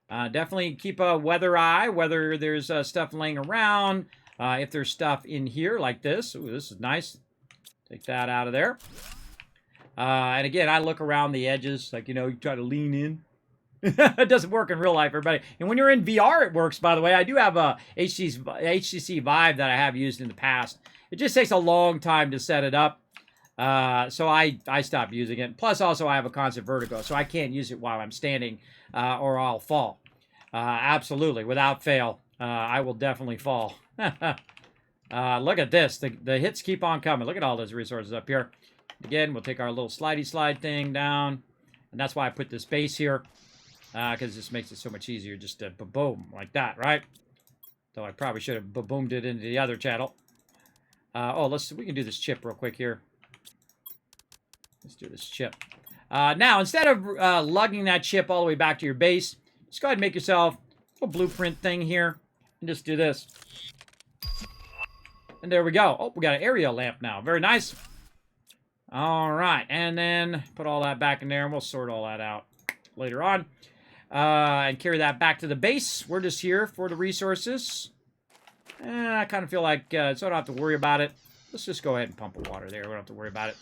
Definitely keep a weather eye, whether there's stuff laying around. If there's stuff in here like this. Ooh, this is nice. Take that out of there. And again, I look around the edges, like, you know, you try to lean in. It doesn't work in real life, everybody. And when you're in VR, it works, by the way. I do have a HTC Vive that I have used in the past. It just takes a long time to set it up. So I stopped using it. Plus, also, I have a constant vertigo, so I can't use it while I'm standing or I'll fall. Absolutely, without fail, I will definitely fall. Look at this. The hits keep on coming. Look at all those resources up here. Again, we'll take our little slidey slide thing down. And that's why I put this base here. Because this makes it so much easier just to boom like that, right? Though I probably should have boomed it into the other channel. We can do this chip real quick here. Let's do this chip. Now, instead of lugging that chip all the way back to your base, just go ahead and make yourself a blueprint thing here. And just do this. And there we go. Oh, we got an area lamp now. Very nice. All right. And then put all that back in there, and we'll sort all that out later on. And carry that back to the base. We're just here for the resources. I kind of feel like, so I don't have to worry about it. Let's just go ahead and pump the water there. We don't have to worry about it.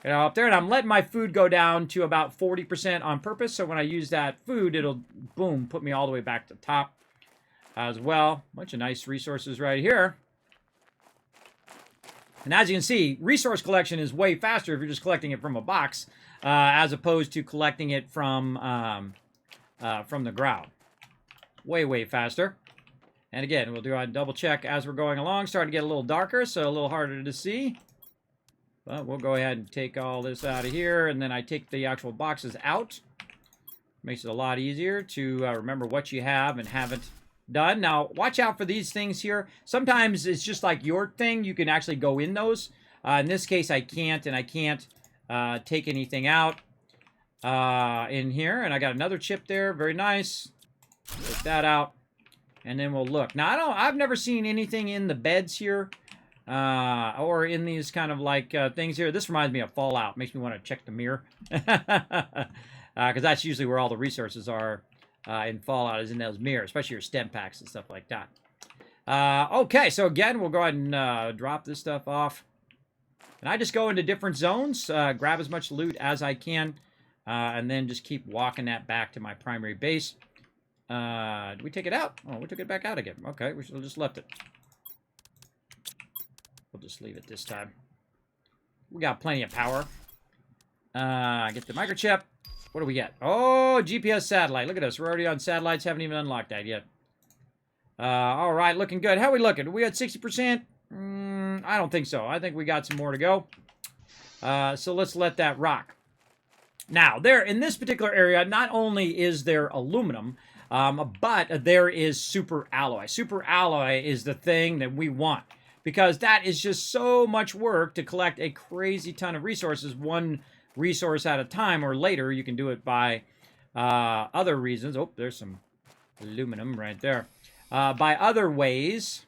You know, up there, and I'm letting my food go down to about 40% on purpose. So when I use that food, it'll, boom, put me all the way back to the top as well. Bunch of nice resources right here. And as you can see, resource collection is way faster if you're just collecting it from a box, as opposed to collecting it from the ground. Way, way faster. And again, we'll do a double check as we're going along. Starting to get a little darker, so a little harder to see. But we'll go ahead and take all this out of here, and then I take the actual boxes out. Makes it a lot easier to remember what you have and haven't done. Now, watch out for these things here. Sometimes it's just like your thing. You can actually go in those. In this case, I can't, and I can't take anything out in here. And I got another chip there. Very nice. Take that out. And then we'll look. Now, I've never seen anything in the beds here. Or in these kind of like things here. This reminds me of Fallout. Makes me want to check the mirror. Because that's usually where all the resources are in Fallout, is in those mirrors, especially your stem packs and stuff like that. Okay, so again, we'll go ahead and drop this stuff off. And I just go into different zones, grab as much loot as I can, and then just keep walking that back to my primary base. Did we take it out? Oh, we took it back out again. Okay, we should have just left it. We'll just leave it this time. We got plenty of power. Get the microchip. What do we get? Oh, GPS satellite. Look at us. We're already on satellites. Haven't even unlocked that yet. All right, looking good. How are we looking? Are we at 60%? I don't think so. I think we got some more to go. So let's let that rock. Now, in this particular area, not only is there aluminum, but there is super alloy. Super alloy is the thing that we want, because that is just so much work to collect a crazy ton of resources, one resource at a time, or later you can do it by other reasons. Oh, there's some aluminum right there. By other ways,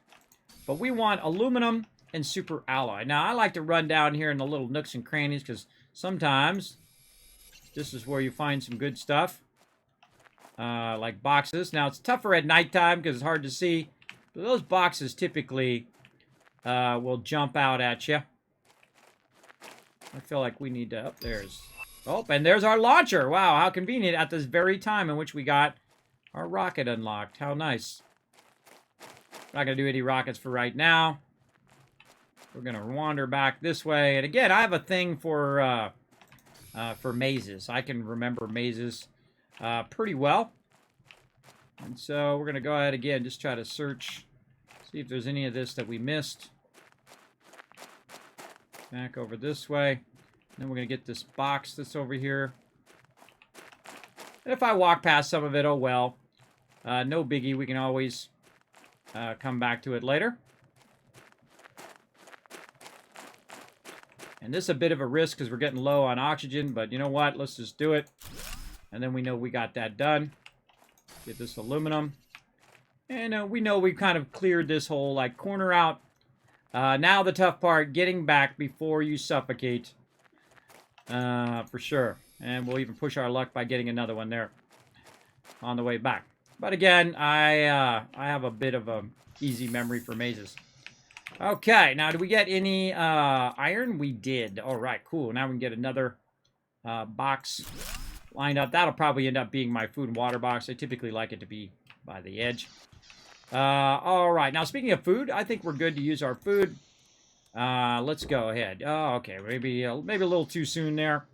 but we want aluminum and super alloy. Now, I like to run down here in the little nooks and crannies, because sometimes this is where you find some good stuff, like boxes. Now, it's tougher at nighttime because it's hard to see, but those boxes typically will jump out at you. I feel like we need to... Oh, and there's our launcher. Wow, how convenient at this very time in which we got our rocket unlocked. How nice. Not going to do any rockets for right now. We're going to wander back this way. And again, I have a thing for mazes. I can remember mazes pretty well. And so we're going to go ahead again, just try to search, see if there's any of this that we missed. Back over this way. Then we're going to get this box that's over here. And if I walk past some of it, oh well. No biggie. We can always come back to it later. And this is a bit of a risk because we're getting low on oxygen, but you know what? Let's just do it. And then we know we got that done. Get this aluminum. And we know we've kind of cleared this whole corner out. Now the tough part, getting back before you suffocate. For sure. And we'll even push our luck by getting another one there on the way back. But again, I have a bit of a easy memory for mazes. Okay, now, did we get any iron? We did. All right, cool. Now we can get another box lined up. That'll probably end up being my food and water box. I typically like it to be by the edge. All right, now speaking of food, I think we're good to use our food. Let's go ahead. Oh, okay, maybe a little too soon there.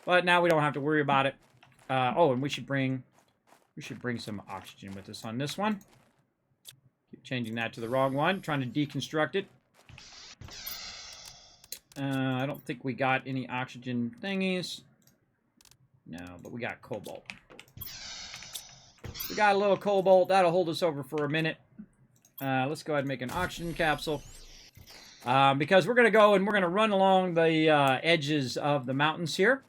But now we don't have to worry about it. Oh, and we should bring some oxygen with us on this one. Keep changing that to the wrong one. Trying to deconstruct it. I don't think we got any oxygen thingies. No, but we got cobalt. We got a little cobalt. That'll hold us over for a minute. Let's go ahead and make an oxygen capsule. Because we're going to go and we're going to run along the edges of the mountains here.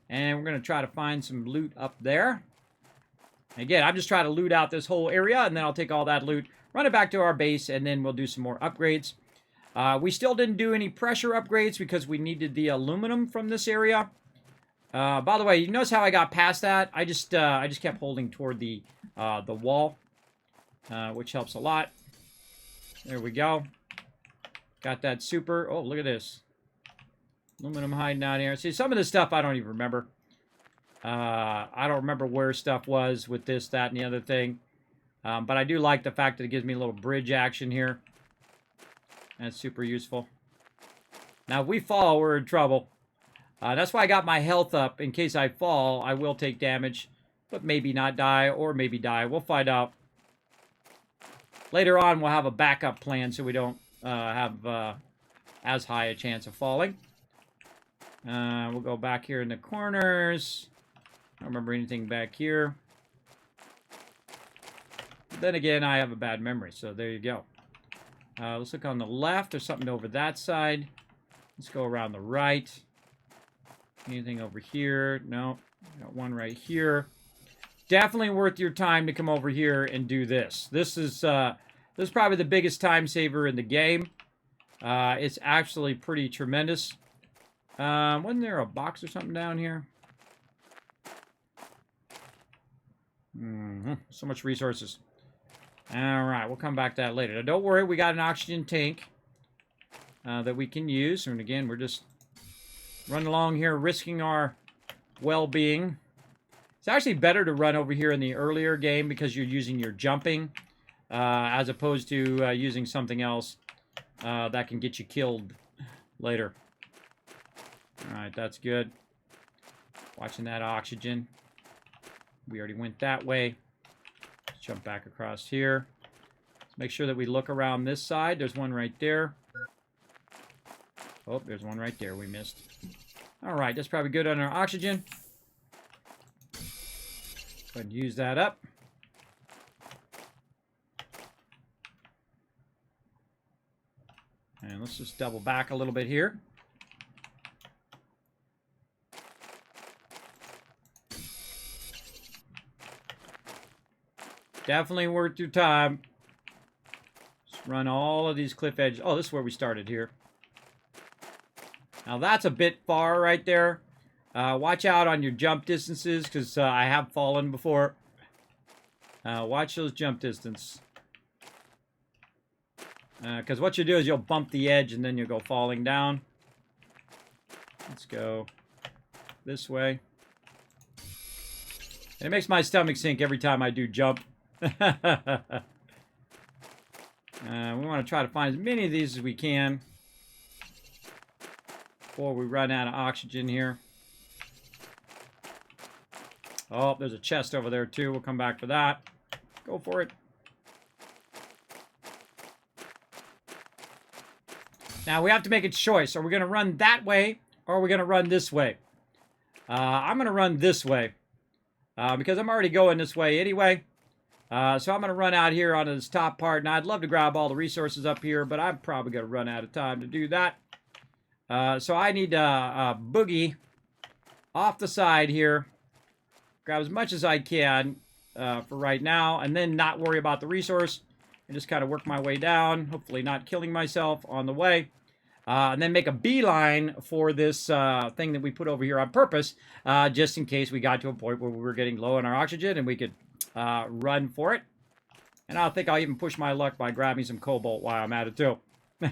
And we're going to try to find some loot up there. Again, I'm just trying to loot out this whole area, and then I'll take all that loot, run it back to our base, and then we'll do some more upgrades. We still didn't do any pressure upgrades because we needed the aluminum from this area. By the way, you notice how I got past that? I just kept holding toward the wall, which helps a lot. There we go. Got that super. Oh, look at this. Aluminum hiding out here. See, some of this stuff I don't even remember. I don't remember where stuff was with this, that, and the other thing. But I do like the fact that it gives me a little bridge action here. That's super useful. Now, if we fall, we're in trouble. That's why I got my health up. In case I fall, I will take damage. But maybe not die, or maybe die. We'll find out. Later on, we'll have a backup plan so we don't have as high a chance of falling. We'll go back here in the corners. I don't remember anything back here. Then again, I have a bad memory, so there you go. Let's look on the left. There's something over that side. Let's go around the right. Anything over here? No. Got one right here. Definitely worth your time to come over here and do this. This is probably the biggest time saver in the game. It's actually pretty tremendous. Wasn't there a box or something down here? So much resources. All right, we'll come back to that later. Now, don't worry, we got an oxygen tank that we can use. And again, we're just running along here, risking our well-being. It's actually better to run over here in the earlier game because you're using your jumping as opposed to using something else. that can get you killed later. All right, that's good. Watching that oxygen. We already went that way. Let's jump back across here. Let's make sure that we look around this side. There's one right there. Oh, there's one right there we missed. All right, that's probably good on our oxygen. Go ahead and use that up. And let's just double back a little bit here. Definitely worth your time. Just run all of these cliff edges. Oh, this is where we started here. Now that's a bit far right there. Watch out on your jump distances, because I have fallen before. Watch those jump distance. Because what you do is you'll bump the edge and then you'll go falling down. Let's go this way. And it makes my stomach sink every time I do jump. We want to try to find as many of these as we can before we run out of oxygen here. Oh, there's a chest over there too. We'll come back for that. Go for it. Now we have to make a choice. Are we going to run that way or are we going to run this way? I'm going to run this way because I'm already going this way anyway. So I'm going to run out here onto this top part, and I'd love to grab all the resources up here, but I'm probably going to run out of time to do that. So I need to boogie off the side here, grab as much as I can for right now, and then not worry about the resource, and just kind of work my way down, hopefully not killing myself on the way. And then make a beeline for this thing that we put over here on purpose, just in case we got to a point where we were getting low on our oxygen and we could run for it. And I think I'll even push my luck by grabbing some cobalt while I'm at it too. Did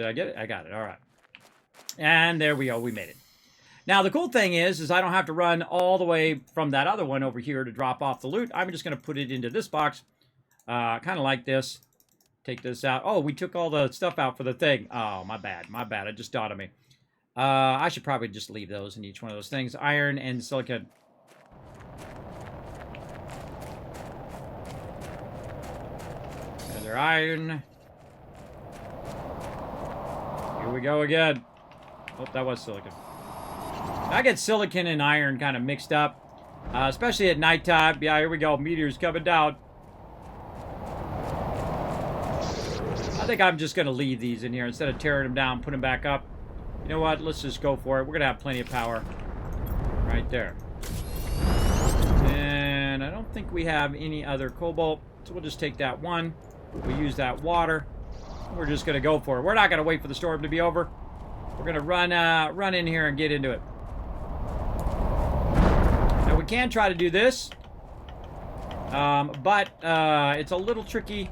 I get it? I got it. All right. And there we go. We made it. Now, the cool thing is I don't have to run all the way from that other one over here to drop off the loot. I'm just going to put it into this box, kind of like this. Take this out. Oh, we took all the stuff out for the thing. Oh, my bad. My bad. It just dawned on me. I should probably just leave those in each one of those things. Iron and silicon. Another iron. Here we go again. Oh, that was silicon. I get silicon and iron kind of mixed up, especially at nighttime. Yeah, here we go. Meteors coming down. I think I'm just going to leave these in here instead of tearing them down, put them back up. You know what? Let's just go for it. We're going to have plenty of power right there. And I don't think we have any other cobalt, so we'll just take that one. We'll use that water. We're just going to go for it. We're not going to wait for the storm to be over. We're going to run in here and get into it. Now, we can try to do this, but it's a little tricky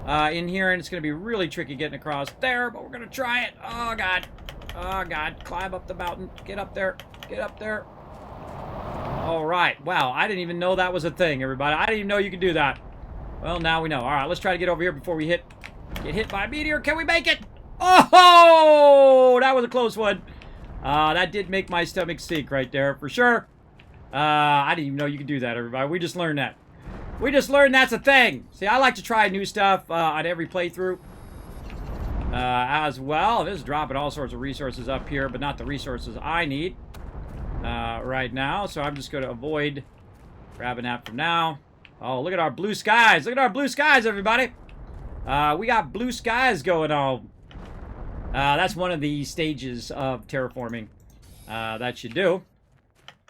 in here, and it's going to be really tricky getting across there, but we're going to try it. Oh, God. Oh, God. Climb up the mountain. Get up there. Get up there. All right. Wow, I didn't even know that was a thing, everybody. I didn't even know you could do that. Well, now we know. All right, let's try to get over here before we get hit by a meteor. Can we make it? Oh, that was a close one. That did make my stomach sink right there, for sure. I didn't even know you could do that, everybody. We just learned that. We just learned that's a thing. See, I like to try new stuff on every playthrough as well. This is dropping all sorts of resources up here, but not the resources I need right now. So I'm just going to avoid grabbing that for now. Oh, look at our blue skies. Look at our blue skies, everybody. We got blue skies going on. That's one of the stages of terraforming that you do.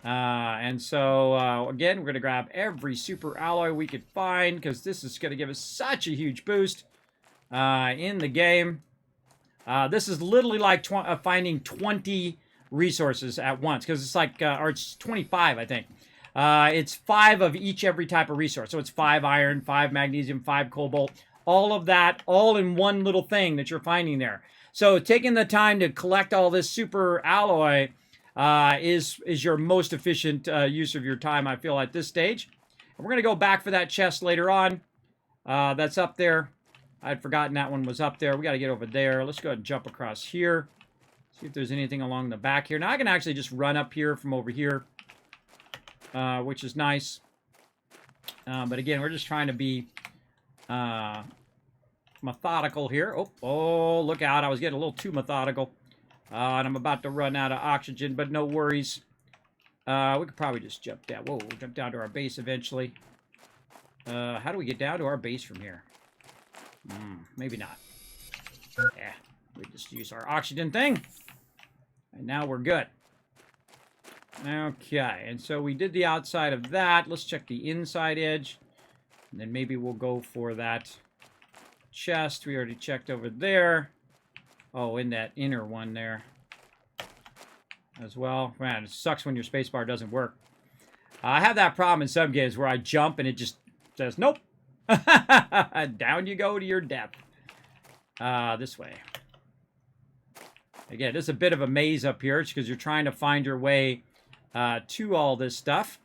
And so, again, we're going to grab every super alloy we could find, because this is going to give us such a huge boost in the game. This is literally like finding 20 resources at once, because it's like, or it's 25, I think. It's 5 of each every type of resource. So it's 5 iron, 5 magnesium, 5 cobalt, all of that, all in one little thing that you're finding there. So taking the time to collect all this super alloy is your most efficient use of your time, I feel, at this stage. And we're going to go back for that chest later on. That's up there. I'd forgotten that one was up there. We got to get over there. Let's go ahead and jump across here. See if there's anything along the back here. Now, I can actually just run up here from over here, which is nice. But again, we're just trying to be methodical here. Oh, look out. I was getting a little too methodical. And I'm about to run out of oxygen, but no worries. We could probably just jump down. Whoa, we'll jump down to our base eventually. How do we get down to our base from here? Maybe not. Yeah, we just use our oxygen thing. And now we're good. Okay, and so we did the outside of that. Let's check the inside edge. And then maybe we'll go for that chest. We already checked over there. Oh, in that inner one there as well. Man, it sucks when your spacebar doesn't work. I have that problem in some games where I jump and it just says, nope. Down you go to your death. This way. Again, this is a bit of a maze up here. It's because you're trying to find your way to all this stuff.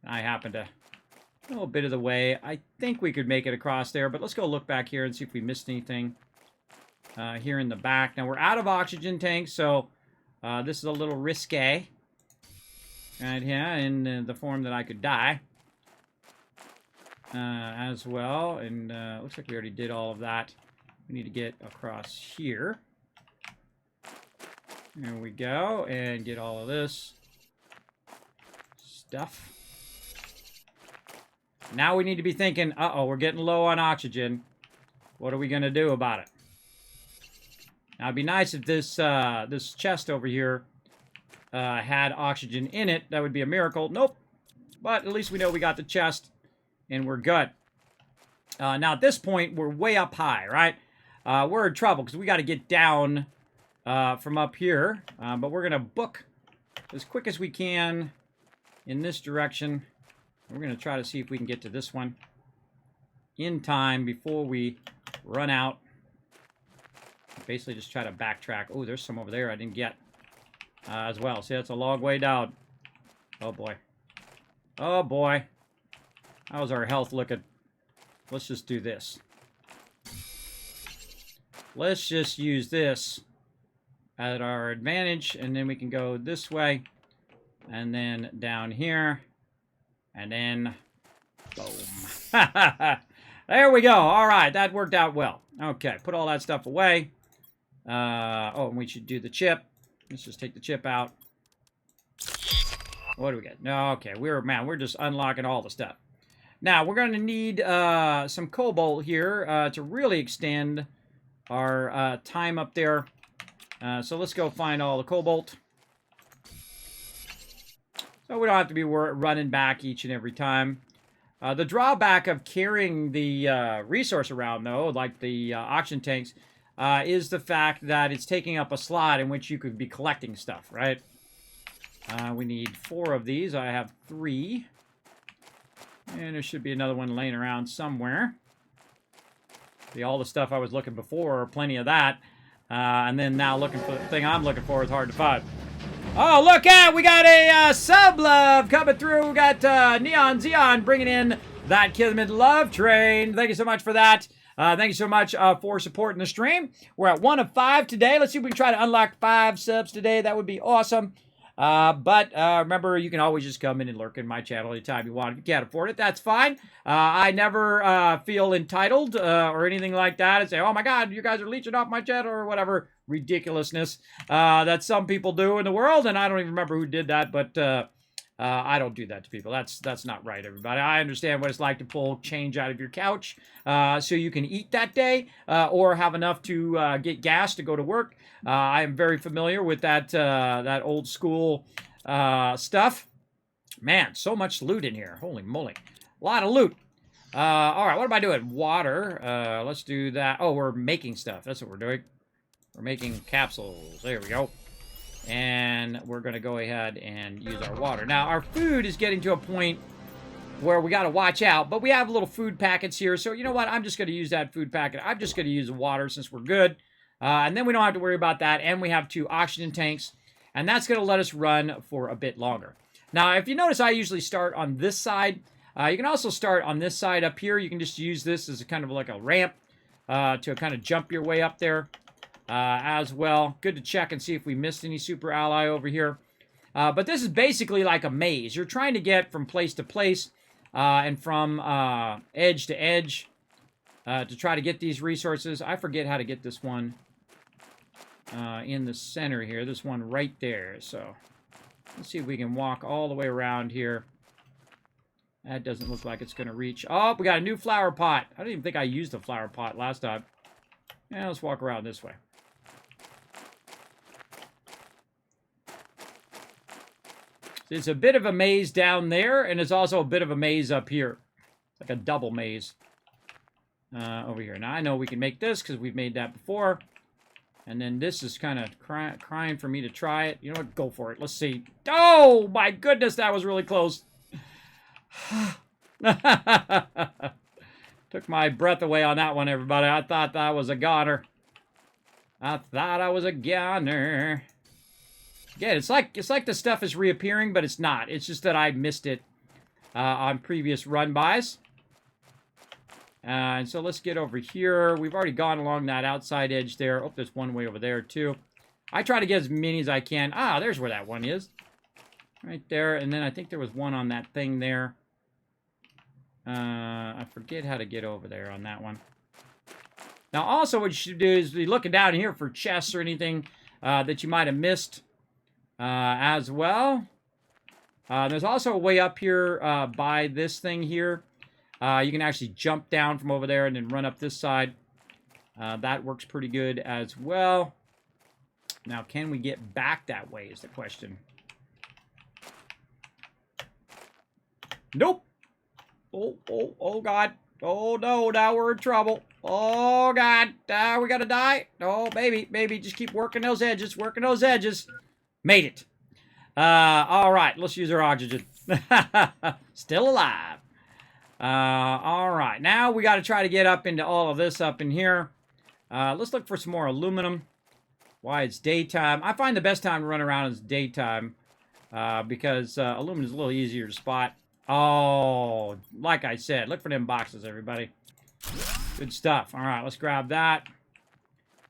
I happen to know a bit of the way. I think we could make it across there, but let's go look back here and see if we missed anything here in the back. Now, we're out of oxygen tanks, so this is a little risque. Right here, in the form that I could die. As well, and looks like we already did all of that. We need to get across here. There we go, and get all of this stuff. Now we need to be thinking, uh-oh, we're getting low on oxygen. What are we going to do about it? Now, it'd be nice if this this chest over here had oxygen in it. That would be a miracle. Nope. But at least we know we got the chest. And we're good. Now, at this point, we're way up high, right? We're in trouble because we got to get down from up here. But we're going to book as quick as we can in this direction. We're going to try to see if we can get to this one in time before we run out. Basically, just try to backtrack. Oh, there's some over there I didn't get as well. See, that's a long way down. Oh, boy. Oh, boy. How's our health looking? Let's just do this. Let's just use this at our advantage, and then we can go this way, and then down here, and then boom. There we go. All right, that worked out well. Okay, put all that stuff away. Oh, and we should do the chip. Let's just take the chip out. What do we get? No, okay, we're just unlocking all the stuff. Now, we're going to need some cobalt here to really extend our time up there. So let's go find all the cobalt. So we don't have to be running back each and every time. The drawback of carrying the resource around, though, like the oxygen tanks, is the fact that it's taking up a slot in which you could be collecting stuff, right? We need 4 of these. I have 3. And there should be another one laying around somewhere. See, all the stuff I was looking before, plenty of that. And then now looking for the thing I'm looking for is hard to find. Oh, look out! We got a sub-love coming through. We got Neon Zeon bringing in that Kismet love train. Thank you so much for that. Thank you so much for supporting the stream. We're at 1 of 5 today. Let's see if we can try to unlock 5 subs today. That would be awesome. But remember, you can always just come in and lurk in my channel anytime you want. If you can't afford it, that's fine. I never feel entitled or anything like that and say, oh my God, you guys are leeching off my channel or whatever ridiculousness that some people do in the world. And I don't even remember who did that, but I don't do that to people. That's not right, everybody. I understand what it's like to pull change out of your couch so you can eat that day or have enough to get gas to go to work. I am very familiar with that old school stuff. Man, so much loot in here. Holy moly. A lot of loot. All right, what am I doing? Water. Let's do that. Oh, we're making stuff. That's what we're doing. We're making capsules. There we go. And we're going to go ahead and use our water. Now, our food is getting to a point where we got to watch out, but we have little food packets here. So, you know what? I'm just going to use that food packet. I'm just going to use the water since we're good. And then we don't have to worry about that. And we have 2 oxygen tanks. And that's going to let us run for a bit longer. Now, if you notice, I usually start on this side. You can also start on this side up here. You can just use this as a kind of like a ramp to kind of jump your way up there as well. Good to check and see if we missed any super ally over here. But this is basically like a maze. You're trying to get from place to place and from edge to edge to try to get these resources. I forget how to get this one in the center here. This one right there. So let's see if we can walk all the way around here. That doesn't look like it's going to reach. Oh, we got a new flower pot. I don't even think I used a flower pot last time. Yeah, let's walk around this way. It's a bit of a maze down there, and it's also a bit of a maze up here. It's like a double maze over here. Now, I know we can make this because we've made that before. And then this is kind of crying for me to try it. You know what? Go for it. Let's see. Oh, my goodness, that was really close. Took my breath away on that one, everybody. I thought that was a goner. I thought I was a goner. Again, it's like the stuff is reappearing, but it's not. It's just that I missed it on previous run-bys. And so let's get over here. We've already gone along that outside edge there. Oh, there's one way over there, too. I try to get as many as I can. Ah, there's where that one is. Right there. And then I think there was one on that thing there. I forget how to get over there on that one. Now, also what you should do is be looking down here for chests or anything that you might have missed as well. There's also a way up here by this thing here. You can actually jump down from over there and then run up this side. That works pretty good as well. Now, can we get back that way is the question. Nope. Oh, God. Oh, no, now we're in trouble. Oh, God. We gotta die. Oh, baby, just keep working those edges, Made it. All right, let's use our oxygen. Still alive. All right, now we got to try to get up into all of this up in here. Let's look for some more aluminum. Why, it's daytime. I find the best time to run around is daytime because aluminum is a little easier to spot. Oh, like I said, look for them boxes, everybody. Good stuff. All right, let's grab that.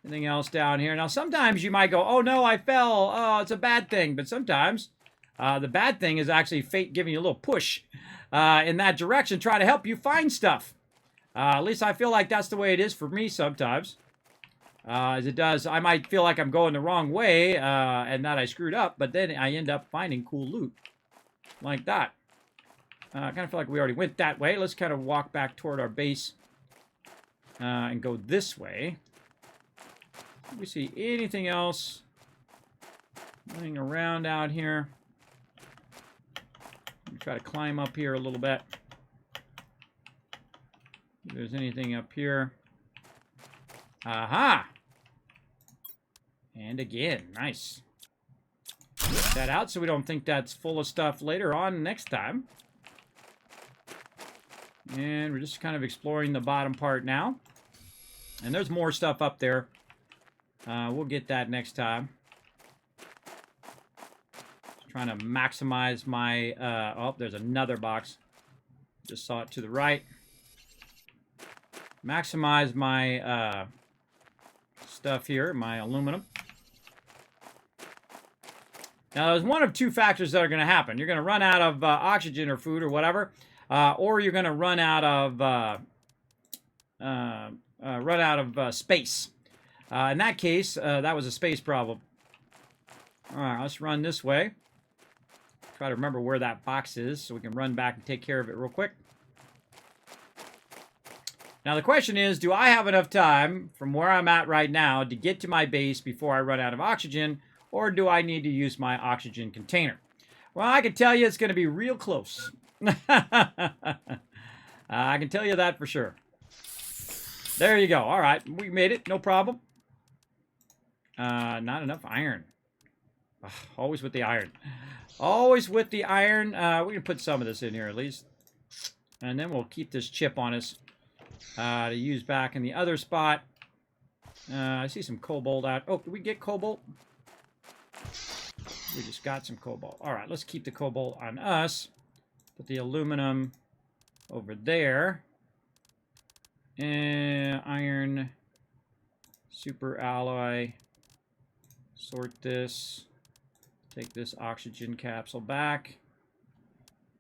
Anything else down here? Now, sometimes you might go, oh, no, I fell. Oh, it's a bad thing. But sometimes the bad thing is actually fate giving you a little push in that direction, trying to help you find stuff. At least I feel like that's the way it is for me sometimes. As it does, I might feel like I'm going the wrong way and that I screwed up, but then I end up finding cool loot like that. I kind of feel like we already went that way. Let's kind of walk back toward our base and go this way. Do we see anything else running around out here? Let me try to climb up here a little bit. If there's anything up here. Aha! And again, nice. Get that out so we don't think that's full of stuff later on next time. And we're just kind of exploring the bottom part now. And there's more stuff up there. We'll get that next time. Just trying to maximize my... oh, there's another box. Just saw it to the right. Maximize my stuff here, my aluminum. Now, there's one of two factors that are going to happen. You're going to run out of oxygen or food or whatever. Or you're going to run out of space. In that case, that was a space problem. All right, let's run this way. Try to remember where that box is so we can run back and take care of it real quick. Now, the question is, do I have enough time from where I'm at right now to get to my base before I run out of oxygen, or do I need to use my oxygen container? Well, I can tell you it's going to be real close. I can tell you that for sure. There you go. All right, we made it. No problem. Not enough iron. Ugh, always with the iron. Always with the iron. We can put some of this in here at least. And then we'll keep this chip on us to use back in the other spot. I see some cobalt out. Oh, did we get cobalt? We just got some cobalt. All right, let's keep the cobalt on us. Put the aluminum over there. And iron, super alloy. Sort this. Take this oxygen capsule back.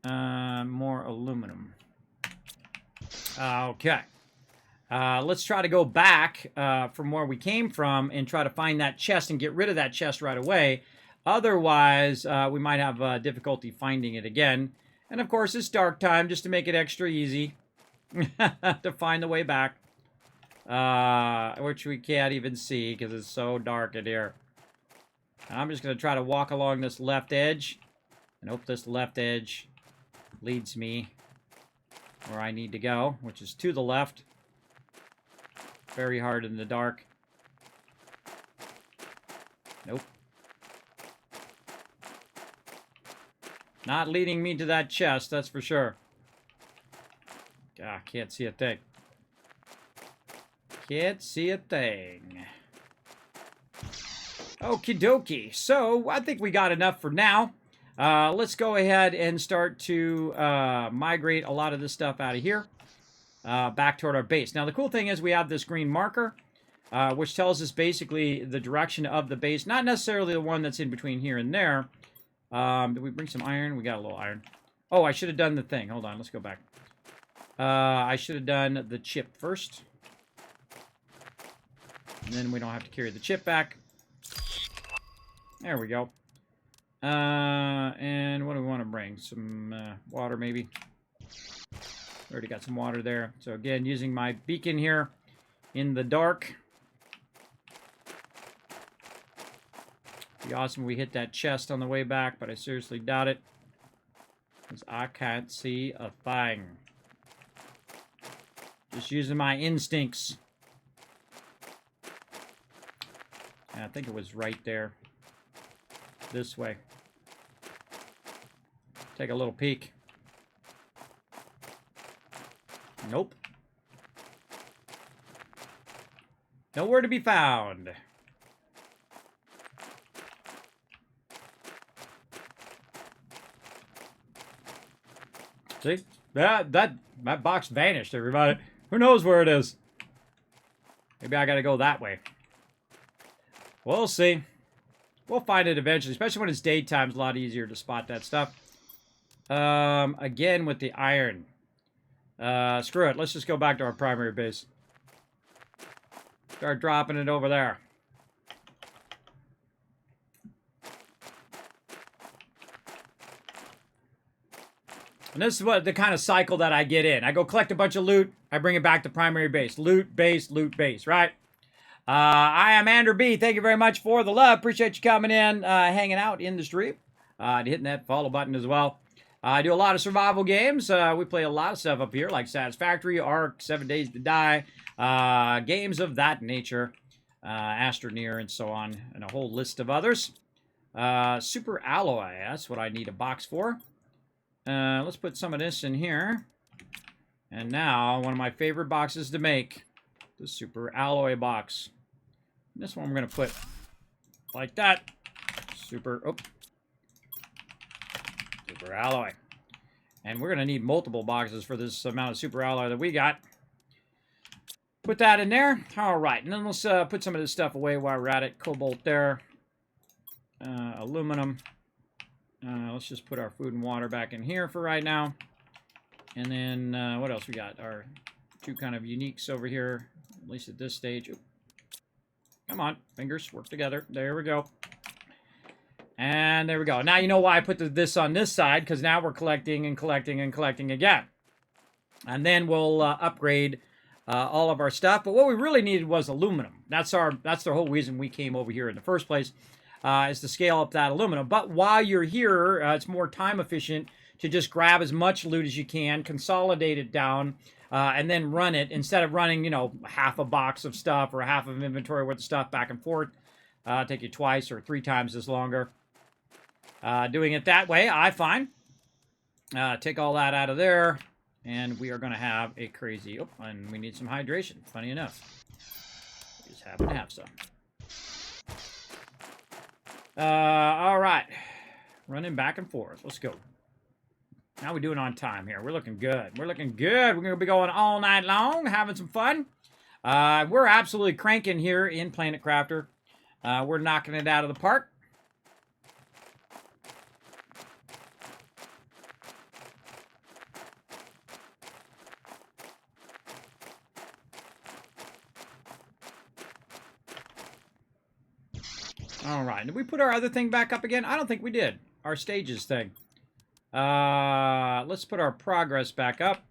More aluminum. Okay. Let's try to go back from where we came from and try to find that chest and get rid of that chest right away. Otherwise, we might have difficulty finding it again. And of course, it's dark time just to make it extra easy to find the way back. Which we can't even see because it's so dark in here. And I'm just going to try to walk along this left edge and hope this left edge leads me where I need to go, which is to the left. Very hard in the dark. Nope. Not leading me to that chest, that's for sure. Ah, can't see a thing. Can't see a thing. Okie dokie. So, I think we got enough for now. Let's go ahead and start to migrate a lot of this stuff out of here. Back toward our base. Now, the cool thing is we have this green marker, which tells us basically the direction of the base. Not necessarily the one that's in between here and there. Did we bring some iron? We got a little iron. Oh, I should have done the thing. Hold on, let's go back. I should have done the chip first. And then we don't have to carry the chip back. There we go. And what do we want to bring? Some water, maybe. Already got some water there. So again, using my beacon here in the dark. Be awesome if we hit that chest on the way back, but I seriously doubt it. Because I can't see a thing. Just using my instincts. And I think it was right there. This way. Take a little peek. Nope. Nowhere to be found. See? That box vanished, everybody. Who knows where it is? Maybe I gotta go that way. We'll see. We'll find it eventually, especially when it's daytime. It's a lot easier to spot that stuff. Again with the iron. Screw it. Let's just go back to our primary base. Start dropping it over there. And this is what the kind of cycle that I get in. I go collect a bunch of loot. I bring it back to primary base. Loot, base, right? I am Andrew B. Thank you very much for the love. Appreciate you coming in, hanging out in the stream. Hitting that follow button as well. I do a lot of survival games. We play a lot of stuff up here, like Satisfactory, Ark, 7 Days to Die, games of that nature, Astroneer, and so on, and a whole list of others. Super Alloy, that's what I need a box for. Let's put some of this in here. And now, one of my favorite boxes to make, the Super Alloy box. And this one we're going to put like that. Super Alloy. And we're going to need multiple boxes for this amount of Super Alloy that we got. Put that in there. All right. And then let's put some of this stuff away while we're at it. Cobalt there. Aluminum. Let's just put our food and water back in here for right now. And then what else we got? Our two kind of uniques over here, at least at this stage. Oop. Come on, fingers work together. There we go. And there we go. Now you know why I put this on this side, because now we're collecting and collecting and collecting again. And then we'll upgrade all of our stuff. But what we really needed was aluminum. That's the whole reason we came over here in the first place, is to scale up that aluminum. But while you're here, it's more time efficient to just grab as much loot as you can, consolidate it down, and then run it instead of running, you know, half a box of stuff or half of inventory worth of stuff back and forth. Take you twice or 3 times as longer. Doing it that way, I find. Take all that out of there, and we are going to have a crazy... Oh, and we need some hydration, funny enough. We just happen to have some. All right. Running back and forth. Let's go. How we doing on time here? We're looking good. We're looking good. We're going to be going all night long, having some fun. We're absolutely cranking here in Planet Crafter. We're knocking it out of the park. All right. Did we put our other thing back up again? I don't think we did. Our stages thing. Let's put our progress back up.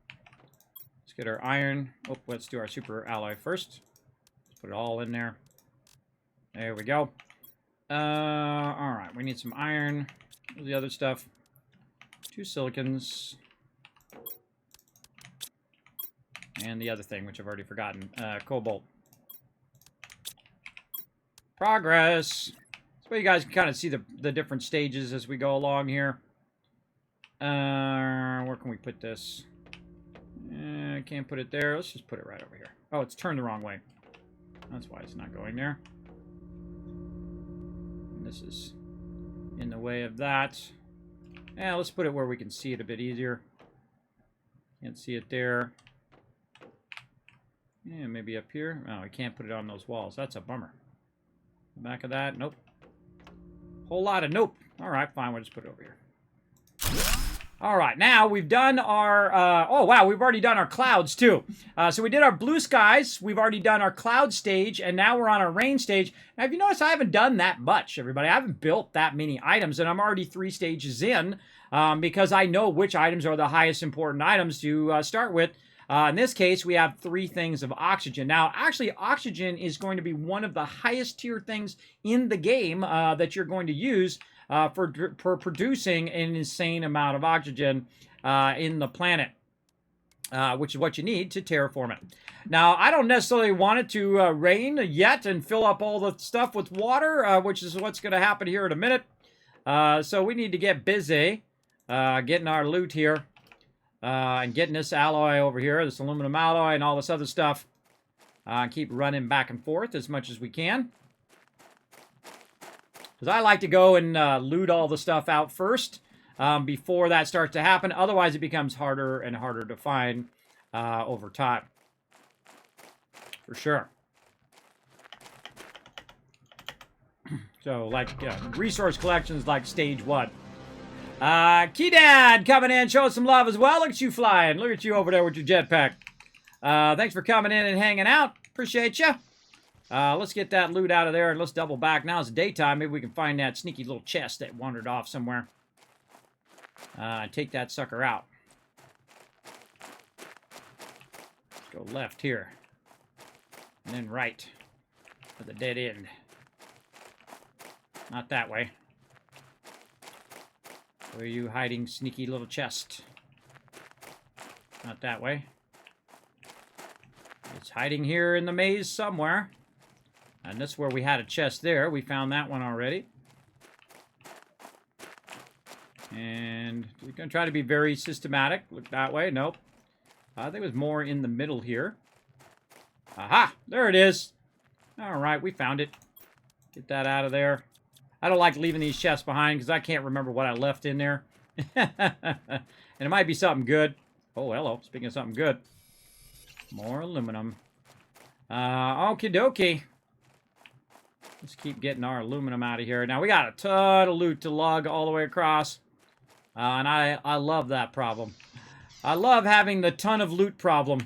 Let's get our iron. Oh, let's do our super alloy first. Let's put it all in there. There we go. All right. We need some iron. What's the other stuff? 2 silicons. And the other thing, which I've already forgotten. Cobalt. Progress. So you guys can kind of see the different stages as we go along here. Where can we put this? I can't put it there. Let's just put it right over here. Oh, it's turned the wrong way. That's why it's not going there. And this is in the way of that. Yeah, let's put it where we can see it a bit easier. Can't see it there. Yeah, maybe up here. Oh, I can't put it on those walls. That's a bummer. The back of that, nope. Whole lot of nope. All right, fine. We'll just put it over here. All right, now we've done our, oh wow, we've already done our clouds too. So we did our blue skies, we've already done our cloud stage, and now we're on our rain stage. Now, if you notice, I haven't done that much, everybody. I haven't built that many items, and I'm already 3 stages in because I know which items are the highest important items to start with. In this case, we have 3 things of oxygen. Now, actually, oxygen is going to be one of the highest tier things in the game that you're going to use for producing an insane amount of oxygen in the planet, which is what you need to terraform it. Now, I don't necessarily want it to rain yet and fill up all the stuff with water, which is what's going to happen here in a minute. So we need to get busy getting our loot here and getting this alloy over here, this aluminum alloy and all this other stuff. Keep running back and forth as much as we can. Because I like to go and loot all the stuff out first before that starts to happen. Otherwise, it becomes harder and harder to find over time. For sure. So, like, resource collections like stage 1. Key Dad coming in, showing some love as well. Look at you flying. Look at you over there with your jetpack. Thanks for coming in and hanging out. Appreciate you. Let's get that loot out of there and let's double back. Now it's daytime. Maybe we can find that sneaky little chest that wandered off somewhere. Take that sucker out. Let's go left here. And then right. For the dead end. Not that way. Where are you hiding, sneaky little chest? Not that way. It's hiding here in the maze somewhere. And that's where we had a chest there. We found that one already. And we're going to try to be very systematic. Look that way. Nope. I think it was more in the middle here. Aha! There it is. All right, we found it. Get that out of there. I don't like leaving these chests behind because I can't remember what I left in there. And it might be something good. Oh, hello. Speaking of something good. More aluminum. Okie dokie. Let's keep getting our aluminum out of here. Now, we got a ton of loot to lug all the way across. And I love that problem. I love having the ton of loot problem.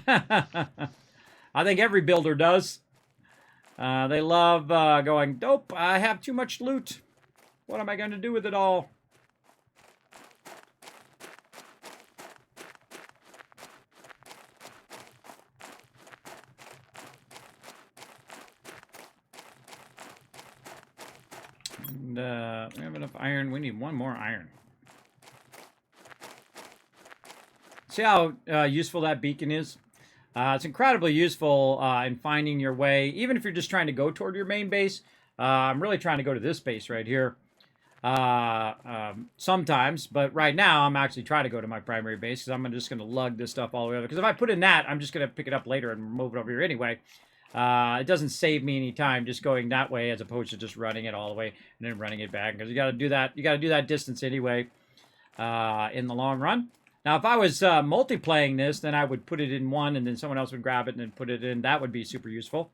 I think every builder does. They love going, dope, I have too much loot. What am I going to do with it all? And we have enough iron. We need 1 more iron. See how useful that beacon is? It's incredibly useful in finding your way, even if you're just trying to go toward your main base. I'm really trying to go to this base right here sometimes, but right now I'm actually trying to go to my primary base because I'm just going to lug this stuff all the way over. Because if I put in that, I'm just going to pick it up later and move it over here anyway. It doesn't save me any time just going that way as opposed to just running it all the way and then running it back because you got to do that. You got to do that distance anyway. in the long run. Now, if I was multiplaying this, then I would put it in one, and then someone else would grab it and then put it in. That would be super useful.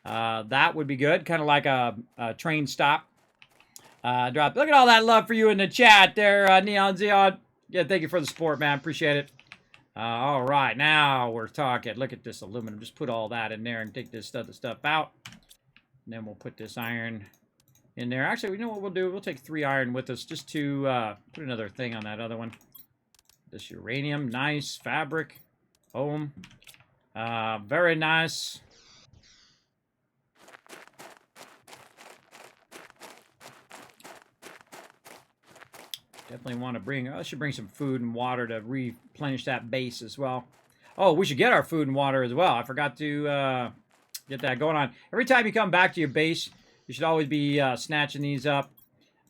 That would be good, kind of like a train stop. Drop. Look at all that love for you in the chat there, Neon Zeon. Yeah, thank you for the support, man. Appreciate it. All right, now we're talking. Look at this aluminum. Just put all that in there and take this other stuff out. And then we'll put this iron in there. Actually, you know what we'll do? We'll take 3 iron with us just to put another thing on that other one. This uranium. Nice. Fabric. Boom. Very nice. Definitely want to bring, I should bring some food and water to replenish that base as well. Oh, we should get our food and water as well. I forgot to get that going on. Every time you come back to your base, you should always be snatching these up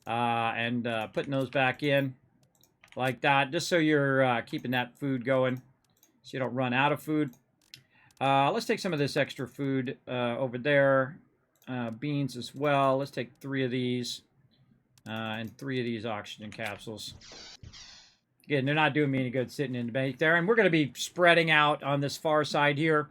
and putting those back in like that, just so you're keeping that food going so you don't run out of food. Let's take some of this extra food over there. Beans as well. Let's take 3 of these. And 3 of these oxygen capsules. Again, they're not doing me any good sitting in the bank there. And we're going to be spreading out on this far side here.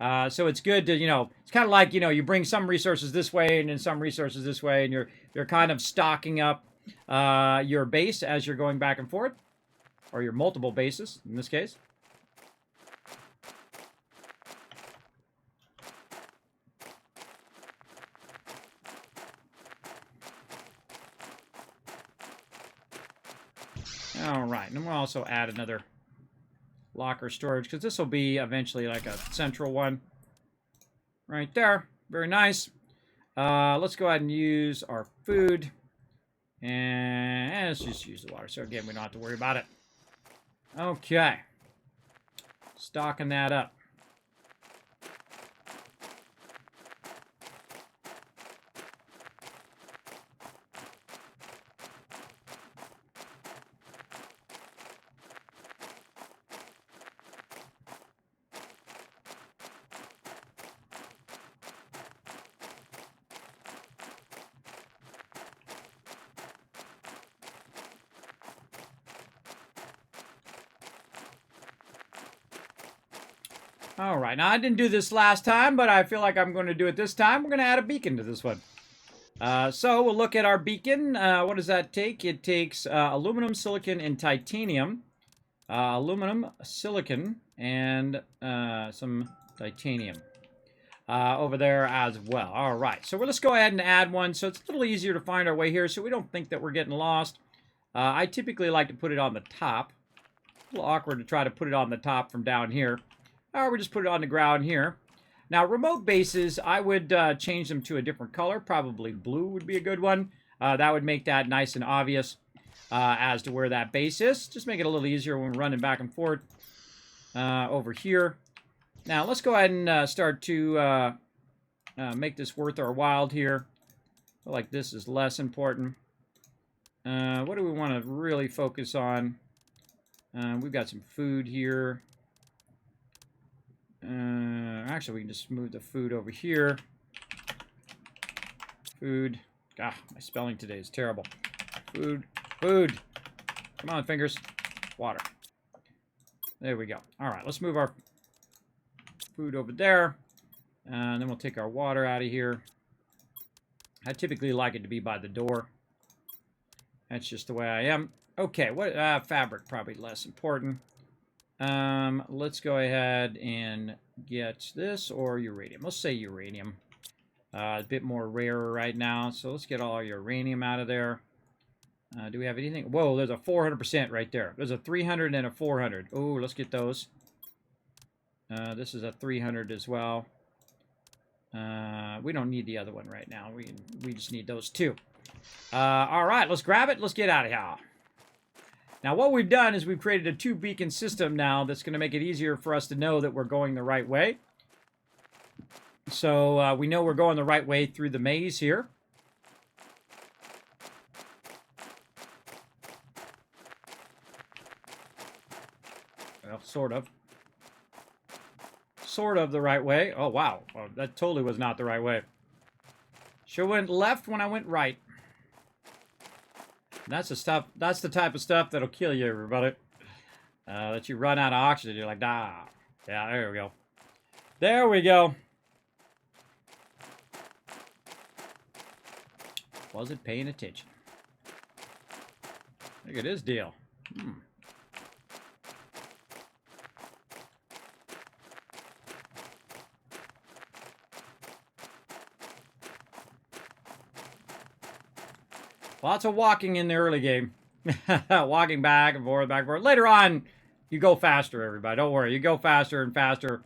So it's good to, you know, it's kind of like, you know, you bring some resources this way and then some resources this way. And you're kind of stocking up your base as you're going back and forth. Or your multiple bases, in this case. All right, and we'll also add another locker storage because this will be eventually like a central one. Right there. Very nice. Let's go ahead and use our food. And let's just use the water. So again, we don't have to worry about it. Okay. Stocking that up. All right, now I didn't do this last time, but I feel like I'm going to do it this time. We're going to add a beacon to this one. So we'll look at our beacon. What does that take? It takes aluminum, silicon, and titanium. Aluminum, silicon, and some titanium over there as well. All right, so let's go ahead and add one so it's a little easier to find our way here so we don't think that we're getting lost. I typically like to put it on the top. A little awkward to try to put it on the top from down here. Or we just put it on the ground here. Now, remote bases, I would change them to a different color. Probably blue would be a good one. That would make that nice and obvious as to where that base is. Just make it a little easier when we're running back and forth over here. Now, let's go ahead and start to make this worth our while here. I feel like this is less important. What do we want to really focus on? We've got some food here. Actually, we can just move the food over here. Food. God, my spelling today is terrible. Food. Food. Come on, fingers. Water. There we go. All right, let's move our food over there. And then we'll take our water out of here. I typically like it to be by the door. That's just the way I am. Okay, what fabric, probably less important. Let's go ahead and get this or uranium. Let's say uranium. A bit more rarer right now, so let's get all our uranium out of there. Do we have anything? Whoa, there's a 400% right there. There's a 300 and a 400. Oh, let's get those. This is a 300 as well. We don't need the other one right now. We just need those two. All right, let's grab it. Let's get out of here. Now, what we've done is we've created a 2-beacon system now that's going to make it easier for us to know that we're going the right way. So we know we're going the right way through the maze here. Well, sort of. Sort of the right way. Oh, wow. Well, that totally was not the right way. Sure went left when I went right. That's the stuff. That's the type of stuff that'll kill you, everybody. That you run out of oxygen. You're like, ah. Yeah, there we go. There we go. Wasn't paying attention. Look at this deal. Lots of walking in the early game. Walking back and forth, back and forth. Later on, you go faster, everybody. Don't worry. You go faster and faster.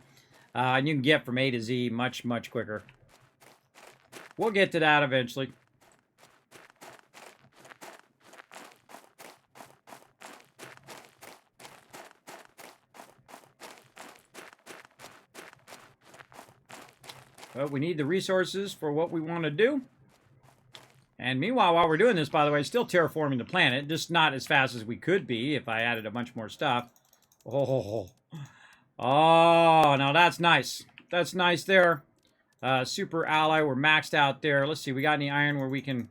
And you can get from A to Z much, much quicker. We'll get to that eventually. But we need the resources for what we want to do. And meanwhile, while we're doing this, by the way, still terraforming the planet. Just not as fast as we could be if I added a bunch more stuff. Oh, now that's nice. That's nice there. Super ally, we're maxed out there. Let's see, we got any iron where we can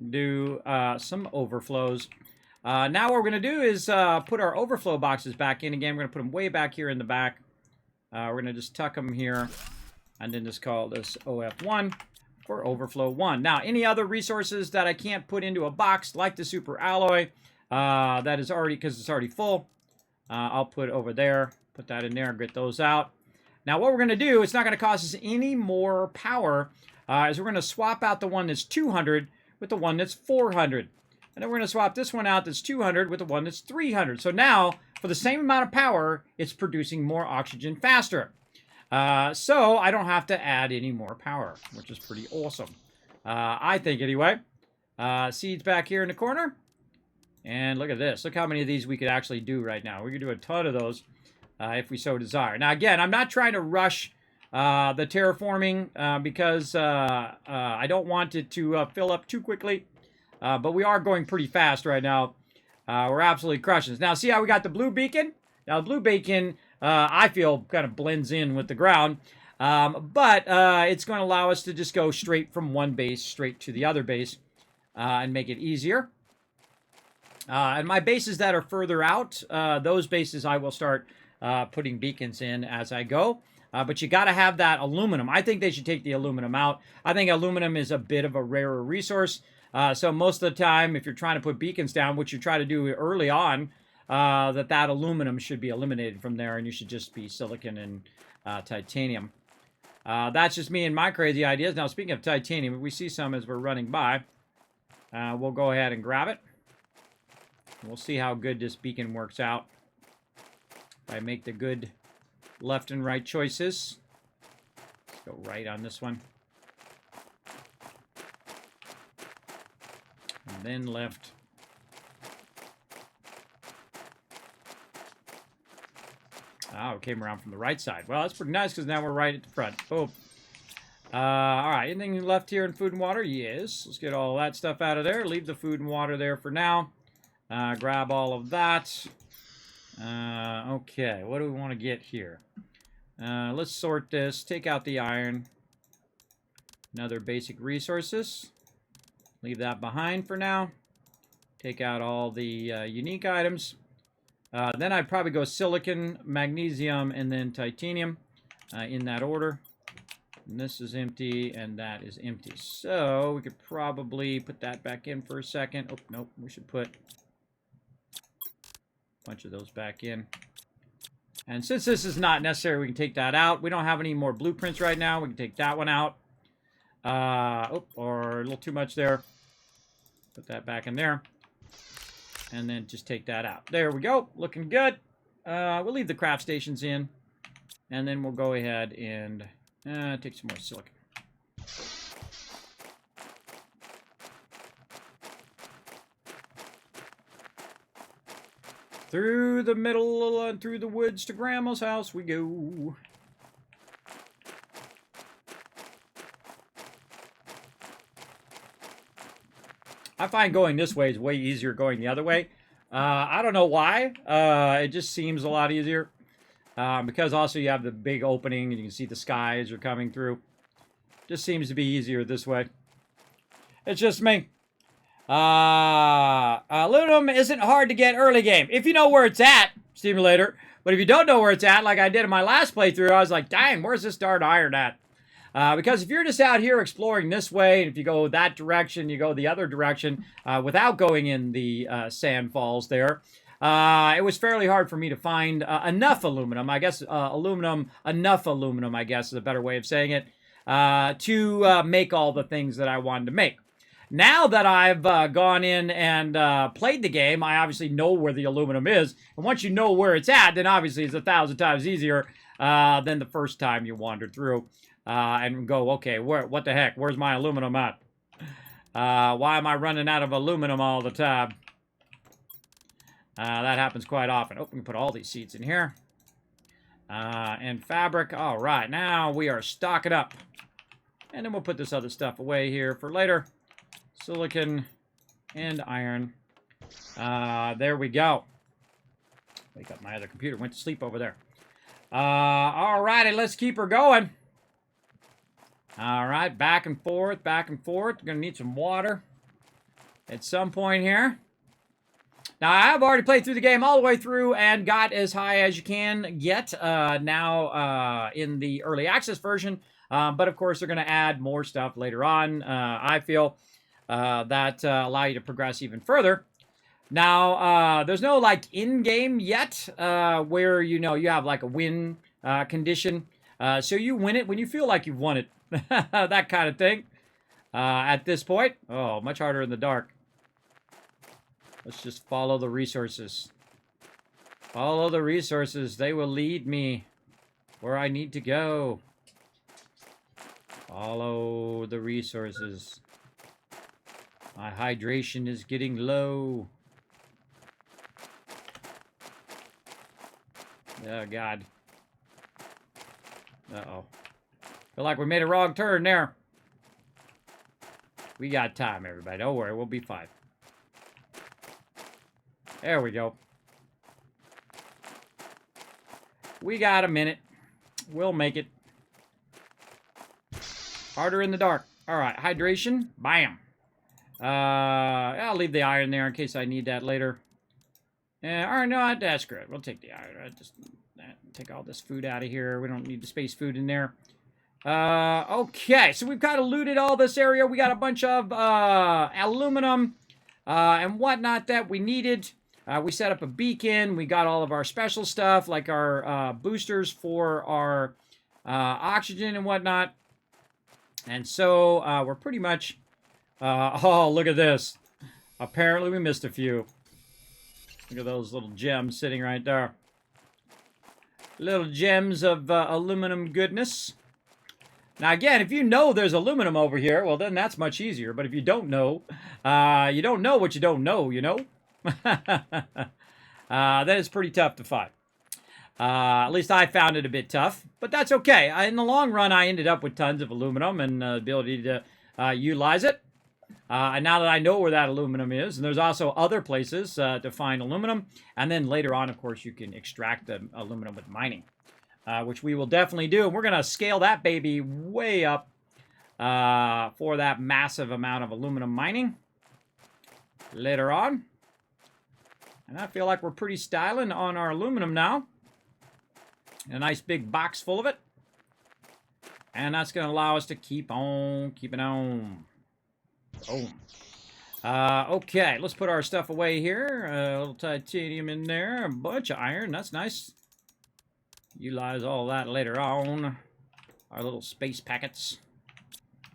do some overflows. Now what we're going to do is put our overflow boxes back in again. We're going to put them way back here in the back. We're going to just tuck them here. And then just call this OF1 for overflow 1. Now, any other resources that I can't put into a box, like the super alloy, that is already, because it's already full, I'll put over there, put that in there, get those out. Now, what we're going to do, it's not going to cost us any more power, is we're going to swap out the one that's 200 with the one that's 400. And then we're going to swap this one out that's 200 with the one that's 300. So now, for the same amount of power, it's producing more oxygen faster. So I don't have to add any more power, which is pretty awesome. I think anyway. Seeds back here in the corner. And look at this. Look how many of these we could actually do right now. We could do a ton of those if we so desire. Now, again, I'm not trying to rush the terraforming because I don't want it to fill up too quickly. But we are going pretty fast right now. We're absolutely crushing this. Now, see how we got the blue beacon? Now, the blue beacon... I feel kind of blends in with the ground, but it's going to allow us to just go straight from one base straight to the other base and make it easier. And my bases that are further out, those bases I will start putting beacons in as I go. But you got to have that aluminum. I think they should take the aluminum out. I think aluminum is a bit of a rarer resource. So most of the time, if you're trying to put beacons down, which you try to do early on, that aluminum should be eliminated from there, and you should just be silicon and titanium. That's just me and my crazy ideas. Now, speaking of titanium, if we see some as we're running by, we'll go ahead and grab it. We'll see how good this beacon works out. If I make the good left and right choices. Let's go right on this one. And then left. Oh, it came around from the right side. Well, that's pretty nice because now we're right at the front. Boom. All right, anything left here in food and water? Yes. Let's get all that stuff out of there. Leave the food and water there for now. Grab all of that. Okay, what do we want to get here? Let's sort this. Take out the iron. Another basic resources. Leave that behind for now. Take out all the unique items. Then I'd probably go silicon, magnesium, and then titanium in that order. And this is empty, and that is empty. So we could probably put that back in for a second. Oh, nope, we should put a bunch of those back in. And since this is not necessary, we can take that out. We don't have any more blueprints right now. We can take that one out. Or a little too much there. Put that back in there. And then just take that out. There we go. Looking good. We'll leave the craft stations in. And then we'll go ahead and take some more silicon. Through the middle and through the woods to Grandma's house we go. I find going this way is way easier going the other way. I don't know why. It just seems a lot easier. Because also you have the big opening and you can see the sky as you're coming through. Just seems to be easier this way. It's just me. Aluminum isn't hard to get early game. If you know where it's at, Stimulator. But if you don't know where it's at, like I did in my last playthrough, I was like, dang, where's this darn iron at? Because if you're just out here exploring this way, and if you go that direction, you go the other direction, without going in the sand falls there, it was fairly hard for me to find enough aluminum. I guess enough aluminum, I guess is a better way of saying it, to make all the things that I wanted to make. Now that I've gone in and played the game, I obviously know where the aluminum is. And once you know where it's at, then obviously it's 1,000 times easier than the first time you wandered through and go, okay, what the heck? Where's my aluminum at? Why am I running out of aluminum all the time? That happens quite often. Oh, we can put all these seeds in here. And fabric. All right, now we are stocking up. And then we'll put this other stuff away here for later. Silicon and iron. There we go. Wake up my other computer. Went to sleep over there. All righty, let's keep her going. All right, back and forth, back and forth. We're going to need some water at some point here. Now, I have already played through the game all the way through and got as high as you can get now in the early access version. But, of course, they're going to add more stuff later on, I feel, that allow you to progress even further. Now, there's no, like, in-game yet where, you know, you have, like, a win condition. So you win it when you feel like you've won it. That kind of thing. At this point. Oh, much harder in the dark. Let's just follow the resources. Follow the resources. They will lead me where I need to go. Follow the resources. My hydration is getting low. Oh, God. Uh-oh. Feel like we made a wrong turn there. We got time, everybody. Don't worry. We'll be fine. There we go. We got a minute. We'll make it. Harder in the dark. All right, hydration. Bam. I'll leave the iron there in case I need that later. All right, no, that's good. We'll take the iron. Just take all this food out of here. We don't need the space food in there. Okay, so we've kind of looted all this area. We got a bunch of aluminum and whatnot that we needed. We set up a beacon. We got all of our special stuff, like our boosters for our oxygen and whatnot. And so we're pretty much... oh, look at this. Apparently we missed a few. Look at those little gems sitting right there. Little gems of aluminum goodness. Now, again, if you know there's aluminum over here, well, then that's much easier. But if you don't know what you don't know, you know? Then it's pretty tough to find. At least I found it a bit tough, but that's okay. In the long run, I ended up with tons of aluminum and the ability to utilize it. And now that I know where that aluminum is, and there's also other places to find aluminum, and then later on, of course, you can extract the aluminum with mining, which we will definitely do. And we're going to scale that baby way up for that massive amount of aluminum mining later on. And I feel like we're pretty styling on our aluminum now. A nice big box full of it. And that's going to allow us to keep on keeping on. Boom. Okay, let's put our stuff away here. A little titanium in there. A bunch of iron. That's nice. Utilize all that later on. Our little space packets.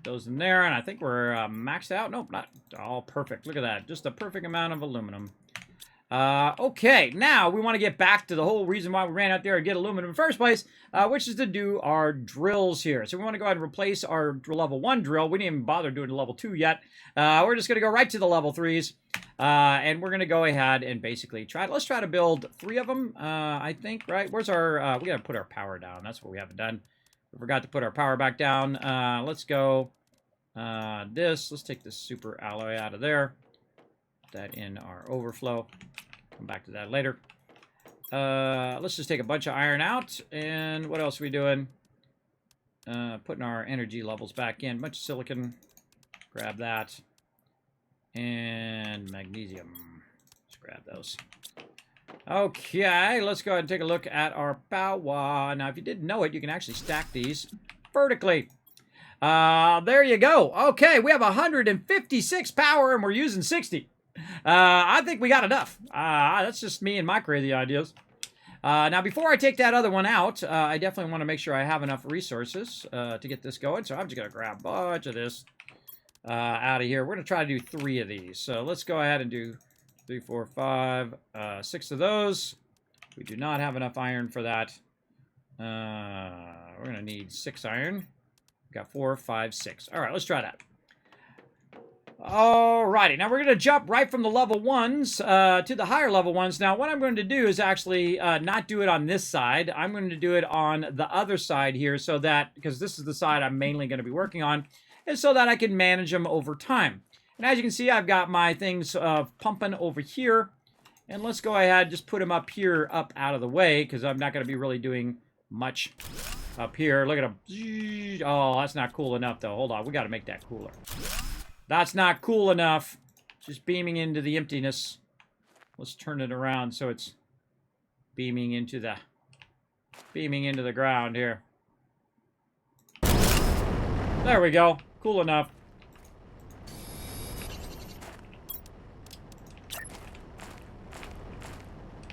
Those in there. And I think we're maxed out. Nope, not all perfect. Look at that. Just a perfect amount of aluminum. Okay, now we want to get back to the whole reason why we ran out there to get aluminum in the first place, which is to do our drills here. So we want to go ahead and replace our level 1 drill. We didn't even bother doing the level 2 yet. We're just going to go right to the level 3s, and we're going to go ahead and basically let's try to build 3 of them, I think, right? Where's our, we got to put our power down. That's what we haven't done. We forgot to put our power back down. Let's go, let's take this super alloy out of there. Put that in our overflow. Come back to that later. Let's just take a bunch of iron out. And what else are we doing? Putting our energy levels back in. A bunch of silicon. Grab that. and magnesium. Let's grab those. Okay, let's go ahead and take a look at our power. Now, if you didn't know it, you can actually stack these vertically. There you go. Okay, we have 156 power, and we're using 60. I think we got enough. That's just me and my crazy ideas. Now, before I take that other one out, I definitely want to make sure I have enough resources to get this going. So I'm just going to grab a bunch of this out of here. We're going to try to do 3 of these. So let's go ahead and do 3, 4, 5, 6 of those. We do not have enough iron for that. We're going to need 6 iron. Got 4, 5, 6. All right, let's try that. Alrighty, now we're going to jump right from the level 1s to the higher level ones. Now, what I'm going to do is actually not do it on this side. I'm going to do it on the other side here so that, because this is the side I'm mainly going to be working on, and so that I can manage them over time. And as you can see, I've got my things pumping over here. And let's go ahead and just put them up here, up out of the way, because I'm not going to be really doing much up here. Look at them. Oh, that's not cool enough, though. Hold on. We got to make that cooler. That's not cool enough. Just beaming into the emptiness. Let's turn it around so it's beaming into the ground here. There we go. Cool enough.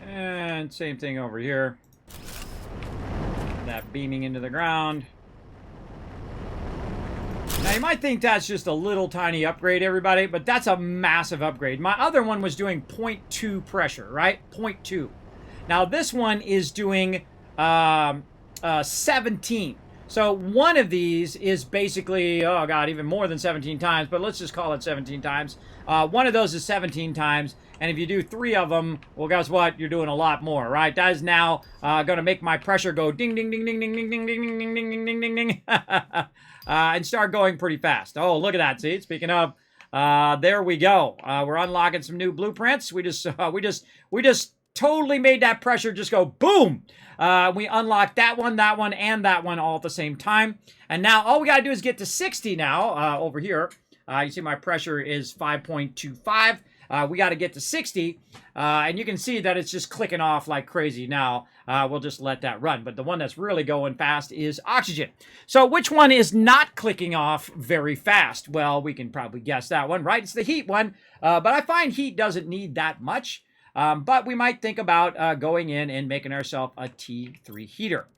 And same thing over here. That beaming into the ground. Now, you might think that's just a little tiny upgrade, everybody, but that's a massive upgrade. My other one was doing 0.2 pressure, right? 0.2. Now, this one is doing 17. So, one of these is basically, oh, God, even more than 17 times, but let's just call it 17 times. One of those is 17 times, and if you do 3 of them, well, guess what? You're doing a lot more, right? That is now going to make my pressure go ding, ding, ding, ding, ding, ding, ding, ding, ding, ding, ding, ding, ding, ding. And start going pretty fast. Oh, look at that. See, speaking of, there we go. We're unlocking some new blueprints. We just totally made that pressure just go boom. We unlocked that one, and that one all at the same time. And now all we got to do is get to 60 now over here. You see my pressure is 5.25. We got to get to 60, and you can see that it's just clicking off like crazy now. We'll just let that run. But the one that's really going fast is oxygen. So which one is not clicking off very fast? Well, we can probably guess that one, right? It's the heat one. But I find heat doesn't need that much. But we might think about going in and making ourselves a T3 heater.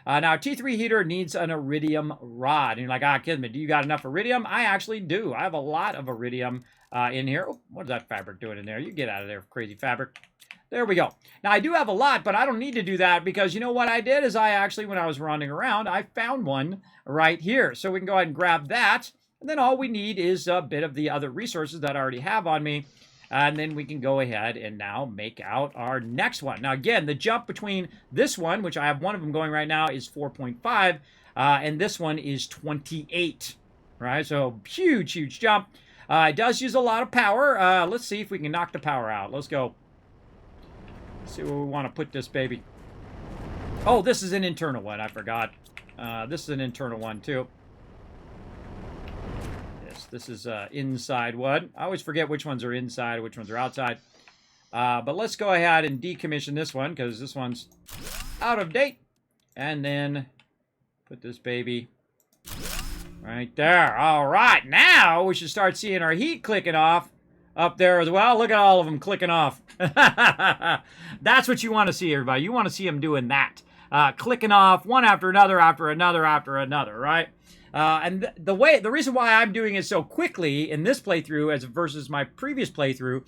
Now, a T3 heater needs an iridium rod. And you're like, Kismet, do you got enough iridium? I actually do. I have a lot of iridium in here. Oh, what is that fabric doing in there? You get out of there, crazy fabric. There we go. Now, I do have a lot, but I don't need to do that because you know what I did is I actually, when I was running around, I found one right here. So we can go ahead and grab that. And then all we need is a bit of the other resources that I already have on me. And then we can go ahead and now make out our next one. Now, again, the jump between this one, which I have one of them going right now, is 4.5. And this one is 28. Right? So, huge, huge jump. It does use a lot of power. Let's see if we can knock the power out. Let's go. Let's see where we want to put this baby. Oh, this is an internal one. I forgot. This is an internal one, too. This is inside one. I always forget which ones are inside, which ones are outside. But let's go ahead and decommission this one because this one's out of date. And then put this baby right there. All right. Now we should start seeing our heat clicking off up there as well. Look at all of them clicking off. That's what you want to see, everybody. You want to see them doing that. Clicking off one after another, right? And the reason why I'm doing it so quickly in this playthrough as versus my previous playthrough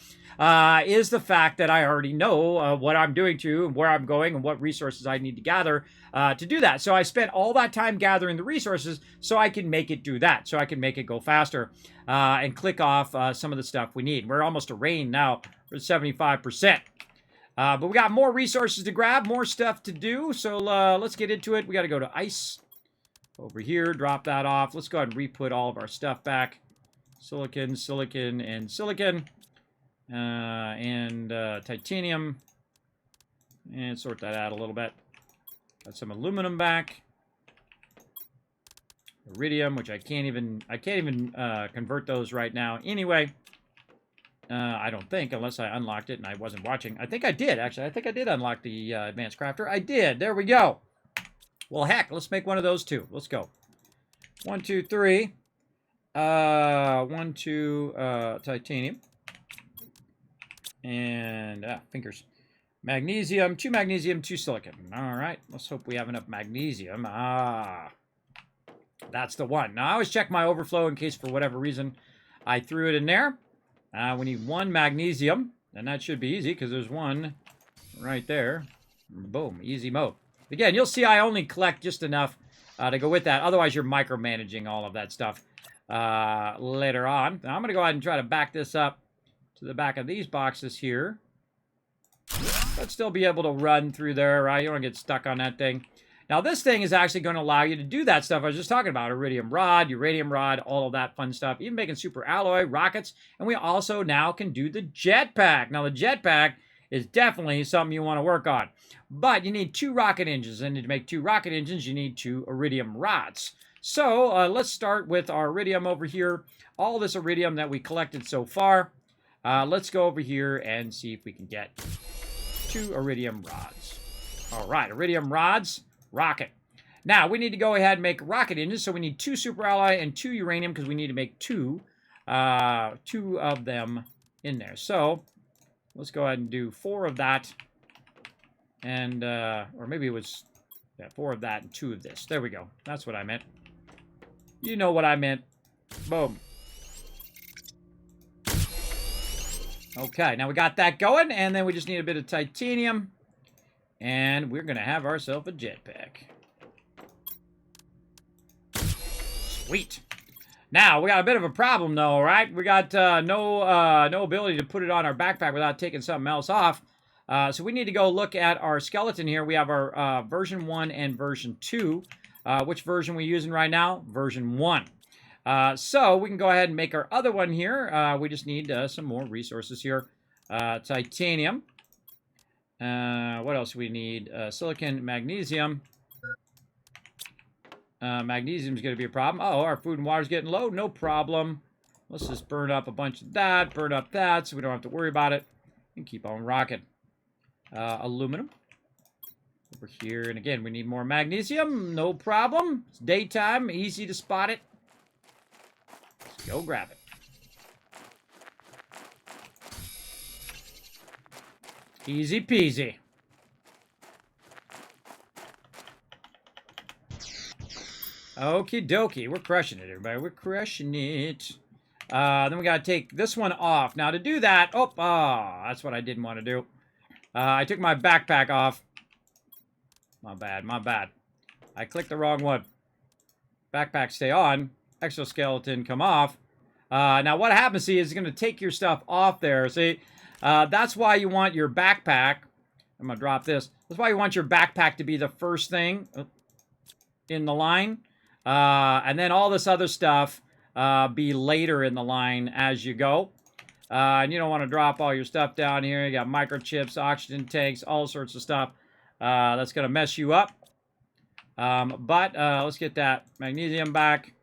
is the fact that I already know what I'm doing to and where I'm going and what resources I need to gather to do that. So I spent all that time gathering the resources so I can make it do that, so I can make it go faster and click off some of the stuff we need. We're almost to rain now for 75%. But we got more resources to grab, more stuff to do, so let's get into it. We got to go to ice. Over here, drop that off. Let's go ahead and re-put all of our stuff back. Silicon, silicon, and silicon. And titanium. And sort that out a little bit. Got some aluminum back. Iridium, which I can't even convert those right now. Anyway, I don't think, unless I unlocked it and I wasn't watching. I think I did, actually. I think I did unlock the Advanced Crafter. I did. There we go. Well, heck, let's make one of those two. Let's go. 1, 2, 3. 1, 2, titanium. And, fingers. Magnesium, 2 magnesium, 2 silicon. All right, let's hope we have enough magnesium. That's the one. Now, I always check my overflow in case, for whatever reason, I threw it in there. We need 1 magnesium, and that should be easy because there's 1 right there. Boom, easy mode. Again, you'll see I only collect just enough to go with that. Otherwise, you're micromanaging all of that stuff later on. Now, I'm going to go ahead and try to back this up to the back of these boxes here. But still be able to run through there, right? You don't get stuck on that thing. Now, this thing is actually going to allow you to do that stuff I was just talking about. Iridium rod, uranium rod, all of that fun stuff. Even making super alloy, rockets. And we also now can do the jetpack. Now, the jetpack is definitely something you want to work on. But you need 2 rocket engines. And to make 2 rocket engines, you need 2 iridium rods. So, let's start with our iridium over here. All this iridium that we collected so far. Let's go over here and see if we can get 2 iridium rods. All right, iridium rods. Rocket. Now, we need to go ahead and make rocket engines, so we need 2 super alloy and 2 uranium because we need to make 2 of them in there. So, let's go ahead and do 4 of that, and, or maybe it was, 4 of that and 2 of this. There we go. That's what I meant. You know what I meant. Boom. Okay, now we got that going, and then we just need a bit of titanium. And we're going to have ourselves a jetpack. Sweet. Now, we got a bit of a problem, though, right? We got no ability to put it on our backpack without taking something else off. So we need to go look at our skeleton here. We have our version 1 and version 2. Which version are we using right now? Version 1. So we can go ahead and make our other one here. We just need some more resources here. Titanium. What else do we need? Silicon, magnesium. Magnesium is going to be a problem. Oh, our food and water is getting low. No problem. Let's just burn up a bunch of that, burn up that, so we don't have to worry about it. And keep on rocking. Aluminum. Over here. And again, we need more magnesium. No problem. It's daytime. Easy to spot it. Let's go grab it. Easy peasy. Okie dokie. We're crushing it, everybody. We're crushing it. Then we got to take this one off. Now, to do that... Oh, that's what I didn't want to do. I took my backpack off. My bad, my bad. I clicked the wrong one. Backpack stay on. Exoskeleton come off. Now, what happens, see, is it's going to take your stuff off there. See... that's why you want your backpack. I'm going to drop this. That's why you want your backpack to be the first thing in the line. And then all this other stuff be later in the line as you go. And you don't want to drop all your stuff down here. You got microchips, oxygen tanks, all sorts of stuff. That's going to mess you up. But let's get that magnesium back.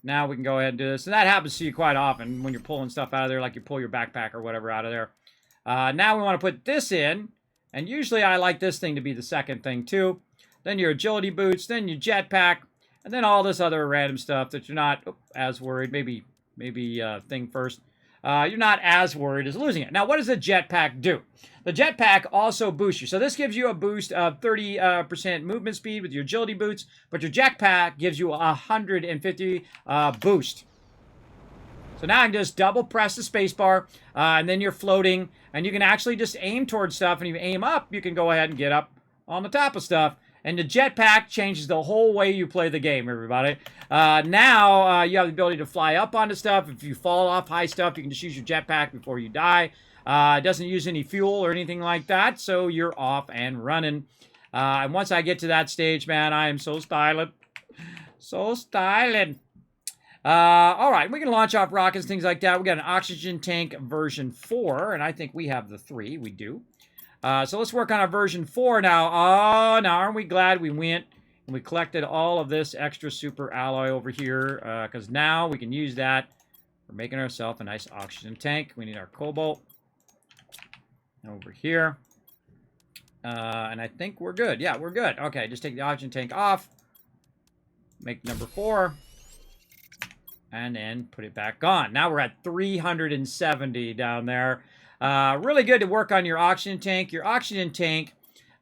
Now we can go ahead and do this. And that happens to you quite often when you're pulling stuff out of there, like you pull your backpack or whatever out of there. Now we want to put this in. And usually I like this thing to be the second thing too. Then your agility boots, then your jetpack, and then all this other random stuff that you're not as worried. Maybe thing first. You're not as worried as losing it. Now, what does the jetpack do? The jetpack also boosts you. So this gives you a boost of 30% movement speed with your agility boots, but your jetpack gives you a 150 boost. So now I can just double press the spacebar, and then you're floating, and you can actually just aim towards stuff, and if you aim up, you can go ahead and get up on the top of stuff. And the jetpack changes the whole way you play the game, everybody. Now, you have the ability to fly up onto stuff. If you fall off high stuff, you can just use your jetpack before you die. It doesn't use any fuel or anything like that, so you're off and running. And once I get to that stage, man, I am so styling. So styling. All right, we can launch off rockets, things like that. We got an oxygen tank version 4, and I think we have the 3. We do. So let's work on our version 4 now. Oh, now aren't we glad we went and we collected all of this extra super alloy over here? Because now we can use that We're making ourselves a nice oxygen tank. We need our cobalt over here. And I think we're good. Yeah, we're good. Okay, just take the oxygen tank off. Make number 4. And then put it back on. Now we're at 370 down there. Really good to work on your oxygen tank. Your oxygen tank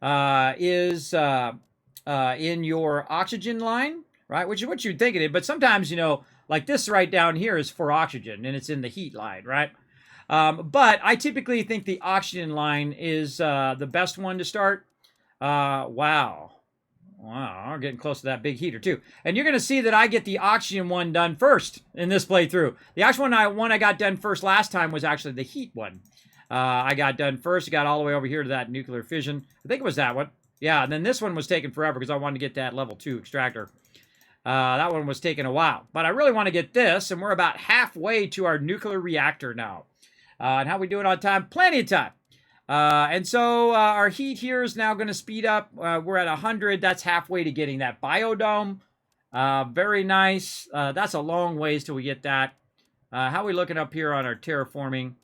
is in your oxygen line, right? Which is what you'd think it is. But sometimes, you know, like this right down here is for oxygen, and it's in the heat line, right? But I typically think the oxygen line is the best one to start. Wow. Wow, we're getting close to that big heater too. And you're going to see that I get the oxygen one done first in this playthrough. The oxygen one I got done first last time was actually the heat one. I got done first. It got all the way over here to that nuclear fission. I think it was that one. Yeah, and then this one was taking forever because I wanted to get that level 2 extractor. That one was taking a while. But I really want to get this, and we're about halfway to our nuclear reactor now. And how we doing on time? Plenty of time. And so our heat here is now going to speed up. We're at 100. That's halfway to getting that biodome. Very nice. That's a long ways till we get that. How are we looking up here on our terraforming?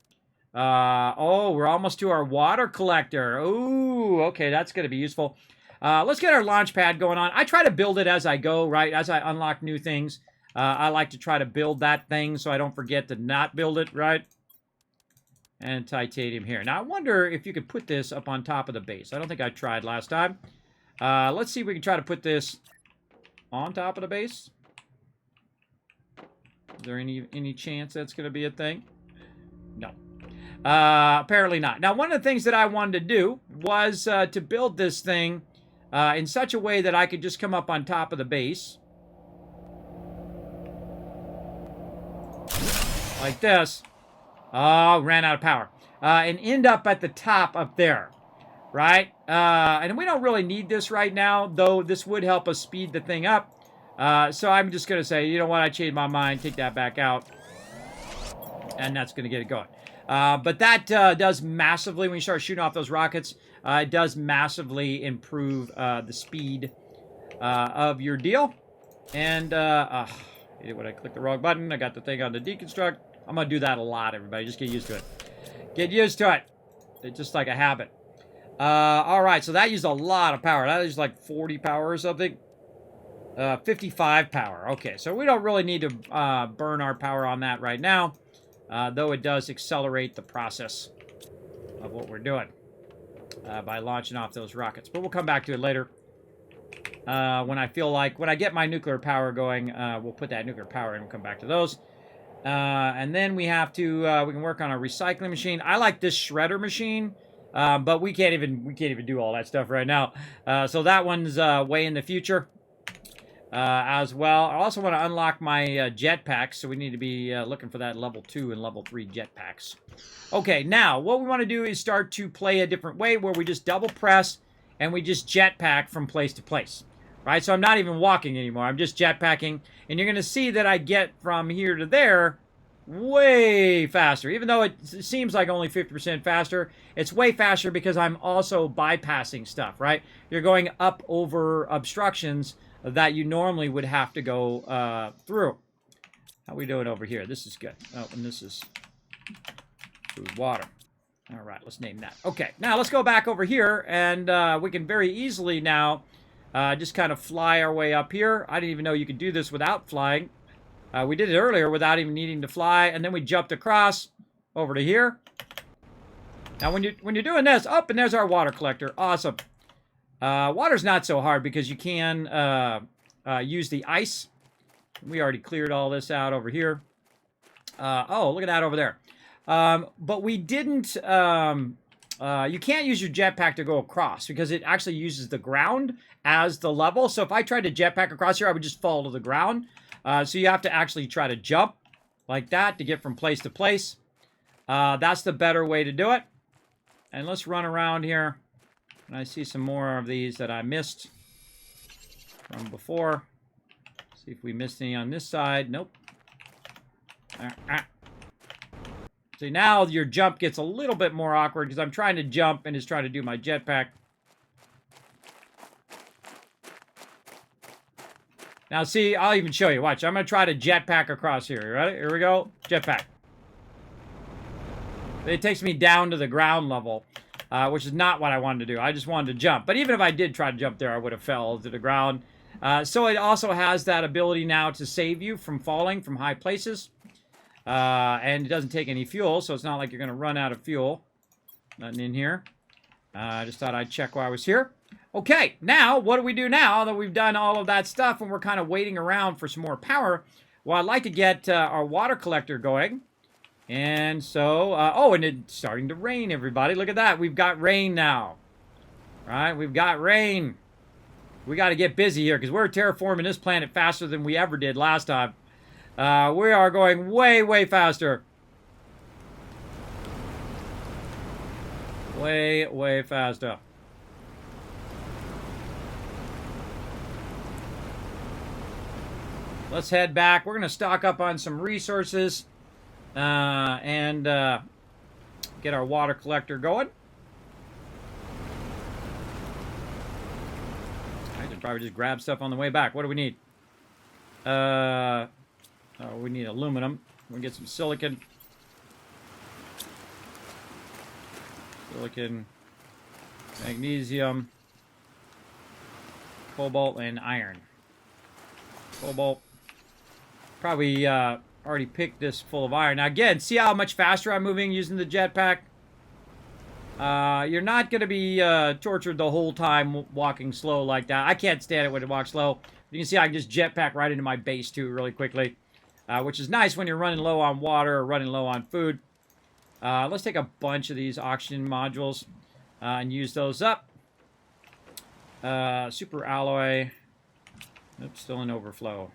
Oh, we're almost to our water collector. Ooh, okay, that's going to be useful. Let's get our launch pad going on. I try to build it as I go, right? As I unlock new things. I like to try to build that thing so I don't forget to not build it, right? And titanium here. Now, I wonder if you could put this up on top of the base. I don't think I tried last time. Let's see if we can try to put this on top of the base. Is there any chance that's going to be a thing? No. Apparently not. Now, one of the things that I wanted to do was to build this thing in such a way that I could just come up on top of the base. Like this. Oh, ran out of power. And end up at the top up there, right? And we don't really need this right now, though this would help us speed the thing up. So I'm just going to say, you know what, I changed my mind, take that back out. And that's going to get it going. But that does massively, when you start shooting off those rockets, it does massively improve the speed of your deal. And, when I click the wrong button, I got the thing on the deconstruct. I'm going to do that a lot, everybody. Just get used to it. Get used to it. It's just like a habit. All right, so that used a lot of power. That is like 40 power or something. 55 power. Okay, so we don't really need to burn our power on that right now, though it does accelerate the process of what we're doing by launching off those rockets. But we'll come back to it later. When I feel like, when I get my nuclear power going, we'll put that nuclear power in. We'll come back to those. And then we have to, we can work on a recycling machine. I like this shredder machine, but we can't even do all that stuff right now. So that one's way in the future as well. I also want to unlock my jetpacks, so we need to be looking for that level 2 and level 3 jetpacks. Okay, now what we want to do is start to play a different way where we just double press and we just jetpack from place to place. Right, so I'm not even walking anymore. I'm just jetpacking. And you're going to see that I get from here to there way faster. Even though it seems like only 50% faster, it's way faster because I'm also bypassing stuff, right? You're going up over obstructions that you normally would have to go through. How we doing over here? This is good. Oh, and this is food, water. All right, let's name that. Okay, now let's go back over here, and we can very easily now just kind of fly our way up here. I didn't even know you could do this without flying. We did it earlier without even needing to fly, and then we jumped across over to here. Now, when you're doing this, up and there's our water collector. Awesome. Water's not so hard because you can use the ice. We already cleared all this out over here. Oh, look at that over there. But we didn't. You can't use your jetpack to go across because it actually uses the ground as the level. So if I tried to jetpack across here, I would just fall to the ground. So you have to actually try to jump like that to get from place to place. That's the better way to do it. And let's run around here. And I see some more of these that I missed from before. See if we missed any on this side. Nope. See, now your jump gets a little bit more awkward because I'm trying to jump and it's trying to do my jetpack. Now, see, I'll even show you. Watch, I'm going to try to jetpack across here. You ready? Here we go. Jetpack. It takes me down to the ground level, which is not what I wanted to do. I just wanted to jump. But even if I did try to jump there, I would have fell to the ground. So it also has that ability now to save you from falling from high places. And it doesn't take any fuel, so it's not like you're going to run out of fuel. Nothing in here. I just thought I'd check while I was here. Okay, now, what do we do now that we've done all of that stuff and we're kind of waiting around for some more power? Well, I'd like to get our water collector going. And so, oh, and it's starting to rain, everybody. Look at that. We've got rain now. Right? We've got rain. We got to get busy here because we're terraforming this planet faster than we ever did last time. We are going way, way faster. Way, way faster. Let's head back. We're going to stock up on some resources and get our water collector going. I could probably just grab stuff on the way back. What do we need? Oh, we need aluminum. We'll get some silicon. Silicon, magnesium, cobalt, and iron. Cobalt. Probably already picked this full of iron. Now again, see how much faster I'm moving using the jetpack? You're not going to be tortured the whole time walking slow like that. I can't stand it when it walks slow. You can see I can just jetpack right into my base too really quickly. Which is nice when you're running low on water or running low on food. Let's take a bunch of these oxygen modules and use those up. Super alloy. Oops, still in overflow.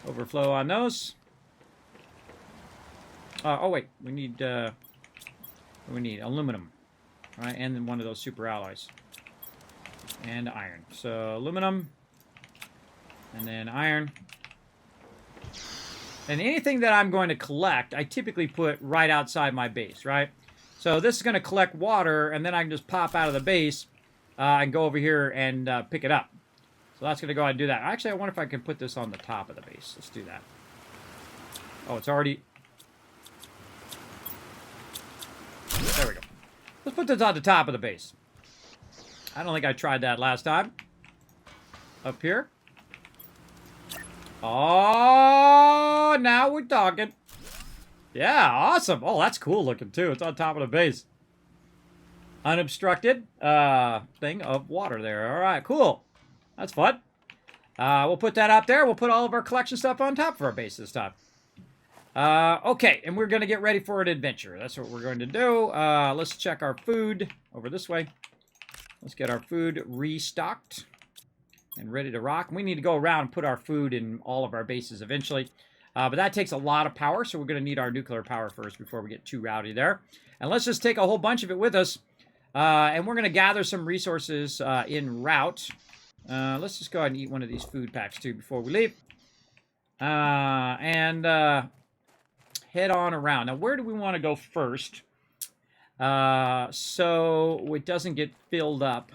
Overflow on those. Oh wait, we need aluminum, right? And then one of those super alloys. And iron. So aluminum, and then iron. And anything that I'm going to collect, I typically put right outside my base, right? So this is going to collect water, and then I can just pop out of the base and go over here and pick it up. So that's going to go ahead and do that. Actually, I wonder if I can put this on the top of the base. Let's do that. Oh, it's already... There we go. Let's put this on the top of the base. I don't think I tried that last time. Up here. Oh, now we're talking. Yeah, awesome. Oh, that's cool looking too. It's on top of the base. Unobstructed thing of water there. All right, cool. That's fun. We'll put that up there. We'll put all of our collection stuff on top of our base this time. Okay, and we're going to get ready for an adventure. That's what we're going to do. Let's check our food over this way. Let's get our food restocked and ready to rock. We need to go around and put our food in all of our bases eventually. But that takes a lot of power, so we're going to need our nuclear power first before we get too rowdy there. And let's just take a whole bunch of it with us. And we're going to gather some resources en route. Let's just go ahead and eat one of these food packs, too, before we leave. And head on around. Now, where do we want to go first? So it doesn't get filled up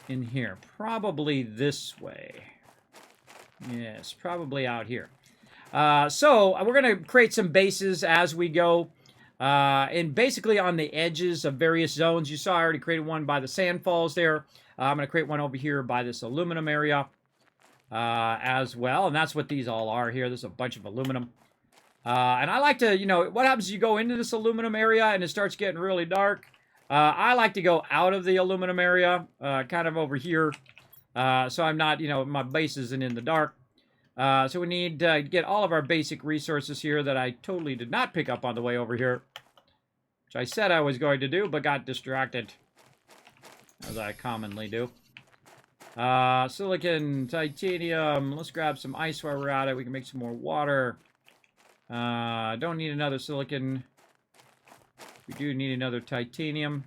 in here. Probably this way. Yes, probably out here. So we're going to create some bases as we go. And basically on the edges of various zones. You saw I already created one by the sand falls there. I'm going to create one over here by this aluminum area as well. And that's what these all are here. There's a bunch of aluminum. And I like to, you know, what happens is you go into this aluminum area and it starts getting really dark. I like to go out of the aluminum area, kind of over here. So I'm not, you know, my base isn't in the dark. So we need to get all of our basic resources here that I totally did not pick up on the way over here. Which I said I was going to do, but got distracted. As I commonly do. Silicon, titanium. Let's grab some ice while we're at it. We can make some more water. Don't need another silicon. We do need another titanium.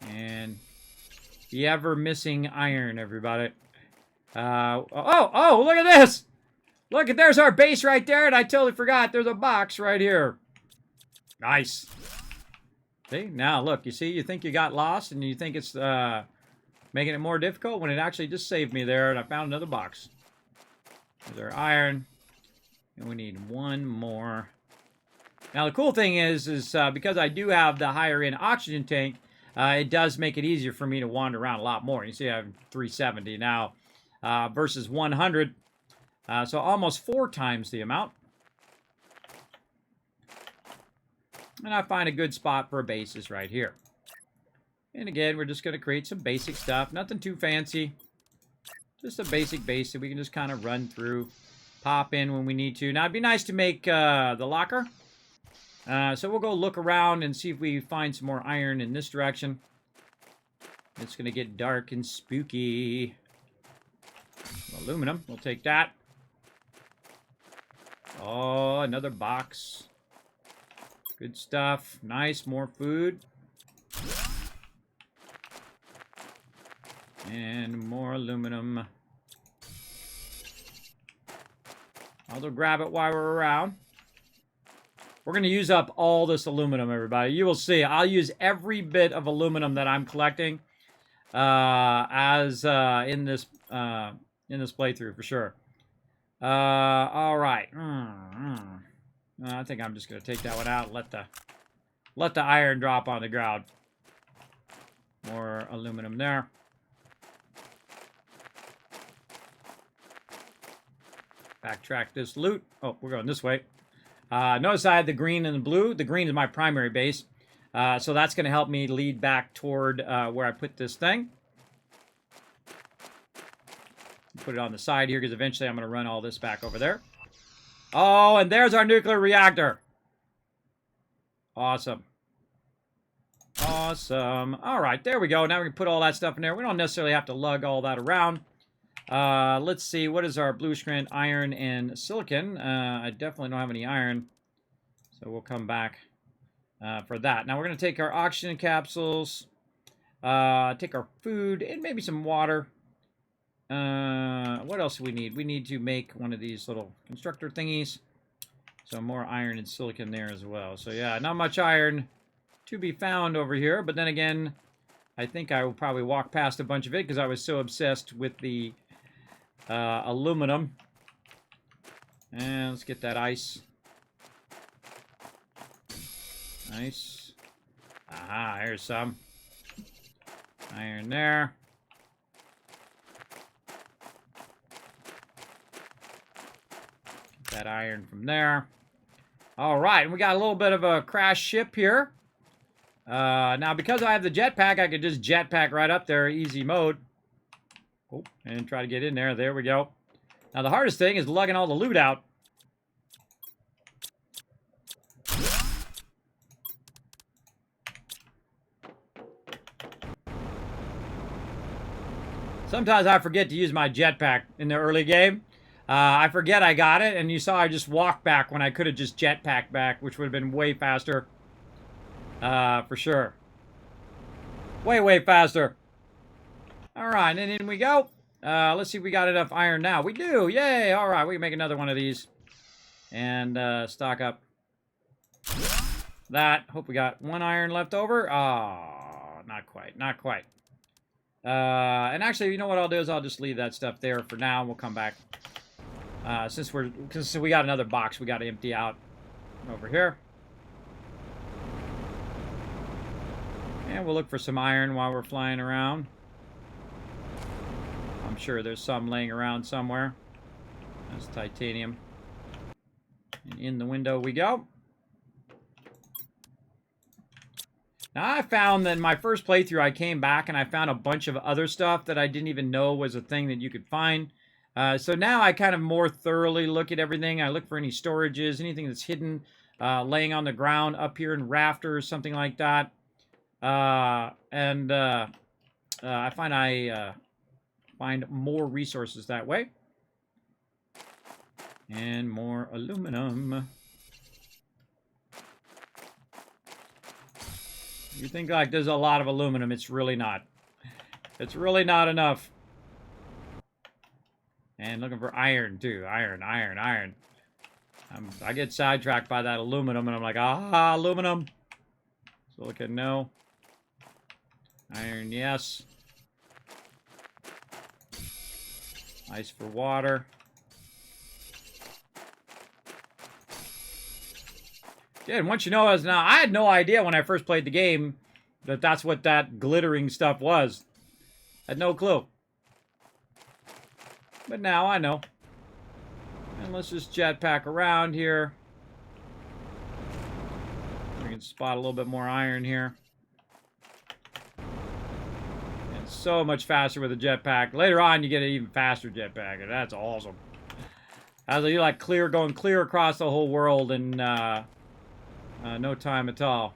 And the ever-missing iron, everybody. Oh, look at this! Look, there's our base right there, and I totally forgot there's a box right here. Nice. See, now look, you see, you think you got lost, and you think it's, making it more difficult when it actually just saved me there, and I found another box. There's our iron, and we need one more. Now, the cool thing is because I do have the higher-end oxygen tank, it does make it easier for me to wander around a lot more. You see I have 370 now versus 100, so almost 4 times the amount. And I find a good spot for a base is right here. And again, we're just going to create some basic stuff. Nothing too fancy. Just a basic base that we can just kind of run through. Pop in when we need to. Now, it'd be nice to make the locker. So we'll go look around and see if we find some more iron in this direction. It's going to get dark and spooky. Aluminum. We'll take that. Oh, another box. Good stuff. Nice. More food. And more aluminum. I'll grab it while we're around. We're going to use up all this aluminum, everybody. You will see. I'll use every bit of aluminum that I'm collecting in this playthrough for sure. All right. I think I'm just going to take that one out and let the iron drop on the ground. More aluminum there. Backtrack this loot. Oh, we're going this way. Notice I had the green and the blue. The green is my primary base. So that's going to help me lead back toward where I put this thing. Put it on the side here because eventually I'm going to run all this back over there. Oh, and there's our nuclear reactor. Awesome. Awesome. All right, there we go. Now we can put all that stuff in there. We don't necessarily have to lug all that around. Let's see. What is our blue screen? Iron and silicon. I definitely don't have any iron. So we'll come back for that. Now we're going to take our oxygen capsules. Take our food and maybe some water. What else do we need? We need to make one of these little constructor thingies. So more iron and silicon there as well. So yeah, not much iron to be found over here. But then again, I think I will probably walk past a bunch of it because I was so obsessed with the aluminum. And let's get that ice. Nice. Aha, here's some. Iron there. Get that iron from there. All right, and we got a little bit of a crash ship here. Now, because I have the jetpack, I could just jetpack right up there, easy mode. Oh, and try to get in there. There we go. Now, the hardest thing is lugging all the loot out. Sometimes I forget to use my jetpack in the early game. I forget I got it, and you saw I just walked back when I could have just jetpacked back, which would have been way faster. For sure. Way, way faster. All right, and in we go. Let's see if we got enough iron now. We do. Yay. All right, we can make another one of these. And stock up that. Hope we got one iron left over. Oh, not quite. Not quite. And actually, you know what I'll do is I'll just leave that stuff there for now. We'll come back. Since we got another box we got to empty out over here. And we'll look for some iron while we're flying around. I'm sure there's some laying around somewhere. That's titanium. And in the window we go. Now, I found that in my first playthrough, I came back and I found a bunch of other stuff that I didn't even know was a thing that you could find. So now I kind of more thoroughly look at everything. I look for any storages, anything that's hidden, laying on the ground, up here in rafters, something like that. I find more resources that way. And more aluminum. You think like there's a lot of aluminum. It's really not. It's really not enough. And looking for iron too. Iron. I get sidetracked by that aluminum and I'm like, ah, aluminum. Silicon, no. Iron, yes. Ice for water. Yeah, and once you know as now, I had no idea when I first played the game that that's what that glittering stuff was. I had no clue. But now I know. And let's just jetpack around here. We can spot a little bit more iron here. And so much faster with a jetpack. Later on, you get an even faster jetpack, and that's awesome. As you like going clear across the whole world in no time at all.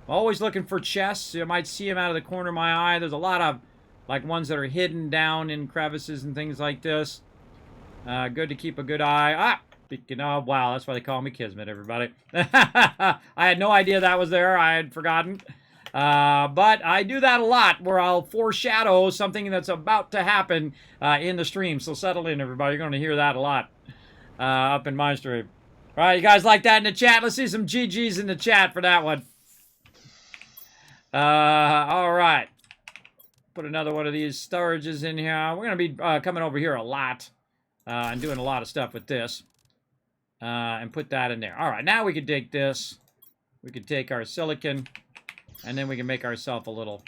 Always looking for chests. You might see them out of the corner of my eye. There's a lot of like ones that are hidden down in crevices and things like this. Good to keep a good eye. Ah, speaking of, wow, that's why they call me Kismet, everybody. I had no idea that was there. I had forgotten. But I do that a lot where I'll foreshadow something that's about to happen in the stream. So settle in, everybody. You're going to hear that a lot up in my stream. All right, you guys like that in the chat? Let's see some GGs in the chat for that one. All right. Put another one of these storages in here. We're going to be coming over here a lot and doing a lot of stuff with this. And put that in there. All right, now we can take this. We can take our silicon. And then we can make ourselves a little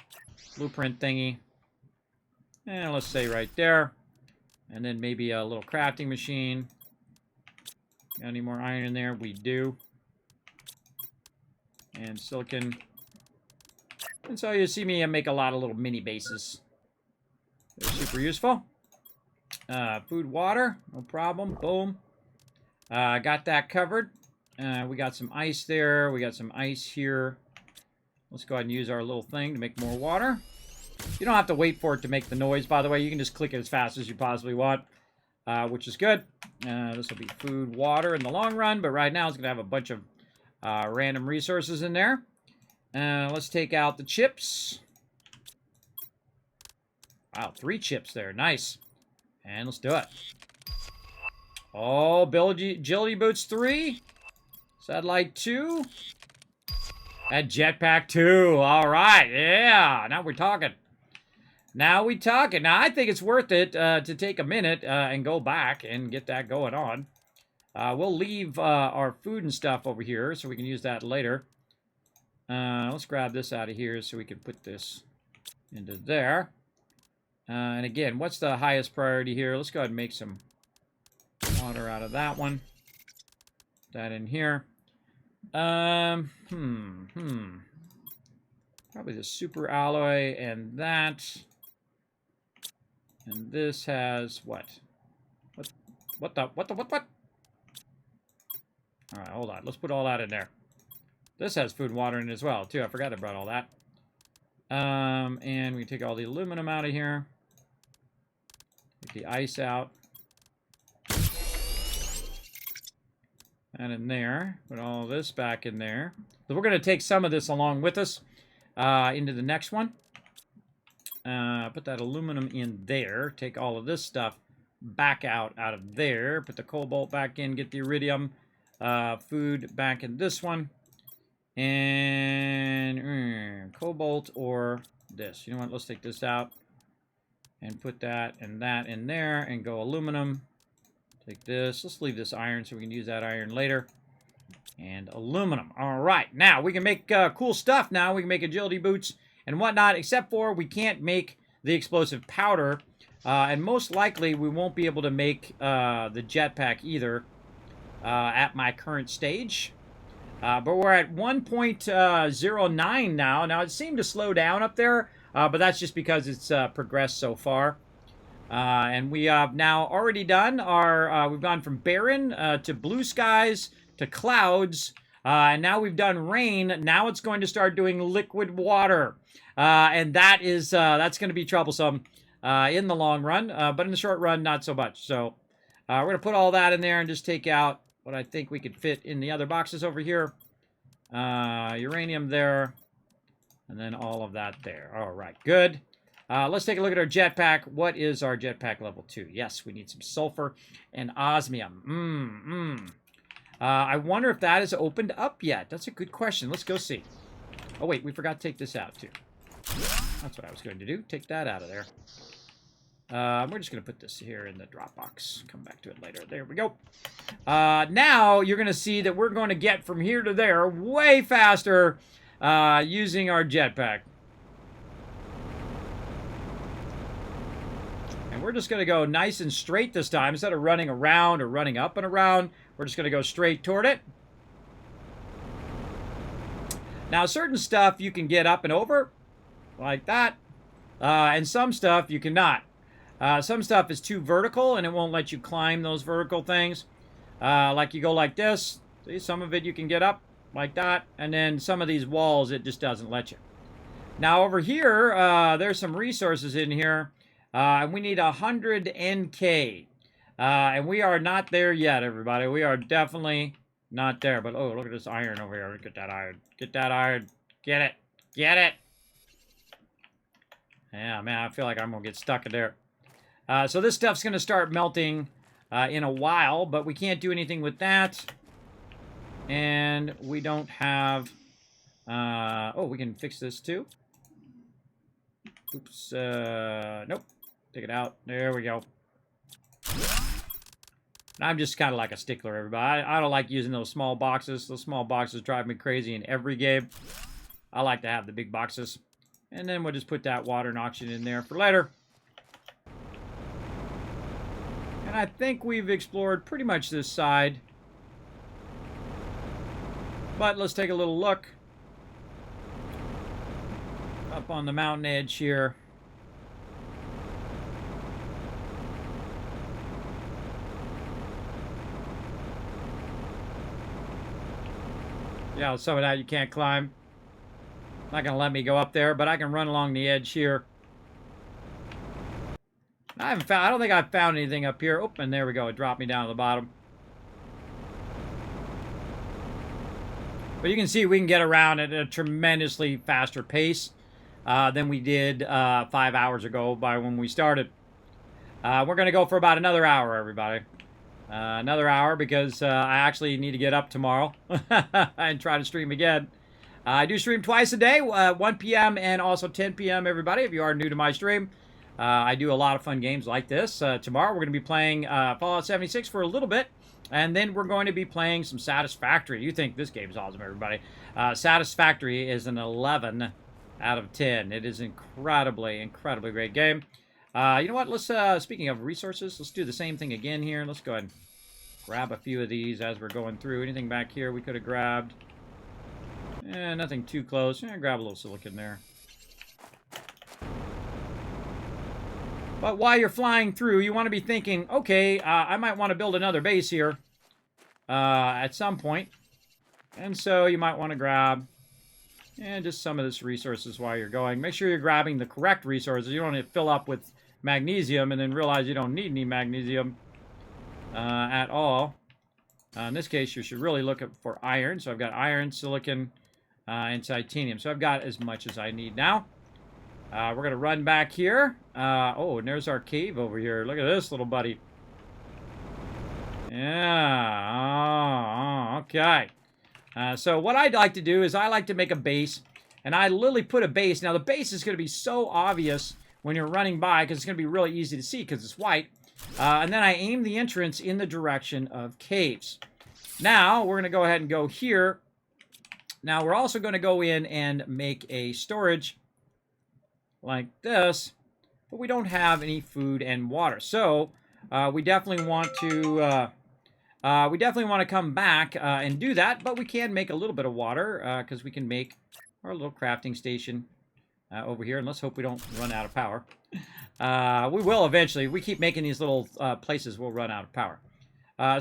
blueprint thingy. And let's say right there. And then maybe a little crafting machine. Got any more iron in there? We do. And silicon. And so you see me make a lot of little mini bases. They're super useful. Food, water, no problem. Boom. Got that covered. We got some ice there. We got some ice here. Let's go ahead and use our little thing to make more water. You don't have to wait for it to make the noise, by the way. You can just click it as fast as you possibly want, which is good. This will be food, water in the long run, but right now it's going to have a bunch of random resources in there. Let's take out the chips. Wow, 3 chips there. Nice. And let's do it. Oh, agility boots 3. Satellite 2. And jetpack 2. All right. Yeah. Now we're talking. Now we talking. Now I think it's worth it to take a minute and go back and get that going on. We'll leave our food and stuff over here so we can use that later. Let's grab this out of here so we can put this into there. And again, what's the highest priority here? Let's go ahead and make some water out of that one. That in here. Probably the super alloy and that. And this has what? What? All right, hold on. Let's put all that in there. This has food and water in it as well, too. I forgot I brought all that. And we take all the aluminum out of here. Take the ice out. And in there. Put all this back in there. So we're going to take some of this along with us into the next one. Put that aluminum in there. Take all of this stuff back out of there. Put the cobalt back in. Get the iridium. Food back in this one. And cobalt or this. You know what? Let's take this out and put that and that in there and go aluminum. Take this. Let's leave this iron so we can use that iron later. And aluminum. All right. Now we can make cool stuff now. We can make agility boots and whatnot, except for we can't make the explosive powder. And most likely we won't be able to make the jetpack either at my current stage. But we're at 1.09 now. Now, it seemed to slow down up there, but that's just because it's progressed so far. And we have now already done our, we've gone from barren to blue skies to clouds, and now we've done rain. Now it's going to start doing liquid water. And that is, that's going to be troublesome in the long run, but in the short run, not so much. So we're going to put all that in there and just take out what I think we could fit in the other boxes over here. Uranium there. And then all of that there. All right, good. Let's take a look at our jetpack. What is our jetpack level 2? Yes, we need some sulfur and osmium. I wonder if that is opened up yet. That's a good question. Let's go see. Oh, wait, we forgot to take this out, too. That's what I was going to do. Take that out of there. We're just going to put this here in the Dropbox. Come back to it later. There we go. Now you're going to see that we're going to get from here to there way faster using our jetpack. And we're just going to go nice and straight this time. Instead of running around or running up and around, we're just going to go straight toward it. Now, certain stuff you can get up and over, like that. And some stuff you cannot. Some stuff is too vertical, and it won't let you climb those vertical things. Like you go like this. See, some of it you can get up like that. And then some of these walls, it just doesn't let you. Now, over here, there's some resources in here. And we need 100 NK. And we are not there yet, everybody. We are definitely not there. But, oh, look at this iron over here. Get that iron. Get that iron. Get it. Get it. Yeah, man, I feel like I'm going to get stuck in there. So this stuff's going to start melting in a while, but we can't do anything with that. And we don't have... oh, we can fix this too. Oops. Nope. Take it out. There we go. I'm just kind of like a stickler, everybody. I don't like using those small boxes. Those small boxes drive me crazy in every game. I like to have the big boxes. And then we'll just put that water and oxygen in there for later. And I think we've explored pretty much this side. But let's take a little look. Up on the mountain edge here. Yeah, some of that you can't climb. Not going to let me go up there, but I can run along the edge here. I don't think I've found anything up here. Oh, and there we go. It dropped me down to the bottom. But you can see we can get around at a tremendously faster pace than we did 5 hours ago by when we started. We're going to go for about another hour, everybody. Another hour because I actually need to get up tomorrow and try to stream again. I do stream twice a day, 1 p.m. and also 10 p.m. everybody, if you are new to my stream. I do a lot of fun games like this. Tomorrow we're going to be playing Fallout 76 for a little bit, and then we're going to be playing some Satisfactory. You think this game is awesome, everybody. Satisfactory is an 11 out of 10. It is incredibly, incredibly great game. You know what? Let's, speaking of resources, let's do the same thing again here. Let's go ahead and grab a few of these as we're going through. Anything back here we could have grabbed? Nothing too close. Grab a little silicon there. But while you're flying through, you want to be thinking, okay, I might want to build another base here at some point. And so you might want to grab just some of this resources while you're going. Make sure you're grabbing the correct resources. You don't want to fill up with magnesium and then realize you don't need any magnesium at all. In this case, you should really look for iron. So I've got iron, silicon, and titanium. So I've got as much as I need now. We're going to run back here. Oh, and there's our cave over here. Look at this little buddy. Yeah. Okay. So what I'd like to do is I like to make a base. And I literally put a base. Now, the base is going to be so obvious when you're running by because it's going to be really easy to see because it's white. And then I aim the entrance in the direction of caves. Now, we're going to go ahead and go here. Now, we're also going to go in and make a storage like this, but we don't have any food and water. So, we definitely want to come back and do that, but we can make a little bit of water because we can make our little crafting station over here, and let's hope we don't run out of power. We will eventually. If we keep making these little places, we'll run out of power.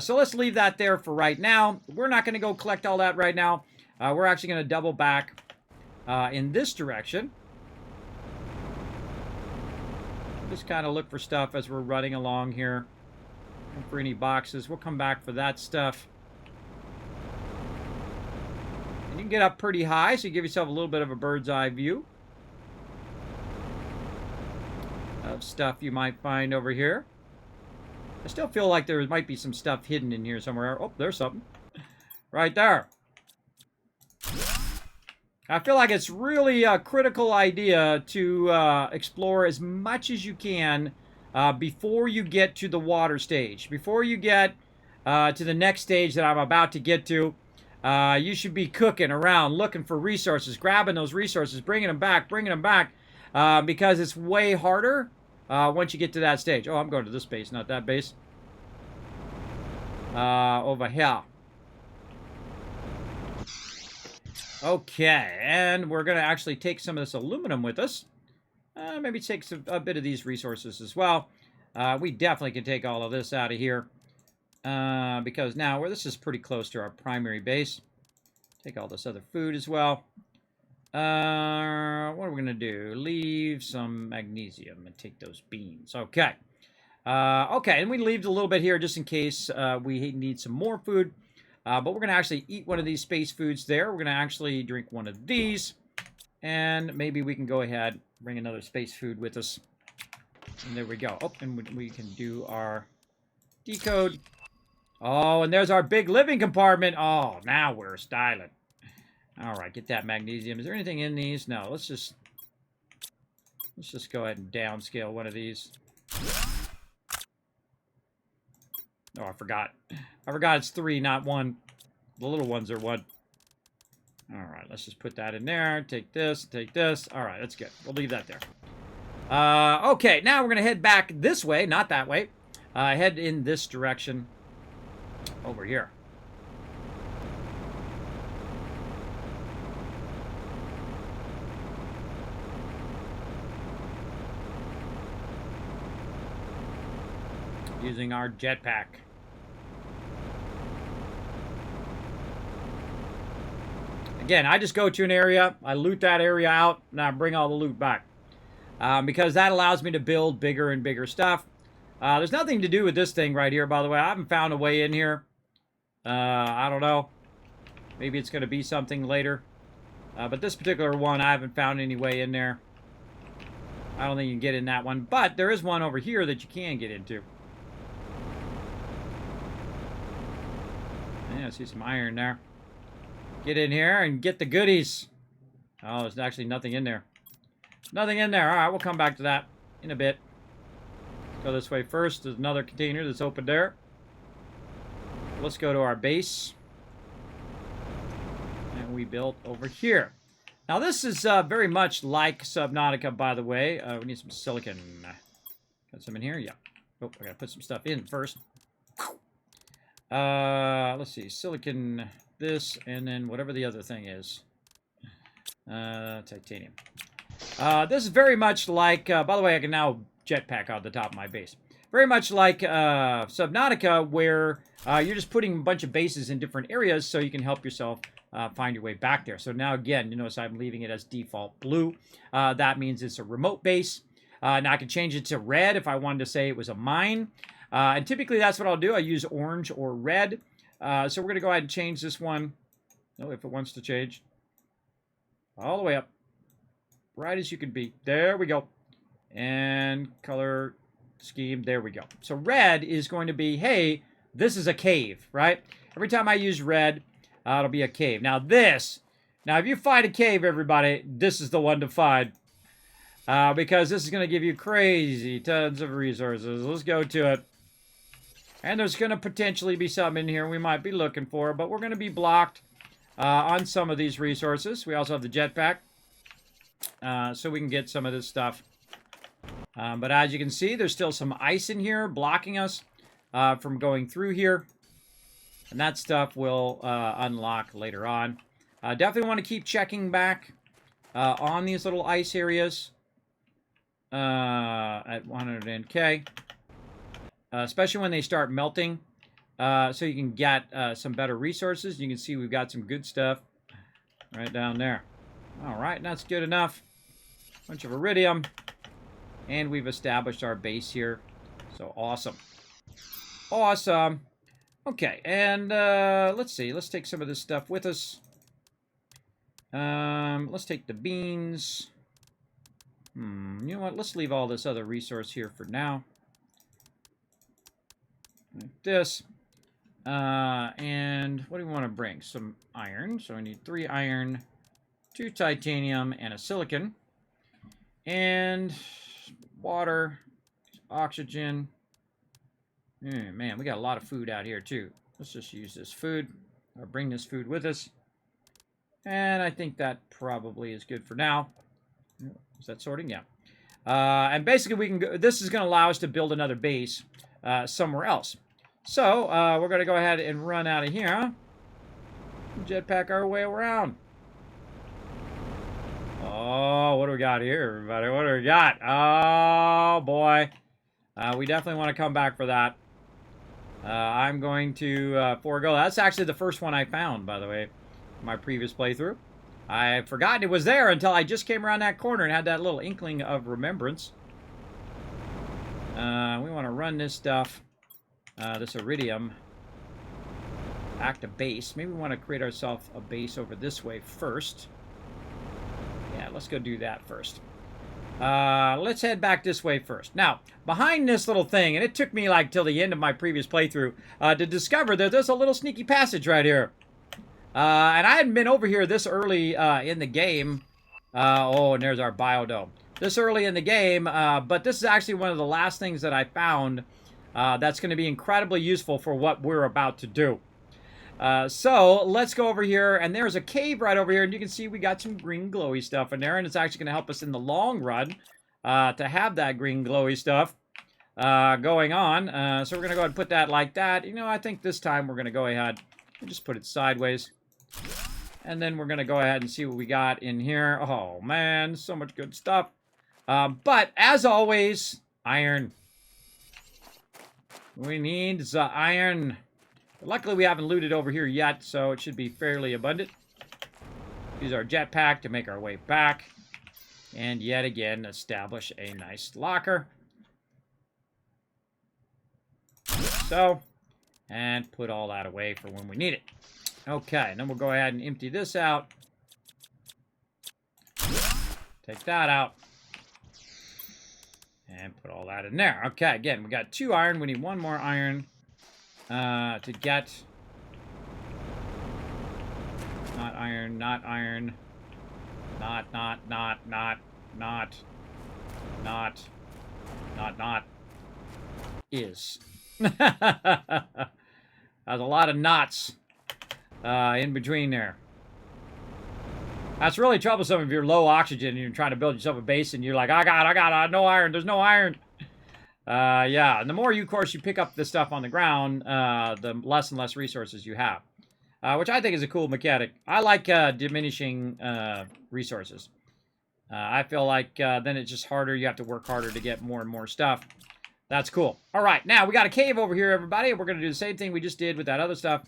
So let's leave that there for right now. We're not going to go collect all that right now. We're actually going to double back in this direction. Just kind of look for stuff as we're running along here. Look for any boxes. We'll come back for that stuff. And you can get up pretty high, so you give yourself a little bit of a bird's eye view of stuff you might find over here. I still feel like there might be some stuff hidden in here somewhere. Oh, there's something. Right there. I feel like it's really a critical idea to explore as much as you can before you get to the water stage. Before you get to the next stage that I'm about to get to, you should be cooking around, looking for resources, grabbing those resources, bringing them back, because it's way harder once you get to that stage. Oh, I'm going to this base, not that base. Over here. Okay, and we're going to actually take some of this aluminum with us. Maybe take a bit of these resources as well. We definitely can take all of this out of here. Because now this is pretty close to our primary base. Take all this other food as well. What are we going to do? Leave some magnesium and take those beans. Okay. Okay, and we leave a little bit here just in case we need some more food. But we're going to actually eat one of these space foods there. We're going to actually drink one of these. And maybe we can go ahead, bring another space food with us. And there we go. Oh, and we can do our decode. Oh, and there's our big living compartment. Oh, now we're styling. All right, get that magnesium. Is there anything in these? No, let's just go ahead and downscale one of these. Oh, I forgot. I forgot it's 3, not 1. The little ones are 1. All right, let's just put that in there. Take this, take this. All right, that's good. We'll leave that there. Okay, now we're going to head back this way, not that way. Head in this direction over here. Using our jetpack. Again, I just go to an area, I loot that area out, and I bring all the loot back. Because that allows me to build bigger and bigger stuff. There's nothing to do with this thing right here, by the way. I haven't found a way in here. I don't know. Maybe it's going to be something later. But this particular one, I haven't found any way in there. I don't think you can get in that one. But there is one over here that you can get into. Yeah, I see some iron there. Get in here and get the goodies. Oh, there's actually nothing in there. Nothing in there. All right, we'll come back to that in a bit. Go this way first. There's another container that's open there. Let's go to our base. And we built over here. Now, this is very much like Subnautica, by the way. We need some silicon. Got some in here? Yeah. Oh, I gotta put some stuff in first. Let's see. Silicon, this, and then whatever the other thing is. Titanium. This is very much like, by the way, I can now jetpack out the top of my base. Very much like Subnautica, where you're just putting a bunch of bases in different areas so you can help yourself find your way back there. So now, again, you notice I'm leaving it as default blue. That means it's a remote base. Now I can change it to red if I wanted to say it was a mine. And typically that's what I'll do. I use orange or red. So we're going to go ahead and change this one. Oh, if it wants to change. All the way up. Right as you can be. There we go. And color scheme. There we go. So red is going to be, hey, this is a cave, right? Every time I use red, it'll be a cave. Now if you find a cave, everybody, this is the one to find. Because this is going to give you crazy tons of resources. Let's go to it. And there's going to potentially be some in here we might be looking for, but we're going to be blocked on some of these resources. We also have the jetpack, so we can get some of this stuff. But as you can see, there's still some ice in here blocking us from going through here. And that stuff will unlock later on. Definitely want to keep checking back on these little ice areas at 100K. Especially when they start melting, so you can get some better resources. You can see we've got some good stuff right down there. All right, and that's good enough. Bunch of iridium, and we've established our base here. So awesome. Awesome. Okay, and let's see. Let's take some of this stuff with us. Let's take the beans. You know what? Let's leave all this other resource here for now. Like this. And what do we want to bring? Some iron. So I need 3 iron, 2 titanium, and a silicon. And water. oxygen. Man, we got a lot of food out here, too. Let's just use this food, or bring this food with us. And I think that probably is good for now. Is that sorting? Yeah. And basically, we can go, this is going to allow us to build another base somewhere else. So, we're going to go ahead and run out of here. Jetpack our way around. Oh, what do we got here, everybody? What do we got? Oh, boy. We definitely want to come back for that. I'm going to forego. That's actually the first one I found, by the way, in my previous playthrough. I had forgotten it was there until I just came around that corner and had that little inkling of remembrance. We want to run this stuff, this iridium, back to base. Maybe we want to create ourselves a base over this way first. Yeah, let's go do that first. Let's head back this way first. Now, behind this little thing, and it took me like till the end of my previous playthrough to discover that there's a little sneaky passage right here. And I hadn't been over here this early in the game. Oh, and there's our biodome. This early in the game, but this is actually one of the last things that I found that's going to be incredibly useful for what we're about to do. So let's go over here, and there's a cave right over here, and you can see we got some green glowy stuff in there, and it's actually going to help us in the long run to have that green glowy stuff going on. So we're going to go ahead and put that like that. You know, I think this time we're going to go ahead and just put it sideways, and then we're going to go ahead and see what we got in here. Oh, man, so much good stuff. But as always, iron. We need the iron. Luckily, we haven't looted over here yet, so it should be fairly abundant. Use our jetpack to make our way back. And yet again, establish a nice locker. So, and put all that away for when we need it. Okay, and then we'll go ahead and empty this out. Take that out. And put all that in there. Okay, again, we got 2 iron. We need 1 more iron. To get not iron, not iron, not is. There's a lot of knots in between there. That's really troublesome if you're low oxygen and you're trying to build yourself a base and you're like, I got no iron, there's no iron. Yeah, and the more you, of course, you pick up the stuff on the ground, the less and less resources you have. Which I think is a cool mechanic. I like diminishing resources. I feel like then it's just harder. You have to work harder to get more and more stuff. That's cool. All right, now we got a cave over here, everybody. We're going to do the same thing we just did with that other stuff.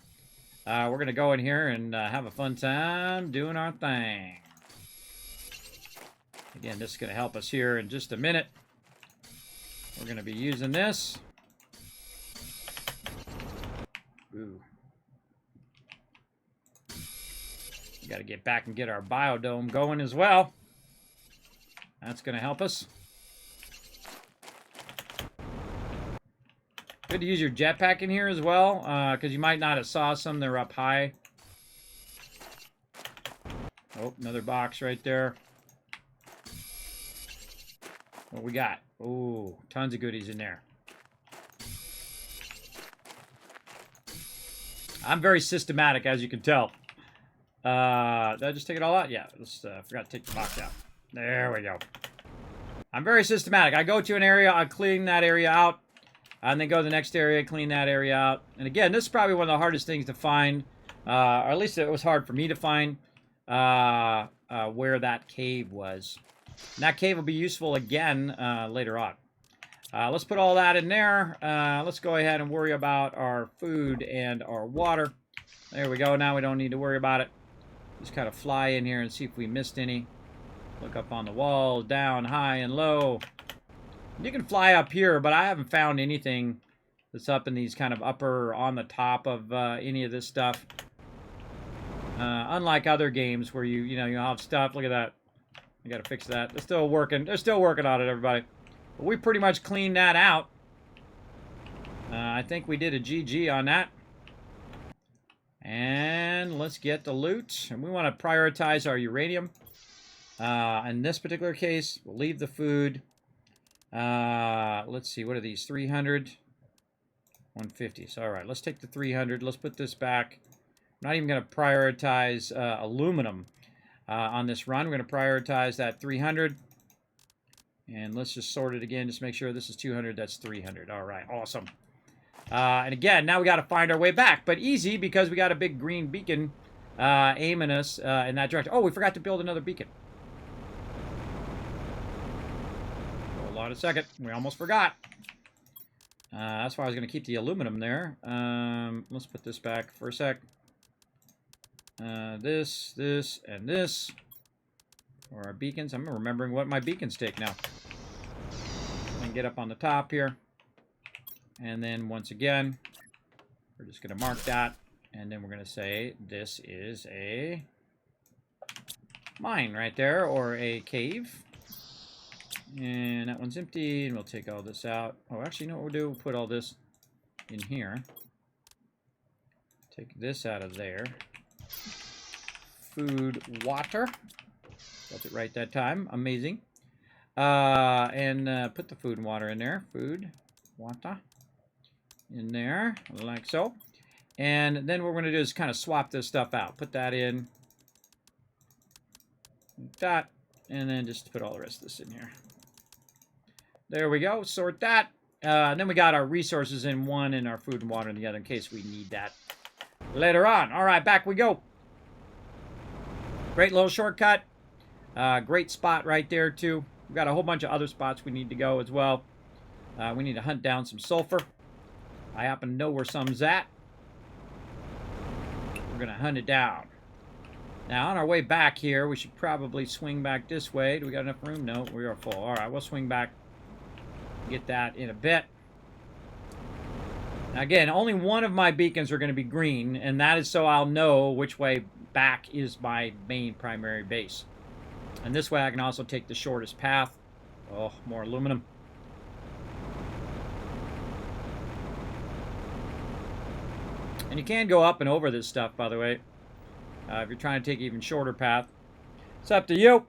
We're going to go in here and have a fun time doing our thing. Again, this is going to help us here in just a minute. We're going to be using this. Ooh. We got to get back and get our biodome going as well. That's going to help us. Good to use your jetpack in here as well, because you might not have saw some. They're up high. Oh, another box right there. What we got? Ooh, tons of goodies in there. I'm very systematic, as you can tell. Did I just take it all out? Yeah, let's forgot to take the box out. There we go. I'm very systematic. I go to an area, I clean that area out, and then go to the next area, clean that area out. And again, this is probably one of the hardest things to find, or at least it was hard for me to find, where that cave was. And that cave will be useful again later on. Let's put all that in there. Let's go ahead and worry about our food and our water. There we go. Now we don't need to worry about it. Just kind of fly in here and see if we missed any. Look up on the wall, down, high, and low. You can fly up here, but I haven't found anything that's up in these kind of upper on the top of any of this stuff. Unlike other games where you have stuff. Look at that. I gotta fix that. They're still working. They're still working on it, everybody. But we pretty much cleaned that out. I think we did a GG on that. And let's get the loot. And we want to prioritize our uranium. In this particular case, we'll leave the food. Let's see, what are these? 300, 150. So, all right, let's take the 300. Let's put this back. I'm not even going to prioritize aluminum on this run. We're going to prioritize that 300. And let's just sort it again. Just make sure this is 200. That's 300. All right, awesome. And again, now we got to find our way back. But easy because we got a big green beacon aiming us in that direction. Oh, we forgot to build another beacon. Hold on a second. We almost forgot. That's why I was going to keep the aluminum there. Let's put this back for a sec. This, and this. Or our beacons. I'm remembering what my beacons take now. And get up on the top here. And then once again, we're just going to mark that. And then we're going to say this is a mine right there, or a cave. And that one's empty, and we'll take all this out. Oh, actually, you know what we'll do? We'll put all this in here. Take this out of there. Food, water. Got it right that time. Amazing. And put the food and water in there. Food, water. In there, like so. And then what we're going to do is kind of swap this stuff out. Put that in. Like that. And then just put all the rest of this in here. There we go. Sort that. And then we got our resources in one and our food and water in the other in case we need that later on. All right, back we go. Great little shortcut. Great spot right there, too. We've got a whole bunch of other spots we need to go as well. We need to hunt down some sulfur. I happen to know where some's at. We're going to hunt it down. Now, on our way back here, we should probably swing back this way. Do we got enough room? No, we are full. All right, we'll swing back. Get that in a bit. Now, again, only one of my beacons are going to be green, and that is so I'll know which way back is my main primary base. And this way I can also take the shortest path. Oh, more aluminum. And you can go up and over this stuff, by the way, if you're trying to take an even shorter path. It's up to you.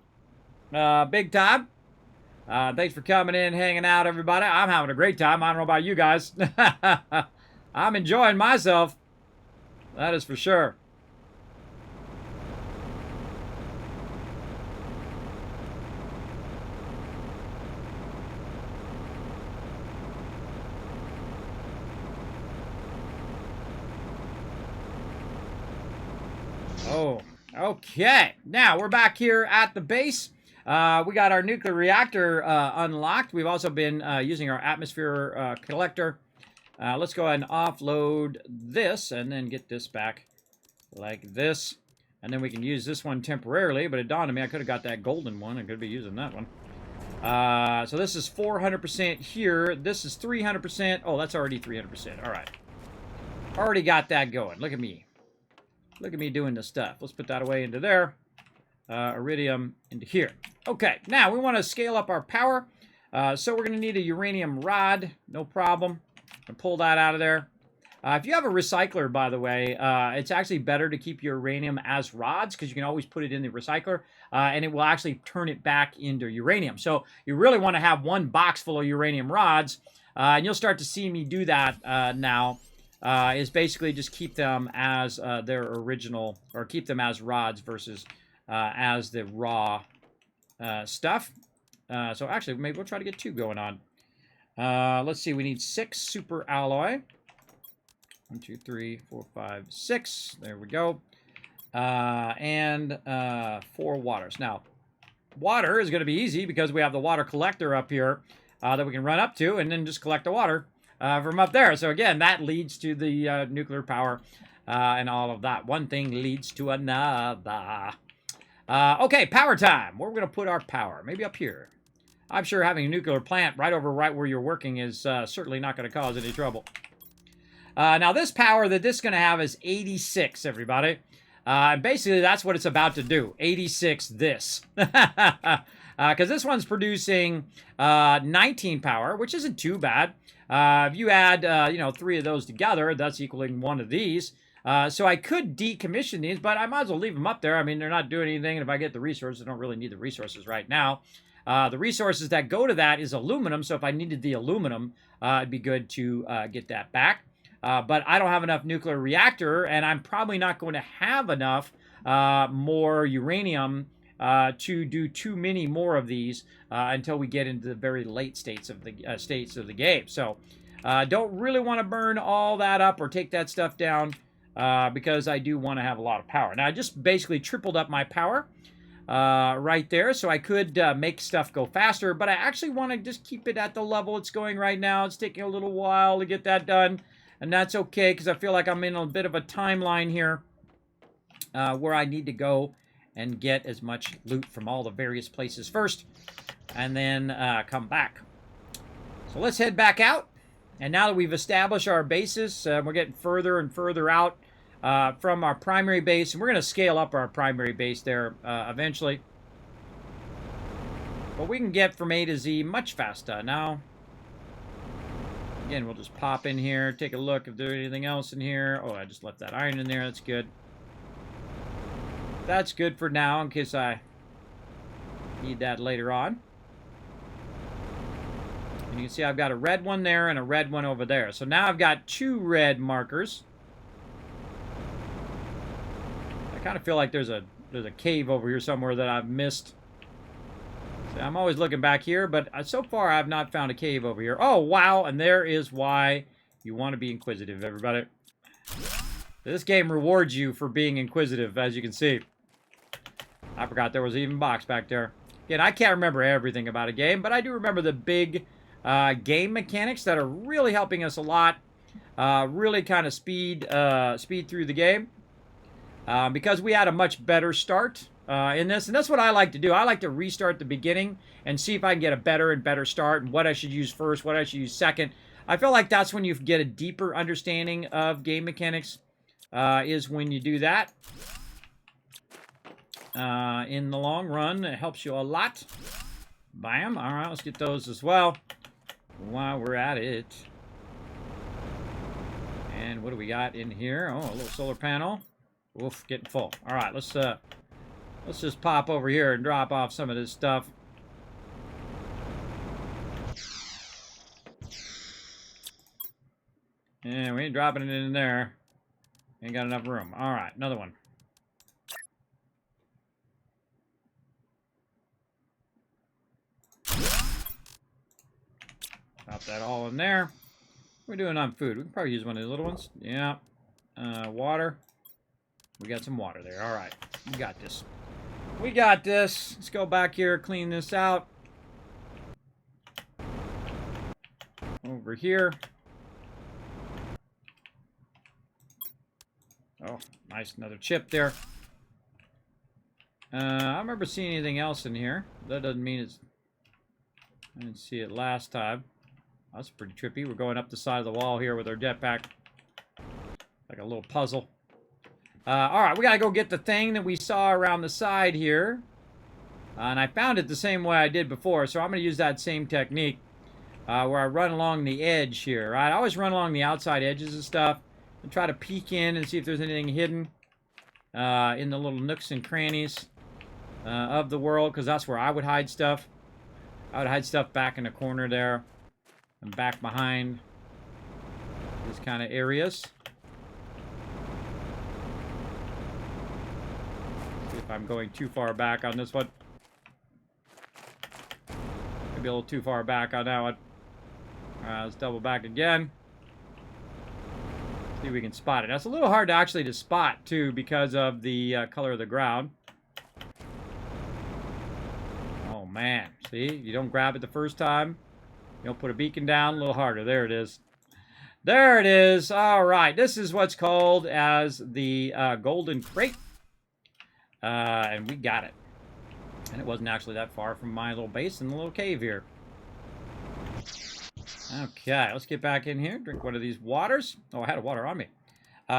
Big time. Thanks for coming in, hanging out, everybody. I'm having a great time. I don't know about you guys. I'm enjoying myself. That is for sure. Oh, okay. Now, we're back here at the base. We got our nuclear reactor unlocked. We've also been using our atmosphere collector. Let's go ahead and offload this and then get this back like this. And then we can use this one temporarily, but it dawned on me I could have got that golden one. I could be using that one. So this is 400% here. This is 300%. Oh, that's already 300%. All right. Already got that going. Look at me. Look at me doing this stuff. Let's put that away into there. Iridium into here. Okay, now we want to scale up our power. So we're going to need a uranium rod. No problem. I'll pull that out of there. If you have a recycler, by the way, it's actually better to keep your uranium as rods because you can always put it in the recycler and it will actually turn it back into uranium. So you really want to have one box full of uranium rods, and you'll start to see me do that now. Is basically just keep them as their original, or keep them as rods versus as the raw stuff. So actually, maybe we'll try to get 2 going on. Let's see, we need 6 super alloy. 1, 2, 3, 4, 5, 6. There we go. And 4 waters. Now, water is going to be easy because we have the water collector up here that we can run up to and then just collect the water from up there. So again, that leads to the nuclear power and all of that. One thing leads to another. Okay, power time. Where we're going to put our power? Maybe up here. I'm sure having a nuclear plant right where you're working is certainly not going to cause any trouble. Now, this power that this is going to have is 86, everybody. Basically, that's what it's about to do. 86 this. Because this one's producing 19 power, which isn't too bad. If you add, 3 of those together, that's equaling 1 of these. So I could decommission these, but I might as well leave them up there. I mean, they're not doing anything, and if I get the resources, I don't really need the resources right now. The resources that go to that is aluminum, so if I needed the aluminum, it'd be good to get that back. But I don't have enough nuclear reactor, and I'm probably not going to have enough more uranium to do too many more of these until we get into the very late states of the game. So don't really want to burn all that up or take that stuff down because I do want to have a lot of power. Now I just basically tripled up my power right there, so I could make stuff go faster, but I actually want to just keep it at the level it's going right now. It's taking a little while to get that done, and that's okay because I feel like I'm in a bit of a timeline here where I need to go and get as much loot from all the various places first, and then come back. So let's head back out. And now that we've established our bases, we're getting further and further out from our primary base, and we're going to scale up our primary base there eventually. But we can get from A to Z much faster now. Again, we'll just pop in here, take a look if there's anything else in here. Oh, I just left that iron in there. That's good. That's good for now in case I need that later on. And you can see I've got a red one there and a red one over there. So now I've got 2 red markers. I kind of feel like there's a cave over here somewhere that I've missed. So I'm always looking back here, but so far I've not found a cave over here. Oh, wow, and there is why you want to be inquisitive, everybody. This game rewards you for being inquisitive, as you can see. I forgot there was even a box back there. Again, I can't remember everything about a game, but I do remember the big game mechanics that are really helping us a lot. Really kind of speed through the game. Because we had a much better start in this. And that's what I like to do. I like to restart the beginning and see if I can get a better and better start and what I should use first, what I should use second. I feel like that's when you get a deeper understanding of game mechanics, is when you do that. In the long run, it helps you a lot. Bam. All right, let's get those as well while we're at it. And what do we got in here? Oh, a little solar panel. Oof, getting full. All right, let's just pop over here and drop off some of this stuff. And we ain't dropping it in there. Ain't got enough room. All right, another one. Drop that all in there. What are we doing on food? We can probably use one of these little ones. Yeah. Water. We got some water there. All right. We got this. We got this. Let's go back here, clean this out. Over here. Oh, nice. Another chip there. I don't remember seeing anything else in here. That doesn't mean it's... I didn't see it last time. That's pretty trippy. We're going up the side of the wall here with our jetpack. Like a little puzzle. All right, we got to go get the thing that we saw around the side here. And I found it the same way I did before, so I'm going to use that same technique where I run along the edge here, right? I always run along the outside edges of stuff and try to peek in and see if there's anything hidden in the little nooks and crannies of the world, because that's where I would hide stuff. I would hide stuff back in the corner there and back behind these kind of areas. See if I'm going too far back on this one. Maybe a little too far back on that one. Let's double back again. See if we can spot it. That's a little hard to actually spot too because of the color of the ground. Oh man, see, you don't grab it the first time. You don't put a beacon down, a little harder. There it is. There it is. All right, this is what's called as the golden crate. And we got it. And it wasn't actually that far from my little base in the little cave here. Okay, let's get back in here. Drink one of these waters. Oh, I had a water on me.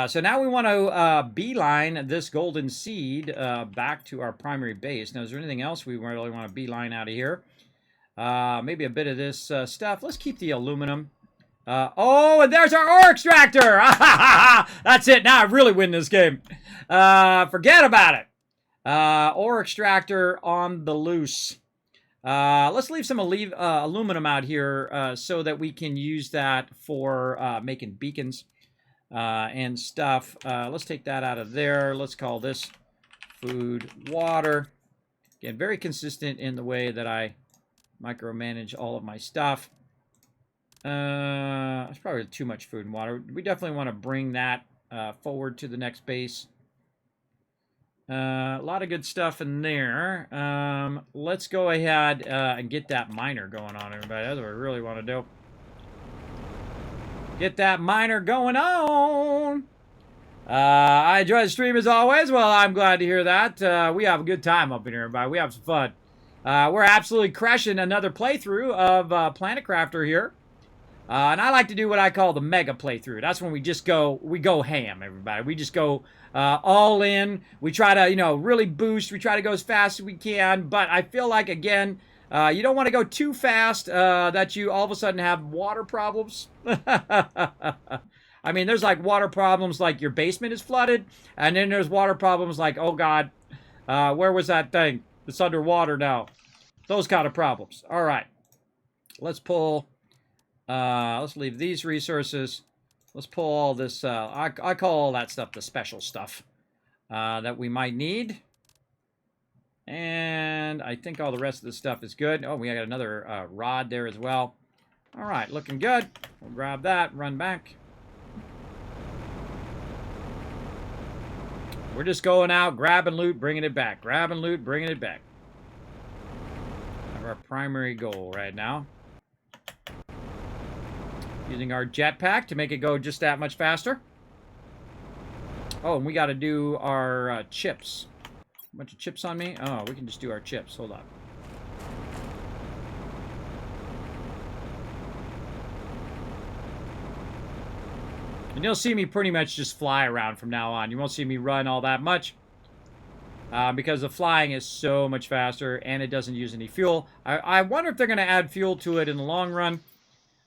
So now we want to beeline this golden seed back to our primary base. Now, is there anything else we really want to beeline out of here? Maybe a bit of this stuff. Let's keep the aluminum. Oh, and there's our ore extractor! That's it. Now I really win this game. Forget about it. Ore extractor on the loose. Let's leave some aluminum out here so that we can use that for making beacons and stuff. Let's take that out of there. Let's call this food, water. Again, very consistent in the way that I micromanage all of my stuff. It's probably too much food and water. We definitely want to bring that forward to the next base. A lot of good stuff in there. Let's go ahead and get that miner going on, everybody. That's what we really want to do. Get that miner going on. I enjoy the stream as always. Well, I'm glad to hear that. We have a good time up in here, everybody. We have some fun. We're absolutely crushing another playthrough of Planet Crafter here. And I like to do what I call the mega playthrough. That's when we go ham, everybody. We just go all in. We try to, really boost. We try to go as fast as we can. But I feel like, again, you don't want to go too fast that you all of a sudden have water problems. I mean, there's like water problems like your basement is flooded. And then there's water problems like, oh, God, where was that thing? It's underwater now. Those kind of problems. All right. Let's pull... let's leave these resources. Let's pull all this. I call all that stuff the special stuff that we might need. And I think all the rest of the stuff is good. Oh, we got another rod there as well. All right, looking good. We'll grab that, run back. We're just going out, grabbing loot, bringing it back. Grabbing loot, bringing it back. That's our primary goal right now. Using our jetpack to make it go just that much faster. Oh, and we got to do our chips. A bunch of chips on me? Oh, we can just do our chips. Hold on. And you'll see me pretty much just fly around from now on. You won't see me run all that much. Because the flying is so much faster and it doesn't use any fuel. I wonder if they're going to add fuel to it in the long run.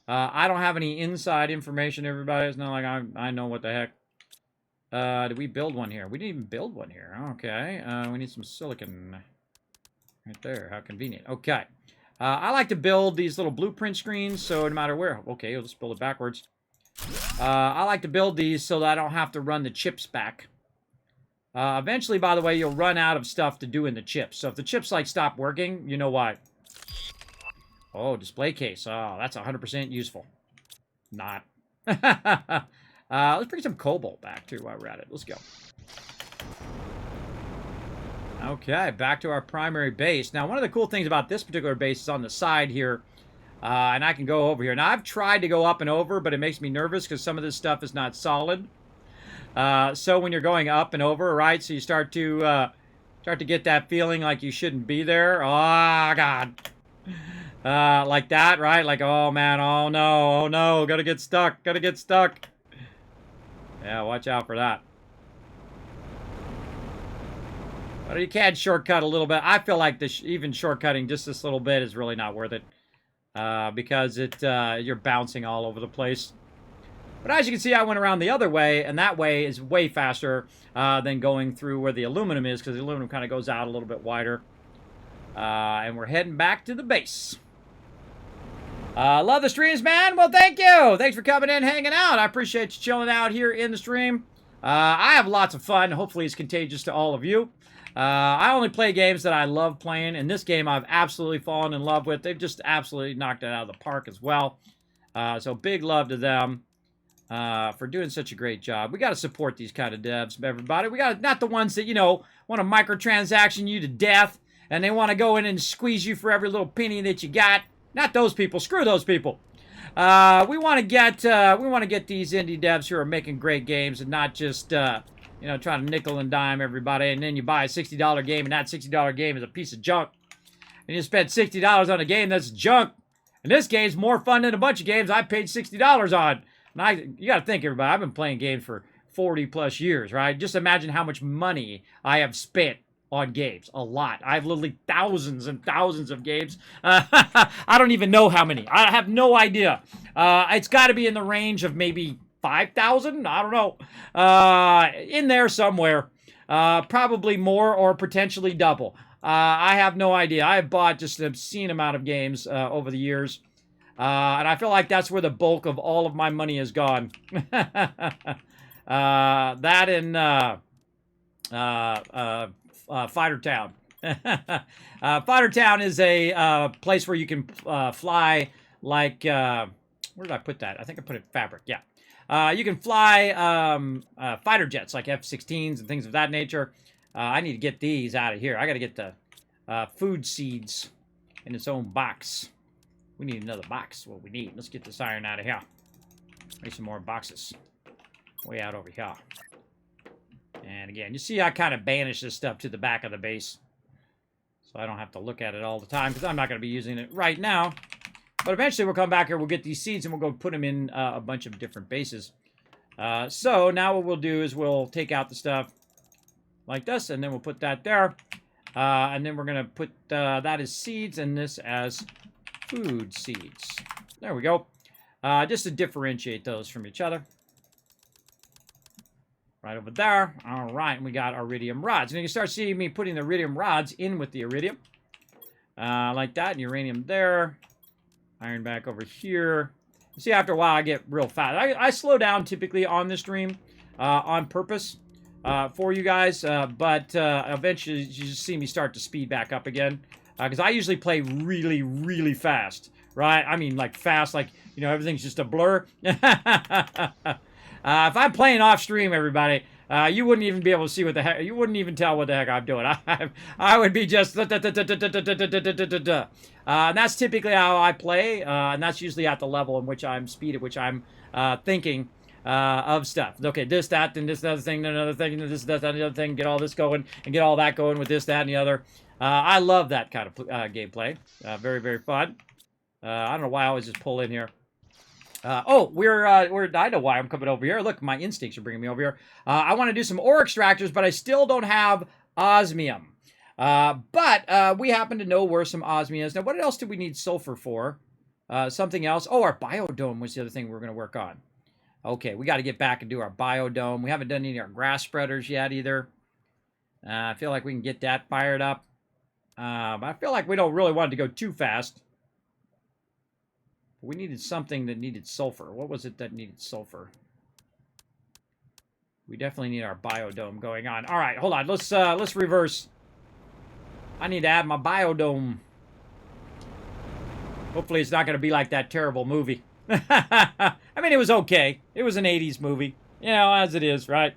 I don't have any inside information, everybody. It's not like I know what the heck. Did we build one here? We didn't even build one here. Okay. We need some silicon right there. How convenient. Okay. I like to build these little blueprint screens, so no matter where... Okay, let's build it backwards. I like to build these so that I don't have to run the chips back. Eventually, by the way, you'll run out of stuff to do in the chips. So if the chips, stop working, you know why. Oh, display case. Oh, that's 100% useful. Not. Let's bring some cobalt back, too, while we're at it. Let's go. Okay, back to our primary base. Now, one of the cool things about this particular base is on the side here. And I can go over here. Now, I've tried to go up and over, but it makes me nervous because some of this stuff is not solid. So when you're going up and over, right, so you start to get that feeling like you shouldn't be there. Oh, God. Like that, right? Like, oh, man, oh, no, gotta get stuck. Yeah, watch out for that. But you can shortcut a little bit. I feel like even shortcutting just this little bit is really not worth it. Because you're bouncing all over the place. But as you can see, I went around the other way, and that way is way faster than going through where the aluminum is, because the aluminum kind of goes out a little bit wider. And we're heading back to the base. Love the streams, man. Well, thank you. Thanks for coming in, hanging out. I appreciate you chilling out here in the stream. I have lots of fun. Hopefully it's contagious to all of you. I only play games that I love playing, and this game I've absolutely fallen in love with. They've just absolutely knocked it out of the park as well. So big love to them for doing such a great job. We got to support these kind of devs, everybody. We got not the ones that, want to microtransaction you to death, and they want to go in and squeeze you for every little penny that you got. Not those people. Screw those people. We want to get these indie devs who are making great games and not just trying to nickel and dime everybody, and then you buy a $60 game, and that $60 game is a piece of junk. And you spend $60 on a game that's junk. And this game's more fun than a bunch of games I paid $60 on. And you got to think, everybody, I've been playing games for 40 plus years, right? Just imagine how much money I have spent on games. A lot. I have literally thousands and thousands of games. I don't even know how many. I have no idea. It's got to be in the range of maybe 5,000? I don't know. In there somewhere. Probably more or potentially double. I have no idea. I have bought just an obscene amount of games over the years. And I feel like that's where the bulk of all of my money has gone. That and Fighter Town. Fighter Town is a place where you can fly like... where did I put that? I think I put it in fabric. Yeah. You can fly fighter jets like F-16s and things of that nature. I need to get these out of here. I got to get the food seeds in its own box. We need another box. What we need. Let's get this iron out of here. Make some more boxes. Way out over here. And again, you see I kind of banish this stuff to the back of the base. So I don't have to look at it all the time because I'm not going to be using it right now. But eventually we'll come back here, we'll get these seeds, and we'll go put them in a bunch of different bases. So now what we'll do is we'll take out the stuff like this, and then we'll put that there. And then we're going to put that as seeds and this as food seeds. There we go. Just to differentiate those from each other. Right over there. All right, and we got iridium rods. And you can start seeing me putting the iridium rods in with the iridium. Like that, and uranium there. Iron back over here. You see, after a while, I get real fast. I slow down typically on this stream on purpose for you guys. But eventually, you just see me start to speed back up again. Because I usually play really, really fast. Right? I mean, like fast, like, you know, everything's just a blur. If I'm playing off stream, everybody, you wouldn't even be able to see what the heck, you wouldn't even tell what the heck I'm doing. I would be just, and that's typically how I play, and that's usually at the level in which I'm, speed at which I'm thinking of stuff. Okay, this, that, and this, other thing, another thing, this, that, another thing, get all this going, and get all that going with this, that, and the other. I love that kind of gameplay. Very, very fun. I don't know why I always just pull in here. I know why I'm coming over here. Look, my instincts are bringing me over here. I want to do some ore extractors, but I still don't have osmium. But we happen to know where some osmium is. Now, what else do we need sulfur for? Something else. Oh, our biodome was the other thing we were going to work on. Okay, we got to get back and do our biodome. We haven't done any of our grass spreaders yet either. I feel like we can get that fired up. But I feel like we don't really want it to go too fast. We needed something that needed sulfur. What was it that needed sulfur? We definitely need our biodome going on. All right, hold on. Let's reverse. I need to add my biodome. Hopefully it's not going to be like that terrible movie. I mean, it was okay. It was an 80s movie. You know, as it is, right?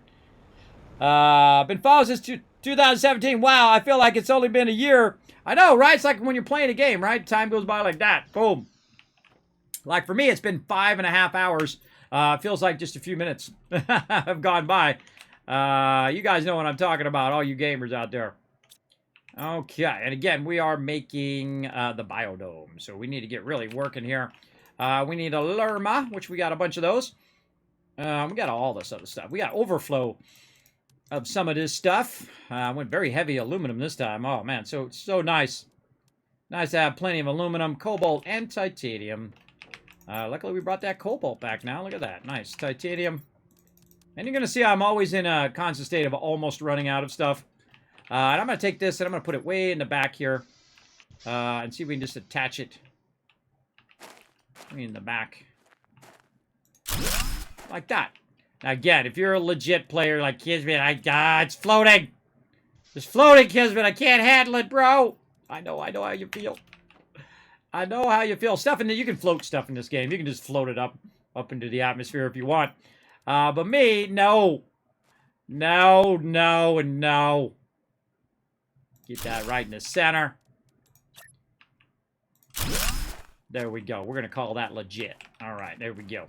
Been following since 2017. Wow, I feel like it's only been a year. I know, right? It's like when you're playing a game, right? Time goes by like that. Boom. Like for me, it's been 5.5 hours. Feels like just a few minutes have gone by. You guys know what I'm talking about, all you gamers out there. Okay, and again, we are making the biodome. So we need to get really working here. We need a lerma, which we got a bunch of those. We got all this other stuff. We got overflow of some of this stuff. Went very heavy aluminum this time. Oh, man, so nice. Nice to have plenty of aluminum, cobalt, and titanium. Luckily, we brought that cobalt back now. Look at that. Nice. Titanium. And you're going to see I'm always in a constant state of almost running out of stuff. And I'm going to take this and I'm going to put it way in the back here. And see if we can just attach it in the back. Like that. Now, again, if you're a legit player like Kismet, it's floating. It's floating, Kismet. I can't handle it, bro. I know how you feel. I know how you feel. Stuff in there, you can float stuff in this game. You can just float it up into the atmosphere if you want. But me, no. No, no, and no. Get that right in the center. There we go. We're going to call that legit. All right, there we go.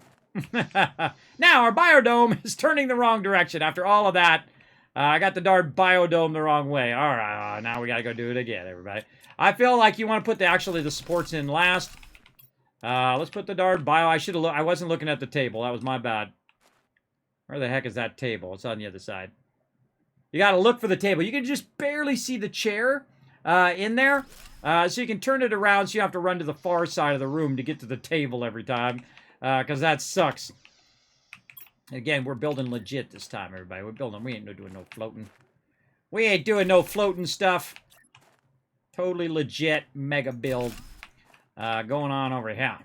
Now, our biodome is turning the wrong direction. After all of that, I got the darn biodome the wrong way. All right, now we got to go do it again, everybody. I feel like you want to put the supports in last. Let's put the darn bio. I wasn't looking at the table. That was my bad. Where the heck is that table? It's on the other side. You got to look for the table. You can just barely see the chair in there. So you can turn it around so you have to run to the far side of the room to get to the table every time. Because that sucks. Again, we're building legit this time, everybody. We're building. We ain't doing no floating. We ain't doing no floating stuff. Totally legit mega build going on over here.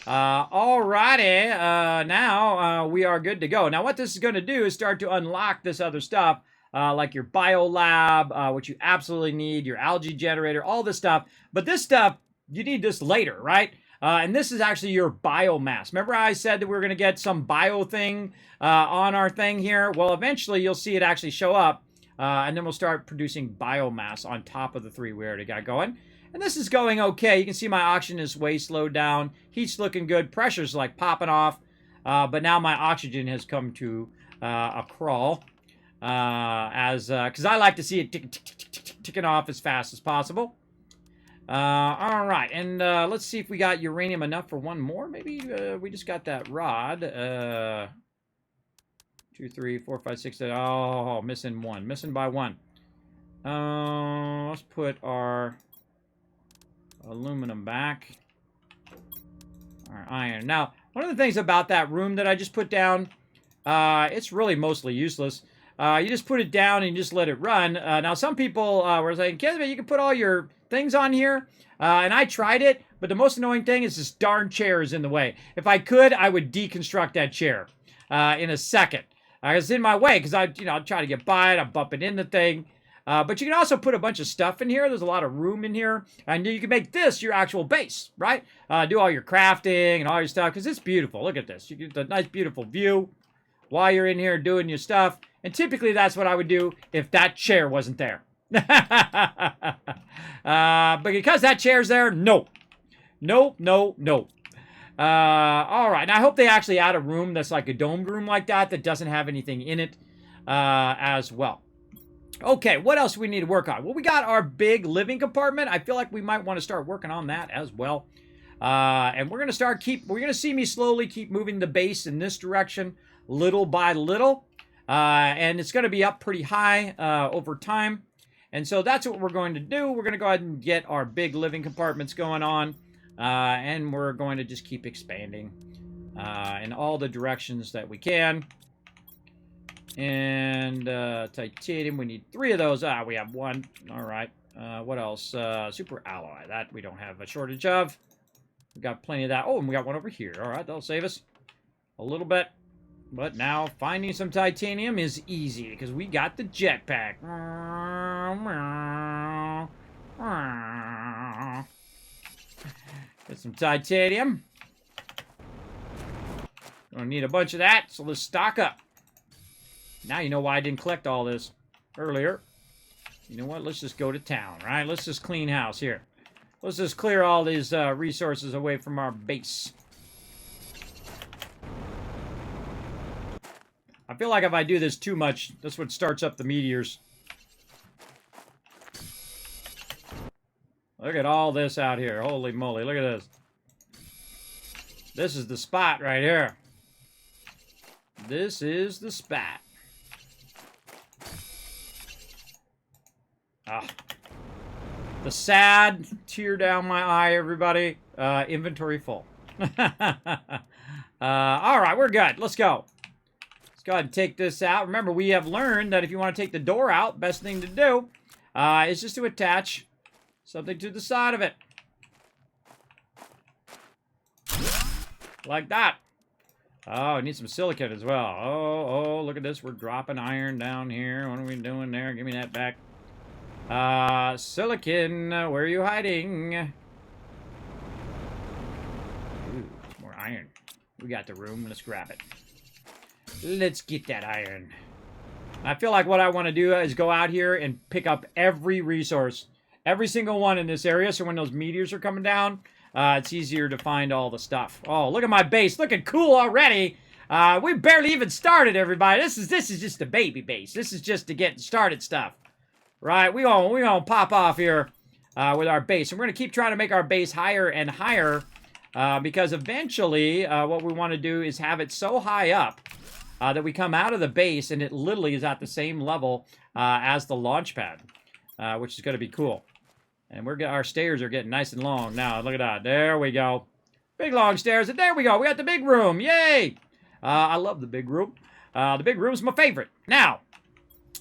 Alrighty, now we are good to go. Now what this is going to do is start to unlock this other stuff, like your biolab, which you absolutely need, your algae generator, all this stuff. But this stuff, you need this later, right? And this is actually your biomass. Remember I said that we were going to get some bio thing on our thing here? Well, eventually you'll see it actually show up, and then we'll start producing biomass on top of the 3 we already got going. And this is going okay. You can see my oxygen is way slowed down. Heat's looking good. Pressure's like popping off. But now my oxygen has come to a crawl. Because I like to see it ticking off as fast as possible. All right. And let's see if we got uranium enough for one more. Maybe we just got that rod. 2, 3, 4, 5, 6. Oh, missing one. Missing by one. Let's put our aluminum back. Our iron. Now, one of the things about that room that I just put down, it's really mostly useless. You just put it down and you just let it run. Now, some people were saying, Kismet, you can put all your things on here. And I tried it, but the most annoying thing is this darn chair is in the way. If I could, I would deconstruct that chair in a second. It's in my way because I'm trying to get by it. I'm bumping into the thing. But you can also put a bunch of stuff in here. There's a lot of room in here. And you can make this your actual base, right? Do all your crafting and all your stuff because it's beautiful. Look at this. You get a nice, beautiful view while you're in here doing your stuff. And typically that's what I would do if that chair wasn't there. But because that chair's there, no. No, no, no. All right. Now, I hope they actually add a room that's like a domed room like that doesn't have anything in it as well. Okay, what else do we need to work on? Well, we got our big living compartment. I feel like we might want to start working on that as well. And we're going to see me slowly keep moving the base in this direction little by little. And it's going to be up pretty high over time. And so that's what we're going to do. We're going to go ahead and get our big living compartments going on. And we're going to just keep expanding in all the directions that we can. And titanium, we need 3 of those. We have 1. All right. What else? Super alloy. That we don't have a shortage of. We got plenty of that. Oh, and we got one over here. All right, that'll save us a little bit. But now finding some titanium is easy because we got the jetpack. Get some titanium. Gonna need a bunch of that, so let's stock up. Now you know why I didn't collect all this earlier. You know what? Let's just go to town, right? Let's just clean house here. Let's just clear all these resources away from our base. I feel like if I do this too much, that's what starts up the meteors. Look at all this out here. Holy moly, look at this. This is the spot right here. This is the spot. The sad tear down my eye, everybody. Inventory full. All right, we're good. Let's go. Let's go ahead and take this out. Remember, we have learned that if you want to take the door out, best thing to do is just to attach something to the side of it. Like that. Oh, I need some silicon as well. Oh, look at this. We're dropping iron down here. What are we doing there? Give me that back. Silicon, where are you hiding? Ooh, more iron. We got the room. Let's grab it. Let's get that iron. I feel like what I want to do is go out here and pick up every resource. Every single one in this area, so when those meteors are coming down, it's easier to find all the stuff. Oh, look at my base. Looking cool already. We barely even started, everybody. This is just a baby base. This is just to get started stuff. Right? We gonna pop off here with our base. And we're going to keep trying to make our base higher and higher because eventually what we want to do is have it so high up that we come out of the base and it literally is at the same level as the launch pad, which is going to be cool. And our stairs are getting nice and long now. Look at that. There we go. Big long stairs. And there we go. We got the big room. Yay! I love the big room. The big room is my favorite. Now,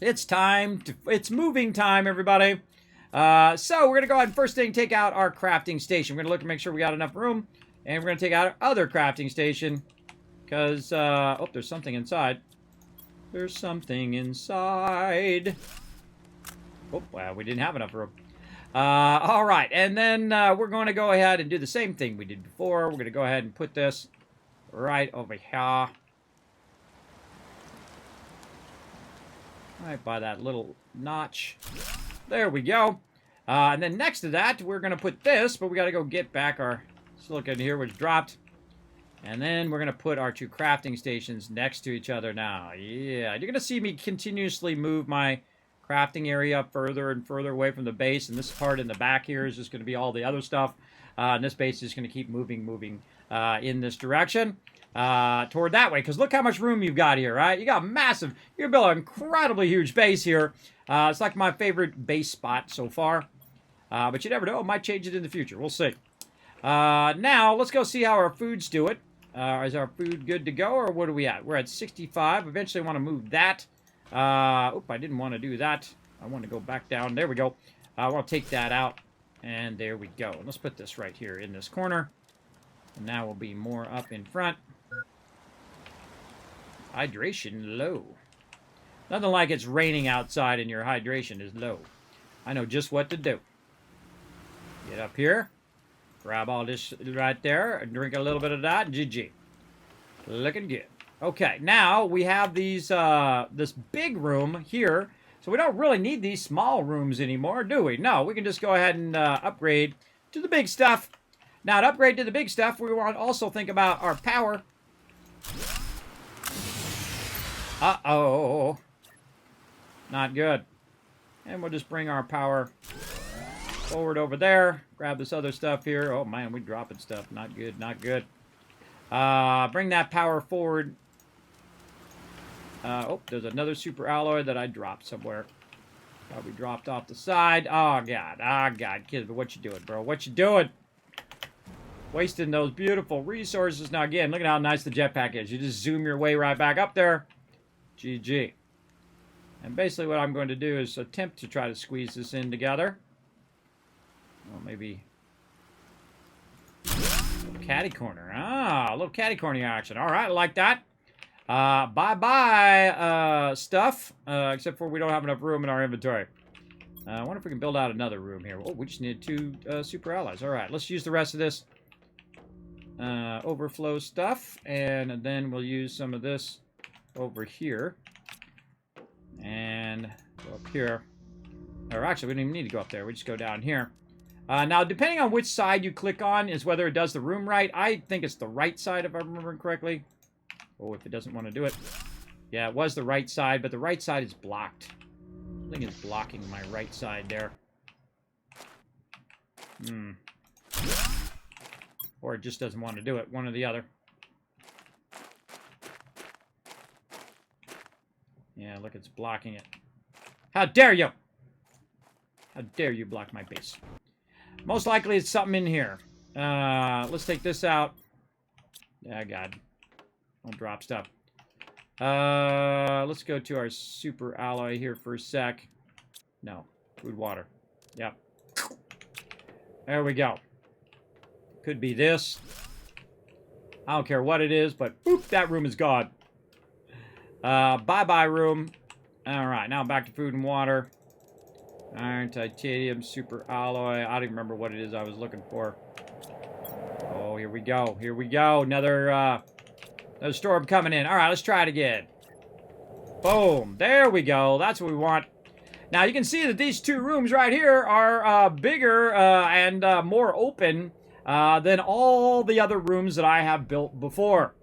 it's moving time, everybody. So we're going to go ahead and first thing take out our crafting station. We're going to look and make sure we got enough room. And we're going to take out our other crafting station. Because, oh, there's something inside. There's something inside. Oh, well, we didn't have enough room. All right, and then we're going to go ahead and do the same thing we did before. We're going to go ahead and put this right over here. Right by that little notch. There we go. And then next to that, we're going to put this, but we got to go get back our silicon here, which dropped. And then we're going to put our two crafting stations next to each other now. Yeah, you're going to see me continuously move my crafting area further and further away from the base. And this part in the back here is just going to be all the other stuff. And this base is going to keep moving in this direction toward that way. Because look how much room you've got here, right? You got massive. You're building an incredibly huge base here. It's like my favorite base spot so far. But you never know. It might change it in the future. We'll see. Now, let's go see how our foods do it. Is our food good to go, or what are we at? We're at 65. Eventually, I want to move that. I didn't want to do that. I want to go back down. There we go. I want to take that out, and there we go. And let's put this right here in this corner. And now we'll be more up in front. Hydration low. Nothing like it's raining outside and your hydration is low. I know just what to do. Get up here. Grab all this right there and drink a little bit of that. GG. Looking good. Okay, now we have these this big room here. So we don't really need these small rooms anymore, do we? No, we can just go ahead and upgrade to the big stuff. Now, to upgrade to the big stuff, we want to also think about our power. Uh-oh. Not good. And we'll just bring our power forward over there. Grab this other stuff here. Oh, man, we're dropping stuff. Not good, not good. Bring that power forward. Oh, there's another super alloy that I dropped somewhere. Probably dropped off the side. Oh, God. Oh, God. Kid, what you doing, bro? What you doing? Wasting those beautiful resources. Now, again, look at how nice the jetpack is. You just zoom your way right back up there. GG. And basically what I'm going to do is attempt to try to squeeze this in together. Well, maybe a little catty corner. Ah, a little catty corner action. All right, I like that. Bye-bye stuff, except for we don't have enough room in our inventory. I wonder if we can build out another room here. Oh, we just need 2 super allies. All right, let's use the rest of this overflow stuff, and then we'll use some of this over here. And go up here. Or actually, we don't even need to go up there. We just go down here. Now, depending on which side you click on is whether it does the room right. I think it's the right side, if I remember correctly. Oh, if it doesn't want to do it. Yeah, it was the right side, but the right side is blocked. I think it's blocking my right side there. Or it just doesn't want to do it. One or the other. Yeah, look, it's blocking it. How dare you! How dare you block my base? Most likely it's something in here. Let's take this out. Yeah, God. Don't drop stuff. Let's go to our super alloy here for a sec. No. Food, water. Yep. There we go. Could be this. I don't care what it is, but boop, that room is gone. Bye-bye room. Alright, now back to food and water. Iron, titanium, super alloy. I don't even remember what it is I was looking for. Oh, here we go. Here we go. Another storm coming in. Alright, let's try it again. Boom. There we go. That's what we want. Now, you can see that these 2 rooms right here are bigger and more open than all the other rooms that I have built before.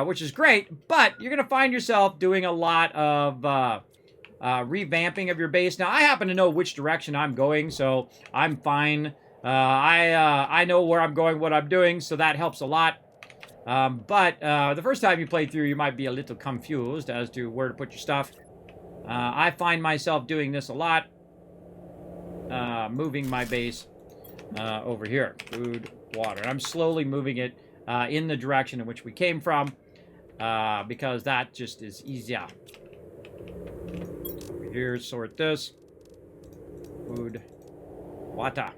Which is great, but you're going to find yourself doing a lot of revamping of your base. Now, I happen to know which direction I'm going, so I'm fine. I know where I'm going, what I'm doing, so that helps a lot. But the first time you play through, you might be a little confused as to where to put your stuff. I find myself doing this a lot, moving my base over here. Food, water. I'm slowly moving it in the direction in which we came from, because that just is easier. Over here, sort this. Food. Water.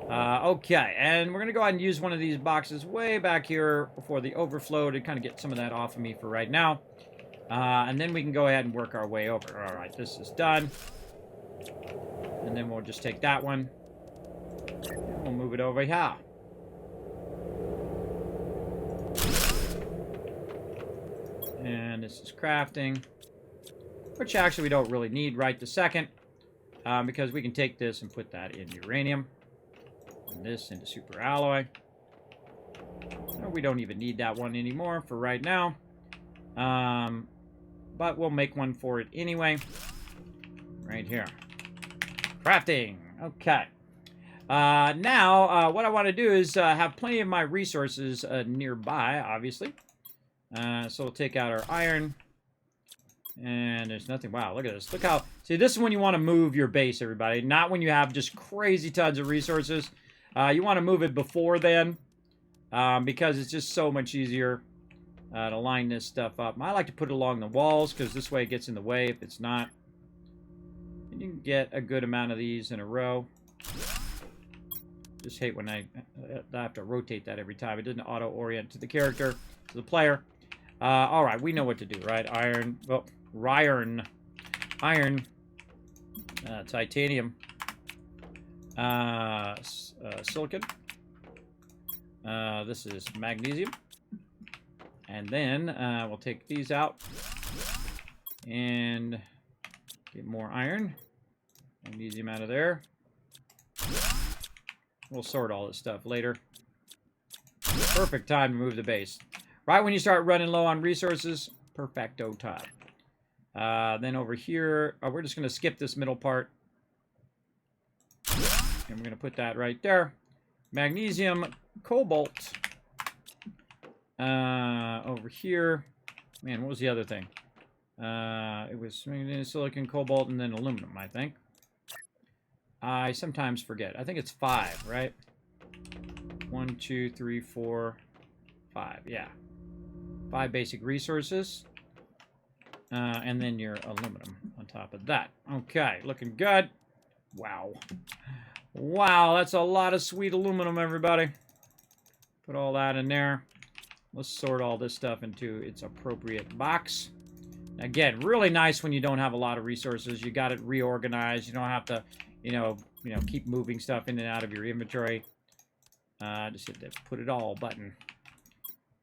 Okay, and we're going to go ahead and use one of these boxes way back here before the overflow to kind of get some of that off of me for right now. And then we can go ahead and work our way over. All right, this is done. And then we'll just take that one. We'll move it over here. And this is crafting, which actually we don't really need right this second, because we can take this and put that in uranium. And this into super alloy. We don't even need that one anymore for right now. But we'll make one for it anyway. Right here. Crafting. Okay. Now, what I want to do is have plenty of my resources nearby, obviously. So we'll take out our iron. And there's nothing. Wow, look at this. Look how... See, this is when you want to move your base, everybody. Not when you have just crazy tons of resources. You want to move it before then. Because it's just so much easier to line this stuff up. I like to put it along the walls, because this way it gets in the way if it's not. And you can get a good amount of these in a row. Just hate when I have to rotate that every time. It doesn't auto-orient to the character, to the player. All right, we know what to do, right? Iron, well, iron, titanium, silicon. This is magnesium. And then we'll take these out and get more iron. Magnesium out of there. We'll sort all this stuff later. Perfect time to move the base. Right when you start running low on resources, perfecto time. Then over here, we're just going to skip this middle part. And we're going to put that right there. Magnesium, cobalt. Over here. Man, what was the other thing? It was silicon, cobalt, and then aluminum, I think. I sometimes forget. I think it's 5, right? 1, 2, 3, 4, 5. Yeah. 5 basic resources. And then your aluminum on top of that. Okay, looking good. Wow. Wow, that's a lot of sweet aluminum, everybody. Put all that in there. Let's sort all this stuff into its appropriate box. Again, really nice when you don't have a lot of resources. You got it reorganized. You don't have to, you know, keep moving stuff in and out of your inventory. Just hit the put it all button.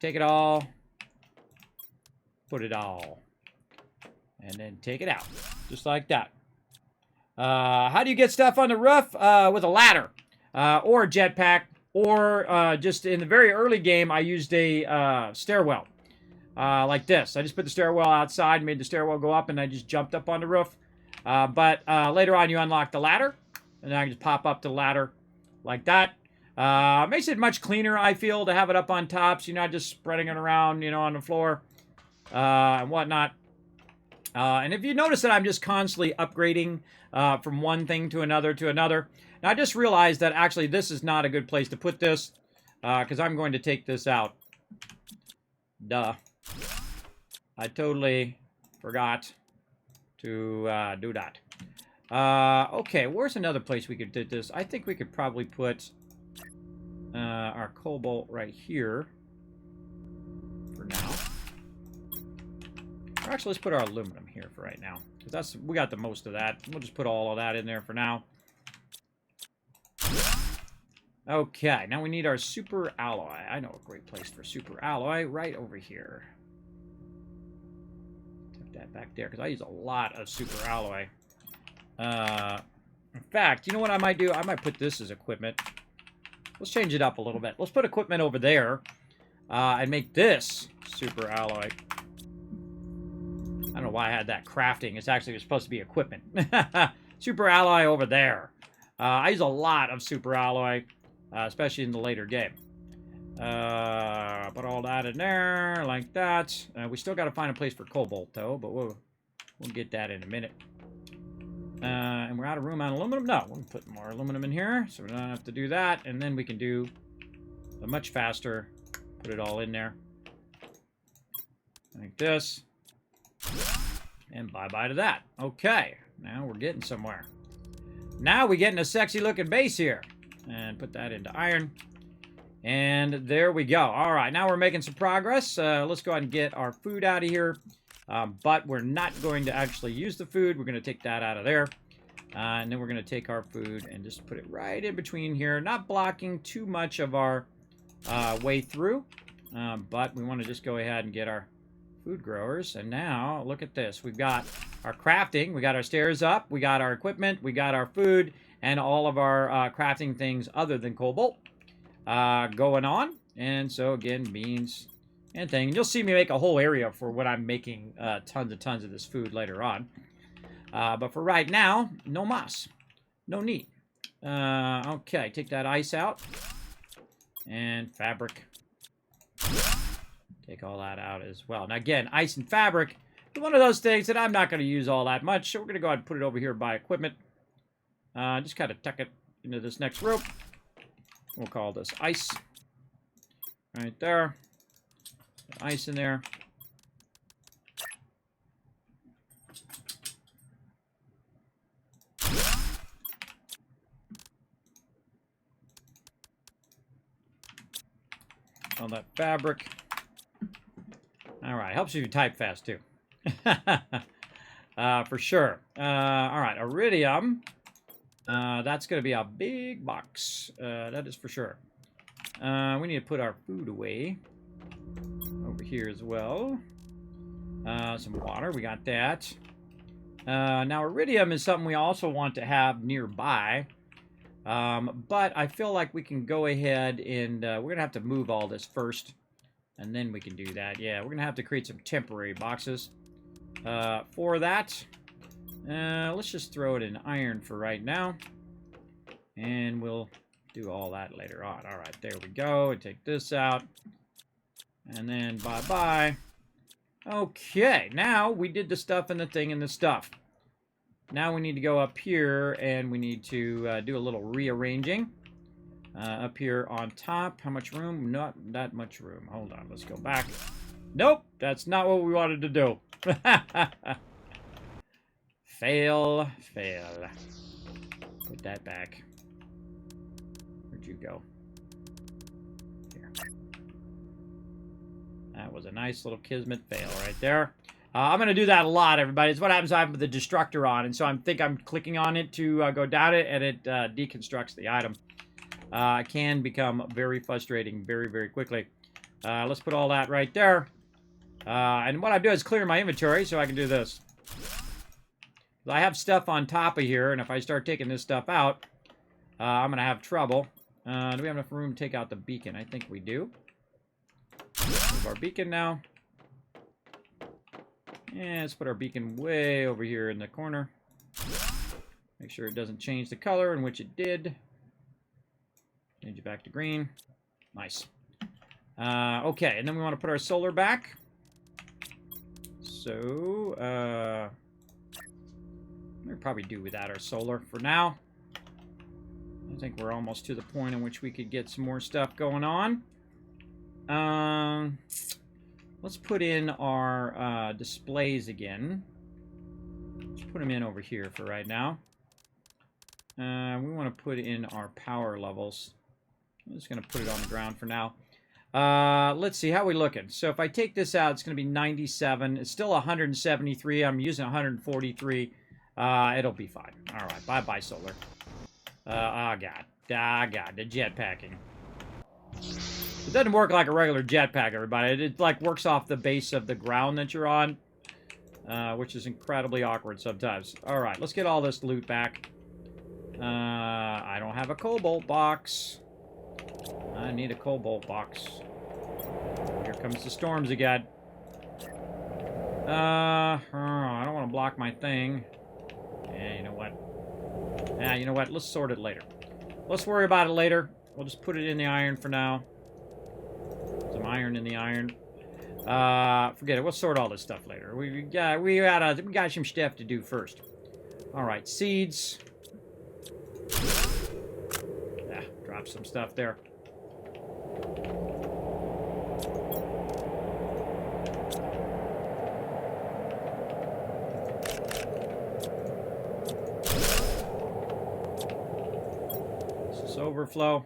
Take it all. Put it all. And then take it out. Just like that. How do you get stuff on the roof? With a ladder. Or a jetpack. Or just in the very early game, I used a stairwell. Like this. I just put the stairwell outside, made the stairwell go up, and I just jumped up on the roof. But later on, you unlock the ladder. And I can just pop up the ladder like that. Makes it much cleaner, I feel, to have it up on top. So you're not just spreading it around, you know, on the floor and whatnot. And if you notice that I'm just constantly upgrading from one thing to another to another. Now, I just realized that actually this is not a good place to put this because I'm going to take this out. Duh. I totally forgot to do that. Okay, where's another place we could do this? I think we could probably put our cobalt right here for now. Or actually, let's put our aluminum here for right now. Because we got the most of that. We'll just put all of that in there for now. Okay, now we need our super alloy. I know a great place for super alloy. Right over here. Tuck that back there, because I use a lot of super alloy. In fact, you know what I might do? I might put this as equipment. Let's change it up a little bit. Let's put equipment over there. And make this super alloy. I don't know why I had that crafting. It's actually supposed to be equipment. Super alloy over there. I use a lot of super alloy, especially in the later game. Put all that in there like that. We still got to find a place for cobalt, though, but we'll get that in a minute. And we're out of room on aluminum? No, we'll put more aluminum in here, so we don't have to do that. And then we can do a much faster. Put it all in there. Like this. And bye-bye to that. Okay, now we're getting somewhere. Now we get in a sexy looking base here. And put that into iron. And there we go. All right, now we're making some progress. Let's go ahead and get our food out of here. But we're not going to actually use the food. We're going to take that out of there. And then we're going to take our food and just put it right in between here. Not blocking too much of our way through. But we want to just go ahead and get our food growers. And now, look at this. We've got our crafting. We got our stairs up. We got our equipment. We got our food. And all of our crafting things other than cobalt going on. And so, again, beans and thing. And you'll see me make a whole area for when I'm making tons and tons of this food later on. But for right now, no mas. No need. Okay, take that ice out. And fabric. Take all that out as well. Now, again, ice and fabric is one of those things that I'm not going to use all that much. So we're going to go ahead and put it over here by equipment. Just kind of tuck it into this next rope. We'll call this ice. Right there. Ice in there. All that fabric. All right, helps you type fast too. For sure. All right, iridium. That's going to be a big box. That is for sure. We need to put our food away over here as well. Some water, we got that. Now, iridium is something we also want to have nearby. But I feel like we can go ahead and we're going to have to move all this first. And then we can do that. Yeah, we're going to have to create some temporary boxes for that. Let's just throw it in iron for right now. And we'll do all that later on. All right, there we go. And take this out. And then bye-bye. Okay, now we did the stuff and the thing and the stuff. Now we need to go up here and we need to do a little rearranging. Up here on top. How much room? Not that much room. Hold on, let's go back. Nope, that's not what we wanted to do. Fail, fail. Put that back. Where'd you go? Here. That was a nice little Kismet fail right there. I'm going to do that a lot, everybody. It's what happens when I have the destructor on. And so I think I'm clicking on it to go down it, and it deconstructs the item. It can become very frustrating very, very quickly. Let's put all that right there. And what I do is clear my inventory so I can do this. I have stuff on top of here, and if I start taking this stuff out, I'm going to have trouble. Do we have enough room to take out the beacon? I think we do. Move our beacon now. And let's put our beacon way over here in the corner. Make sure it doesn't change the color, in which it did. Change it back to green. Nice. Okay, and then we want to put our solar back. So, we'll probably do without our solar for now. I think we're almost to the point in which we could get some more stuff going on. Let's put in our displays again. Let's put them in over here for right now. We want to put in our power levels. I'm just going to put it on the ground for now. Let's see, how are we looking? So if I take this out, it's going to be 97. It's still 173. I'm using 143. It'll be fine. All right, bye-bye, solar. Oh, God. Ah, God, the jetpacking. It doesn't work like a regular jetpack, everybody. It like works off the base of the ground that you're on, which is incredibly awkward sometimes. All right, let's get all this loot back. I don't have a cobalt box. I need a cobalt box. Here comes the storms again. I don't want to block my thing. Yeah, you know what? Yeah, you know what? Let's sort it later. Let's worry about it later. We'll just put it in the iron for now. Some iron in the iron. Forget it. We'll sort all this stuff later. We got some stuff to do first. All right, seeds. Drop some stuff there. overflow.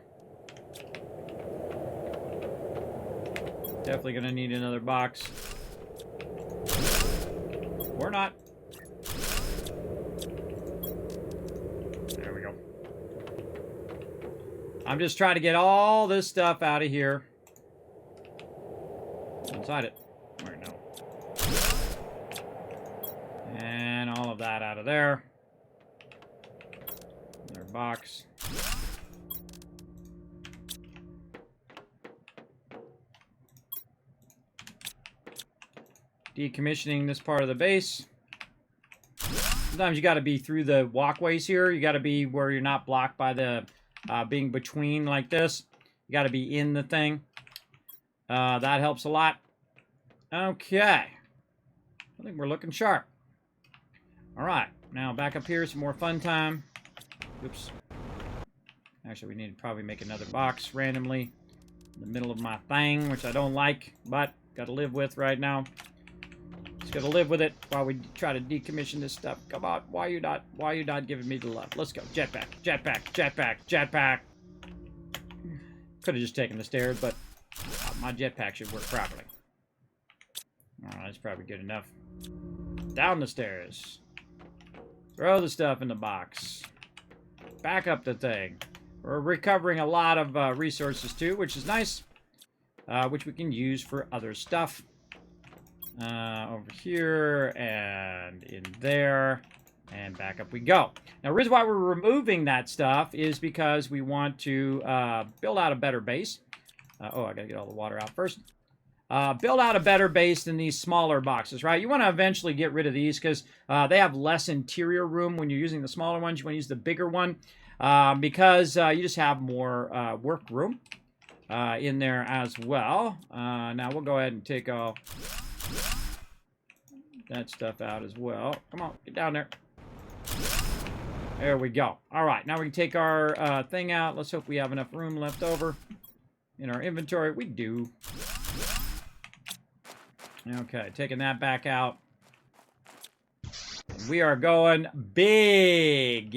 Definitely gonna need another box. Or not. There we go. I'm just trying to get all this stuff out of here. Inside it. Or no. And all of that out of there. Another box. Decommissioning this part of the base. Sometimes you got to be through the walkways here. You got to be where you're not blocked by the being between like this. You got to be in the thing. That helps a lot. Okay. I think we're looking sharp. All right. Now back up here, some more fun time. Oops. Actually, we need to probably make another box randomly in the middle of my thing, which I don't like, but got to live with right now. Just got to live with it while we try to decommission this stuff. Come on. Why are you not giving me the love? Let's go. Jetpack, jetpack, jetpack, jetpack. Could have just taken the stairs, but my jetpack should work properly. Oh, that's probably good enough. Down the stairs. Throw the stuff in the box. Back up the thing. We're recovering a lot of resources too, which is nice. Which we can use for other stuff. Over here and in there. And back up we go. Now, the reason why we're removing that stuff is because we want to build out a better base. Oh, I gotta get all the water out first. Build out a better base than these smaller boxes, right? You want to eventually get rid of these because they have less interior room. When you're using the smaller ones, you want to use the bigger one because you just have more work room in there as well. Now, we'll go ahead and take all that stuff out as well. Come on, get down there. There we go. All right, now we can take our thing out. Let's hope we have enough room left over in our inventory. We do. Okay, taking that back out. We are going big.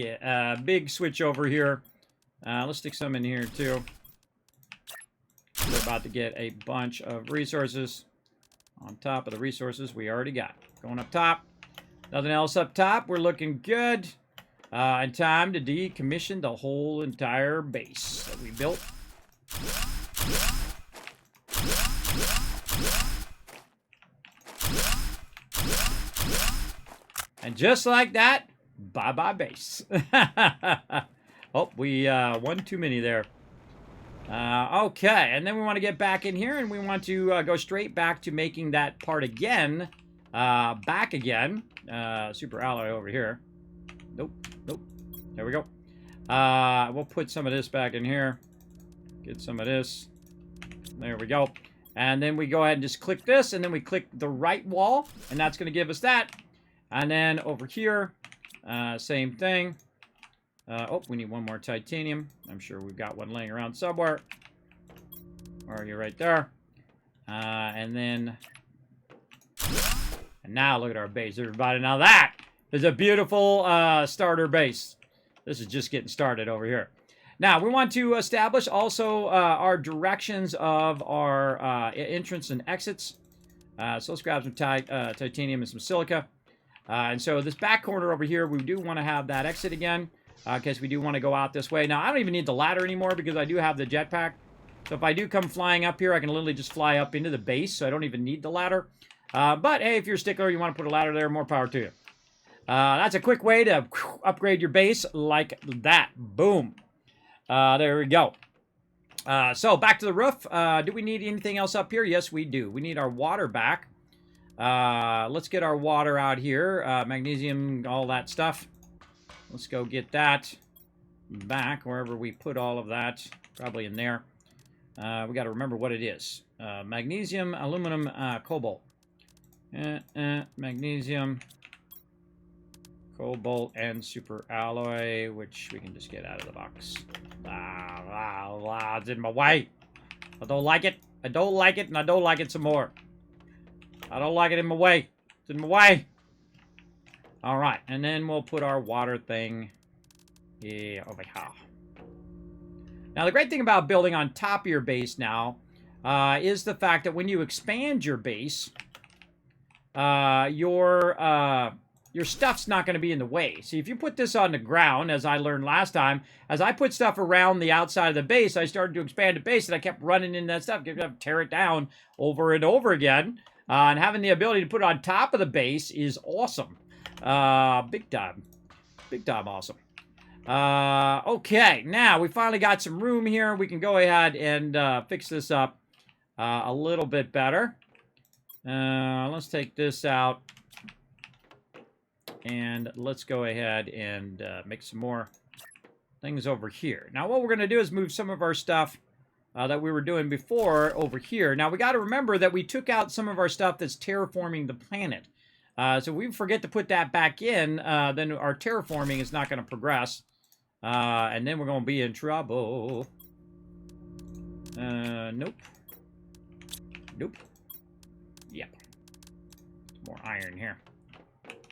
Big switch over here. Let's stick some in here too. We're about to get a bunch of resources on top of the resources we already got. Going up top. Nothing else up top. We're looking good. And time to decommission the whole entire base that we built. And just like that, bye-bye base. Oh, we one too many there. Okay, and then we want to get back in here, and we want to go straight back to making that part again. Back again. Super alloy over here. Nope, nope. There we go. We'll put some of this back in here. Get some of this. There we go. And then we go ahead and just click this, and then we click the right wall, and that's going to give us that. And then over here, same thing. Oh, we need one more titanium. I'm sure we've got one laying around somewhere. Or you're right there. And then... And now look at our base, everybody. Now that is a beautiful starter base. This is just getting started over here. Now, we want to establish also our directions of our entrance and exits. So let's grab some titanium and some silica. And so this back corner over here, we do want to have that exit again. Because we do want to go out this way. Now, I don't even need the ladder anymore because I do have the jetpack. So if I do come flying up here, I can literally just fly up into the base. So I don't even need the ladder. But hey, if you're a stickler, you want to put a ladder there, more power to you. That's a quick way to upgrade your base like that. Boom. There we go. So back to the roof. Do we need anything else up here? Yes, we do. We need our water back. Let's get our water out here. Magnesium, all that stuff. Let's go get that back wherever we put all of that. Probably in there. We got to remember what it is. Magnesium, aluminum, cobalt. Magnesium, cobalt, and super alloy, which we can just get out of the box. It's in my way. I don't like it. I don't like it, and I don't like it some more. I don't like it in my way. It's in my way. All right, and then we'll put our water thing over here. Now, the great thing about building on top of your base now is the fact that when you expand your base, your stuff's not going to be in the way. See, if you put this on the ground, as I learned last time, as I put stuff around the outside of the base, I started to expand the base, and I kept running into that stuff, kept to tear it down over and over again. And having the ability to put it on top of the base is awesome. Big time. Big time awesome. Okay, now we finally got some room here. We can go ahead and fix this up a little bit better. Let's take this out. And let's go ahead and make some more things over here. Now, what we're going to do is move some of our stuff that we were doing before over here. Now, we got to remember that we took out some of our stuff that's terraforming the planet. So if we forget to put that back in, then our terraforming is not going to progress. And then we're going to be in trouble. Nope. Nope. Yep. More iron here.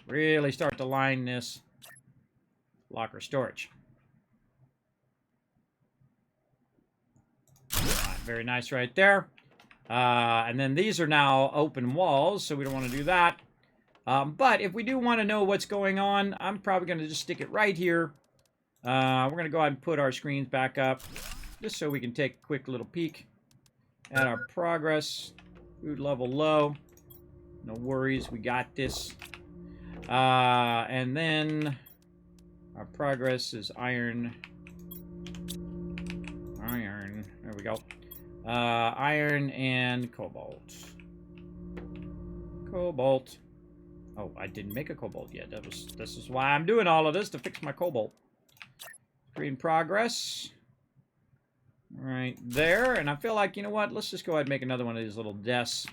Really start to line this locker storage. Very nice right there. And then these are now open walls, so we don't want to do that. But if we do want to know what's going on, I'm probably going to just stick it right here. We're going to go ahead and put our screens back up, just so we can take a quick little peek at our progress. Food level low. No worries, we got this. And then our progress is iron. Iron. There we go. Iron and cobalt. Cobalt. Oh, I didn't make a cobalt yet. This is why I'm doing all of this, to fix my cobalt. Green progress. Right there. And I feel like, you know what? Let's just go ahead and make another one of these little desks.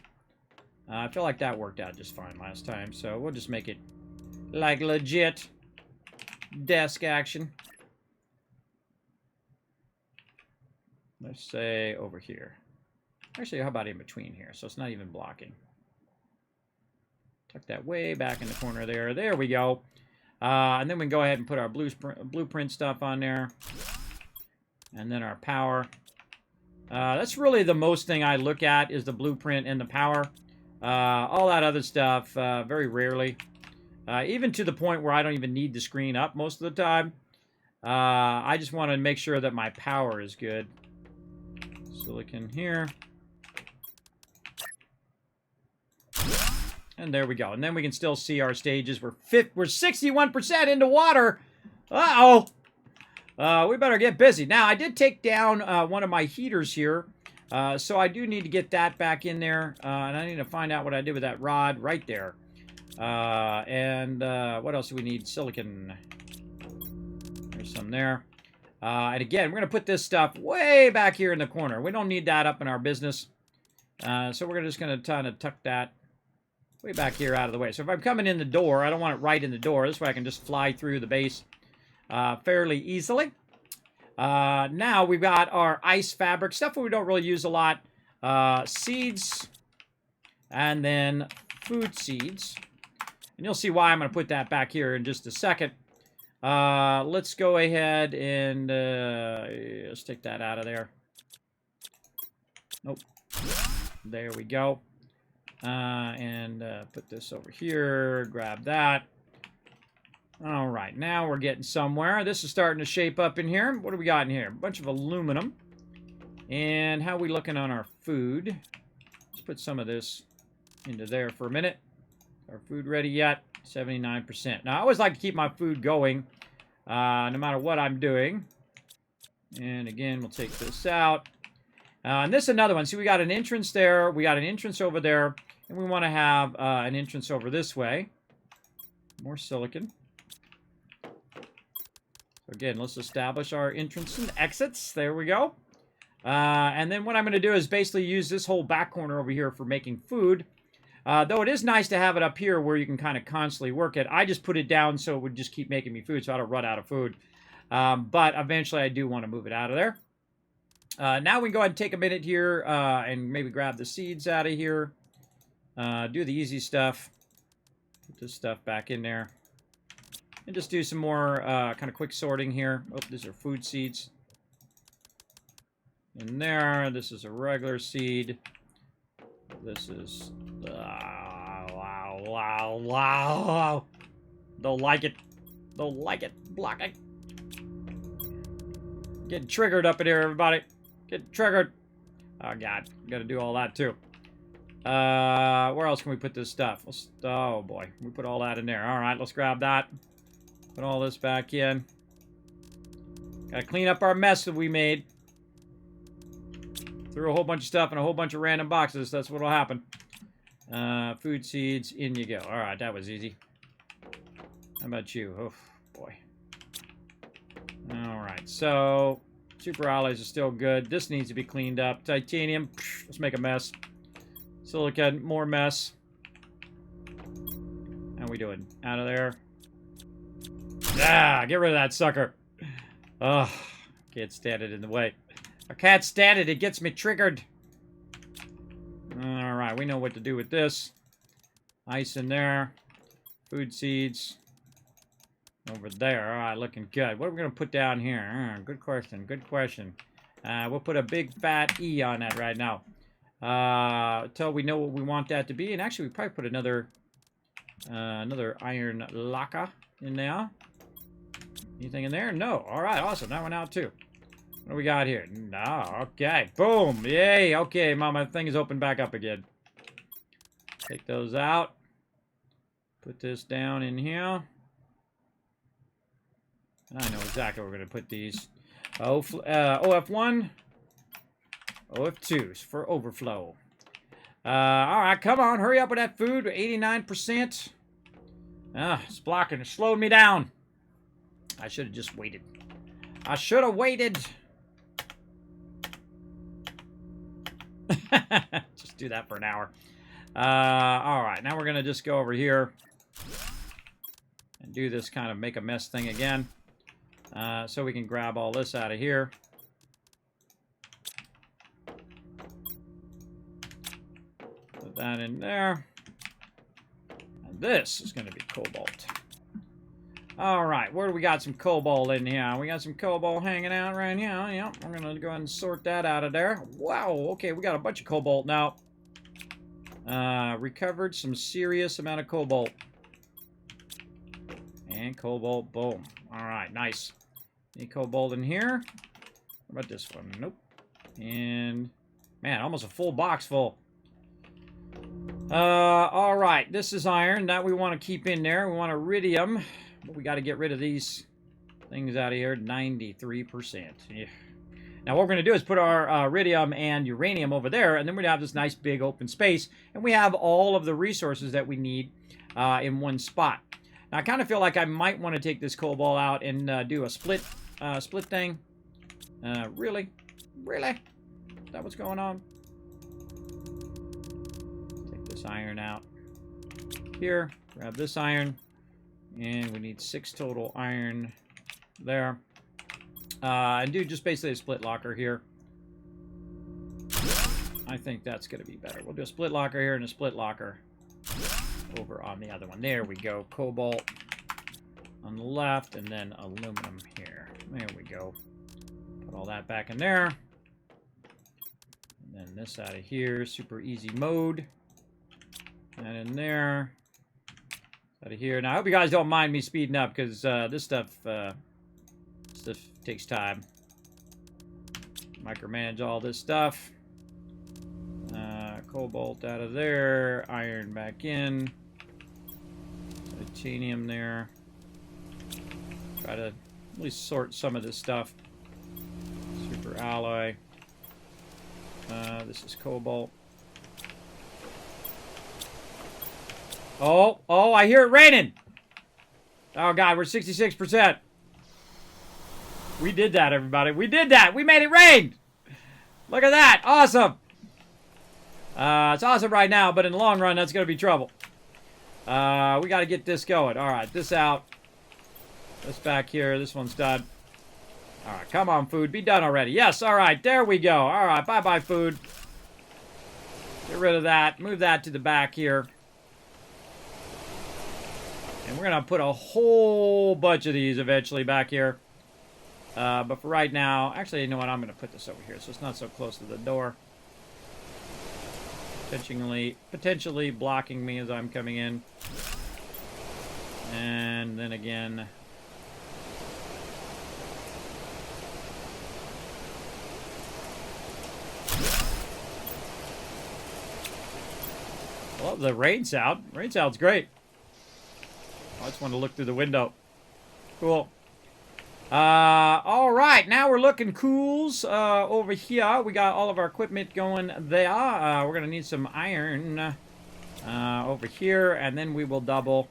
I feel like that worked out just fine last time, so we'll just make it like legit desk action. Let's say over here. Actually, how about in between here? So it's not even blocking. Tuck that way back in the corner there. There we go. And then we can go ahead and put our blueprint stuff on there. And then our power. That's really the most thing I look at, is the blueprint and the power. All that other stuff, very rarely. Even to the point where I don't even need the screen up most of the time. I just want to make sure that my power is good. Silicon here. And there we go. And then we can still see our stages. We're 61% into water. Uh-oh. We better get busy. Now, I did take down one of my heaters here. So I do need to get that back in there. And I need to find out what I did with that rod right there. And what else do we need? Silicon. There's some there. And again, we're going to put this stuff way back here in the corner. We don't need that up in our business. So we're just going to kind of tuck that way back here out of the way. So if I'm coming in the door, I don't want it right in the door. This way I can just fly through the base fairly easily. Now we've got our ice fabric, stuff that we don't really use a lot. Seeds, and then food seeds. And you'll see why I'm going to put that back here in just a second. Let's go ahead and let's take that out of there. Nope. There we go. And put this over here. Grab that. All right, now we're getting somewhere. This is starting to shape up in here. What do we got in here? A bunch of aluminum. And how are we looking on our food? Let's put some of this into there for a minute. Is our food ready yet? 79%. Now, I always like to keep my food going, no matter what I'm doing. And again, we'll take this out. And this is another one. See, we got an entrance there. We got an entrance over there. And we want to have an entrance over this way. More silicon. So again, let's establish our entrance and exits. There we go. And then what I'm going to do is basically use this whole back corner over here for making food. Though it is nice to have it up here where you can kind of constantly work it. I just put it down so it would just keep making me food so I don't run out of food. But eventually I do want to move it out of there. Now we can go ahead and take a minute here and maybe grab the seeds out of here. Do the easy stuff. Put this stuff back in there. And just do some more kind of quick sorting here. Oh, these are food seeds. in there. This is a regular seed. This is... wow. Don't like it. Don't like it. Block it. Getting triggered up in here, everybody. Getting triggered. Oh, God. Got to do all that, too. Where else can we put this stuff? Oh, boy. We put all that in there. All right, let's grab that. Put all this back in. Got to clean up our mess that we made. Threw a whole bunch of stuff in a whole bunch of random boxes. That's what'll happen. Food seeds, in you go. All right, that was easy. How about you? Oh, boy. All right, so super alloys are still good. This needs to be cleaned up. Titanium, let's make a mess. Silicon, more mess. How we doing? Out of there. Ah, get rid of that sucker. Oh, can't stand it in the way. I can't stand it. It gets me triggered. All right, we know what to do with this. Ice in there. Food seeds. Over there. All right, looking good. What are we going to put down here? Good question. Good question. We'll put a big fat E on that right now. Until we know what we want that to be. And actually, we probably put another iron lacquer in there. Anything in there? No. All right, awesome. That one out too. What do we got here? No. Okay. Boom. Yay. Okay, Mama. Thing is open back up again. Take those out. Put this down in here. I know exactly where we're going to put these. OF1. OF2s for overflow. All right. Come on. Hurry up with that food. 89%. It's blocking. It slowed me down. I should have just waited. I should have waited. Just do that for an hour. All right, now we're going to just go over here and do this kind of make a mess thing again. So we can grab all this out of here. Put that in there. And this is going to be cobalt. All right, where do we got some cobalt in here? We got some cobalt hanging out right here. Yep, we're going to go ahead and sort that out of there. Wow, okay, we got a bunch of cobalt now. Recovered some serious amount of cobalt. And cobalt, boom. All right, nice. Any cobalt in here? What about this one? Nope. And, man, almost a full box full. All right, this is iron. That we want to keep in there. We want iridium. But we got to get rid of these things out of here. 93%. Yeah. Now what we're going to do is put our iridium and uranium over there, and then we're going to have this nice big open space, and we have all of the resources that we need in one spot. Now I kind of feel like I might want to take this cobalt out and do a split thing. Really? Really? Is that what's going on? Take this iron out. Here, grab this iron. And we need 6 total iron there. And do just basically a split locker here. I think that's going to be better. We'll do a split locker here and a split locker over on the other one. There we go. Cobalt on the left and then aluminum here. There we go. Put all that back in there. And then this out of here. Super easy mode. And in there. Out of here. Now, I hope you guys don't mind me speeding up because this stuff takes time. Micromanage all this stuff. Cobalt out of there. Iron back in. Titanium there. Try to at least sort some of this stuff. Super alloy. This is cobalt. Oh, I hear it raining. Oh, God, we're 66%. We did that, everybody. We did that. We made it rain. Look at that. Awesome. It's awesome right now, but in the long run, that's going to be trouble. We got to get this going. All right, this out. This back here. This one's done. All right, come on, food. Be done already. Yes, all right. There we go. All right, bye-bye, food. Get rid of that. Move that to the back here. And we're going to put a whole bunch of these eventually back here. But for right now, actually, you know what? I'm going to put this over here so it's not so close to the door. Potentially blocking me as I'm coming in. And then again... Well, the rain sound. Rain sound's great. I just want to look through the window. Cool. All right. Now we're looking cools over here. We got all of our equipment going there. We're going to need some iron over here. And then we will double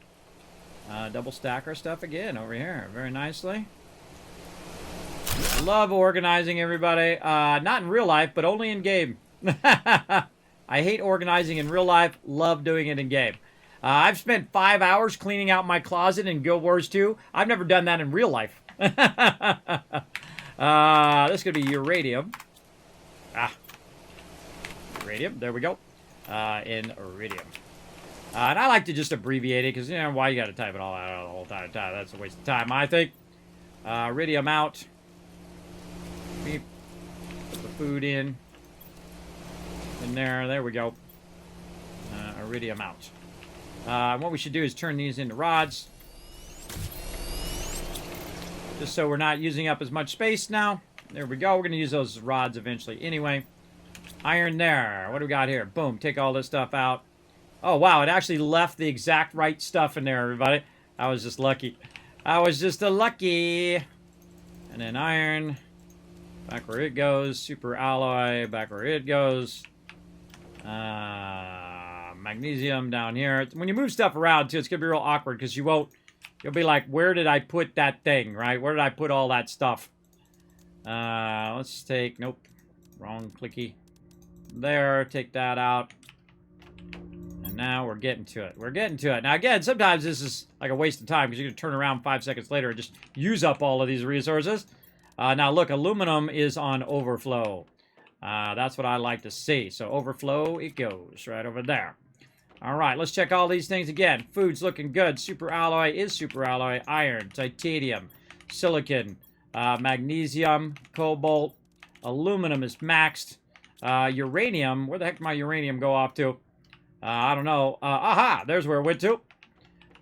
stack our stuff again over here. Very nicely. I love organizing, everybody. Not in real life, but only in game. I hate organizing in real life. Love doing it in game. I've spent 5 hours cleaning out my closet in Guild Wars 2. I've never done that in real life. This is going to be uranium. Uranium. There we go. In iridium. And I like to just abbreviate it because, you know, why you got to type it all out the whole time? That's a waste of time, I think. Iridium out. Put the food in. There we go. Iridium out. What we should do is turn these into rods. Just so we're not using up as much space now. There we go. We're going to use those rods eventually anyway. Iron there. What do we got here? Boom. Take all this stuff out. Oh, wow. It actually left the exact right stuff in there, everybody. I was just lucky. I was just a lucky. And then iron. Back where it goes. Super alloy. Back where it goes. Magnesium down here. When you move stuff around, too, it's going to be real awkward because you'll be like, where did I put that thing, right? Where did I put all that stuff? Let's take, nope, wrong clicky. There, take that out. And now we're getting to it. We're getting to it. Now, again, sometimes this is like a waste of time because you're going to turn around 5 seconds later and just use up all of these resources. Now, look, aluminum is on overflow. That's what I like to see. So overflow, it goes right over there. All right, let's check all these things again. Food's looking good. Super alloy is super alloy. Iron, titanium, silicon, magnesium, cobalt, aluminum is maxed. Uranium, where the heck did my uranium go off to? I don't know. Aha, there's where it went to.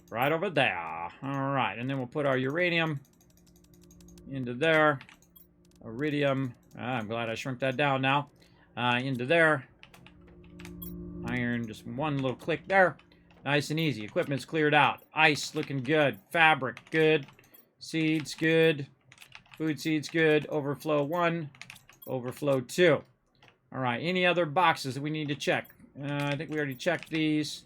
Right over there. All right, and then we'll put our uranium into there. Iridium. I'm glad I shrunk that down now. Into there. Iron, just one little click there. Nice and easy. Equipment's cleared out. Ice looking good. Fabric, good. Seeds, good. Food seeds, good. Overflow 1. Overflow 2. All right, any other boxes that we need to check? I think we already checked these.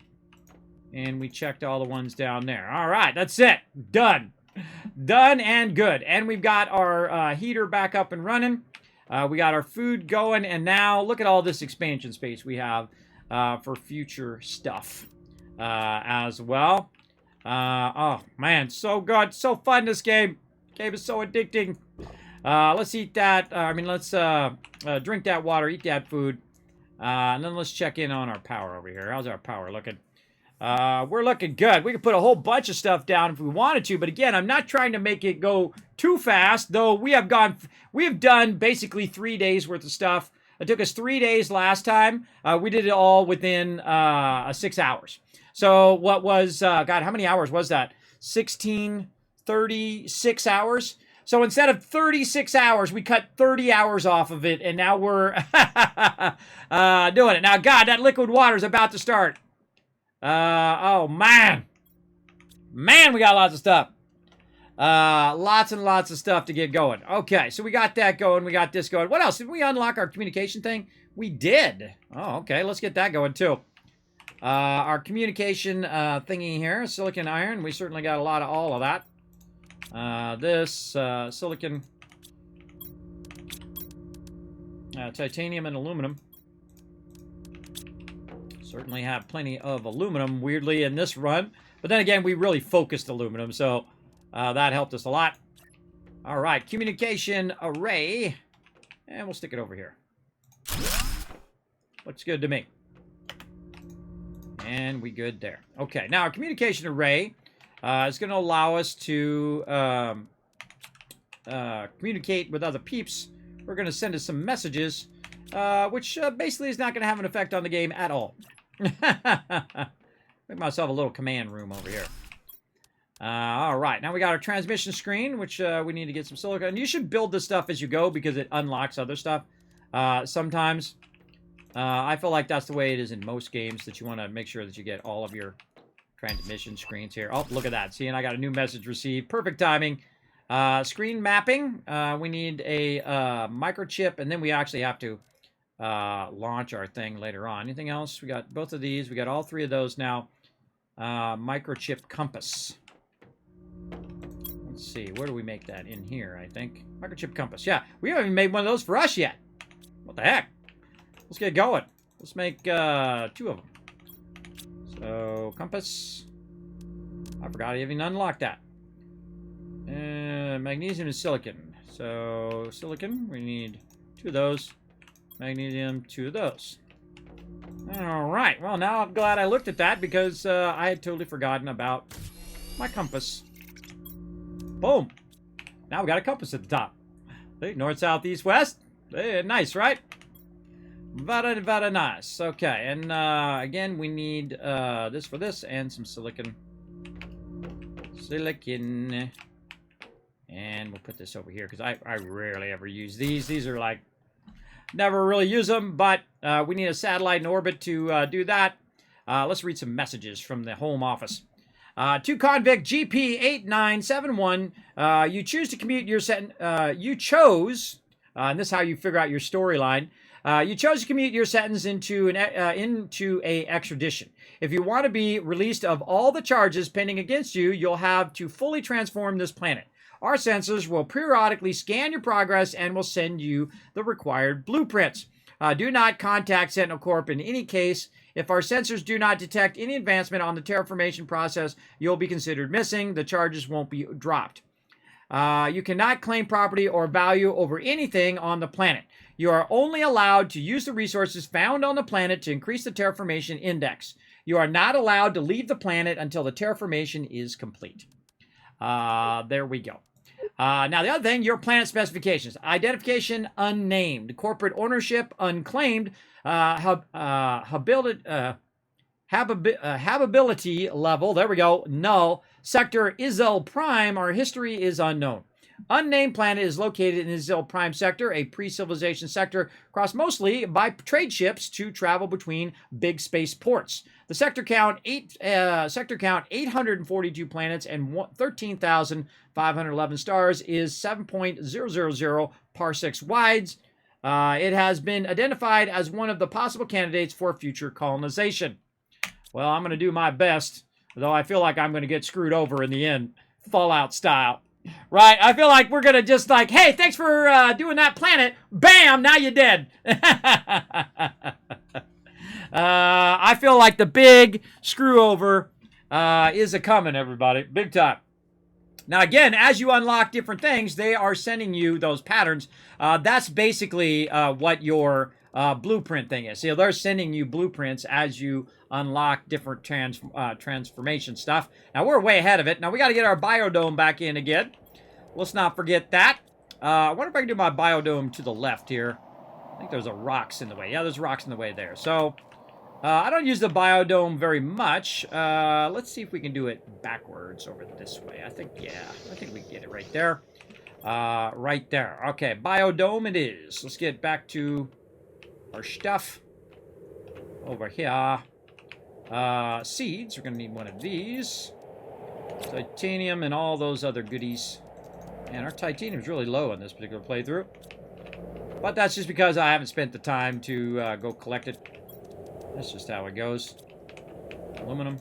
And we checked all the ones down there. All right, that's it. Done. Done and good. And we've got our heater back up and running. We got our food going. And now look at all this expansion space we have for future stuff as well. Oh, man, so good. So fun, this game. Game is so addicting. Let's eat that. Let's drink that water, eat that food. And then let's check in on our power over here. How's our power looking? We're looking good. We could put a whole bunch of stuff down if we wanted to, but again, I'm not trying to make it go too fast, though we have done basically 3 days worth of stuff. It took us 3 days last time. We did it all within 6 hours. So what was, God, how many hours was that? 36 hours. So instead of 36 hours, we cut 30 hours off of it, and now we're doing it. Now, God, that liquid water is about to start. Oh, man. Man, we got lots of stuff. Lots and lots of stuff to get going. Okay, so we got that going. We got this going. What else? Did we unlock our communication thing? We did. Oh, okay. Let's get that going, too. Our communication thingy here, silicon iron. We certainly got a lot of all of that. Silicon, titanium, and aluminum. Certainly have plenty of aluminum, weirdly, in this run. But then again, we really focused aluminum, so that helped us a lot. All right, communication array. And we'll stick it over here. Looks good to me. And we good there. Okay, now our communication array is going to allow us to communicate with other peeps, we're going to send us some messages, which basically is not going to have an effect on the game at all. Make myself a little command room over here. All right, now we got our transmission screen, which we need to get some silicon. And you should build this stuff as you go because it unlocks other stuff. Sometimes I feel like that's the way it is in most games, that you want to make sure that you get all of your transmission screens here. Oh, look at that. See, and I got a new message received. Perfect timing. Screen mapping. We need a microchip, and then we actually have to launch our thing later on. Anything else? We got both of these. We got all three of those now. Microchip compass. Let's see. Where do we make that? In here, I think. Microchip compass. Yeah, we haven't even made one of those for us yet. What the heck? Let's get going. Let's make 2 of them. So, compass. I forgot I even unlocked that. Magnesium and silicon. So, silicon, we need 2 of those. Magnesium, 2 of those. Alright, well, now I'm glad I looked at that because I had totally forgotten about my compass. Boom. Now we got a compass at the top. See, north, south, east, west. Hey, nice, right? Very, very nice. Okay, and again, we need this for this and some silicon. Silicon. And we'll put this over here because I rarely ever use these. These are like, never really use them, but we need a satellite in orbit to do that. Let's read some messages from the home office. To convict GP8971, you choose to commute your sentence. You chose, and this is how you figure out your storyline. You chose to commute your sentence into a extradition. If you want to be released of all the charges pending against you, you'll have to fully transform this planet. Our sensors will periodically scan your progress and will send you the required blueprints. Do not contact Sentinel Corp in any case. If our sensors do not detect any advancement on the terraformation process, you'll be considered missing. The charges won't be dropped. You cannot claim property or value over anything on the planet. You are only allowed to use the resources found on the planet to increase the terraformation index. You are not allowed to leave the planet until the terraformation is complete. There we go. Now, the other thing, your planet specifications. Identification, unnamed. Corporate ownership, unclaimed. Habitability level, there we go, null. Sector, Izel Prime. Our history is unknown. Unnamed planet is located in Izel Prime sector, a pre-civilization sector crossed mostly by trade ships to travel between big space ports. The sector count 842 planets and 13,511 stars is 7.000 parsecs wide. It has been identified as one of the possible candidates for future colonization. Well, I'm going to do my best, though I feel like I'm going to get screwed over in the end, Fallout style. Right? I feel like we're going to just like, hey, thanks for doing that planet. Bam! Now you're dead. I feel like the big screw over is a-coming, everybody. Big time. Now, again, as you unlock different things, they are sending you those patterns. That's basically what your blueprint thing is. So they're sending you blueprints as you unlock different transformation stuff. Now, we're way ahead of it. Now, we got to get our biodome back in again. Let's not forget that. I wonder if I can do my biodome to the left here. I think there's a rocks in the way. Yeah, there's rocks in the way there. So, I don't use the biodome very much. Let's see if we can do it backwards over this way. I think we can get it right there. Right there. Okay, biodome it is. Let's get back to our stuff over here. Seeds. We're going to need one of these. Titanium and all those other goodies. And our titanium is really low in this particular playthrough. But that's just because I haven't spent the time to go collect it. That's just how it goes. Aluminum.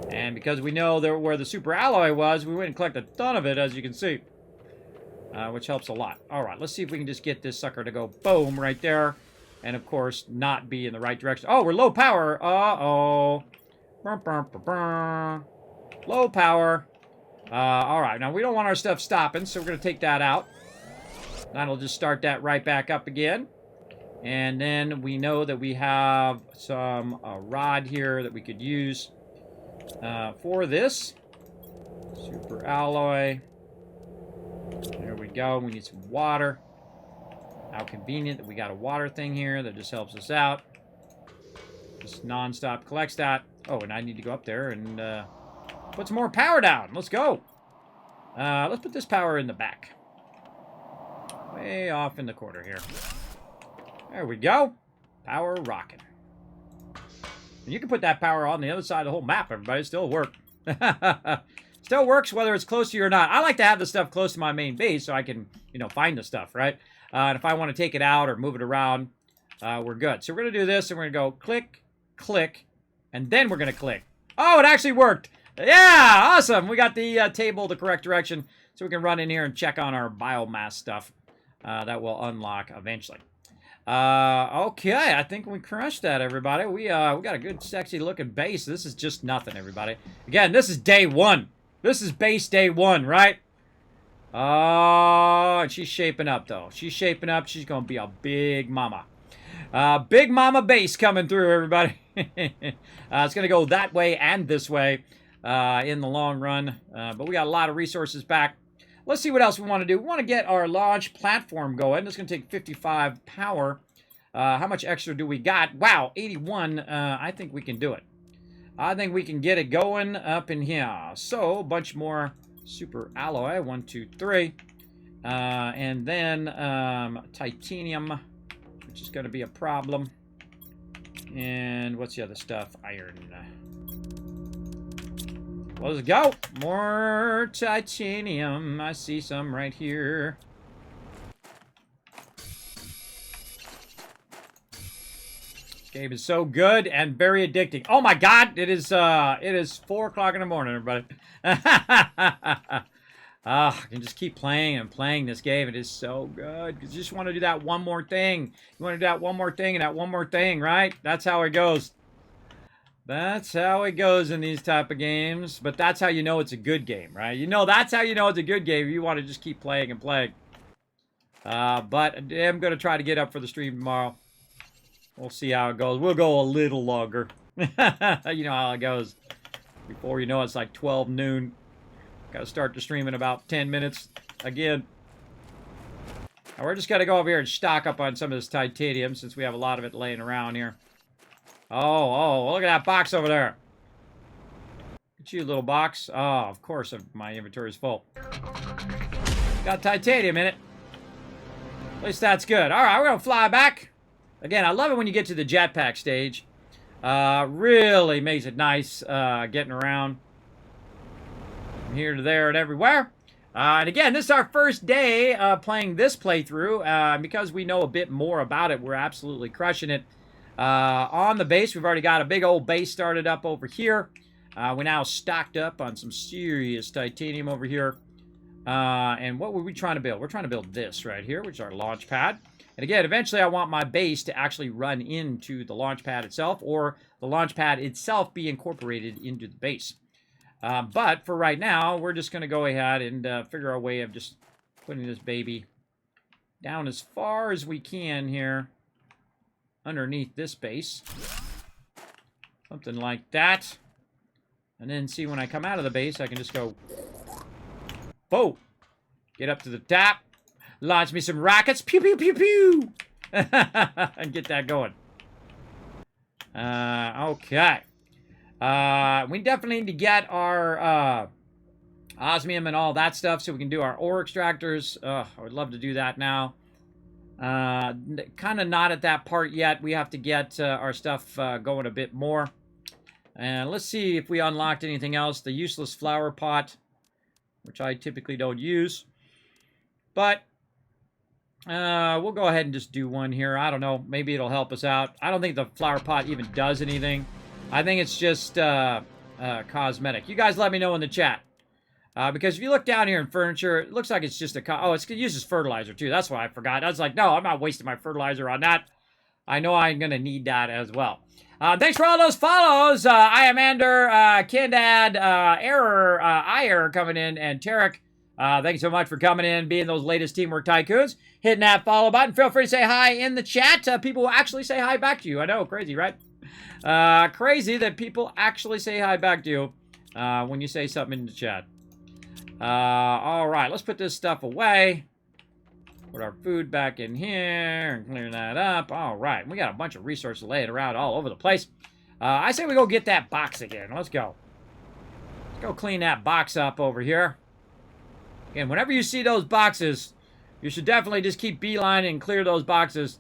And because we know where the super alloy was, we went and collected a ton of it, as you can see. Which helps a lot. Alright, let's see if we can just get this sucker to go boom right there. And, of course, not be in the right direction. Oh, we're low power. Uh-oh. Low power. Alright, now we don't want our stuff stopping, so we're going to take that out. That'll just start that right back up again. And then we know that we have some rod here that we could use for this. Super alloy. There we go. We need some water. How convenient that we got a water thing here that just helps us out. Just non-stop collects that. Oh, and I need to go up there and put some more power down. Let's go. Let's put this power in the back. Way off in the corner here. There we go. Power rocking. And you can put that power on the other side of the whole map, everybody. Still work. Still works whether it's close to you or not. I like to have the stuff close to my main base so I can, you know, find the stuff, right? And if I want to take it out or move it around, we're good. So we're going to do this, and we're going to go click, click, and then we're going to click. Oh, it actually worked. Yeah, awesome. We got the table the correct direction, so we can run in here and check on our biomass stuff that will unlock eventually. Okay, I think we crushed that, everybody. We got a good, sexy-looking base. This is just nothing, everybody. Again, this is day one. This is base day one, right? Oh, and she's shaping up, though. She's shaping up. She's going to be a big mama. Big mama base coming through, everybody. It's going to go that way and this way in the long run. But we got a lot of resources back. Let's see what else we want to do. We want to get our launch platform going. It's going to take 55 power. How much extra do we got? Wow, 81. I think we can do it. I think we can get it going up in here. So, a bunch more super alloy. 1, 2, 3. And then titanium, which is going to be a problem. And what's the other stuff? Iron. Let's go. More titanium. I see some right here. This game is so good and very addicting. Oh my God! It is 4 o'clock in the morning, everybody. I can just keep playing and playing this game. It is so good. You just want to do that one more thing. You want to do that one more thing and that one more thing, right? That's how it goes. That's how it goes in these type of games. But that's how you know it's a good game, right? You know, that's how you know it's a good game. You want to just keep playing and playing. But I'm going to try to get up for the stream tomorrow. We'll see how it goes. We'll go a little longer. You know how it goes. Before you know, it's like 12 noon. Got to start the stream in about 10 minutes again. Now we're just going to go over here and stock up on some of this titanium since we have a lot of it laying around here. Oh, look at that box over there. Look at you, little box. Oh, of course my inventory is full. Got titanium in it. At least that's good. All right, we're going to fly back. Again, I love it when you get to the jetpack stage. Really makes it nice getting around. From here to there and everywhere. And again, this is our first day playing this playthrough. Because we know a bit more about it, we're absolutely crushing it. On the base, we've already got a big old base started up over here. We're now stocked up on some serious titanium over here. And what were we trying to build? We're trying to build this right here, which is our launch pad. And again, eventually I want my base to actually run into the launch pad itself, or the launch pad itself be incorporated into the base. But for right now, we're just going to go ahead and figure out a way of just putting this baby down as far as we can here underneath this base. Something like that. And then see, when I come out of the base, I can just go, boom, get up to the top, launch me some rockets, pew, pew, pew, pew, and get that going. Okay. We definitely need to get our osmium and all that stuff so we can do our ore extractors. I would love to do that now. Kind of not at that part yet. We have to get our stuff going a bit more. And let's see if we unlocked anything else. The useless flower pot, which I typically don't use. But we'll go ahead and just do one here. I don't know. Maybe it'll help us out. I don't think the flower pot even does anything. I think it's just cosmetic. You guys let me know in the chat. Because if you look down here in furniture, it looks like it's just a... Oh, it uses fertilizer, too. That's what I forgot. I was like, no, I'm not wasting my fertilizer on that. I know I'm going to need that as well. Thanks for all those follows. I am Ander, Kindad, Error, Iyer coming in, and Tarek. Thank you so much for coming in, being those latest Teamwork Tycoons. Hitting that follow button. Feel free to say hi in the chat. People will actually say hi back to you. I know, crazy, right? Crazy that people actually say hi back to you when you say something in the chat. All right, let's put this stuff away. Put our food back in here and clear that up. All right, we got a bunch of resources laying around all over the place. I say we go get that box again. Let's go. Let's go clean that box up over here. Again, whenever you see those boxes, you should definitely just keep beelining and clear those boxes.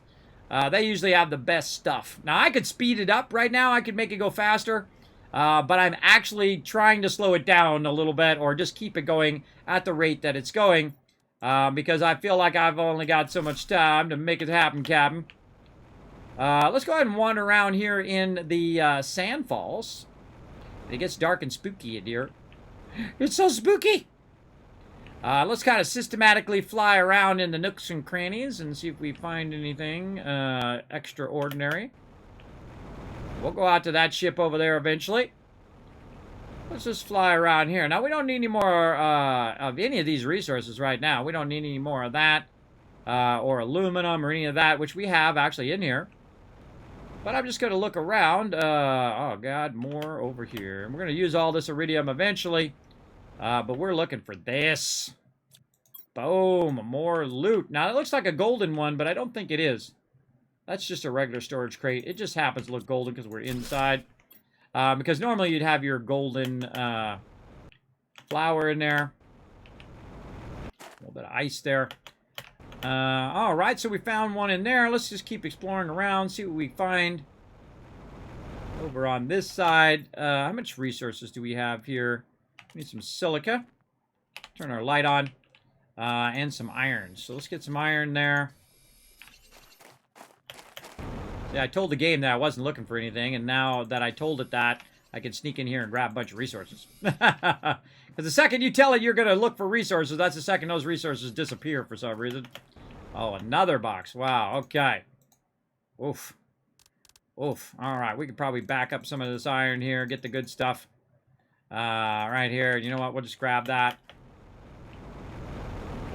They usually have the best stuff. Now, I could speed it up right now. I could make it go faster. But I'm actually trying to slow it down a little bit or just keep it going at the rate that it's going. Because I feel like I've only got so much time to make it happen, Captain. Let's go ahead and wander around here in the sand falls. It gets dark and spooky in here. It's so spooky! Let's kind of systematically fly around in the nooks and crannies and see if we find anything extraordinary. We'll go out to that ship over there eventually. Let's just fly around here. Now, we don't need any more of any of these resources right now. We don't need any more of that or aluminum or any of that, which we have actually in here. But I'm just going to look around. Oh, God, more over here. We're going to use all this iridium eventually. But we're looking for this. Boom, more loot. Now, it looks like a golden one, but I don't think it is. That's just a regular storage crate. It just happens to look golden because we're inside. Because normally you'd have your golden flour in there. A little bit of ice there. All right, so we found one in there. Let's just keep exploring around, see what we find. Over on this side, how much resources do we have here? We need some silica. Turn our light on. And some iron. So let's get some iron there. Yeah, I told the game that I wasn't looking for anything, and now that I told it that, I can sneak in here and grab a bunch of resources. Because the second you tell it you're going to look for resources, that's the second those resources disappear for some reason. Oh, another box. Wow, okay. Oof. Oof. All right, we could probably back up some of this iron here, get the good stuff. Right here. You know what? We'll just grab that.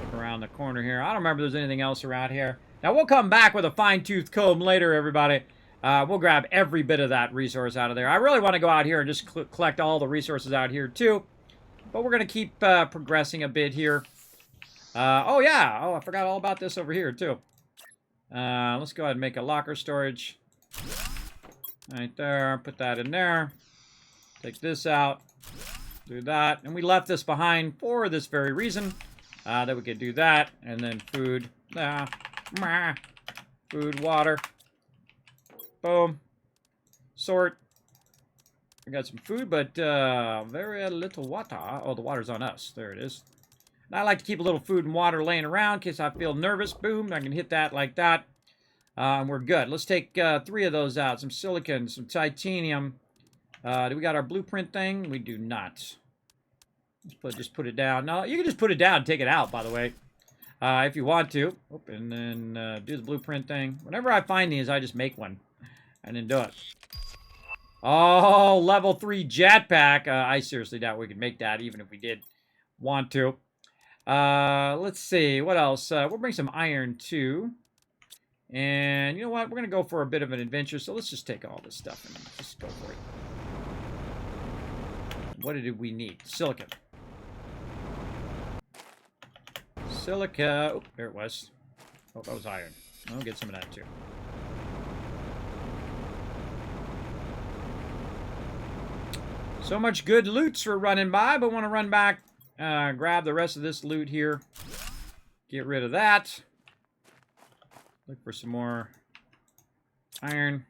Look around the corner here. I don't remember if there's anything else around here. Now, we'll come back with a fine-tooth comb later, everybody. We'll grab every bit of that resource out of there. I really want to go out here and just collect all the resources out here, too. But we're going to keep progressing a bit here. Oh, yeah. Oh, I forgot all about this over here, too. Let's go ahead and make a locker storage. Right there. Put that in there. Take this out. Do that. And we left this behind for this very reason. That we could do that. And then food. Food, water. Boom. Sort. We got some food, but very little water. Oh, the water's on us. There it is. And I like to keep a little food and water laying around in case I feel nervous. Boom. I can hit that like that. And we're good. Let's take 3 of those out. Some silicon, some titanium. Do we got our blueprint thing? We do not. Let's just put it down. No, you can just put it down and take it out, by the way. If you want to. And then do the blueprint thing. Whenever I find these, I just make one. And then do it. Oh, level 3 jetpack. I seriously doubt we could make that, even if we did want to. Let's see. What else? We'll bring some iron, too. And you know what? We're going to go for a bit of an adventure. So let's just take all this stuff and just go for it. What did we need? Silicon. Silica. Oh, there it was. Oh, that was iron. I'll get some of that, too. So much good loots we're running by, but want to run back, grab the rest of this loot here. Get rid of that. Look for some more iron.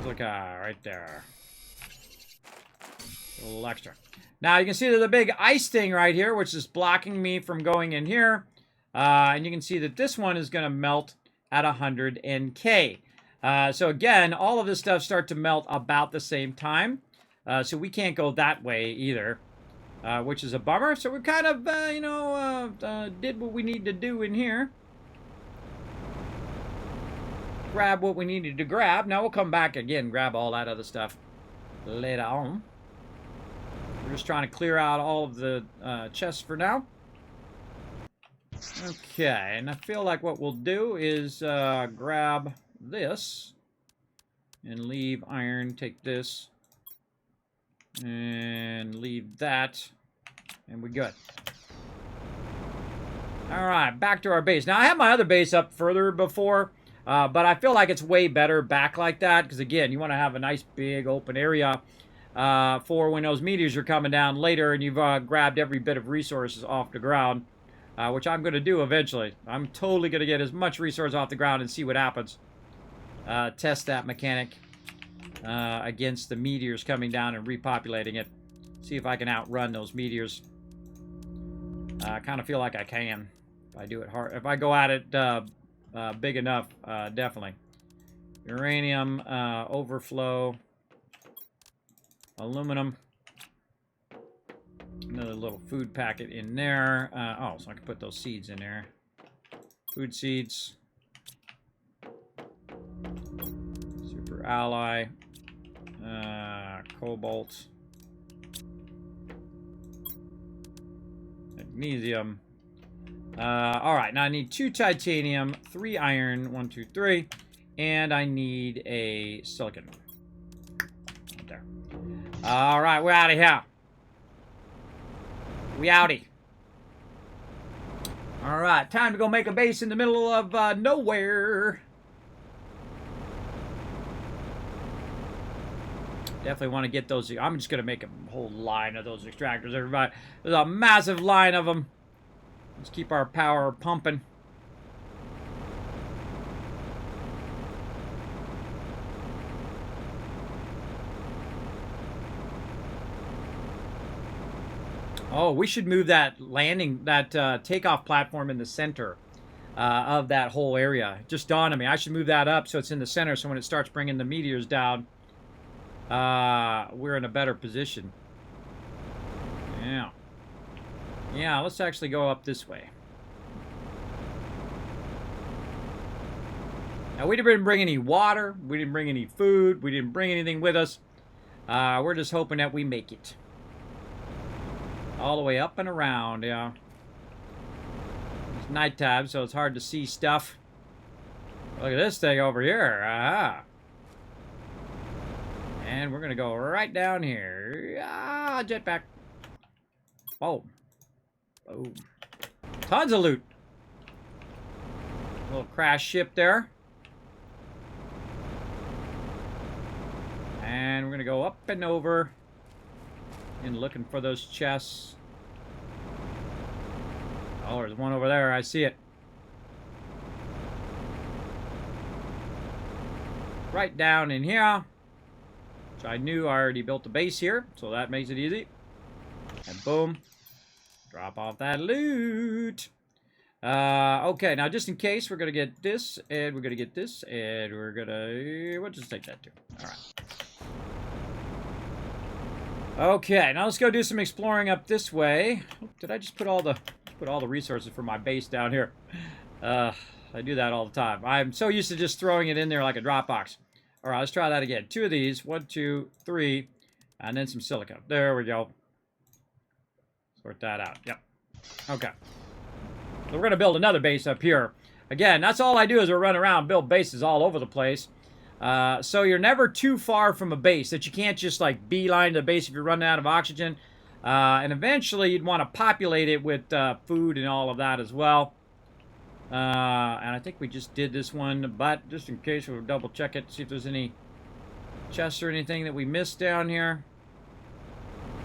Silica right there. A little extra. Now you can see there's a big ice thing right here, which is blocking me from going in here. And you can see that this one is going to melt at 100 NK. So again, all of this stuff starts to melt about the same time. So we can't go that way either, which is a bummer. So we kind of, did what we need to do in here. Grab what we needed to grab. Now we'll come back again, grab all that other stuff later on. We're just trying to clear out all of the chests for now. Okay, and I feel like what we'll do is grab this and leave iron, take this. And leave that. And we're good. All right, back to our base. Now, I had my other base up further before, but I feel like it's way better back like that because, again, you want to have a nice big open area for when those meteors are coming down later and you've grabbed every bit of resources off the ground, which I'm going to do eventually. I'm totally going to get as much resource off the ground and see what happens. Test that mechanic against the meteors coming down and repopulating it. See if I can outrun those meteors. I kind of feel like I can if I do it hard. If I go at it big enough, definitely. Uranium, overflow, aluminum. Another little food packet in there. Oh, so I can put those seeds in there. Food seeds. Super alloy. Cobalt. Magnesium. All right, now I need 2 titanium, 3 iron, 1, 2, 3, and I need a silicon. Right there. All right, we're out of here. We outie. All right, time to go make a base in the middle of nowhere. Definitely want to get those. I'm just going to make a whole line of those extractors, everybody. There's a massive line of them. Let's keep our power pumping. Oh, we should move that takeoff platform in the center of that whole area. It just dawned on me. I should move that up so it's in the center so when it starts bringing the meteors down, we're in a better position. Yeah. Yeah, let's actually go up this way. Now, we didn't bring any water. We didn't bring any food. We didn't bring anything with us. We're just hoping that we make it. All the way up and around, yeah. It's nighttime, so it's hard to see stuff. Look at this thing over here. Aha. And we're going to go right down here. Ah, jetpack. Oh. Oh. Tons of loot. Little crash ship there. And we're going to go up and over. And looking for those chests. Oh, there's one over there. I see it. Right down in here. Which I knew I already built a base here. So that makes it easy. And boom. Drop off that loot. Okay, now just in case, we're going to get this. And we're going to get this. And we're going to... We'll just take that too. Alright. Okay, now let's go do some exploring up this way. Oh, did I just put all the resources for my base down here? I do that all the time. I'm so used to just throwing it in there like a Dropbox. All right, let's try that again. 2 of these, 1, 2, 3, and then some silicone. There we go. Sort that out. Yep. Okay. So we're gonna build another base up here. Again, that's all I do is I run around, build bases all over the place. So you're never too far from a base that you can't just like beeline to the base if you're running out of oxygen. And eventually you'd want to populate it with food and all of that as well. And I think we just did this one, but just in case we'll double check it, see if there's any chests or anything that we missed down here.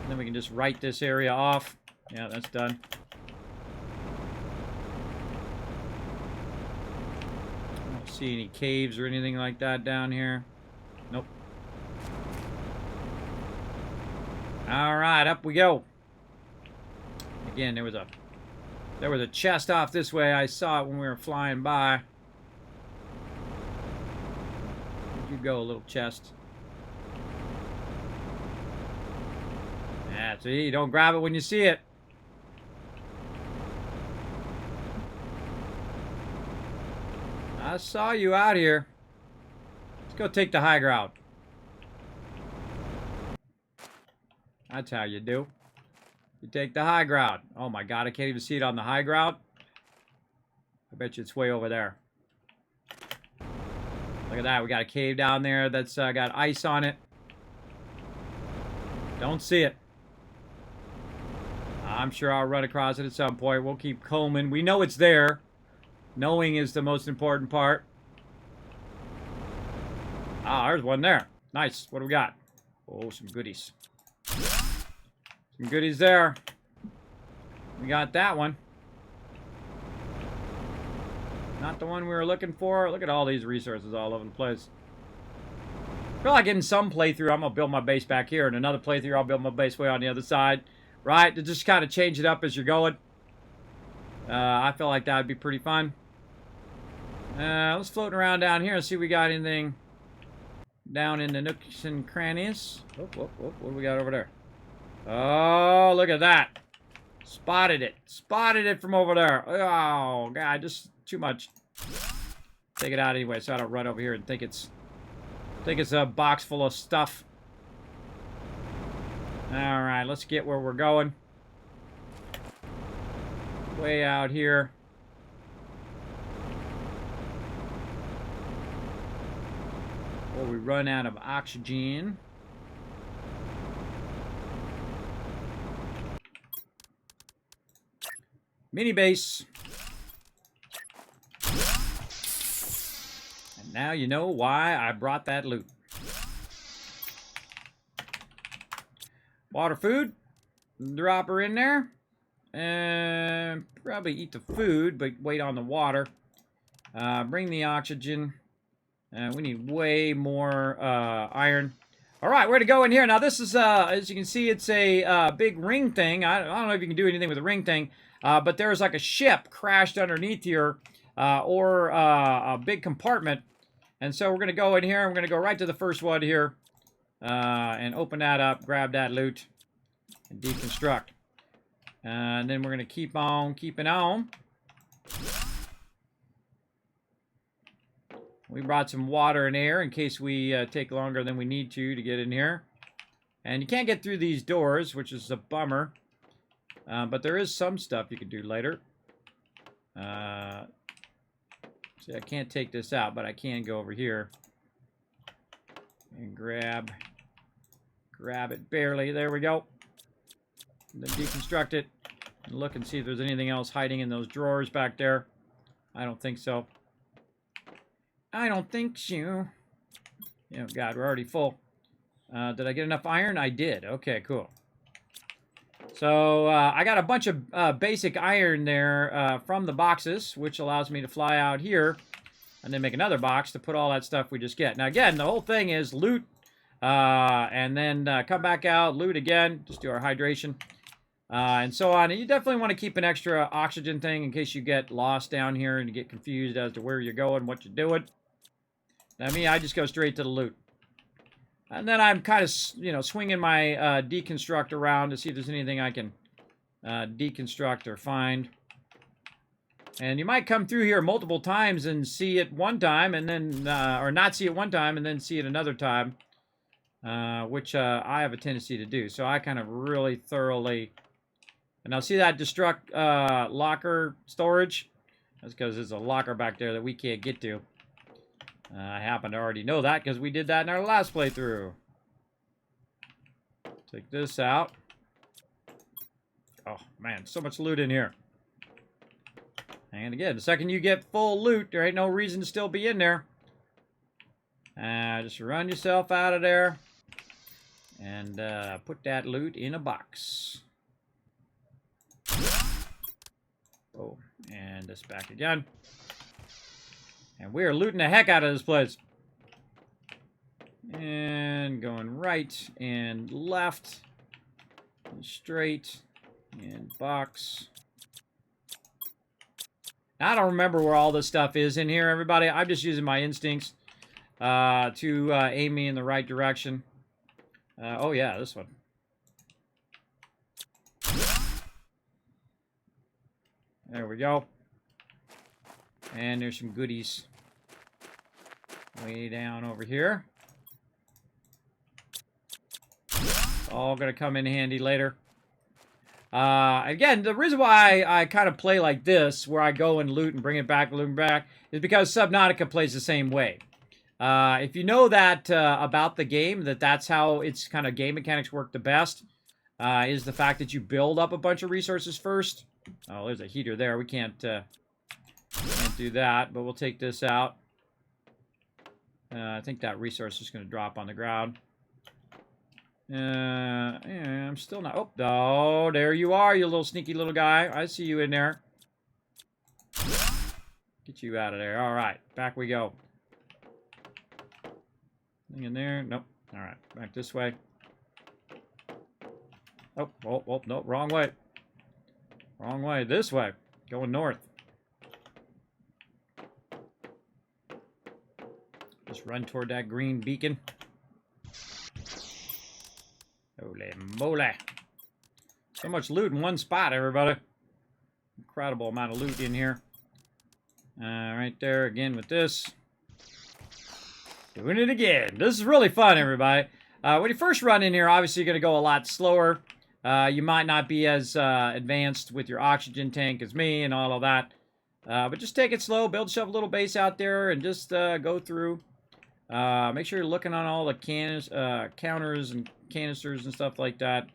And then we can just write this area off. Yeah, that's done. See any caves or anything like that down here? Nope. All right, up we go. Again, there was a chest off this way. I saw it when we were flying by. Where'd you go, little chest? Yeah, see, you don't grab it when you see it. I saw you out here. Let's go take the high ground. That's how you do. You take the high ground. Oh my god, I can't even see it on the high ground. I bet you it's way over there. Look at that. We got a cave down there that's got ice on it. Don't see it. I'm sure I'll run across it at some point. We'll keep combing. We know it's there. Knowing is the most important part. Ah, there's one there. Nice. What do we got? Oh, some goodies. Some goodies there. We got that one. Not the one we were looking for. Look at all these resources all over the place. I feel like in some playthrough, I'm going to build my base back here. In another playthrough, I'll build my base way on the other side. Right? To just kind of change it up as you're going. I feel like that would be pretty fun. Let's float around down here and see if we got anything down in the nooks and crannies. Oh, what do we got over there? Oh, look at that. Spotted it. Spotted it from over there. Oh, God, just too much. Take it out anyway so I don't run over here and think it's a box full of stuff. Alright, let's get where we're going. Way out here. Before we run out of oxygen. Mini base. And now you know why I brought that loot. Water, food. Drop her in there. And probably eat the food, but wait on the water. Bring the oxygen. We need way more iron. All right, where to go in here? Now, this is, as you can see, it's a big ring thing. I don't know if you can do anything with the ring thing, but there's like a ship crashed underneath here, or a big compartment. And so we're going to go in here. We're going to go right to the first one here, and open that up, grab that loot, and deconstruct. And then we're going to keep on keeping on. We brought some water and air in case we take longer than we need to get in here. And you can't get through these doors, which is a bummer. But there is some stuff you could do later. See, I can't take this out, but I can go over here. And grab it barely. There we go. And then deconstruct it. And look and see if there's anything else hiding in those drawers back there. I don't think so. I don't think so. Oh, God, we're already full. Did I get enough iron? I did. Okay, cool. So, I got a bunch of basic iron there from the boxes, which allows me to fly out here and then make another box to put all that stuff we just get. Now, again, the whole thing is loot and then come back out, loot again, just do our hydration, and so on. And you definitely want to keep an extra oxygen thing in case you get lost down here and you get confused as to where you're going, what you're doing. Now, me, I just go straight to the loot. And then I'm kind of, you know, swinging my deconstruct around to see if there's anything I can deconstruct or find. And you might come through here multiple times and see it one time and then, or not see it one time and then see it another time, which I have a tendency to do. So I kind of really thoroughly, and now see that destruct locker storage? That's because there's a locker back there that we can't get to. I happen to already know that because we did that in our last playthrough. Take this out. Oh, man, so much loot in here. And again, the second you get full loot, there ain't no reason to still be in there. Just run yourself out of there. And put that loot in a box. Oh, and this back again. And we are looting the heck out of this place. And going right and left. And straight. And box. I don't remember where all this stuff is in here, everybody. I'm just using my instincts to aim me in the right direction. Oh, yeah, this one. There we go. And there's some goodies way down over here. All gonna come in handy later. Again, the reason why I kind of play like this, where I go and loot and bring it back, is because Subnautica plays the same way. If you know that about the game, that's how its kind of game mechanics work the best, is the fact that you build up a bunch of resources first. Oh, there's a heater there. We can't do that, but we'll take this out. I think that resource is going to drop on the ground. Yeah, I'm still not... Oh, there you are, you little sneaky little guy. I see you in there. Get you out of there. All right, back we go. Anything in there? Nope. All right, back this way. Oh, no, wrong way. Wrong way. This way. Going north. Just run toward that green beacon. Holy moly. So much loot in one spot, everybody. Incredible amount of loot in here. Right there again with this. Doing it again. This is really fun, everybody. When you first run in here, obviously you're going to go a lot slower. You might not be as advanced with your oxygen tank as me and all of that. But just take it slow. Build yourself a little base out there and just go through. Make sure you're looking on all the counters and canisters and stuff like that.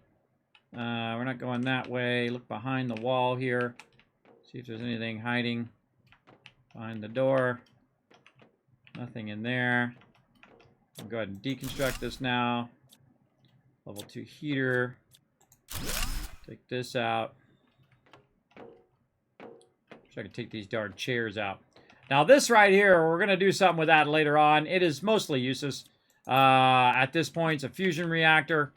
We're not going that way. Look behind the wall here. See if there's anything hiding behind the door. Nothing in there. I'll go ahead and deconstruct this now. Level 2 heater. Take this out. Wish I could take these darn chairs out. Now this right here, we're going to do something with that later on. It is mostly useless. At this point, it's a fusion reactor.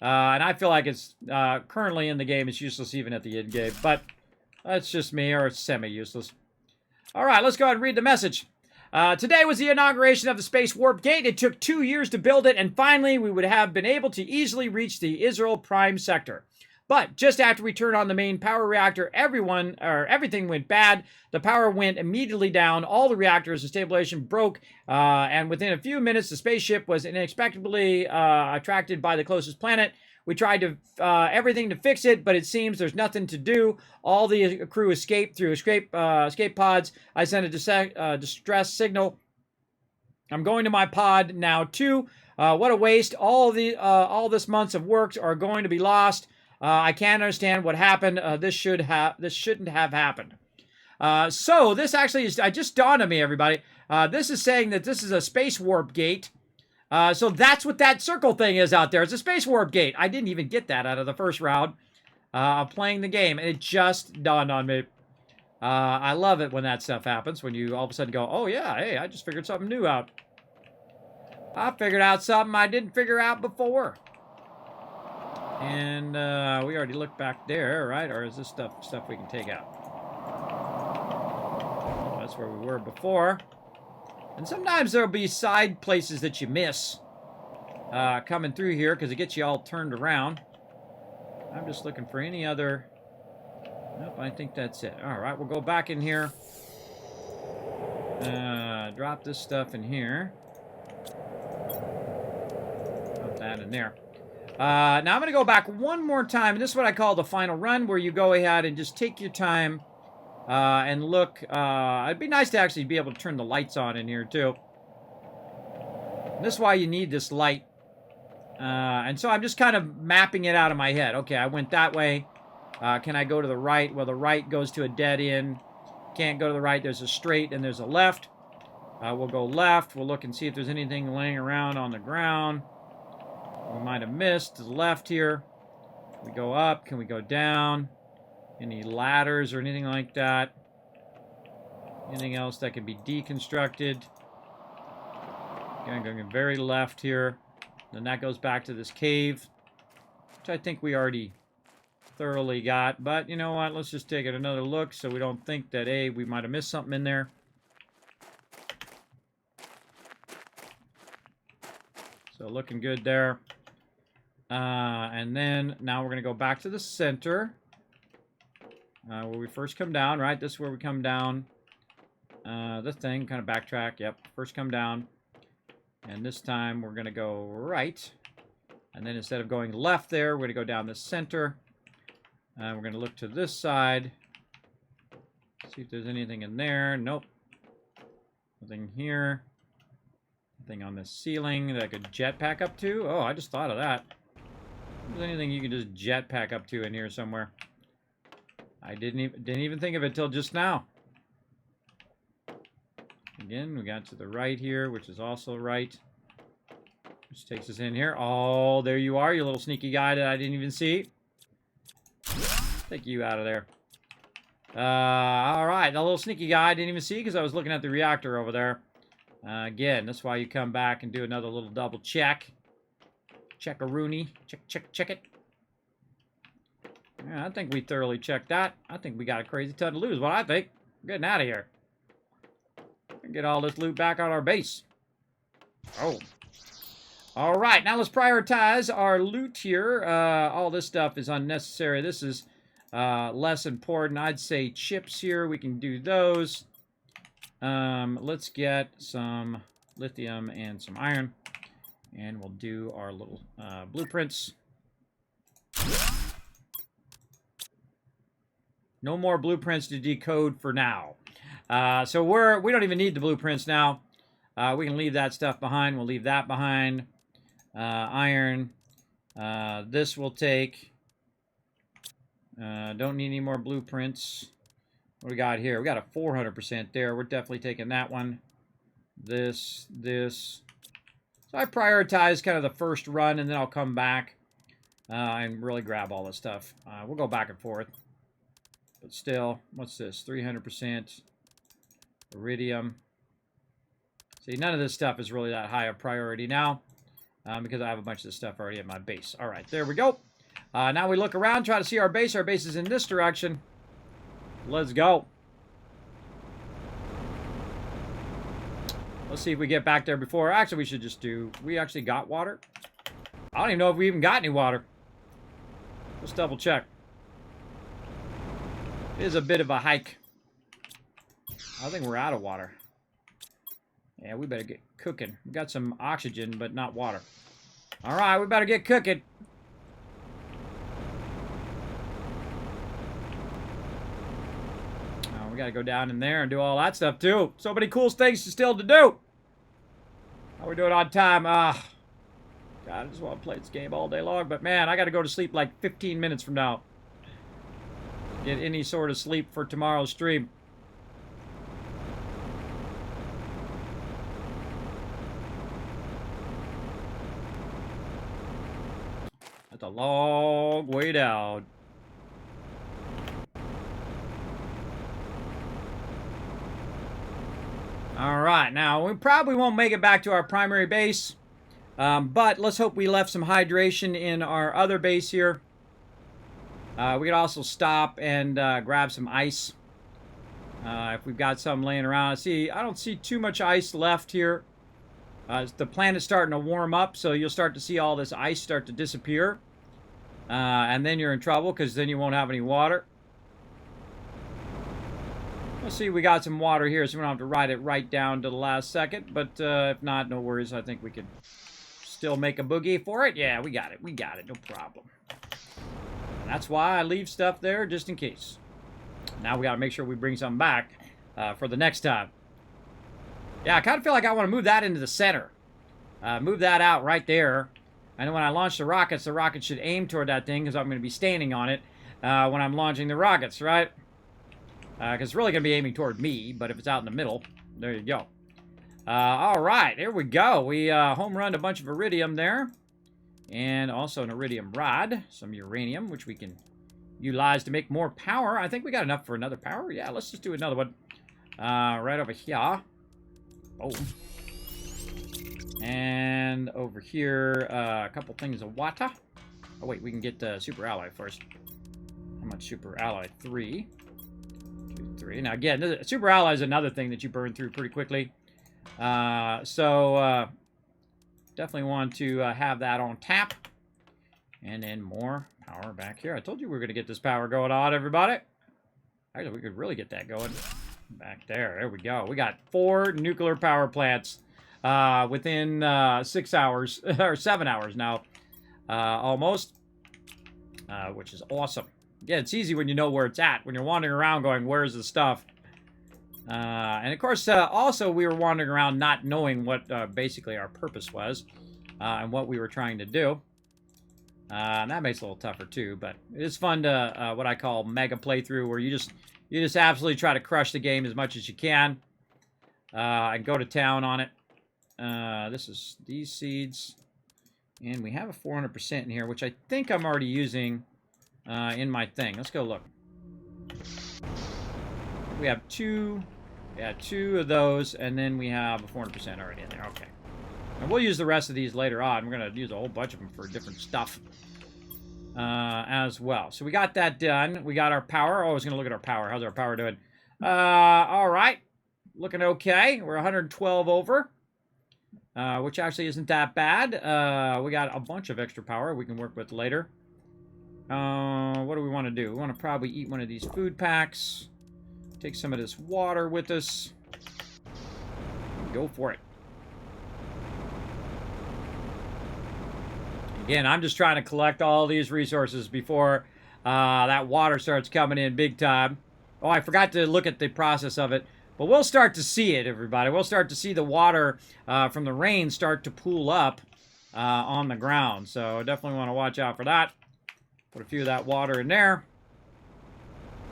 And I feel like it's currently in the game, it's useless even at the end game. But that's just me, or it's semi-useless. All right, let's go ahead and read the message. Today was the inauguration of the Space Warp Gate. It took 2 years to build it, and finally we would have been able to easily reach the Israel Prime Sector. But just after we turned on the main power reactor, everything went bad. The power went immediately down. All the reactors and stabilization broke, and within a few minutes, the spaceship was inexplicably attracted by the closest planet. We tried to everything to fix it, but it seems there's nothing to do. All the crew escaped through escape pods. I sent a distress signal. I'm going to my pod now too. What a waste! All this months of work are going to be lost. I can't understand what happened. This shouldn't have happened. So this actually is. I just dawned on me, everybody. This is saying that this is a space warp gate. So that's what that circle thing is out there. It's a space warp gate. I didn't even get that out of the first round of playing the game, and it just dawned on me. I love it when that stuff happens, when you all of a sudden go, oh yeah, hey, I just figured something new out. I figured out something I didn't figure out before. And we already looked back there, right? Or is this stuff we can take out? Oh, that's where we were before. And sometimes there'll be side places that you miss coming through here because it gets you all turned around. I'm just looking for any other... Nope, I think that's it. All right, we'll go back in here. Drop this stuff in here. Put that in there. Now I'm going to go back one more time. And this is what I call the final run, where you go ahead and just take your time and look. It'd be nice to actually be able to turn the lights on in here too. And this is why you need this light. And so I'm just kind of mapping it out of my head. Okay, I went that way. Can I go to the right? Well, the right goes to a dead end. Can't go to the right. There's a straight and there's a left. We'll go left. We'll look and see if there's anything laying around on the ground. We might have missed to the left here. Can we go up? Can we go down? Any ladders or anything like that? Anything else that can be deconstructed? Again, going very left here. Then that goes back to this cave, which I think we already thoroughly got. But you know what? Let's just take it another look so we don't think that, hey, we might have missed something in there. So looking good there. And then now we're going to go back to the center. Where we first come down, right? This is where we come down. This thing, kind of backtrack. Yep, first come down. And this time we're going to go right. And then instead of going left there, we're going to go down the center. We're going to look to this side. See if there's anything in there. Nope. Nothing here. Thing on the ceiling that I could jetpack up to. Oh, I just thought of that. Is there anything you can just jetpack up to in here somewhere? I didn't even think of it till just now. Again, we got to the right here, which is also right. Which takes us in here. Oh, there you are, you little sneaky guy that I didn't even see. Take you out of there. All right, the little sneaky guy I didn't even see because I was looking at the reactor over there. Again, that's why you come back and do another little double check. Check-a-rooney. Check it. Yeah, I think we thoroughly checked that. I think we got a crazy ton to lose. What I think. We're getting out of here. Get all this loot back on our base. Oh. All right, now let's prioritize our loot here. All this stuff is unnecessary. This is less important. I'd say chips here. We can do those. Let's get some lithium and some iron. And we'll do our little blueprints. No more blueprints to decode for now. So we don't even need the blueprints now. We can leave that stuff behind. We'll leave that behind. Iron. This will take. Don't need any more blueprints. What do we got here? We got a 400% there. We're definitely taking that one. This. So I prioritize kind of the first run, and then I'll come back and really grab all this stuff. We'll go back and forth. But still, what's this? 300%. Iridium. See, none of this stuff is really that high a priority now because I have a bunch of this stuff already at my base. All right, there we go. Now we look around, try to see our base. Our base is in this direction. Let's go. Let's see if we get back there before. Actually, we should just do... We actually got water? I don't even know if we even got any water. Let's double check. It is a bit of a hike. I think we're out of water. Yeah, we better get cooking. We got some oxygen, but not water. All right, we better get cooking. We got to go down in there and do all that stuff, too. So many cool things still to do. How we doing on time? God, I just want to play this game all day long. But, man, I got to go to sleep like 15 minutes from now. Get any sort of sleep for tomorrow's stream. That's a long way down. All right, now we probably won't make it back to our primary base, but let's hope we left some hydration in our other base here. We could also stop and grab some ice if we've got some laying around. I don't see too much ice left here. The planet's starting to warm up, so you'll start to see all this ice start to disappear, and then you're in trouble because then you won't have any water. Let's see, we got some water here, so we don't have to ride it right down to the last second. But if not, no worries. I think we could still make a boogie for it. Yeah, we got it. We got it. No problem. And that's why I leave stuff there, just in case. Now we got to make sure we bring something back for the next time. Yeah, I kind of feel like I want to move that into the center. Move that out right there. And when I launch the rockets should aim toward that thing because I'm going to be standing on it when I'm launching the rockets, right? Because it's really going to be aiming toward me, but if it's out in the middle, there you go. All right, there we go. We home run a bunch of iridium there. And also an iridium rod, some uranium, which we can utilize to make more power. I think we got enough for another power. Yeah, let's just do another one. Right over here. Oh. And over here, a couple things of water. Oh, wait, we can get Super Alloy first. How much Super Alloy? 3. 2, 3. Now, again, Super Alloy is another thing that you burn through pretty quickly. Definitely want to have that on tap. And then more power back here. I told you we were going to get this power going on, everybody. Actually, we could really get that going. Back there. There we go. We got 4 nuclear power plants within 6 hours, or 7 hours now, almost, which is awesome. Yeah, it's easy when you know where it's at. When you're wandering around going, where's the stuff? And of course, also we were wandering around not knowing what basically our purpose was and what we were trying to do. And that makes it a little tougher too, but it's fun to what I call mega playthrough, where you just absolutely try to crush the game as much as you can and go to town on it. This is these seeds, and we have a 400% in here, which I think I'm already using in my thing. Let's go look. We have two of those, and then we have a 400% already in there. Okay. And we'll use the rest of these later on. We're going to use a whole bunch of them for different stuff as well. So we got that done. We got our power. Oh, I was going to look at our power. How's our power doing? All right. Looking okay. We're 112 over, which actually isn't that bad. We got a bunch of extra power we can work with later. What do we want to do? We want to probably eat one of these food packs. Take some of this water with us. Go for it. Again, I'm just trying to collect all these resources before that water starts coming in big time. Oh, I forgot to look at the process of it. But we'll start to see it, everybody. We'll start to see the water from the rain start to pool up on the ground. So definitely want to watch out for that. Put a few of that water in there.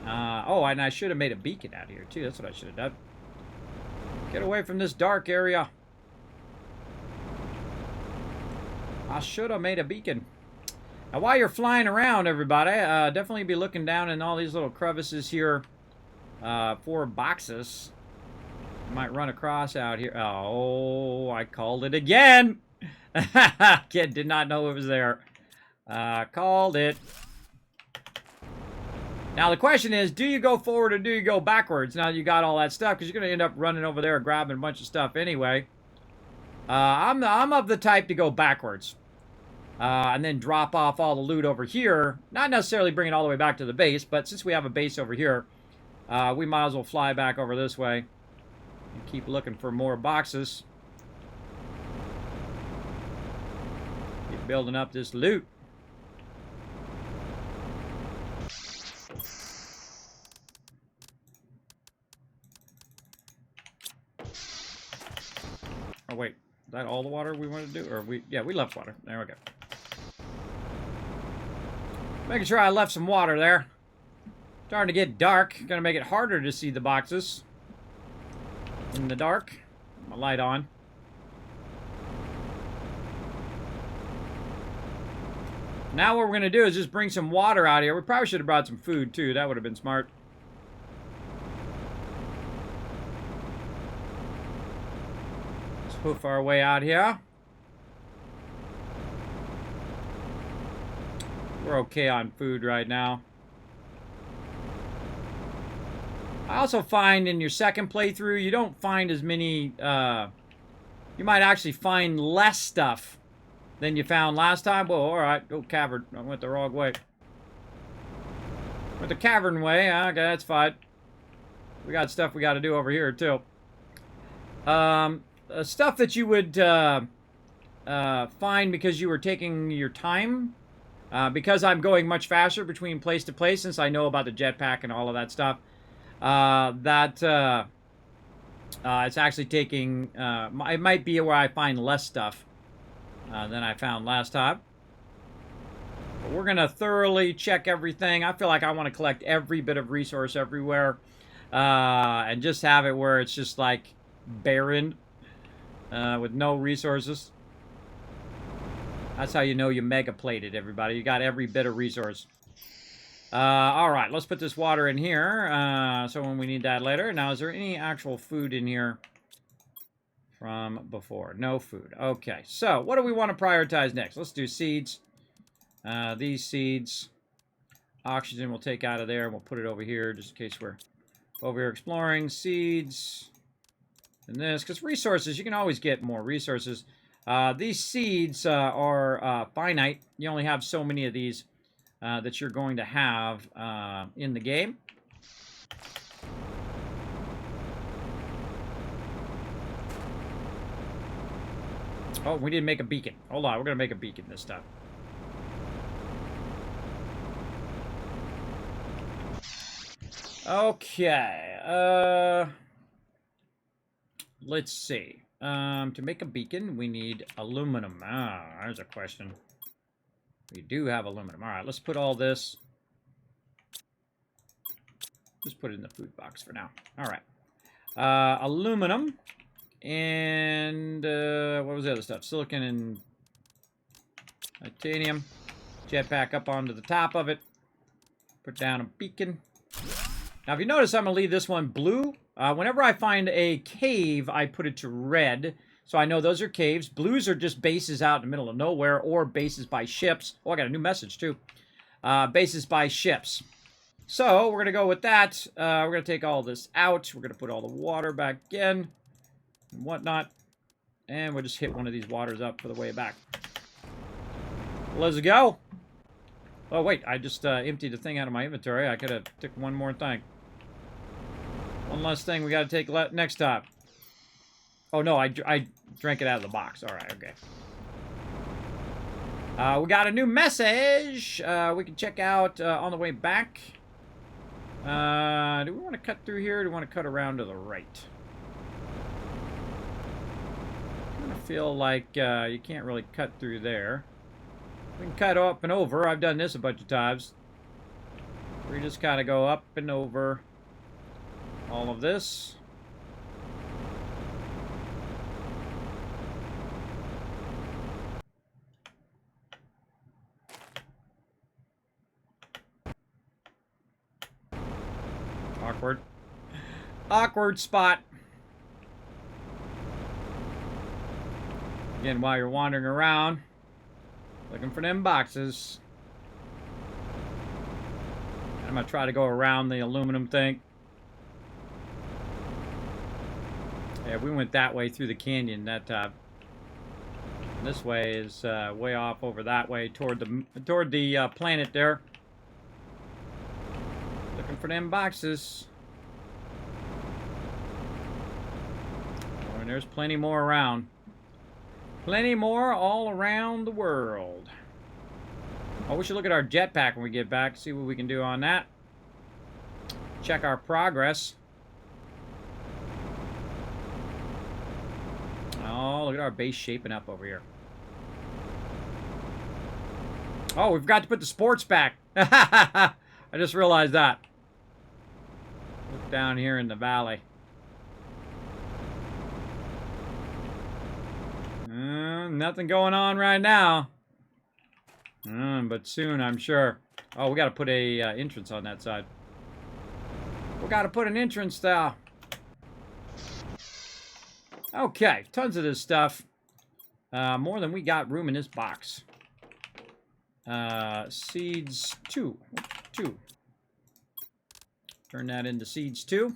Oh, and I should have made a beacon out here, too. That's what I should have done. Get away from this dark area. I should have made a beacon. Now, while you're flying around, everybody, definitely be looking down in all these little crevices here for boxes. You might run across out here. Oh, I called it again. Kid did not know it was there. Called it. Now, the question is, do you go forward or do you go backwards? Now you got all that stuff, because you're going to end up running over there grabbing a bunch of stuff anyway. I'm of the type to go backwards. And then drop off all the loot over here. Not necessarily bring it all the way back to the base, but since we have a base over here, we might as well fly back over this way and keep looking for more boxes. Keep building up this loot. Oh, wait. Is that all the water we wanted to do? Or yeah, we left water. There we go. Making sure I left some water there. Starting to get dark. Gonna make it harder to see the boxes in the dark. My light on. Now what we're gonna do is just bring some water out here. We probably should have brought some food too. That would have been smart. Let's hoof our way out here. We're okay on food right now. I also find in your second playthrough, you don't find as many, you might actually find less stuff than you found last time. Well, alright, go cavern. I went the wrong way. Went the cavern way, okay, that's fine. We got stuff we got to do over here, too. Stuff that you would find because you were taking your time. Because I'm going much faster between place to place, since I know about the jetpack and all of that stuff, it's actually taking, it might be where I find less stuff than I found last time. But we're going to thoroughly check everything. I feel like I want to collect every bit of resource everywhere, and just have it where it's just like barren with no resources. That's how you know you mega plated, everybody. You got every bit of resource. All right, let's put this water in here, so when we need that later. Now, is there any actual food in here from before? No food. Okay, so what do we want to prioritize next? Let's do seeds. These seeds. Oxygen we'll take out of there, and we'll put it over here, just in case we're over here exploring. Seeds. And this, because resources, you can always get more resources. These seeds are finite. You only have so many of these that you're going to have in the game. Oh, we didn't make a beacon. Hold on, we're going to make a beacon this time. Okay. let's see. To make a beacon, we need aluminum. Ah, there's a question. We do have aluminum. All right, let's put all this. Just put it in the food box for now. All right. Aluminum. And what was the other stuff? Silicon and titanium. Jetpack up onto the top of it. Put down a beacon. Now, if you notice, I'm going to leave this one blue. Whenever I find a cave, I put it to red. So I know those are caves. Blues are just bases out in the middle of nowhere or bases by ships. Oh, I got a new message, too. Bases by ships. So we're going to go with that. We're going to take all this out. We're going to put all the water back in and whatnot. And we'll just hit one of these waters up for the way back. Let's go. Oh, wait. I just emptied the thing out of my inventory. I could have took one more thing. One less thing we got to take next time. Oh, no. I drank it out of the box. All right. Okay. We got a new message. We can check out on the way back. Do we want to cut through here or do we want to cut around to the right? I kind of feel like you can't really cut through there. We can cut up and over. I've done this a bunch of times. We just kind of go up and over all of this. Awkward. Awkward spot. Again, while you're wandering around, looking for them boxes. I'm going to try to go around the aluminum thing. Yeah, we went that way through the canyon that time. This way is way off over that way toward the planet there. Looking for them boxes. Oh, and there's plenty more around. Plenty more all around the world. Oh, we should look at our jetpack when we get back. See what we can do on that. Check our progress. Oh, look at our base shaping up over here. Oh, we forgot to put the sports back. I just realized that. Look down here in the valley. Nothing going on right now. But soon, I'm sure. Oh, we got to put a entrance on that side. We got to put an entrance there. Okay, tons of this stuff. More than we got room in this box. Seeds 2. Turn that into seeds 2.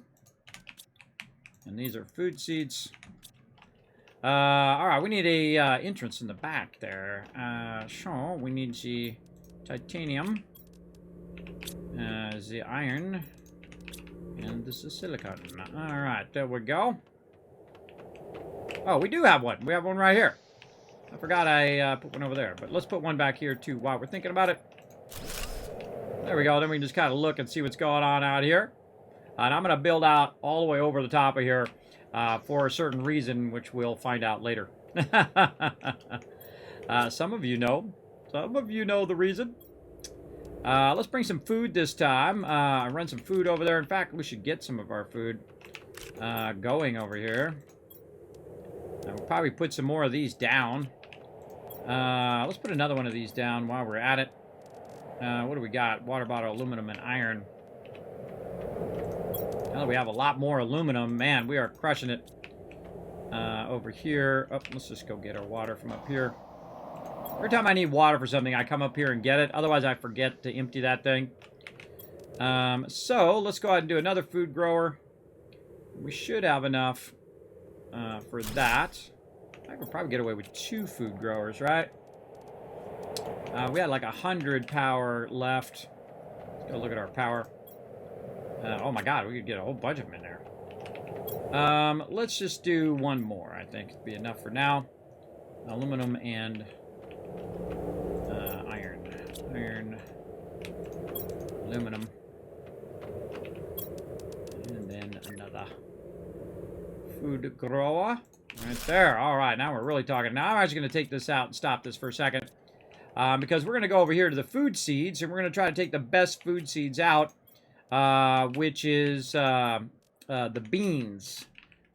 And these are food seeds. Alright, we need a entrance in the back there. So, we need the titanium, the iron, and this is silicon. Alright, there we go. Oh, we do have one. We have one right here. I forgot I put one over there. But let's put one back here, too, while we're thinking about it. There we go. Then we can just kind of look and see what's going on out here. And I'm going to build out all the way over the top of here for a certain reason, which we'll find out later. Some of you know. Some of you know the reason. Let's bring some food this time. Run some food over there. In fact, we should get some of our food going over here. We'll probably put some more of these down. Let's put another one of these down while we're at it. What do we got? Water bottle, aluminum, and iron. Now that we have a lot more aluminum, man, we are crushing it. Over here. Oh, let's just go get our water from up here. Every time I need water for something, I come up here and get it. Otherwise, I forget to empty that thing. So, let's go ahead and do another food grower. We should have enough for that. I could probably get away with 2 food growers, right? We had like 100 power left. Let's go look at our power. Oh my god, we could get a whole bunch of them in there. Let's just do one more, I think. It'd be enough for now. Aluminum and iron. Iron. Aluminum. And then another food food grower. Right there. All right, now we're really talking. Now I'm actually going to take this out and stop this for a second. Because we're going to go over here to the food seeds, and we're going to try to take the best food seeds out, which is the beans.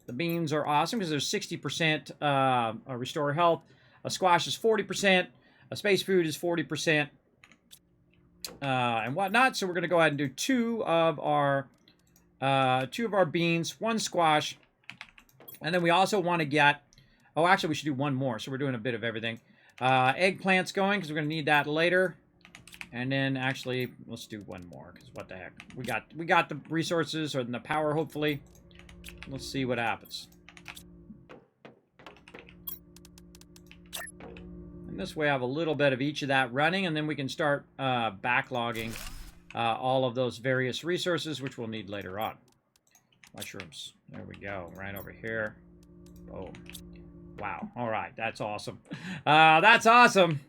The beans are awesome because there's 60% restore health. A squash is 40%. A space food is 40%. And whatnot. So we're going to go ahead and do two of our beans, one squash, and then we also want to get. Oh, actually, we should do one more. So we're doing a bit of everything. Eggplants going because we're going to need that later. And then actually, let's do one more because what the heck, we got the resources or the power. Hopefully, let's see what happens. And this way I have a little bit of each of that running, and then we can start backlogging all of those various resources, which we'll need later on. Mushrooms. There we go. Right over here. Boom. Wow. All right. That's awesome. That's awesome.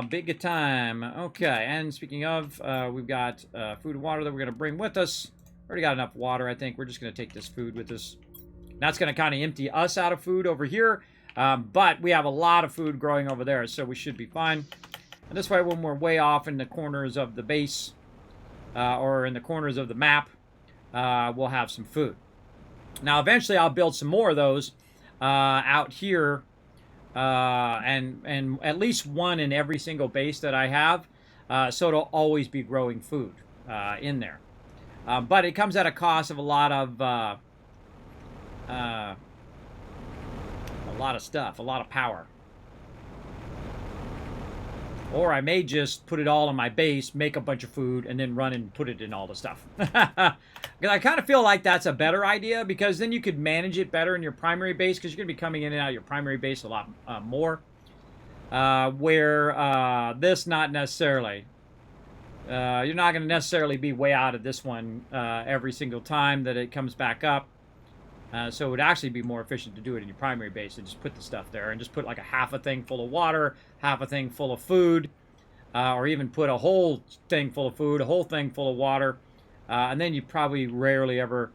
Big time. Okay. And speaking of, we've got food and water that we're going to bring with us. Already got enough water, I think. We're just going to take this food with us. That's going to kind of empty us out of food over here. But we have a lot of food growing over there, so we should be fine. And this way, when we're way off in the corners of the base or in the corners of the map, we'll have some food. Now, eventually, I'll build some more of those out here, and at least one in every single base that I have, so it'll always be growing food in there. But it comes at a cost of a lot of stuff, a lot of power. Or I may just put it all in my base, make a bunch of food, and then run and put it in all the stuff. Because I kind of feel like that's a better idea, because then you could manage it better in your primary base, because you're going to be coming in and out of your primary base a lot more. Where this, not necessarily. You're not going to necessarily be way out of this one every single time that it comes back up. So it would actually be more efficient to do it in your primary base and just put the stuff there and just put like a half a thing full of water, half a thing full of food, or even put a whole thing full of food, a whole thing full of water, and then you probably rarely ever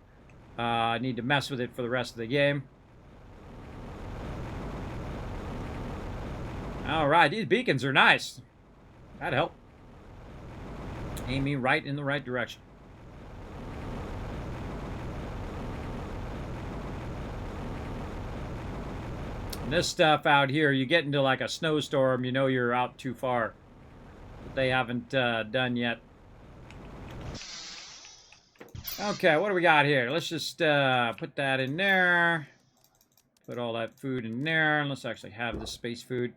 need to mess with it for the rest of the game. All right, these beacons are nice. That'd help. Aim me right in the right direction. And this stuff out here, you get into like a snowstorm, you know you're out too far. But they haven't done yet. Okay, what do we got here? Let's just put that in there. Put all that food in there. And let's actually have the space food.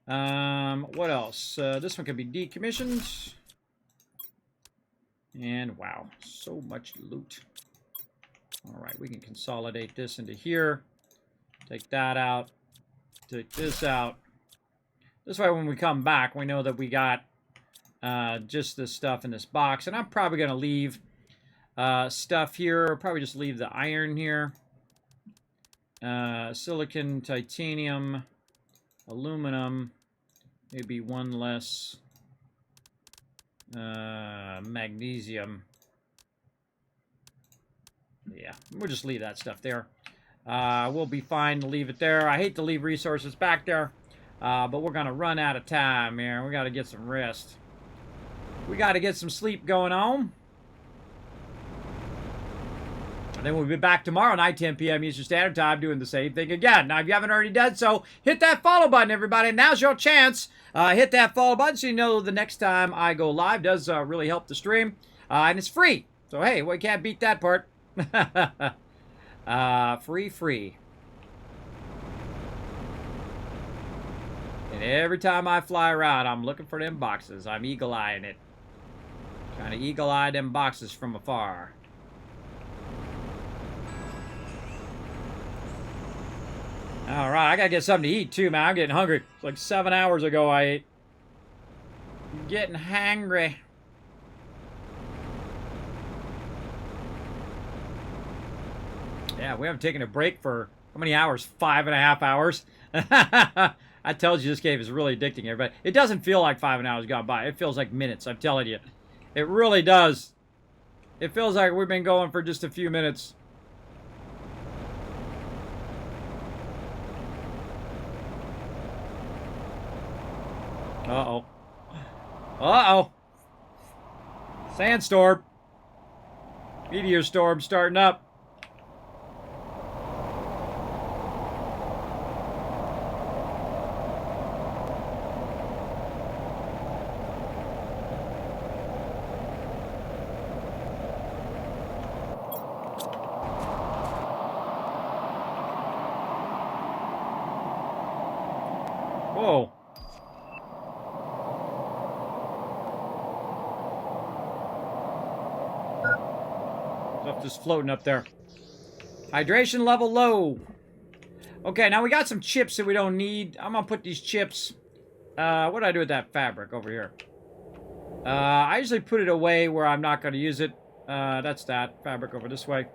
What else? This one can be decommissioned. And wow, so much loot. All right, we can consolidate this into here. Take that out. Take this out. This way when we come back, we know that we got just this stuff in this box. And I'm probably going to leave stuff here. Probably just leave the iron here. Silicon, titanium, aluminum. Maybe one less. Magnesium. Yeah, we'll just leave that stuff there. We'll be fine to leave it there. I hate to leave resources back there, but we're going to run out of time here. We got to get some rest. We got to get some sleep going on. And then we'll be back tomorrow night, 10 p.m. Eastern Standard Time, doing the same thing again. Now, if you haven't already done so, hit that follow button, everybody. Now's your chance. Hit that follow button so you know the next time I go live. It does really help the stream. And it's free. So, hey, we can't beat that part. Free. And every time I fly around, I'm looking for them boxes. I'm eagle-eyeing it. Trying to eagle-eye them boxes from afar. All right, I gotta get something to eat too, man. I'm getting hungry. It's like 7 hours ago I ate. I'm getting hangry. Yeah, we haven't taken a break for how many hours? 5.5 hours. I told you this game is really addicting, everybody. It doesn't feel like 5 hours gone by. It feels like minutes, I'm telling you. It really does. It feels like we've been going for just a few minutes. Uh-oh. Uh-oh. Sandstorm. Meteor storm starting up. Whoa. Stuff just floating up there. Hydration level low. Okay, now we got some chips that we don't need. I'm gonna put these chips. What do I do with that fabric over here? I usually put it away where I'm not gonna use it. That's that fabric over this way.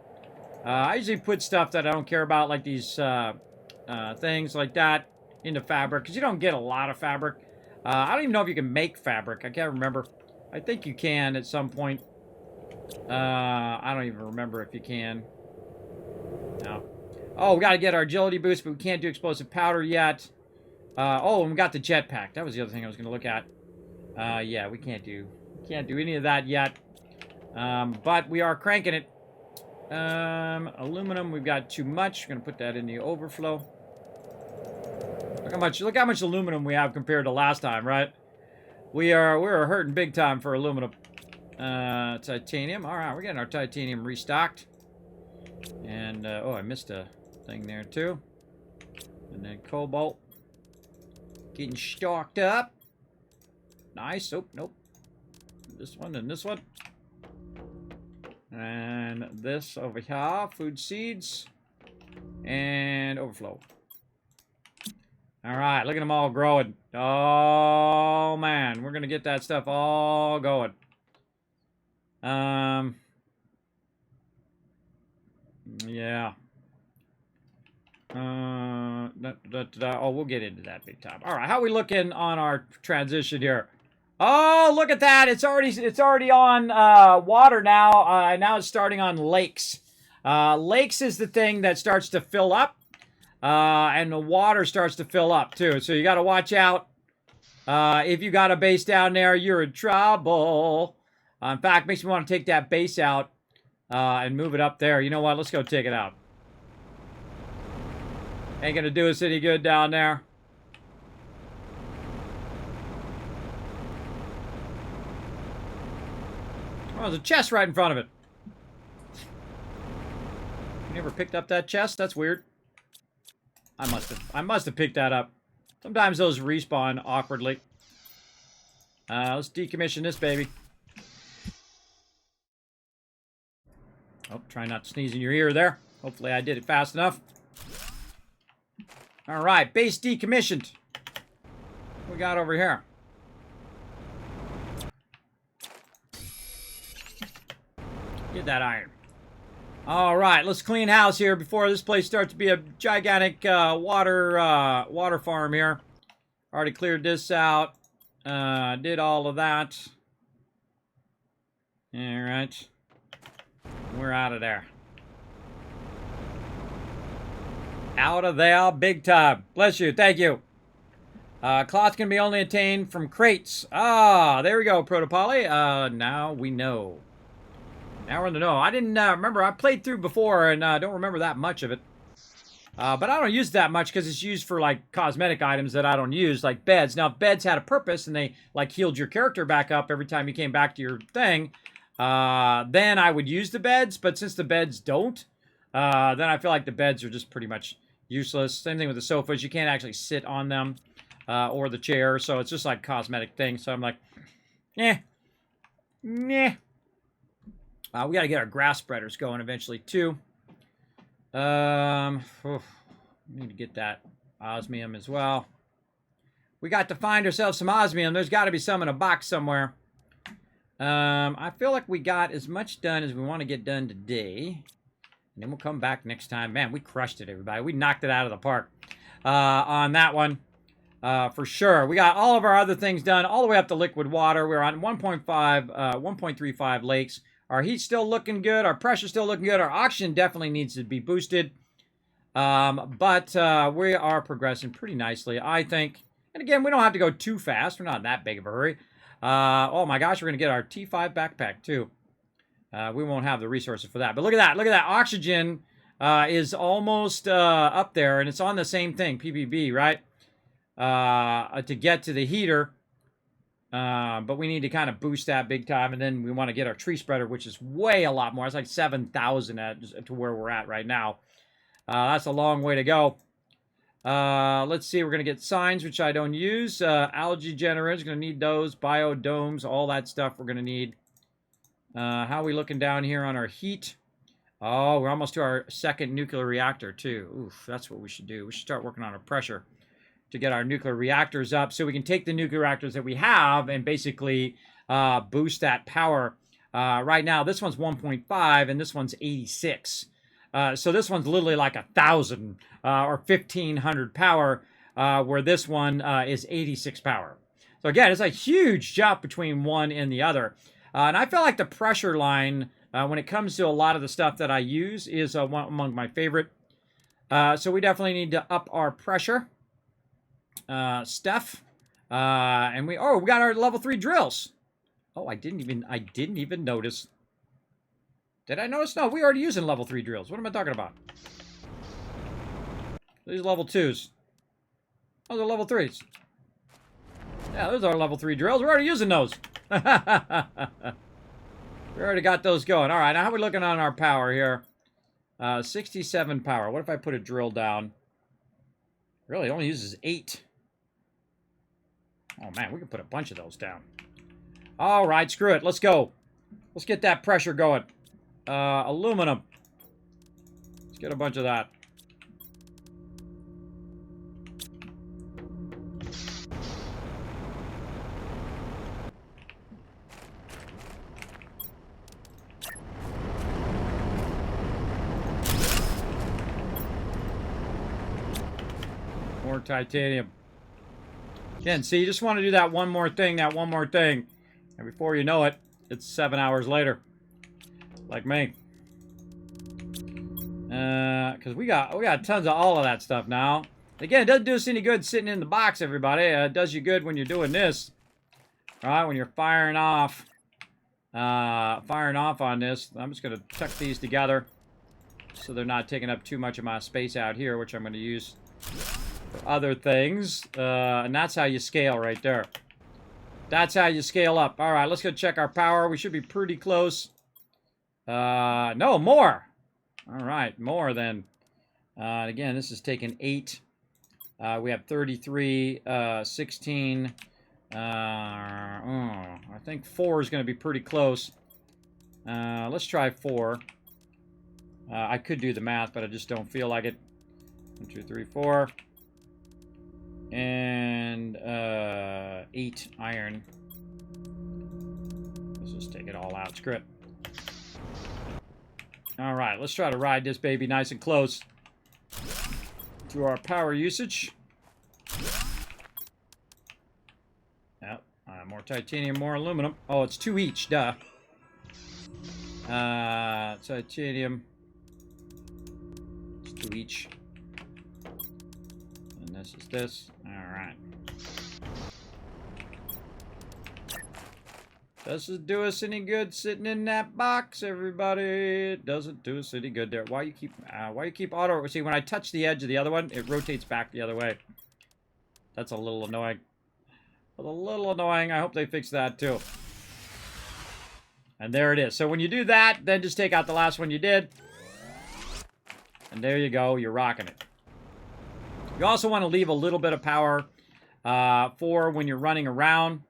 I usually put stuff that I don't care about, like these things like that, into fabric, because you don't get a lot of fabric. I don't even know if you can make fabric. I can't remember. I think you can at some point. I don't even remember if you can. No. Oh, we got to get our agility boost, but we can't do explosive powder yet. Oh, and we got the jetpack. That was the other thing I was going to look at. Yeah, we can't do any of that yet. But we are cranking it. Aluminum, we've got too much. We're going to put that in the overflow. Look how much aluminum we have compared to last time, right? We're hurting big time for aluminum. Titanium. All right, we're getting our titanium restocked. And oh, I missed a thing there too. And then cobalt getting stocked up. Nice. Oh, nope. This one and this one. And this over here, food seeds and overflow. All right, look at them all growing. Oh man, we're gonna get that stuff all going. Yeah. Oh, we'll get into that big time. All right, how are we looking on our transition here? Oh, look at that! It's already on water now. Now it's starting on lakes. Lakes is the thing that starts to fill up, and the water starts to fill up too. So you got to watch out. If you got a base down there, you're in trouble. In fact, makes me want to take that base out and move it up there. You know what? Let's go take it out. Ain't gonna do us any good down there. Oh, there's a chest right in front of it. You never picked up that chest? That's weird. I must have picked that up. Sometimes those respawn awkwardly. Let's decommission this baby. Oh, try not to sneeze in your ear there. Hopefully I did it fast enough. All right, base decommissioned. What we got over here? Get that iron. All right, let's clean house here before this place starts to be a gigantic water farm here. Already cleared this out. Did all of that. All right. We're out of there. Out of there big time. Bless you. Thank you. Cloth can be only obtained from crates. Ah, there we go, Protopoly. Now we know. Now we're in the know. I didn't remember. I played through before and don't remember that much of it. But I don't use that much because it's used for like cosmetic items that I don't use, like beds. Now, if beds had a purpose and they like healed your character back up every time you came back to your thing, then I would use the beds. But since the beds don't, then I feel like the beds are just pretty much useless. Same thing with the sofas. You can't actually sit on them or the chair. So it's just like cosmetic thing. So I'm like, eh. We got to get our grass spreaders going eventually, too. Need to get that osmium as well. We got to find ourselves some osmium. There's got to be some in a box somewhere. I feel like we got as much done as we want to get done today. And then we'll come back next time. Man, we crushed it, everybody. We knocked it out of the park on that one. For sure. We got all of our other things done all the way up to liquid water. We're on 1.35 lakes. Our heat's still looking good. Our pressure's still looking good. Our oxygen definitely needs to be boosted. But we are progressing pretty nicely, I think. And again, we don't have to go too fast. We're not in that big of a hurry. Oh my gosh, we're going to get our T5 backpack too. We won't have the resources for that. But look at that. Look at that. Oxygen is almost up there, and it's on the same thing, PBB, right? To get to the heater. But we need to kind of boost that big time, and then we want to get our tree spreader, which is way a lot more. It's like 7,000 to where we're at right now. That's a long way to go. Let's see. We're going to get signs, which I don't use. Algae generators, going to need those. Biodomes, all that stuff we're going to need. How are we looking down here on our heat? Oh, we're almost to our second nuclear reactor, too. Oof, that's what we should do. We should start working on our pressure to get our nuclear reactors up so we can take the nuclear reactors that we have and basically boost that power. Right now, this one's 1.5 and this one's 86. So this one's literally like 1,000 or 1,500 power, where this one is 86 power. So again, it's a huge jump between one and the other. And I feel like the pressure line, when it comes to a lot of the stuff that I use, is one among my favorite. So we definitely need to up our pressure stuff. And we got our level 3 drills. Oh, I didn't even notice. Did I notice? No, we already using level 3 drills. What am I talking about? These are level 2s. Those are level 3s. Yeah, those are level 3 drills. We're already using those. We already got those going. All right, now how are we looking on our power here? 67 power. What if I put a drill down? Really, it only uses 8. Oh, man, we can put a bunch of those down. All right, screw it. Let's go. Let's get that pressure going. Aluminum. Let's get a bunch of that. More titanium. Again, see, you just want to do that one more thing, and before you know it, it's 7 hours later. Like me. Because we got tons of all of that stuff now. Again, it doesn't do us any good sitting in the box, everybody. It does you good when you're doing this. All right, when you're firing off on this. I'm just going to tuck these together so they're not taking up too much of my space out here, which I'm going to use for other things. And that's how you scale right there. That's how you scale up. All right, let's go check our power. We should be pretty close. No, more. All right, more than. Again, this is taking 8. We have 33, 16. I think 4 is going to be pretty close. Let's try 4. I could do the math, but I just don't feel like it. 1, 2, 3, 4. And 8 iron. Let's just take it all out. Screw it. All right, let's try to ride this baby nice and close to our power usage. Yep, more titanium, more aluminum. Oh, it's 2 each, duh. Titanium. It's 2 each. And this is this. All right. Doesn't do us any good sitting in that box, everybody. It doesn't do us any good there. Why you keep auto? See, when I touch the edge of the other one, it rotates back the other way. That's a little annoying. A little annoying. I hope they fix that too. And there it is. So when you do that, then just take out the last one you did. And there you go. You're rocking it. You also want to leave a little bit of power for when you're running around.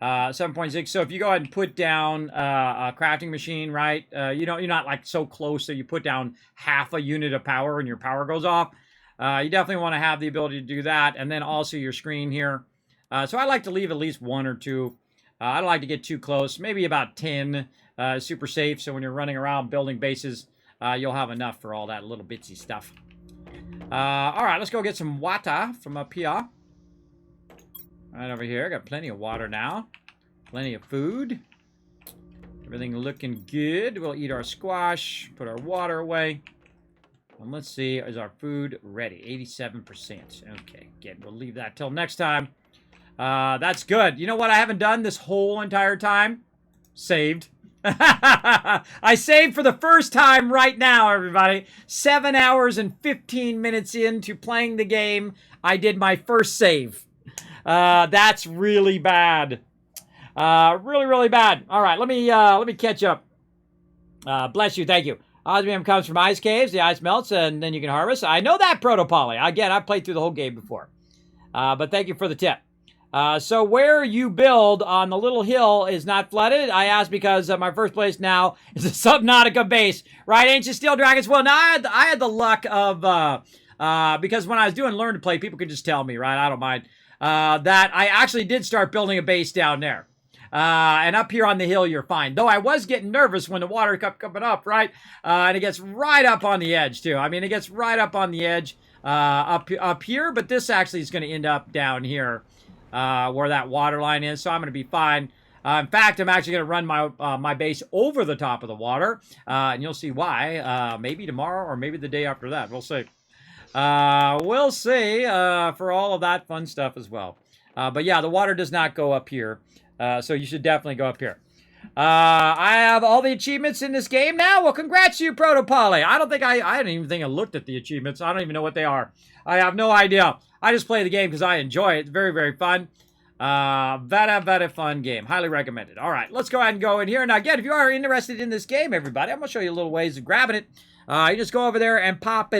7.6. So if you go ahead and put down a crafting machine, right? You're not like so close that you put down half a unit of power and your power goes off. You definitely want to have the ability to do that, and then also your screen here. So I like to leave at least 1 or 2. I don't like to get too close. Maybe about 10. Super safe. So when you're running around building bases, you'll have enough for all that little bitsy stuff. All right, let's go get some water from up here. Right over here. Got plenty of water now. Plenty of food. Everything looking good. We'll eat our squash. Put our water away. And let's see. Is our food ready? 87%. Okay, again, we'll leave that till next time. That's good. You know what I haven't done this whole entire time? Saved. I saved for the first time right now, everybody. 7 hours and 15 minutes into playing the game, I did my first save. That's really bad. Really, really bad. All right, let me catch up. Bless you, thank you. Osmium comes from ice caves. The ice melts, and then you can harvest. I know that, Protopoly. Again, I've played through the whole game before. But thank you for the tip. So where you build on the little hill is not flooded? I asked because my first place now is a Subnautica base. Right, Ancient Steel Dragons? Well, now I had the luck of, because when I was doing Learn to Play, people could just tell me, right? I don't mind. That I actually did start building a base down there. And up here on the hill, you're fine. Though I was getting nervous when the water kept coming up, right? And it gets right up on the edge, too. I mean, it gets right up on the edge up here, but this actually is going to end up down here where that water line is, so I'm going to be fine. In fact, I'm actually going to run my base over the top of the water, and you'll see why. Maybe tomorrow or maybe the day after that. We'll see. We'll see for all of that fun stuff as well. But yeah, the water does not go up here. So you should definitely go up here. I have all the achievements in this game now. Well, congrats to you, Protopoly. I didn't even think I looked at the achievements. I don't even know what they are. I have no idea. I just play the game because I enjoy it. It's very, very fun. Very fun game. Highly recommended. All right, let's go ahead and go in here. Now, again, if you are interested in this game, everybody, I'm going to show you a little ways of grabbing it. You just go over there and pop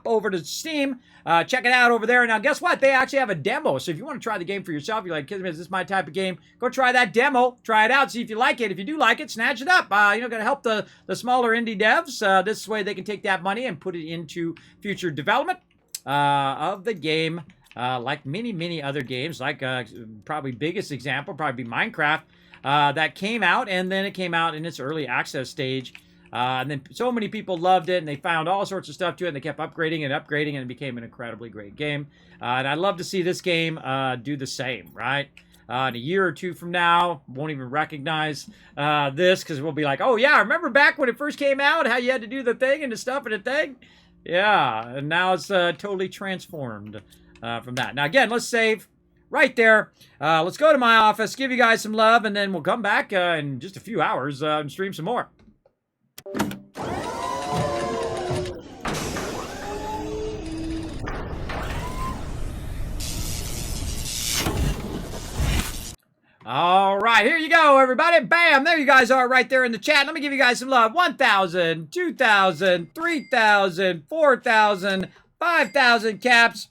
over to Steam. Check it out over there. Now, guess what? They actually have a demo. So if you want to try the game for yourself, you're like, Kismet, is this my type of game? Go try that demo. Try it out. See if you like it. If you do like it, snatch it up. Going to help the smaller indie devs. This way they can take that money and put it into future development of the game. Like many other games, like probably biggest example, probably be Minecraft, that came out, and then it came out in its early access stage. And then so many people loved it, and they found all sorts of stuff to it, and they kept upgrading and upgrading, and it became an incredibly great game. And I'd love to see this game do the same, right? In a year or two from now, won't even recognize this, because we'll be like, oh yeah, remember back when it first came out, how you had to do the thing and the stuff and the thing? Yeah, and now it's totally transformed from that. Now again, let's save right there. Let's go to my office, give you guys some love, and then we'll come back in just a few hours and stream some more. All right, here you go, everybody. Bam, there you guys are right there in the chat. Let me give you guys some love. 1,000, 2,000, 3,000, 4,000, 5,000 caps.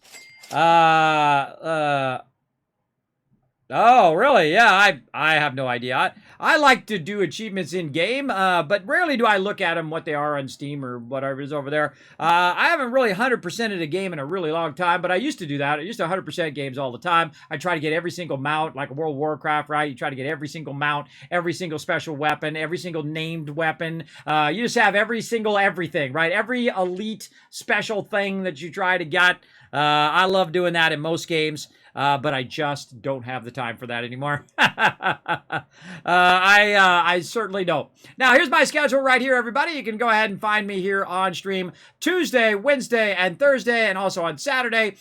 Oh, really? Yeah, I have no idea. I like to do achievements in-game, but rarely do I look at them, what they are on Steam or whatever is over there. I haven't really 100%ed a game in a really long time, but I used to do that. I used to 100% games all the time. I try to get every single mount, like World of Warcraft, right? You try to get every single mount, every single special weapon, every single named weapon. You just have every single everything, right? Every elite special thing that you try to get. I love doing that in most games. But I just don't have the time for that anymore. I certainly don't. Now, here's my schedule right here, everybody. You can go ahead and find me here on stream Tuesday, Wednesday, and Thursday, and also on Saturday.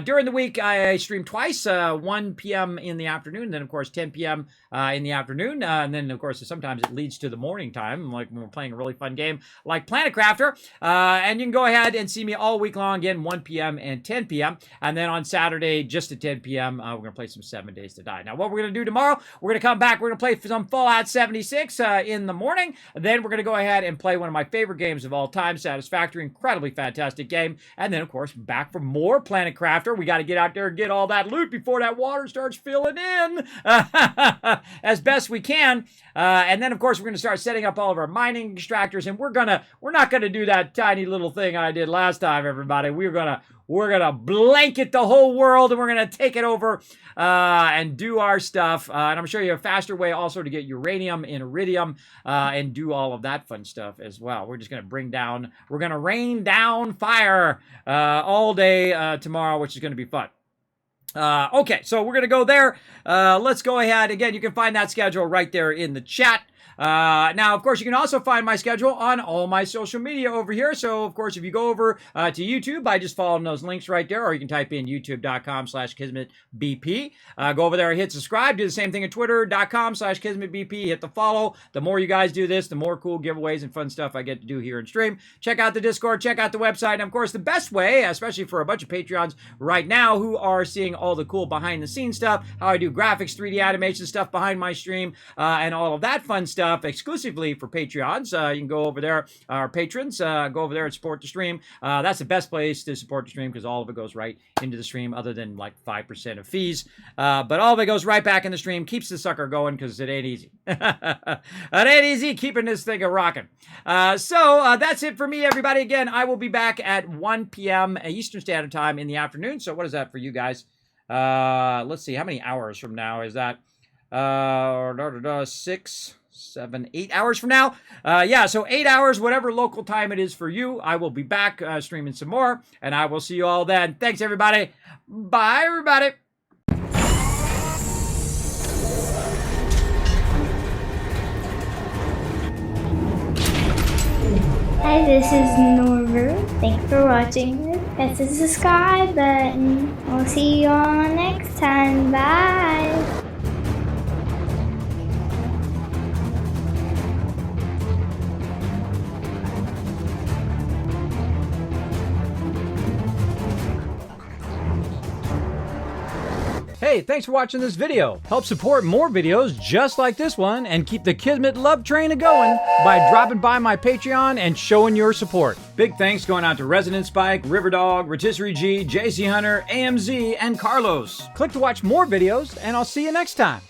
During the week, I stream twice, 1 p.m. in the afternoon, then, of course, 10 p.m. In the afternoon. And then, of course, sometimes it leads to the morning time, like when we're playing a really fun game like Planet Crafter. And you can go ahead and see me all week long, again, 1 p.m. and 10 p.m. And then on Saturday, just at 10 p.m., we're going to play some 7 Days to Die. Now, what we're going to do tomorrow, we're going to come back, we're going to play some Fallout 76 in the morning. Then we're going to go ahead and play one of my favorite games of all time, Satisfactory, incredibly fantastic game. And then, of course, back for more Planet Crafter. We got to get out there and get all that loot before that water starts filling in as best we can. And then, of course, we're going to start setting up all of our mining extractors, and we're not going to do that tiny little thing I did last time, everybody. We're gonna blanket the whole world, and we're gonna take it over and do our stuff. And I'm gonna show you a faster way also to get uranium and iridium and do all of that fun stuff as well. We're just gonna rain down fire all day tomorrow, which is gonna be fun. Okay, so we're gonna go there. Let's go ahead. Again, you can find that schedule right there in the chat. Now, of course, you can also find my schedule on all my social media over here. So, of course, if you go over to YouTube, I just follow those links right there, or you can type in youtube.com/KismetBP. Go over there and hit subscribe. Do the same thing at twitter.com/KismetBP. Hit the follow. The more you guys do this, the more cool giveaways and fun stuff I get to do here in stream. Check out the Discord, check out the website, and of course, the best way, especially for a bunch of Patreons right now who are seeing all the cool behind-the-scenes stuff, how I do graphics, 3D animation stuff behind my stream, and all of that fun stuff exclusively for Patreons. You can go over there, our patrons, go over there and support the stream. That's the best place to support the stream because all of it goes right into the stream other than like 5% of fees. But all of it goes right back in the stream, keeps the sucker going because it ain't easy. It ain't easy keeping this thing a-rocking. So that's it for me, everybody. Again, I will be back at 1 p.m. Eastern Standard Time in the afternoon. So what is that for you guys? Let's see. How many hours from now is that? 6, 7, 8 hours from now. Yeah, so 8 hours, whatever local time it is for you. I will be back streaming some more, and I will see you all then. Thanks, everybody. Bye, everybody. Hi, this is Norver. Thanks for watching. Press the subscribe button. We'll see you all next time. Bye. Hey, thanks for watching this video. Help support more videos just like this one and keep the Kismet love train a-going by dropping by my Patreon and showing your support. Big thanks going out to Resident Spike, Riverdog, Rotisserie G, JC Hunter, AMZ, and Carlos. Click to watch more videos, and I'll see you next time.